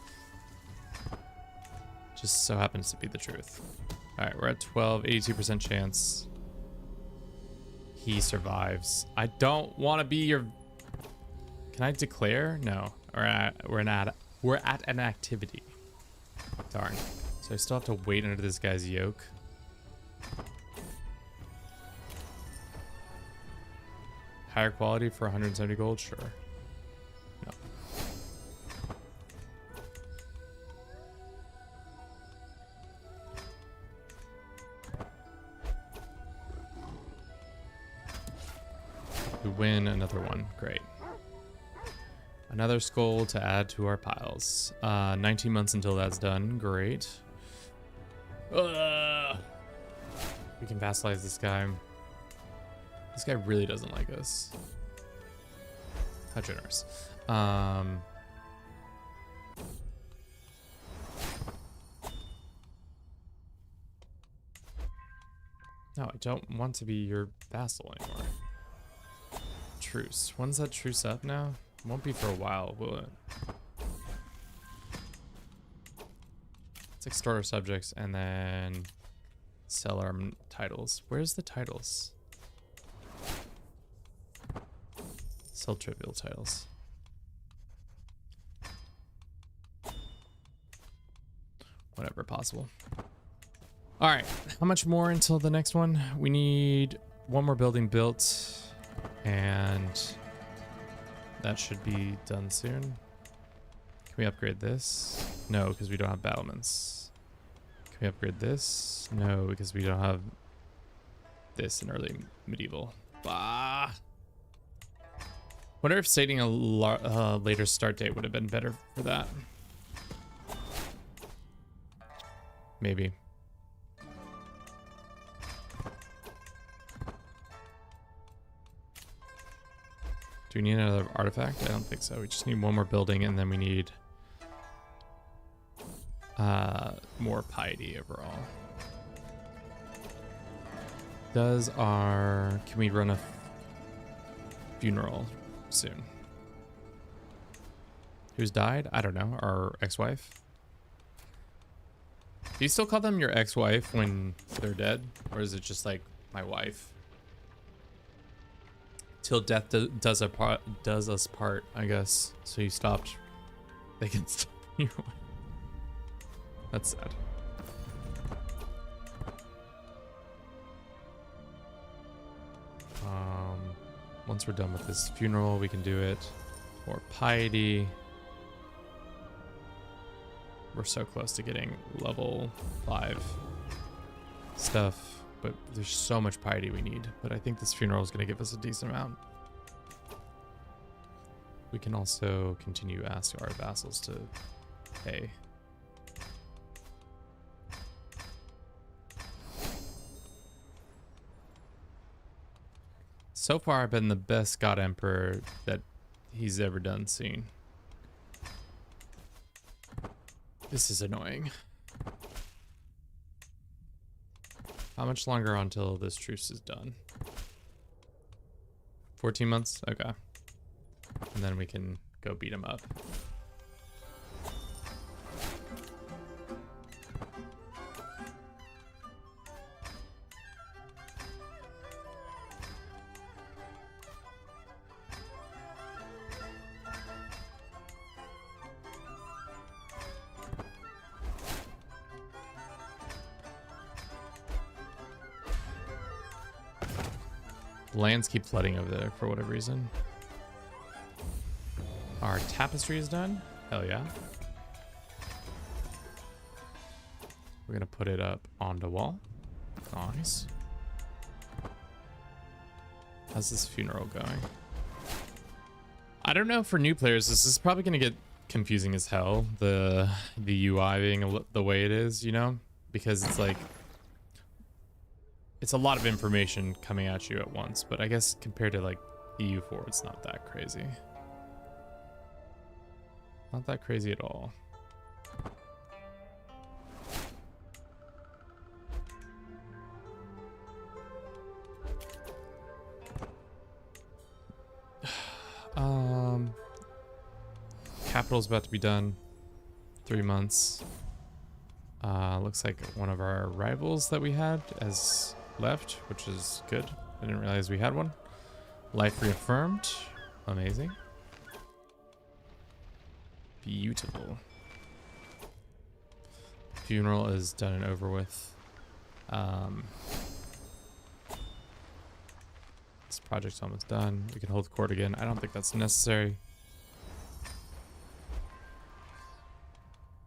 Just so happens to be the truth. Alright, we're at 12, 82% chance. He survives. I don't want to be your... Can I declare? No. We're at an activity. Darn. So I still have to wait under this guy's yoke. Higher quality for 170 gold? Sure. No. We win another one. Great. Another skull to add to our piles. 19 months until that's done. Great. We can vassalize this guy. This guy really doesn't like us. How generous. No, I don't want to be your vassal anymore. Truce. When's that truce up now? Won't be for a while, will it? Let's extort our subjects and then sell our titles. Where's the titles? Sell trivial titles. Whatever possible. All right, how much more until the next one? We need one more building built, and that should be done soon. Can we upgrade this? No, because we don't have battlements. Can we upgrade this? No, because we don't have this in early medieval. Bah. Wonder if stating a later start date would have been better for that. Maybe. Do we need another artifact? I don't think so. We just need one more building, and then we need more piety overall. Can we run a funeral soon? Who's died? I don't know. Our ex-wife? Do you still call them your ex-wife when they're dead? Or is it just like my wife? Till death does us part, I guess. So you stopped. They can stop you. That's sad. Once we're done with this funeral, we can do it. More piety. We're so close to getting level 5 stuff, but there's so much piety we need. But I think this funeral is going to give us a decent amount. We can also continue to ask our vassals to pay. So far, I've been the best God Emperor that he's ever done seen. This is annoying. How much longer until this truce is done? 14 months? Okay. And then we can go beat him up. Lands keep flooding over there for whatever reason. Our tapestry is done. Hell yeah. We're gonna put it up on the wall. Nice. How's this funeral going? I don't know, for new players, this is probably gonna get confusing as hell. The UI being the way it is, you know? Because it's like, it's a lot of information coming at you at once, but I guess compared to like EU4, it's not that crazy. Not that crazy at all. Capital's about to be done. 3 months. Looks like one of our rivals that we had has left, which is good. I didn't realize we had one. Life reaffirmed. Amazing. Beautiful. Funeral is done and over with. This project's almost done. We can hold court again. I don't think that's necessary.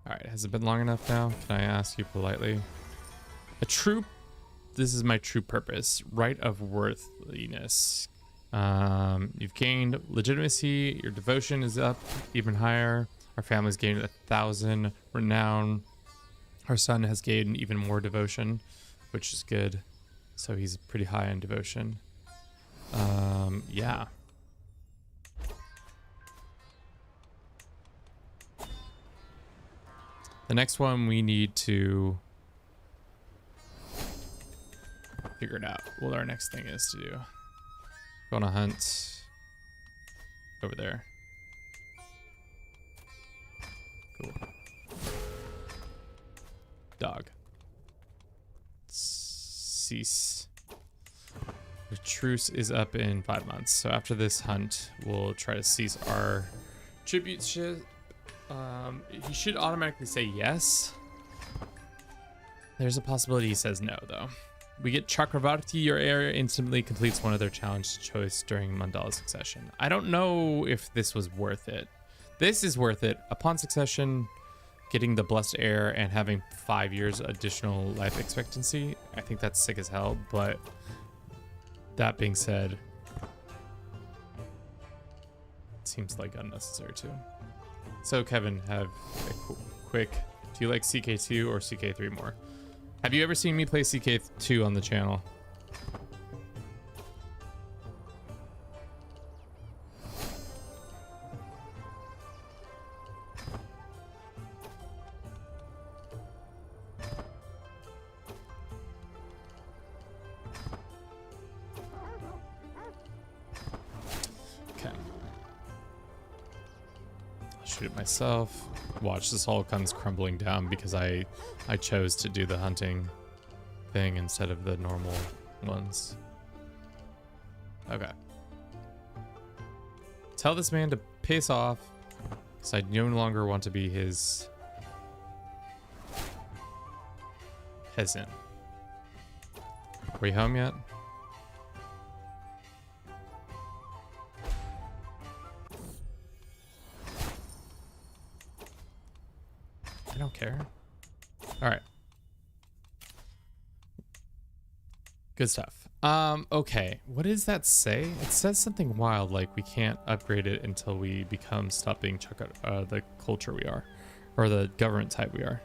Alright, has it been long enough now? Can I ask you politely? This is my true purpose. Right of worthiness. You've gained legitimacy. Your devotion is up even higher. Our family's gained 1,000 renown. Our son has gained even more devotion, which is good. So he's pretty high in devotion. Yeah. The next one we need to figure it out. What our next thing is to do. Go on a hunt over there. Cool. Dog. Cease. The truce is up in 5 months. So after this hunt, we'll try to cease our tribute ship. He should automatically say yes. There's a possibility he says no, though. We get Chakravarti. Your area instantly completes one of their challenge choice during Mandala succession. I don't know if this was worth it. This is worth it. Upon succession, getting the blessed heir and having 5 years additional life expectancy. I think that's sick as hell, but that being said, it seems like unnecessary too. So Kevin, have a quick, do you like CK2 or CK3 more? Have you ever seen me play CK2 on the channel? It myself. Watch, this all comes crumbling down because I chose to do the hunting thing instead of the normal ones. Okay. Tell this man to piss off because I no longer want to be his peasant. Are we home yet? I don't care. All right. Good stuff. Okay. What does that say? It says something wild like we can't upgrade it until we stop being the culture we are, or the government type we are.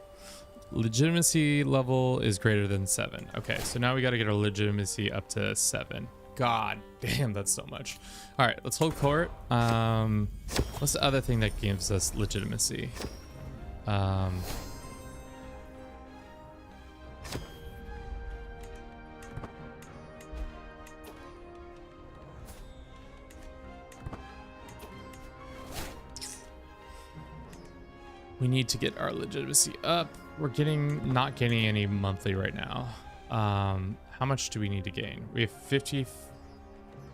Legitimacy level is greater than 7. Okay, so now we got to get our legitimacy up to 7. God damn, that's so much. All right, let's hold court. What's the other thing that gives us legitimacy? We need to get our legitimacy up. We're not getting any monthly right now. How much do we need to gain? We have 50,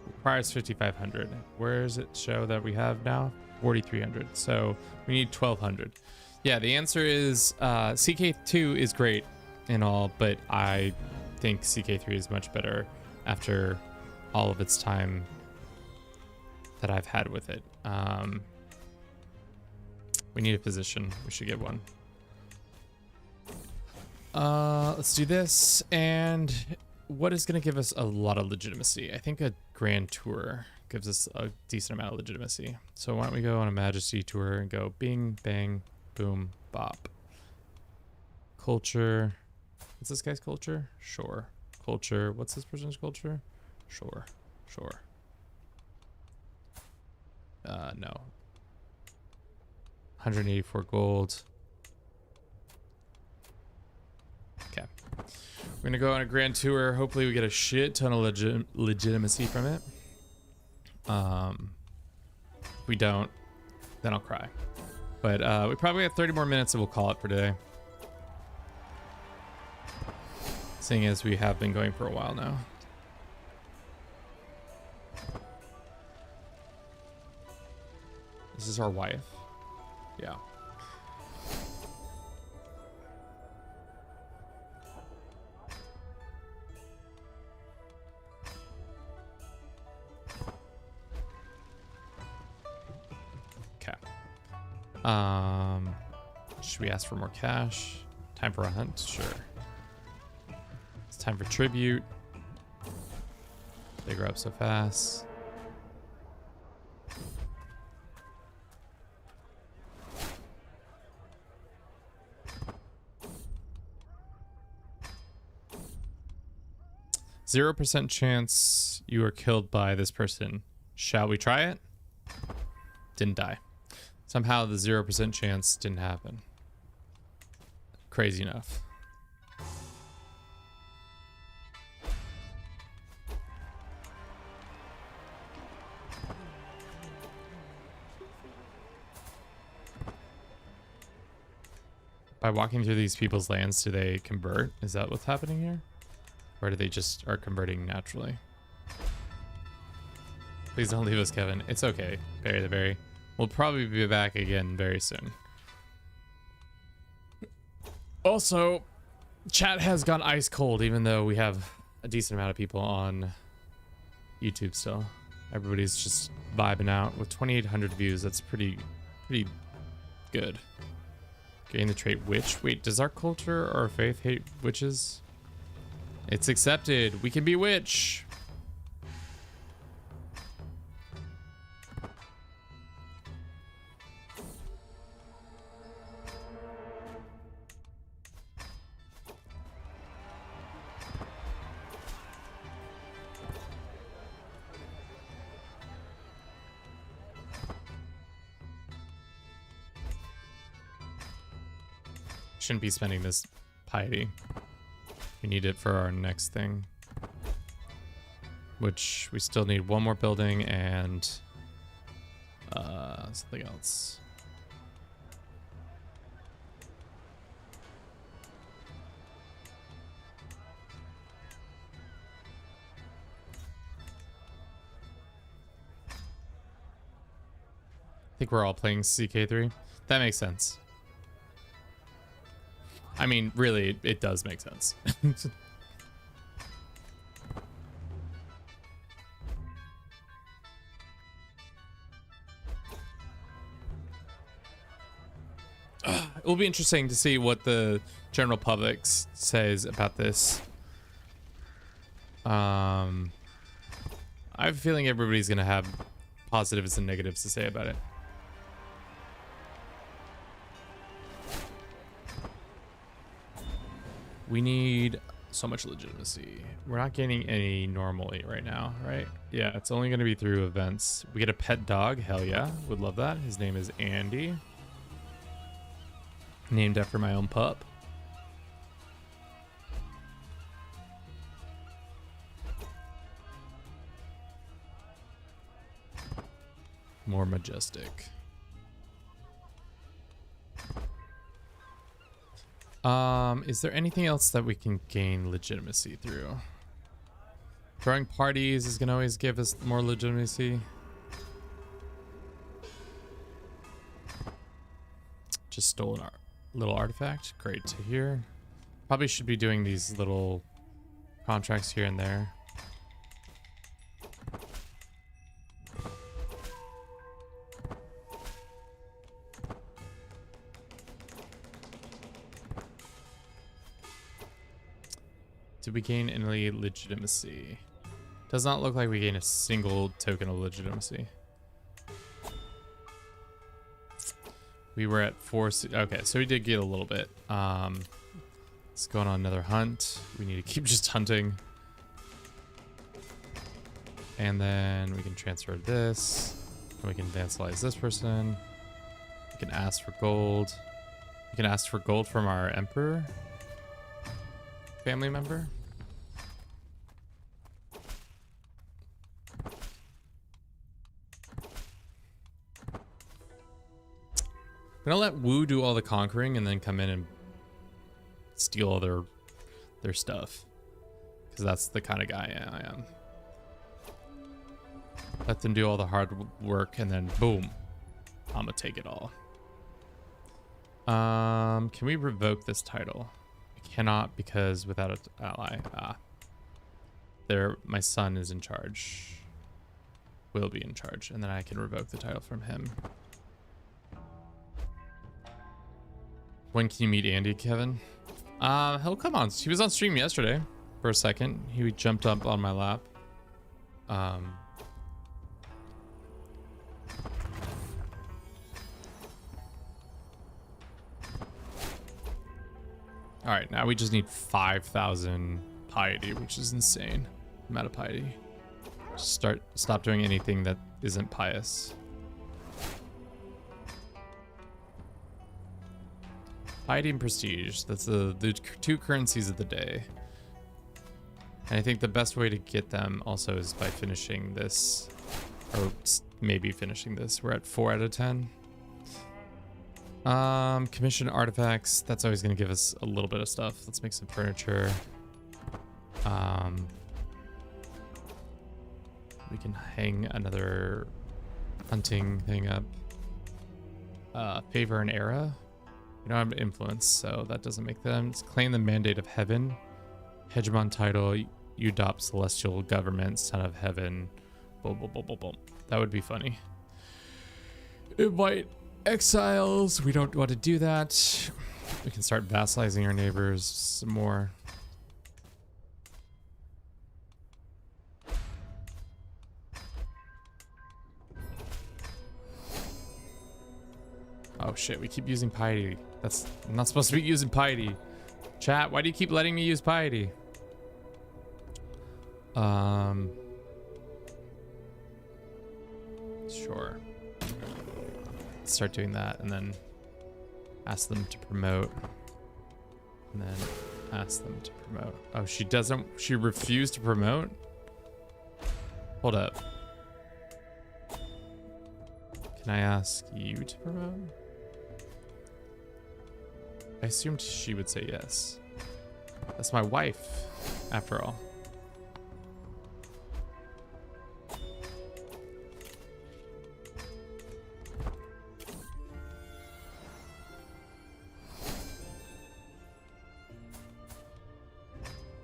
requires 5,500. Where does it show that we have now? 4,300. So we need 1,200. Yeah, the answer is CK2 is great and all, but I think CK3 is much better after all of its time that I've had with it. We need a position. We should get one. Let's do this. And what is going to give us a lot of legitimacy? I think a grand tour gives us a decent amount of legitimacy. So why don't we go on a majesty tour and go bing, bang, boom, bop. Culture. What's this guy's culture? Sure. Culture. What's this person's culture? Sure. Sure. No. 184 gold. Okay. We're gonna go on a grand tour. Hopefully we get a shit ton of legitimacy from it. If we don't, then I'll cry. But we probably have 30 more minutes and we'll call it for today. Seeing as we have been going for a while now. This is our wife. Yeah. Okay. Should we ask for more cash? Time for a hunt? Sure. It's time for tribute. They grow up so fast. %0 chance you are killed by this person. Shall we try it? Didn't die. Somehow the 0% chance didn't happen. Crazy enough. By walking through these people's lands, do they convert? Is that what's happening here? Or do they just are converting naturally? Please don't leave us, Kevin. It's okay, Barry the Berry. We'll probably be back again very soon. Also, chat has gone ice cold, even though we have a decent amount of people on YouTube still. Everybody's just vibing out with 2,800 views. That's pretty good. Gain the trait witch. Wait, does our culture or faith hate witches? It's accepted. We can be witch. Shouldn't be spending this piety. We need it for our next thing, which we still need one more building and something else. I think we're all playing CK3. That makes sense. I mean, really, it does make sense. It will be interesting to see what the general public says about this. I have a feeling everybody's going to have positives and negatives to say about it. We need so much legitimacy. We're not gaining any normally right now, right? Yeah, it's only going to be through events. We get a pet dog. Hell yeah. Would love that. His name is Andy. Named after my own pup. More majestic. Is there anything else that we can gain legitimacy through? Throwing parties is gonna always give us more legitimacy. Just stole a little artifact. Great to hear. Probably should be doing these little contracts here and there. Did we gain any legitimacy? Does not look like we gain a single token of legitimacy. We were at 4. Okay, so we did get a little bit. Let's go on another hunt. We need to keep just hunting. And then we can transfer this. And we can vassalize this person. We can ask for gold. We can ask for gold from our emperor. Family member. I'm gonna let Wu do all the conquering and then come in and steal all their stuff, because that's the kind of guy I am. Let them do all the hard work and then boom, I'm gonna take it all. Can we revoke this title? Cannot, because without an ally. My son is in charge. Will be in charge, and then I can revoke the title from him. When can you meet Andy, Kevin? He'll come on. He was on stream yesterday for a second. He jumped up on my lap. All right, now we just need 5,000 piety, which is insane. Amount of piety. Just stop doing anything that isn't pious. Piety and prestige. That's the two currencies of the day. And I think the best way to get them also is by finishing this, or maybe finishing this. We're at 4 out of 10. Commission artifacts. That's always going to give us a little bit of stuff. Let's make some furniture. We can hang another hunting thing up. Favor and era. We don't have influence, so that doesn't make them. Let's claim the mandate of heaven. Hegemon title. You adopt celestial government, son of heaven. Boom, boom, boom, boom, boom. That would be funny. Invite exiles. We don't want to do that. We can start vassalizing our neighbors some more. Oh shit, we keep using piety. I'm not supposed to be using piety. Chat, why do you keep letting me use piety? Sure. Let's start doing that and then ask them to promote. And then ask them to promote. Oh, she refused to promote? Hold up. Can I ask you to promote? I assumed she would say yes. That's my wife, after all.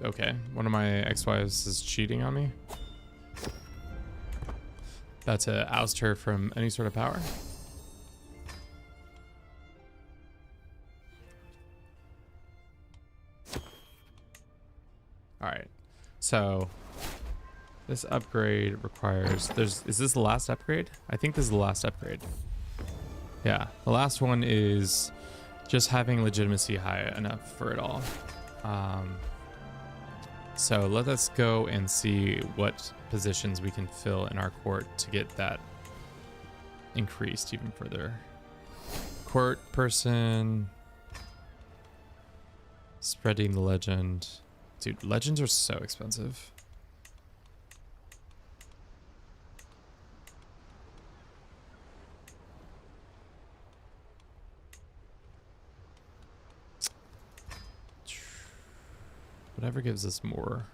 Okay, one of my ex-wives is cheating on me. About to oust her from any sort of power. Alright, so this upgrade requires, is this the last upgrade? I think this is the last upgrade. Yeah, the last one is just having legitimacy high enough for it all. So let us go and see what positions we can fill in our court to get that increased even further. Court person. Spreading the legend. Dude, legends are so expensive. Whatever gives us more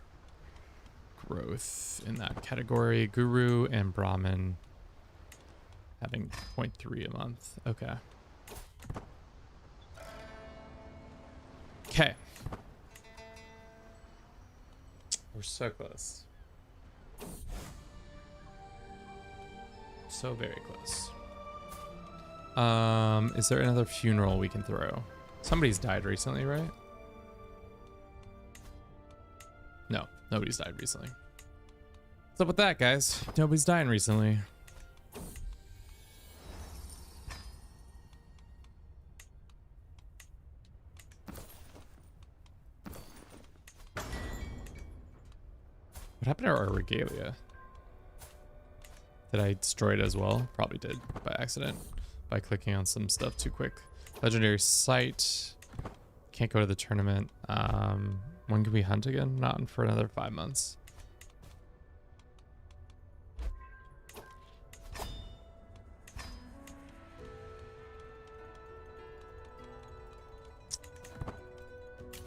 growth in that category. Guru and Brahmin having 0.3 a month. Okay. Okay. We're so close. So very close. Is there another funeral we can throw? Somebody's died recently, right? No, nobody's died recently. What's up with that, guys? Nobody's dying recently. What happened to our regalia? Did I destroy it as well? Probably did by accident. By clicking on some stuff too quick. Legendary site. Can't go to the tournament. When can we hunt again? Not for another 5 months.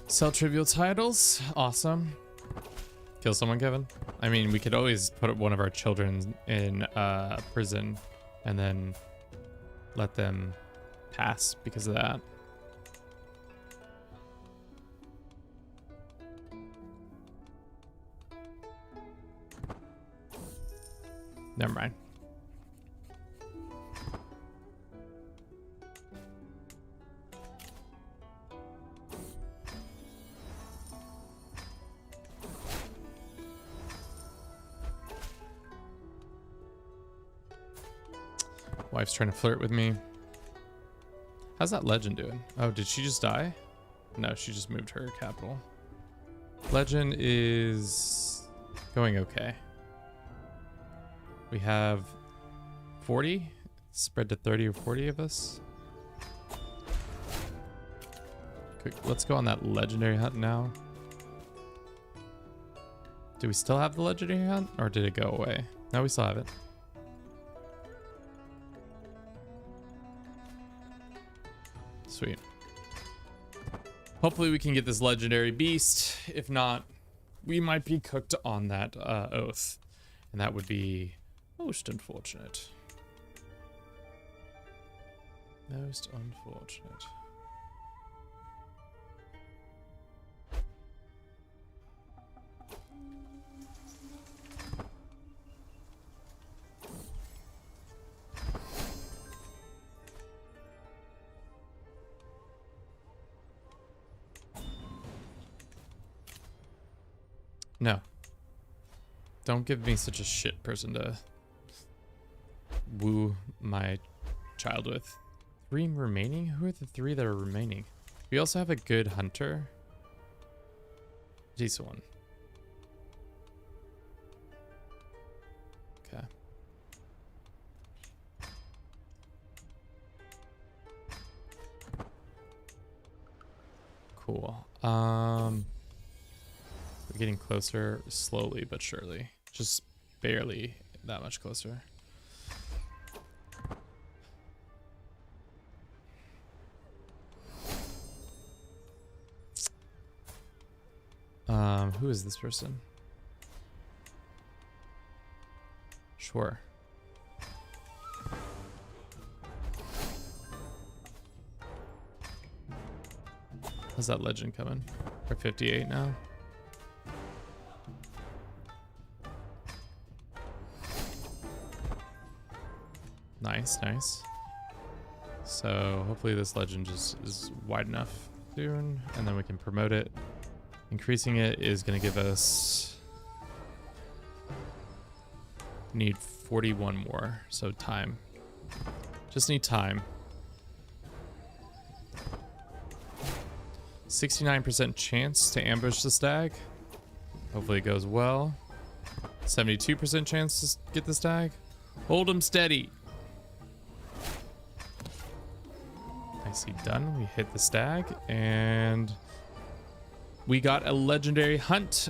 Sell trivial titles. Awesome. Kill someone, Kevin? I mean, we could always put one of our children in prison and then let them pass because of that. Never mind. Wife's trying to flirt with me. How's that legend doing? Oh, did she just die? No, she just moved her capital. Legend is going okay. We have 40, spread to 30 or 40 of us. Quick, let's go on that legendary hunt now. Do we still have the legendary hunt or did it go away? No, we still have it. Sweet. Hopefully we can get this legendary beast. If not, we might be cooked on that oath. And that would be most unfortunate. Most unfortunate. No. Don't give me such a shit person to woo my child with. 3 remaining? Who are the 3 that are remaining? We also have a good hunter. Decent one. Okay. Cool. We're getting closer slowly but surely. Just barely that much closer. Who is this person? Sure. How's that legend coming? We're 58 now. Nice, nice. So hopefully this legend just is wide enough soon, and then we can promote it. Increasing it is going to give us... Need 41 more, so time. Just need time. 69% chance to ambush the stag. Hopefully it goes well. 72% chance to get the stag. Hold him steady. Nicely done. We hit the stag, and we got a legendary hunt,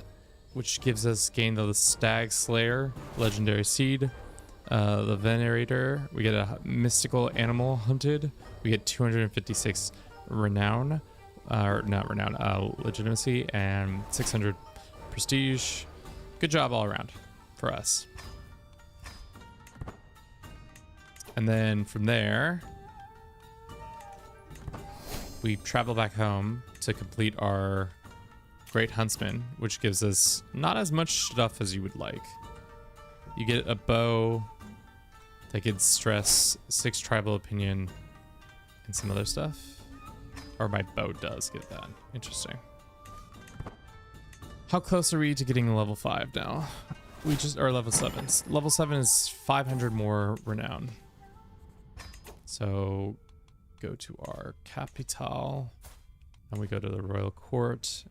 which gives us gain the Stag Slayer, legendary seed, the Venerator. We get a mystical animal hunted. We get 256 renown, or not renown, legitimacy, and 600 prestige. Good job all around for us. And then from there, we travel back home to complete our Great Huntsman, which gives us not as much stuff as you would like. You get a bow that gives stress, 6 tribal opinion, and some other stuff. Or my bow does get that. Interesting. How close are we to getting level 5 now? We just are level 7. Level 7 is 500 more renown. So go to our capital, and we go to the royal court,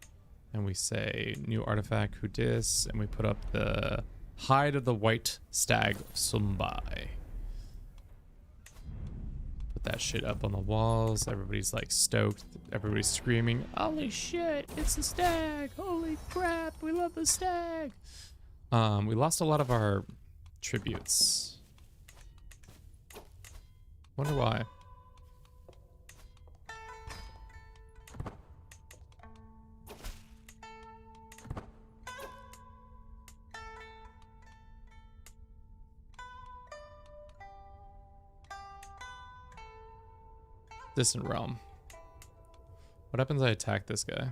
and we say new artifact, who dis, and we put up the hide of the white stag Sumbai. Put that shit up on the walls. Everybody's like stoked. Everybody's screaming, holy shit, it's a stag. Holy crap, we love the stag. We lost a lot of our tributes. Wonder why. Distant realm. What happens if I attack this guy?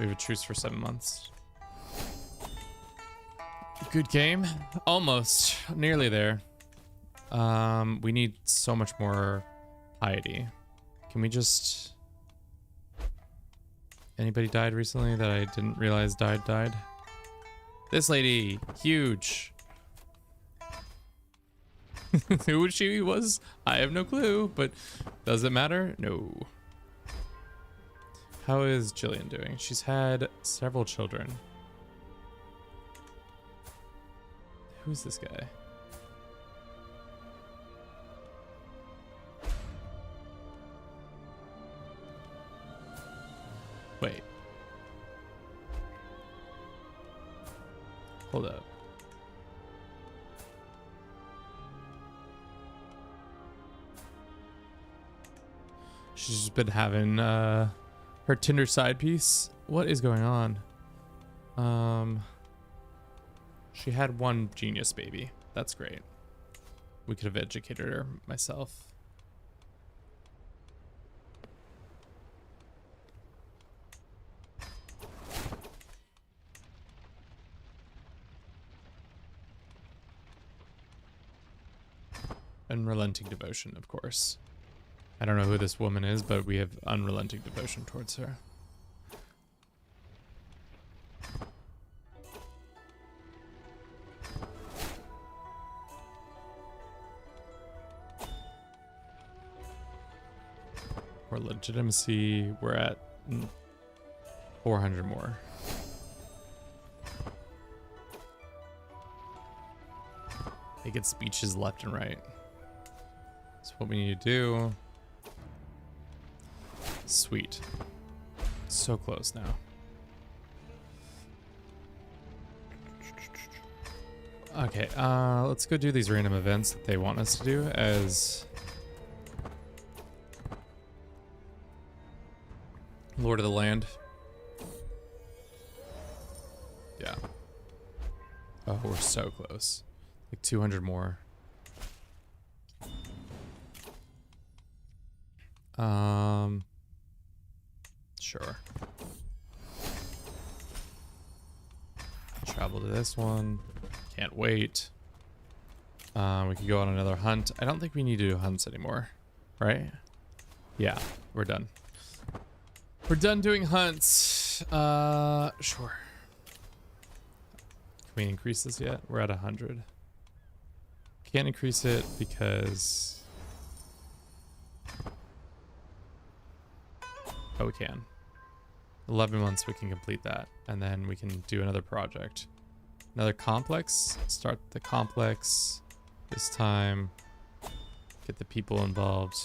We have a truce for 7 months. Good game. Almost. Nearly there. We need so much more piety. Can we just... Anybody died recently that I didn't realize died? This lady. Huge. Who she was, I have no clue, but does it matter? No. How is Jillian doing? She's had several children. Who's this guy? Wait. Hold up. She's just been having her Tinder side piece. What is going on? She had one genius baby. That's great. We could have educated her myself. Unrelenting devotion, of course. I don't know who this woman is, but we have unrelenting devotion towards her. For legitimacy, we're at 400 more. They get speeches left and right. So what we need to do... Sweet. So close now. Okay, let's go do these random events that they want us to do as Lord of the Land. Yeah. Oh, we're so close. Like 200 more. Sure. Travel to this one. Can't wait. We could go on another hunt. I don't think we need to do hunts anymore, right? Yeah, we're done. We're done doing hunts. Sure. Can we increase this yet? We're at 100. Can't increase it because... Oh, we can. 11 months we can complete that. And then we can do another project. Another complex. Start the complex. This time. Get the people involved.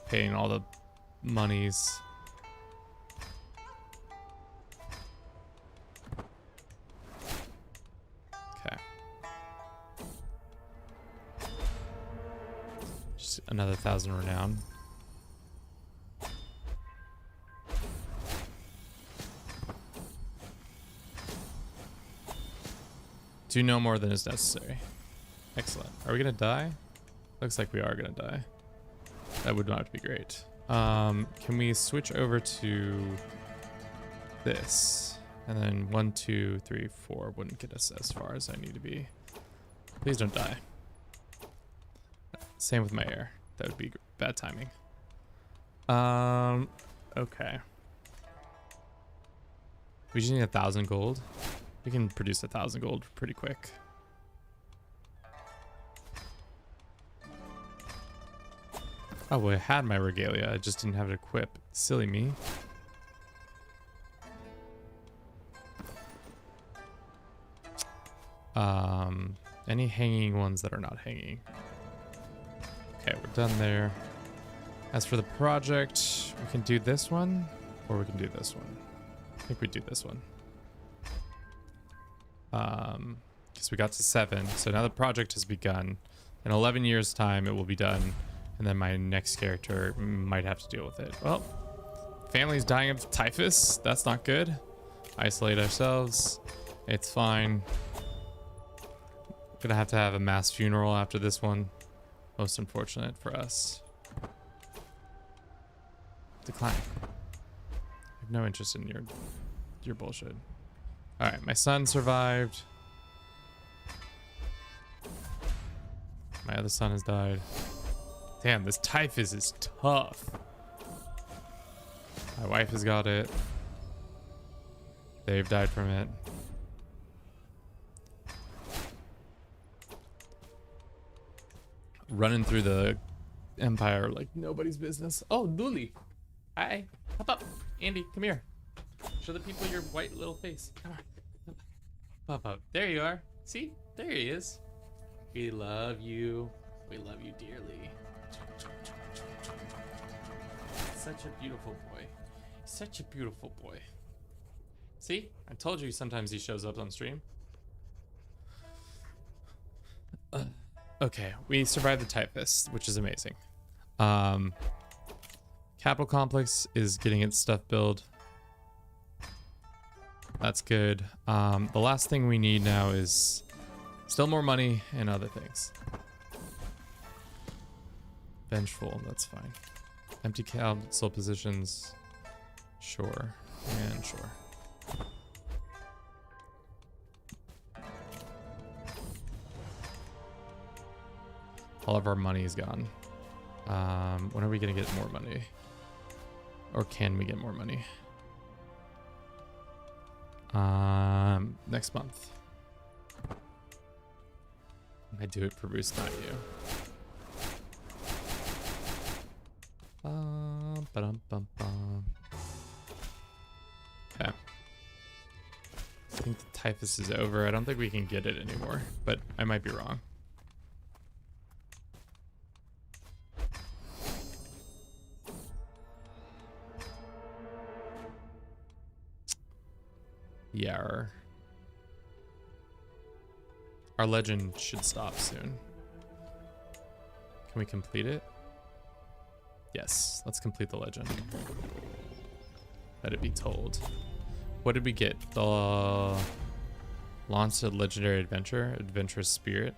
Paying all the monies. Okay. Just another 1,000 renown. Do no more than is necessary. Excellent. Are we gonna die? Looks like we are gonna die. That would not be great. Can we switch over to this? And then 1, 2, 3, 4 wouldn't get us as far as I need to be. Please don't die. Same with my air. That would be bad timing. Okay. We just need 1,000 gold. We can produce 1,000 gold pretty quick. Oh, well, I had my regalia. I just didn't have it equipped. Silly me. Any hanging ones that are not hanging. Okay, we're done there. As for the project, we can do this one, or we can do this one. I think we do this one. Because we got to 7, so now the project has begun. In 11 years time it will be done, and then my next character might have to deal with it. Well, family's dying of typhus. That's not good. Isolate ourselves. It's fine. Gonna have to have a mass funeral after this one. Most unfortunate for us. Decline. I have no interest in your bullshit. Alright, my son survived. My other son has died. Damn, this typhus is tough. My wife has got it. They've died from it. Running through the empire like nobody's business. Oh, Dooley. Hi. Hop up. Andy, come here. Show the people your white little face. Come on. Pop up. There you are. See? There he is. We love you. We love you dearly. Such a beautiful boy. Such a beautiful boy. See? I told you sometimes he shows up on stream. Okay, we survived the typhus, which is amazing. Capital Complex is getting its stuff built. That's good. The last thing we need now is still more money and other things. Vengeful, that's fine. Empty council positions. Sure. And sure. All of our money is gone. When are we gonna get more money? Or can we get more money? Next month. I do it for Bruce, not you. Ba-dum-bum-bum. Okay. I think the typhus is over. I don't think we can get it anymore, but I might be wrong. Yeah, our legend should stop soon. Can we complete it? Yes, let's complete the legend. Let it be told. What did we get? The launched a legendary adventure, adventurous spirit.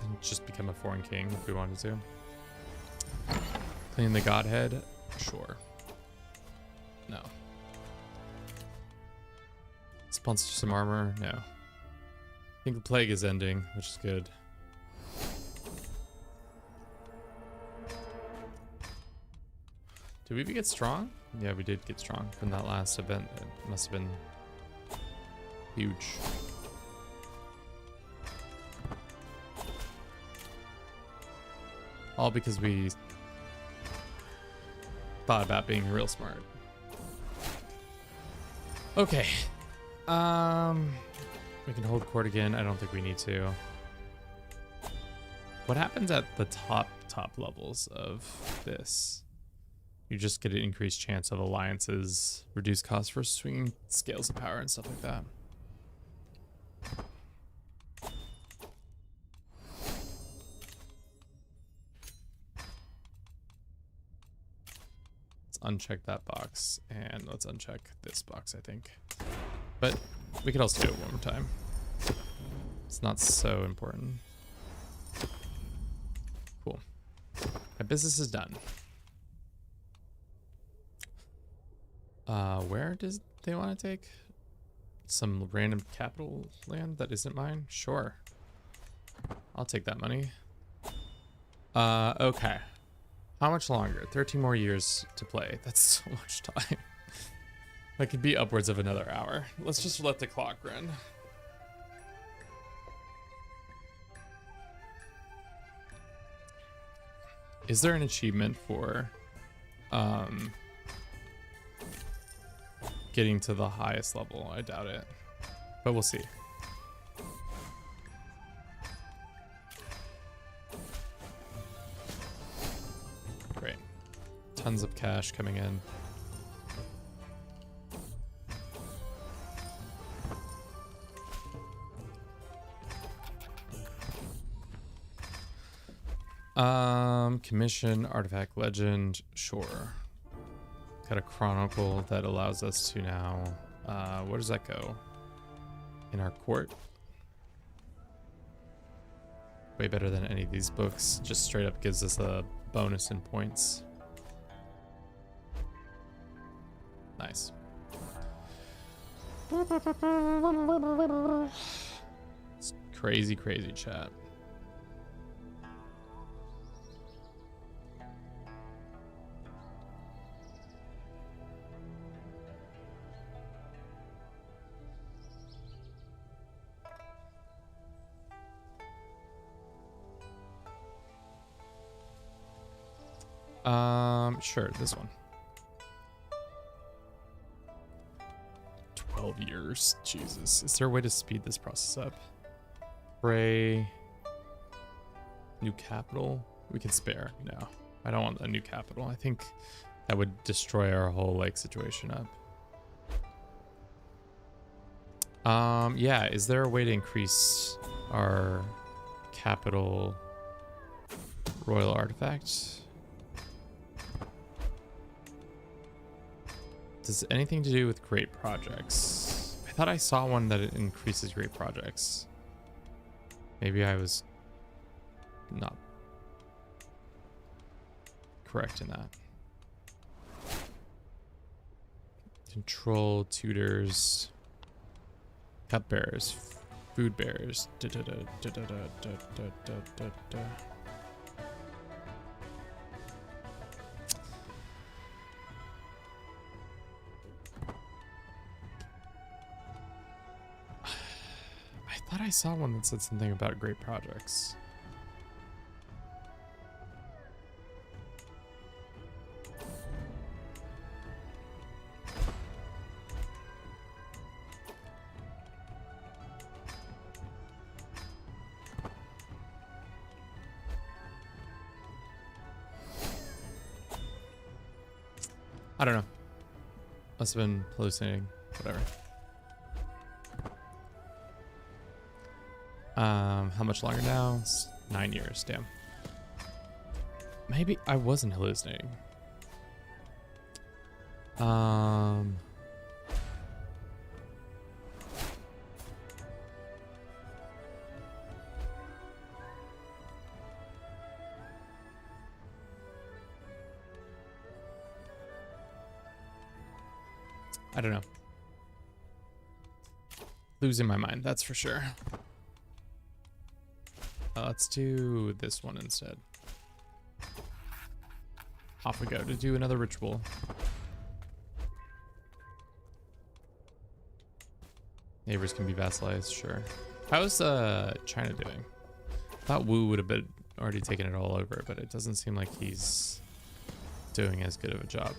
And just become a foreign king if we wanted to. Clean the godhead? Sure. No. Sponsor some armor? No. I think the plague is ending, which is good. Did we get strong? Yeah, we did get strong from that last event. It must have been huge. All because we thought about being real smart. Okay. We can hold court again. I don't think we need to. What happens at the top levels of this? You just get an increased chance of alliances, reduced costs for swinging scales of power and stuff like that. Let's uncheck that box, and let's uncheck this box, I think. But we could also do it one more time. It's not so important. Cool. My business is done. Where does they want to take? Some random capital land that isn't mine? Sure. I'll take that money. Okay. How much longer? 13 more years to play. That's so much time. That could be upwards of another hour. Let's just let the clock run. Is there an achievement for getting to the highest level? I doubt it, but we'll see. Great. Tons of cash coming in. Commission, artifact, legend, sure. Got a chronicle that allows us to now, where does that go? In our court? Way better than any of these books. Just straight up gives us a bonus in points. Nice. It's crazy, crazy chat. Sure, this one. 12 years. Jesus. Is there a way to speed this process up? Pray. New capital. We can spare. No, I don't want a new capital. I think that would destroy our whole like situation up. Yeah, is there a way to increase our capital royal artifacts? Does anything to do with great projects? I thought I saw one that it increases great projects. Maybe I was not correct in that. Control tutors, cupbearers, food bearers. I thought I saw one that said something about great projects. I don't know. Must have been hallucinating. Whatever. How much longer now? It's 9 years. Damn. Maybe I wasn't hallucinating. I don't know. Losing my mind, that's for sure. Let's do this one instead. Off we go to do another ritual. Neighbors can be vassalized, sure. How's China doing? I thought Wu would have been already taken it all over, but it doesn't seem like he's doing as good of a job.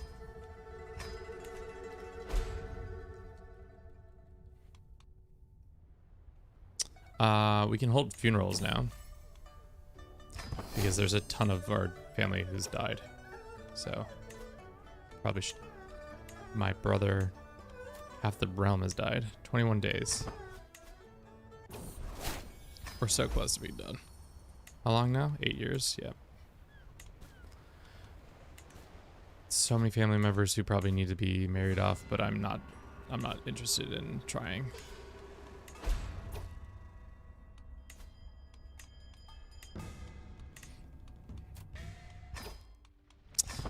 We can hold funerals now because there's a ton of our family who's died. So probably should. My brother, half the realm has died. 21 days. We're so close to being done. How long now? 8 years. Yeah. So many family members who probably need to be married off, but I'm not interested in trying.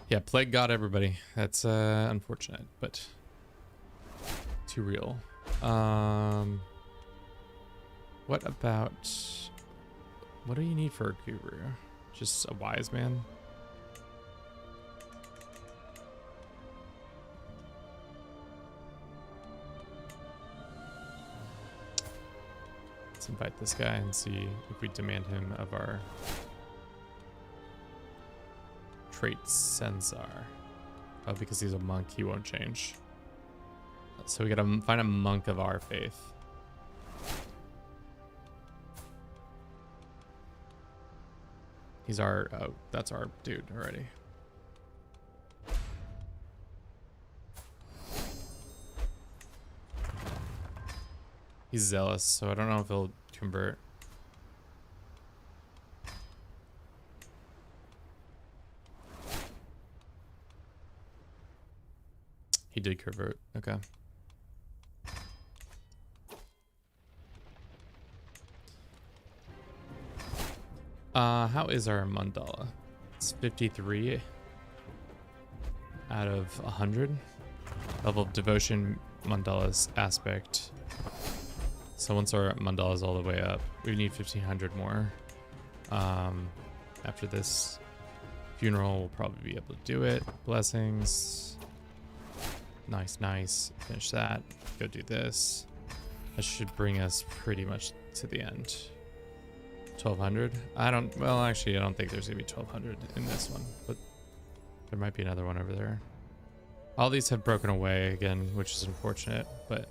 Yeah, plague got everybody. That's unfortunate, but too real. What about... What do you need for a guru? Just a wise man? Let's invite this guy and see if we demand him of our... trait Sensar. Oh, because he's a monk, he won't change. So we gotta find a monk of our faith. He's our, oh, that's our dude already. He's zealous, so I don't know if he'll convert. He did convert. Okay. How is our mandala? It's 53 out of 100. Level of devotion, mandala's aspect. So once our mandala is all the way up, we need 1500 more. After this funeral, we'll probably be able to do it. Blessings. Nice, nice. Finish that. Go do this. That should bring us pretty much to the end. 1200. Well, actually, I don't think there's gonna be 1200 in this one, but there might be another one over there. All these have broken away again, which is unfortunate, but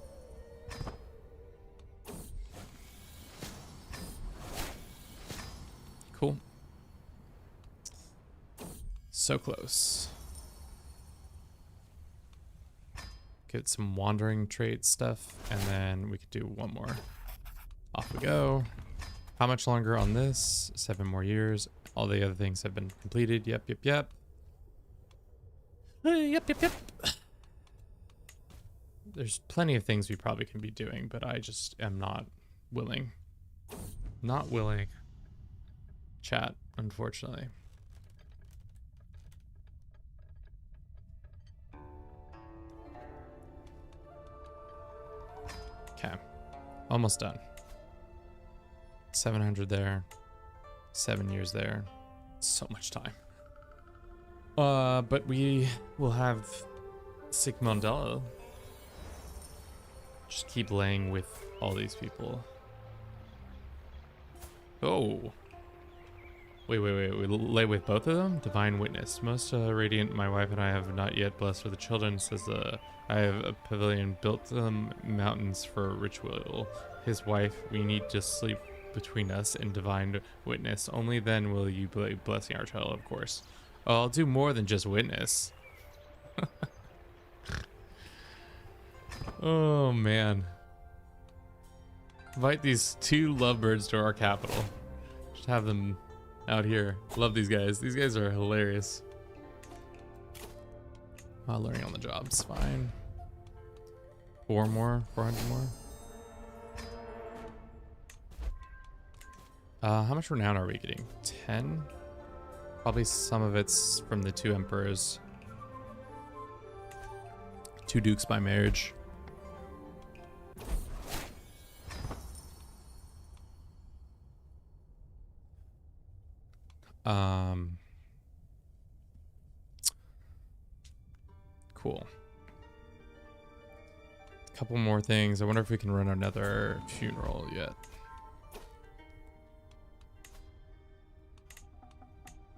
cool. So close. Get some wandering trade stuff, and then we could do one more. Off we go. How much longer on this? 7 more years. All the other things have been completed. Yep, yep, yep. Yep, yep, yep. There's plenty of things we probably can be doing, but I just am not willing. Not willing. Chat, unfortunately. Okay. Almost done. 700 there. 7 years there. So much time. But we will have Sic Mondello. Just keep laying with all these people. Oh. Wait. We lay with both of them? Divine Witness. Most radiant, my wife and I have not yet blessed for the children, says I have a pavilion built mountains for ritual. His wife, we need to sleep between us and Divine Witness. Only then will you be blessing our child, of course. Oh, I'll do more than just witness. Oh, man. Invite these 2 lovebirds to our capital. Just have them out here. Love these guys. These guys are hilarious. Learning on the job's fine. 400 more. How much renown are we getting? 10? Probably some of it's from the 2 emperors. 2 dukes by marriage. Cool. A couple more things. I wonder if we can run another funeral yet.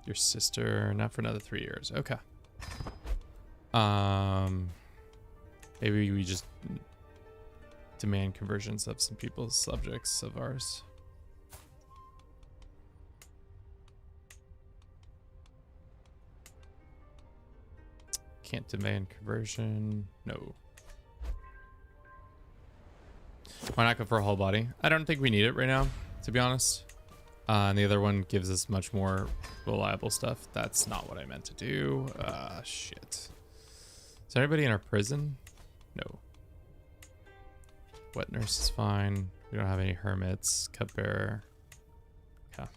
Your sister, not for another 3 years. Okay. Maybe we just demand conversions of some people's subjects of ours. Can't demand conversion. No. Why not go for a whole body? I don't think we need it right now, to be honest. And the other one gives us much more reliable stuff. That's not what I meant to do. Shit. Is there anybody in our prison? No. Wet nurse is fine. We don't have any hermits. Cupbearer. Okay.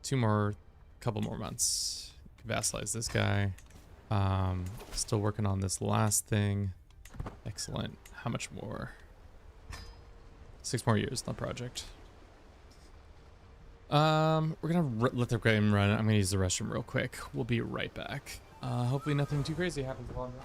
2 more, couple more months. Vassalize this guy. Still working on this last thing. Excellent. How much more? 6 more years on the project. We're gonna let the game run. I'm gonna use the restroom real quick. We'll be right back. Hopefully nothing too crazy happens while I'm gone.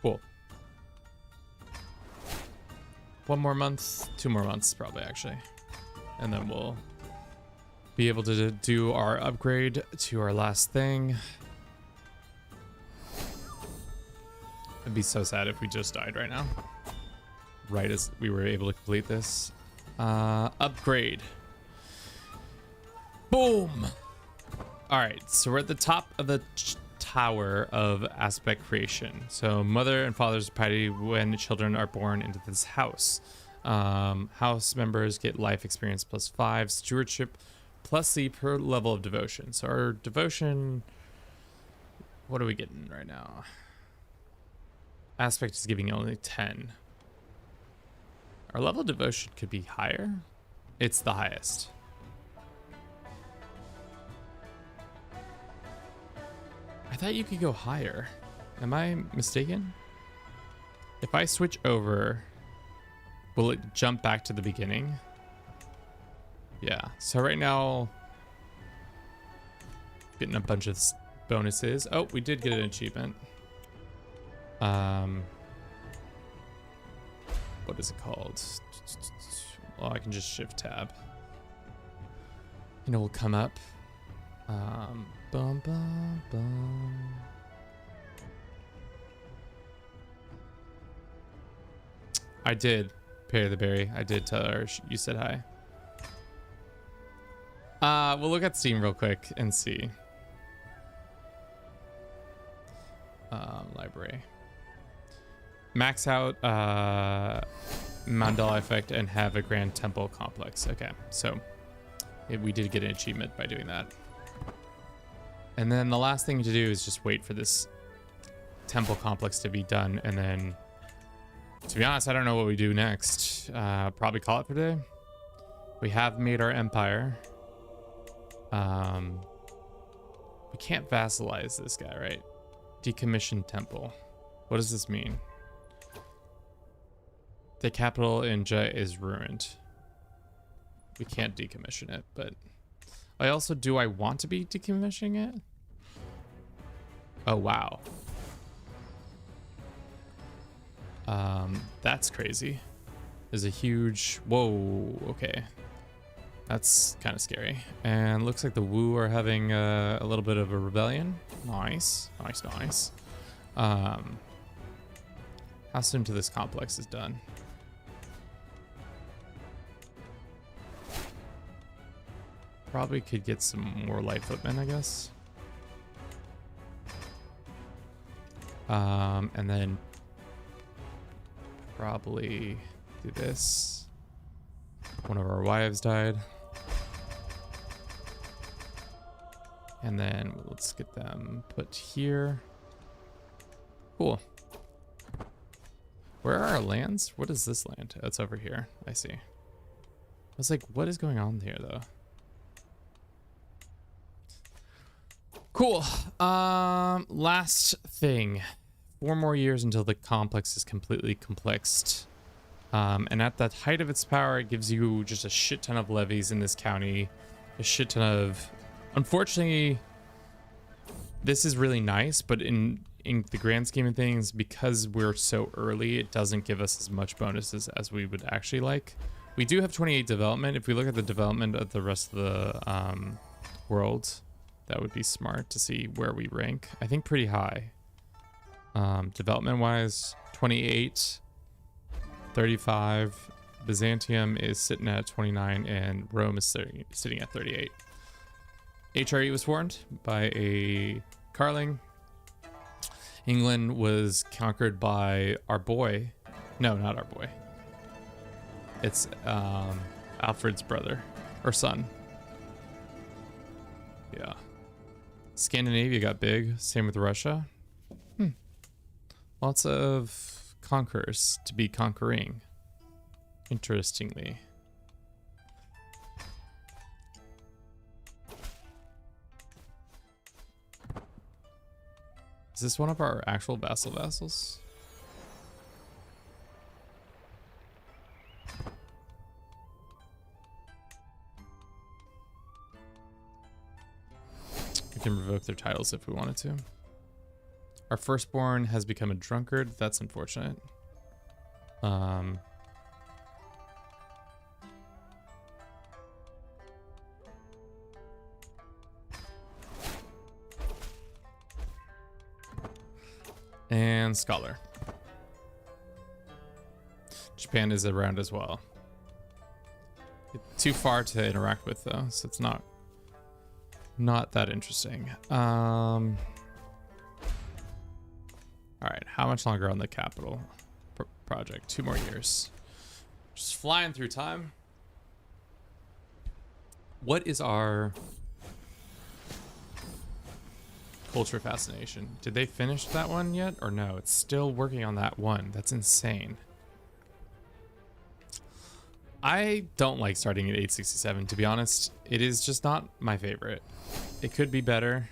Cool. 1 more month, 2 more months probably actually. And then we'll be able to do our upgrade to our last thing. It'd be so sad if we just died right now. Right as we were able to complete this. Upgrade. Boom! Alright, so we're at the top of the tower of aspect creation. So mother and father's piety when children are born into this house. House members get life experience +5, stewardship +C per level of devotion. So our devotion, what are we getting right now? Aspect is giving only 10. Our level of devotion could be higher. It's the highest. I thought you could go higher. Am I mistaken? If I switch over, will it jump back to the beginning? Yeah. So right now, getting a bunch of bonuses. Oh, we did get an achievement. What is it called? Well, I can just shift tab. And it will come up. Bum, bum, bum. I did pay the berry. I did tell her you said hi. We'll look at Steam real quick and see. Library. Max out Mandala effect and have a grand temple complex. Okay, so we did get an achievement by doing that. And then the last thing to do is just wait for this temple complex to be done. And then, to be honest, I don't know what we do next. Probably call it for today. We have made our empire. We can't vassalize this guy, right? Decommissioned temple. What does this mean? The capital in Maja is ruined. We can't decommission it, but I also, do I want to be decommissioning it? Oh, wow. That's crazy. There's a huge, whoa, okay. That's kind of scary. And looks like the Wu are having a little bit of a rebellion. Nice, nice, nice. How soon till this complex is done? Probably could get some more light footmen, I guess. And then probably do this. One of our wives died. And then let's get them put here. Cool. Where are our lands? What is this land? Oh, it's over here. I see. I was like, what is going on here, though? Cool. Last thing. 4 more years until the complex is completely complexed. And at the height of its power, it gives you just a shit ton of levies in this county. A shit ton of... Unfortunately, this is really nice, but in the grand scheme of things, because we're so early, it doesn't give us as much bonuses as we would actually like. We do have 28 development. If we look at the development of the rest of the world, that would be smart to see where we rank. I think pretty high. Development-wise, 28, 35. Byzantium is sitting at 29, and Rome is sitting at 38. HRE was formed by a Carling. England was conquered by our boy. No, not our boy. It's Alfred's brother or son. Yeah. Scandinavia got big. Same with Russia. Lots of conquerors to be conquering. Interestingly. Is this one of our actual vassals? We can revoke their titles if we wanted to. Our firstborn has become a drunkard. That's unfortunate. And scholar. Japan is around as well. Too far to interact with though, so it's not that interesting. All right, how much longer on the capital project? 2 more years. Just flying through time. What is our culture fascination? Did they finish that one yet or no? It's still working on that one. That's insane. I don't like starting at 867, to be honest. It is just not my favorite. It could be better.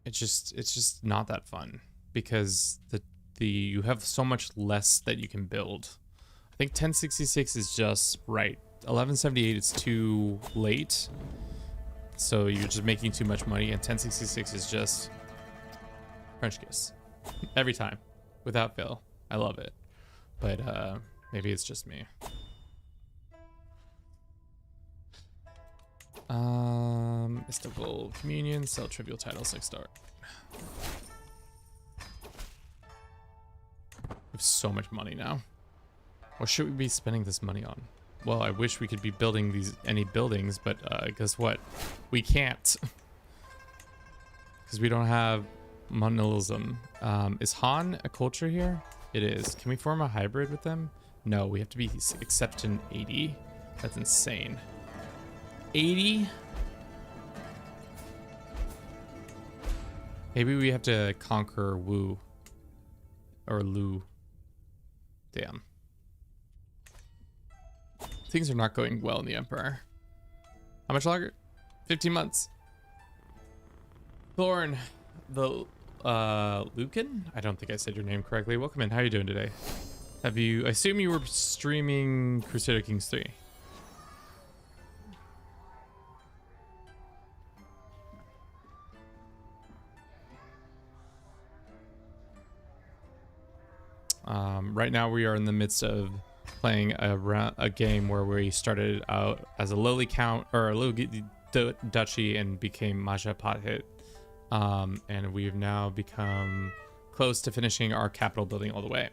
It's just not that fun because you have so much less that you can build. I think 1066 is just right. 1178 is too late, so you're just making too much money, and 1066 is just French kiss every time without fail. I love it, but maybe it's just me. Mystical communion, sell trivial titles, like start. We have so much money now. What should we be spending this money on? Well, I wish we could be building any buildings, but guess what? We can't. Because we don't have monolism. Is Han a culture here? It is. Can we form a hybrid with them? No, we have to be exception 80. That's insane. 80? Maybe we have to conquer Wu. Or Lu. Damn. Things are not going well in the Empire. How much longer? 15 months. Thorn, the Lucan? I don't think I said your name correctly. Welcome in. How are you doing today? I assume you were streaming Crusader Kings 3. Right now we are in the midst of playing a game where we started out as a lowly count or a low duchy and became Maja Pathit, and we've now become close to finishing our capital building all the way.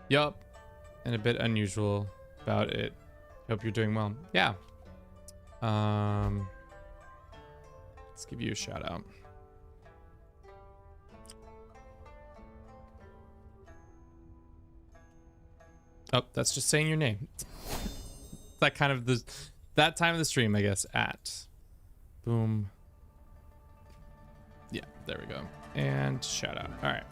Yup, and a bit unusual about it. Hope you're doing well. Yeah. Let's give you a shout out. Oh, that's just saying your name. That kind of that time of the stream, I guess. At boom. Yeah, there we go. And shout out. All right.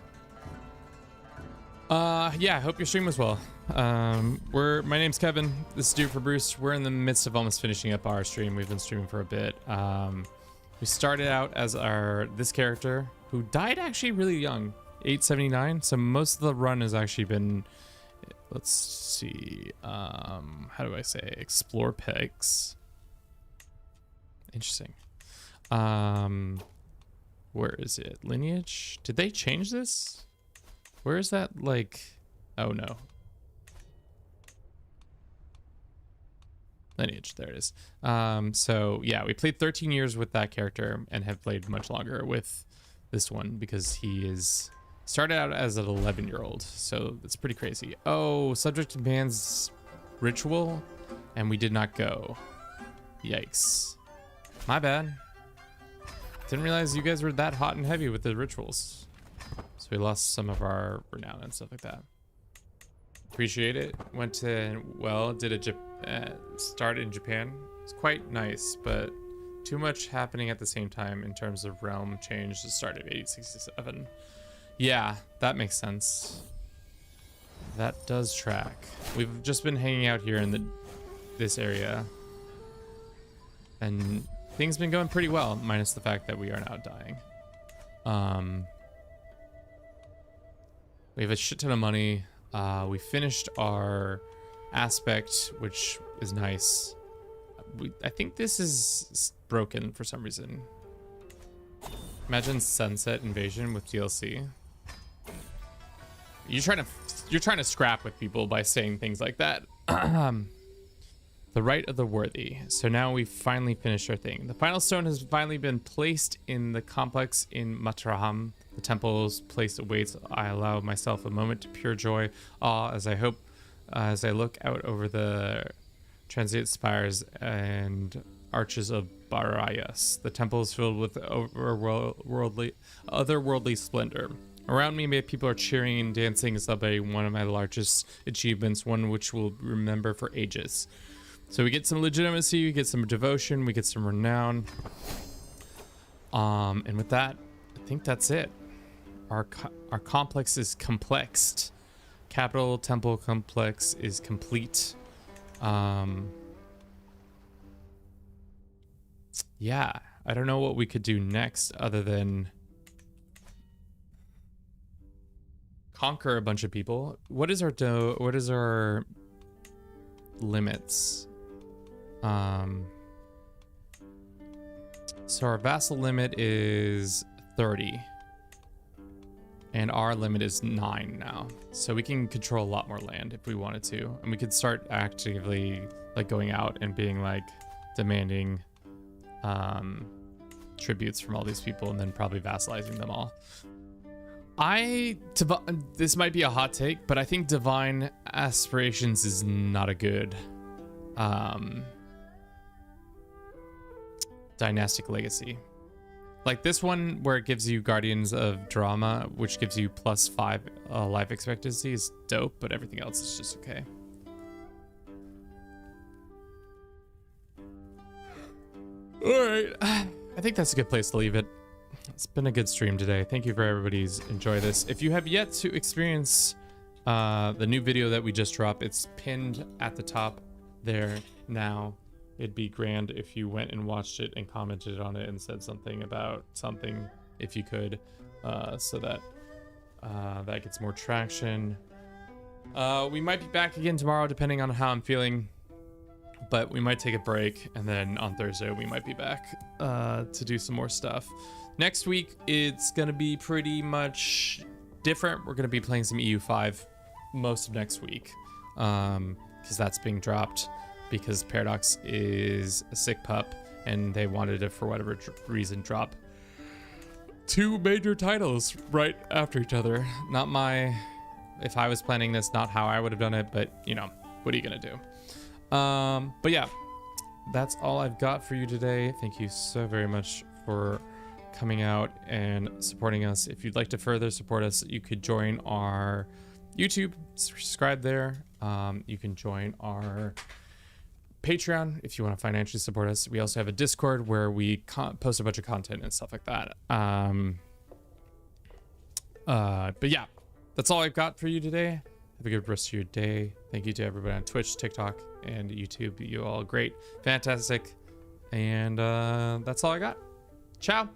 Yeah, I hope your stream was well. My name's Kevin. This is Dude for Bruce. We're in the midst of almost finishing up our stream. We've been streaming for a bit. We started out as this character who died actually really young, 879. So most of the run has actually been. Let's see. How do I say? Explore pegs. Interesting. Where is it? Lineage? Did they change this? Where is that? Like, oh no. Lineage. There it is. So yeah, we played 13 years with that character and have played much longer with this one because he is. Started out as an 11-year-old, so it's pretty crazy. Oh, subject demands ritual, and we did not go. Yikes. My bad. Didn't realize you guys were that hot and heavy with the rituals. So we lost some of our renown and stuff like that. Appreciate it. Went to, well, did a start in Japan. It's quite nice, but too much happening at the same time in terms of realm change to start at 867. Yeah, that makes sense. That does track. We've just been hanging out here in this area, and things been going pretty well, minus the fact that we are now dying. We have a shit ton of money. We finished our aspect, which is nice. I think this is broken for some reason. Imagine Sunset Invasion with DLC. You're trying to scrap with people by saying things like that. The right of the worthy. So now we've finally finished our thing. The final stone has finally been placed in the complex in Matraham. The temple's place awaits. I allow myself a moment of pure joy, awe, as I look out over the transient spires and arches of Barayas. The temple is filled with otherworldly splendor. Around me, people are cheering and dancing, celebrating one of my largest achievements, one which we'll remember for ages. So we get some legitimacy, we get some devotion, we get some renown. And with that, I think that's it. Our complex is complexed. Capital temple complex is complete. Yeah, I don't know what we could do next other than conquer a bunch of people. What is our limits? So our vassal limit is 30. And our limit is 9 now. So we can control a lot more land if we wanted to. And we could start actively like going out and being like demanding tributes from all these people and then probably vassalizing them all. This might be a hot take, but I think divine aspirations is not a good dynastic legacy. Like this one where it gives you Guardians of Drama, which gives you +5 life expectancy is dope, but everything else is just okay. All right, I think that's a good place to leave it. It's been a good stream today. Thank you for everybody's enjoy this. If you have yet to experience the new video that we just dropped, it's pinned at the top there now. It'd be grand if you went and watched it and commented on it and said something about something if you could, so that that gets more traction. We might be back again tomorrow depending on how I'm feeling, but we might take a break, and then on Thursday we might be back to do some more stuff. Next week it's gonna be pretty much different. We're gonna be playing some EU5 most of next week, because that's being dropped because Paradox is a sick pup and they wanted to, for whatever reason, drop 2 major titles right after each other. Not my, if I was planning this, not how I would have done it, but you know, what are you gonna do? But yeah, that's all I've got for you today. Thank you so very much for coming out and supporting us. If you'd like to further support us, you could join our YouTube, subscribe there. You can join our Patreon if you want to financially support us. We also have a Discord where we post a bunch of content and stuff like that. But yeah, that's all I've got for you today. Have a good rest of your day. Thank you to everybody on Twitch, TikTok, and YouTube. You all great, fantastic, and that's all I got. Ciao.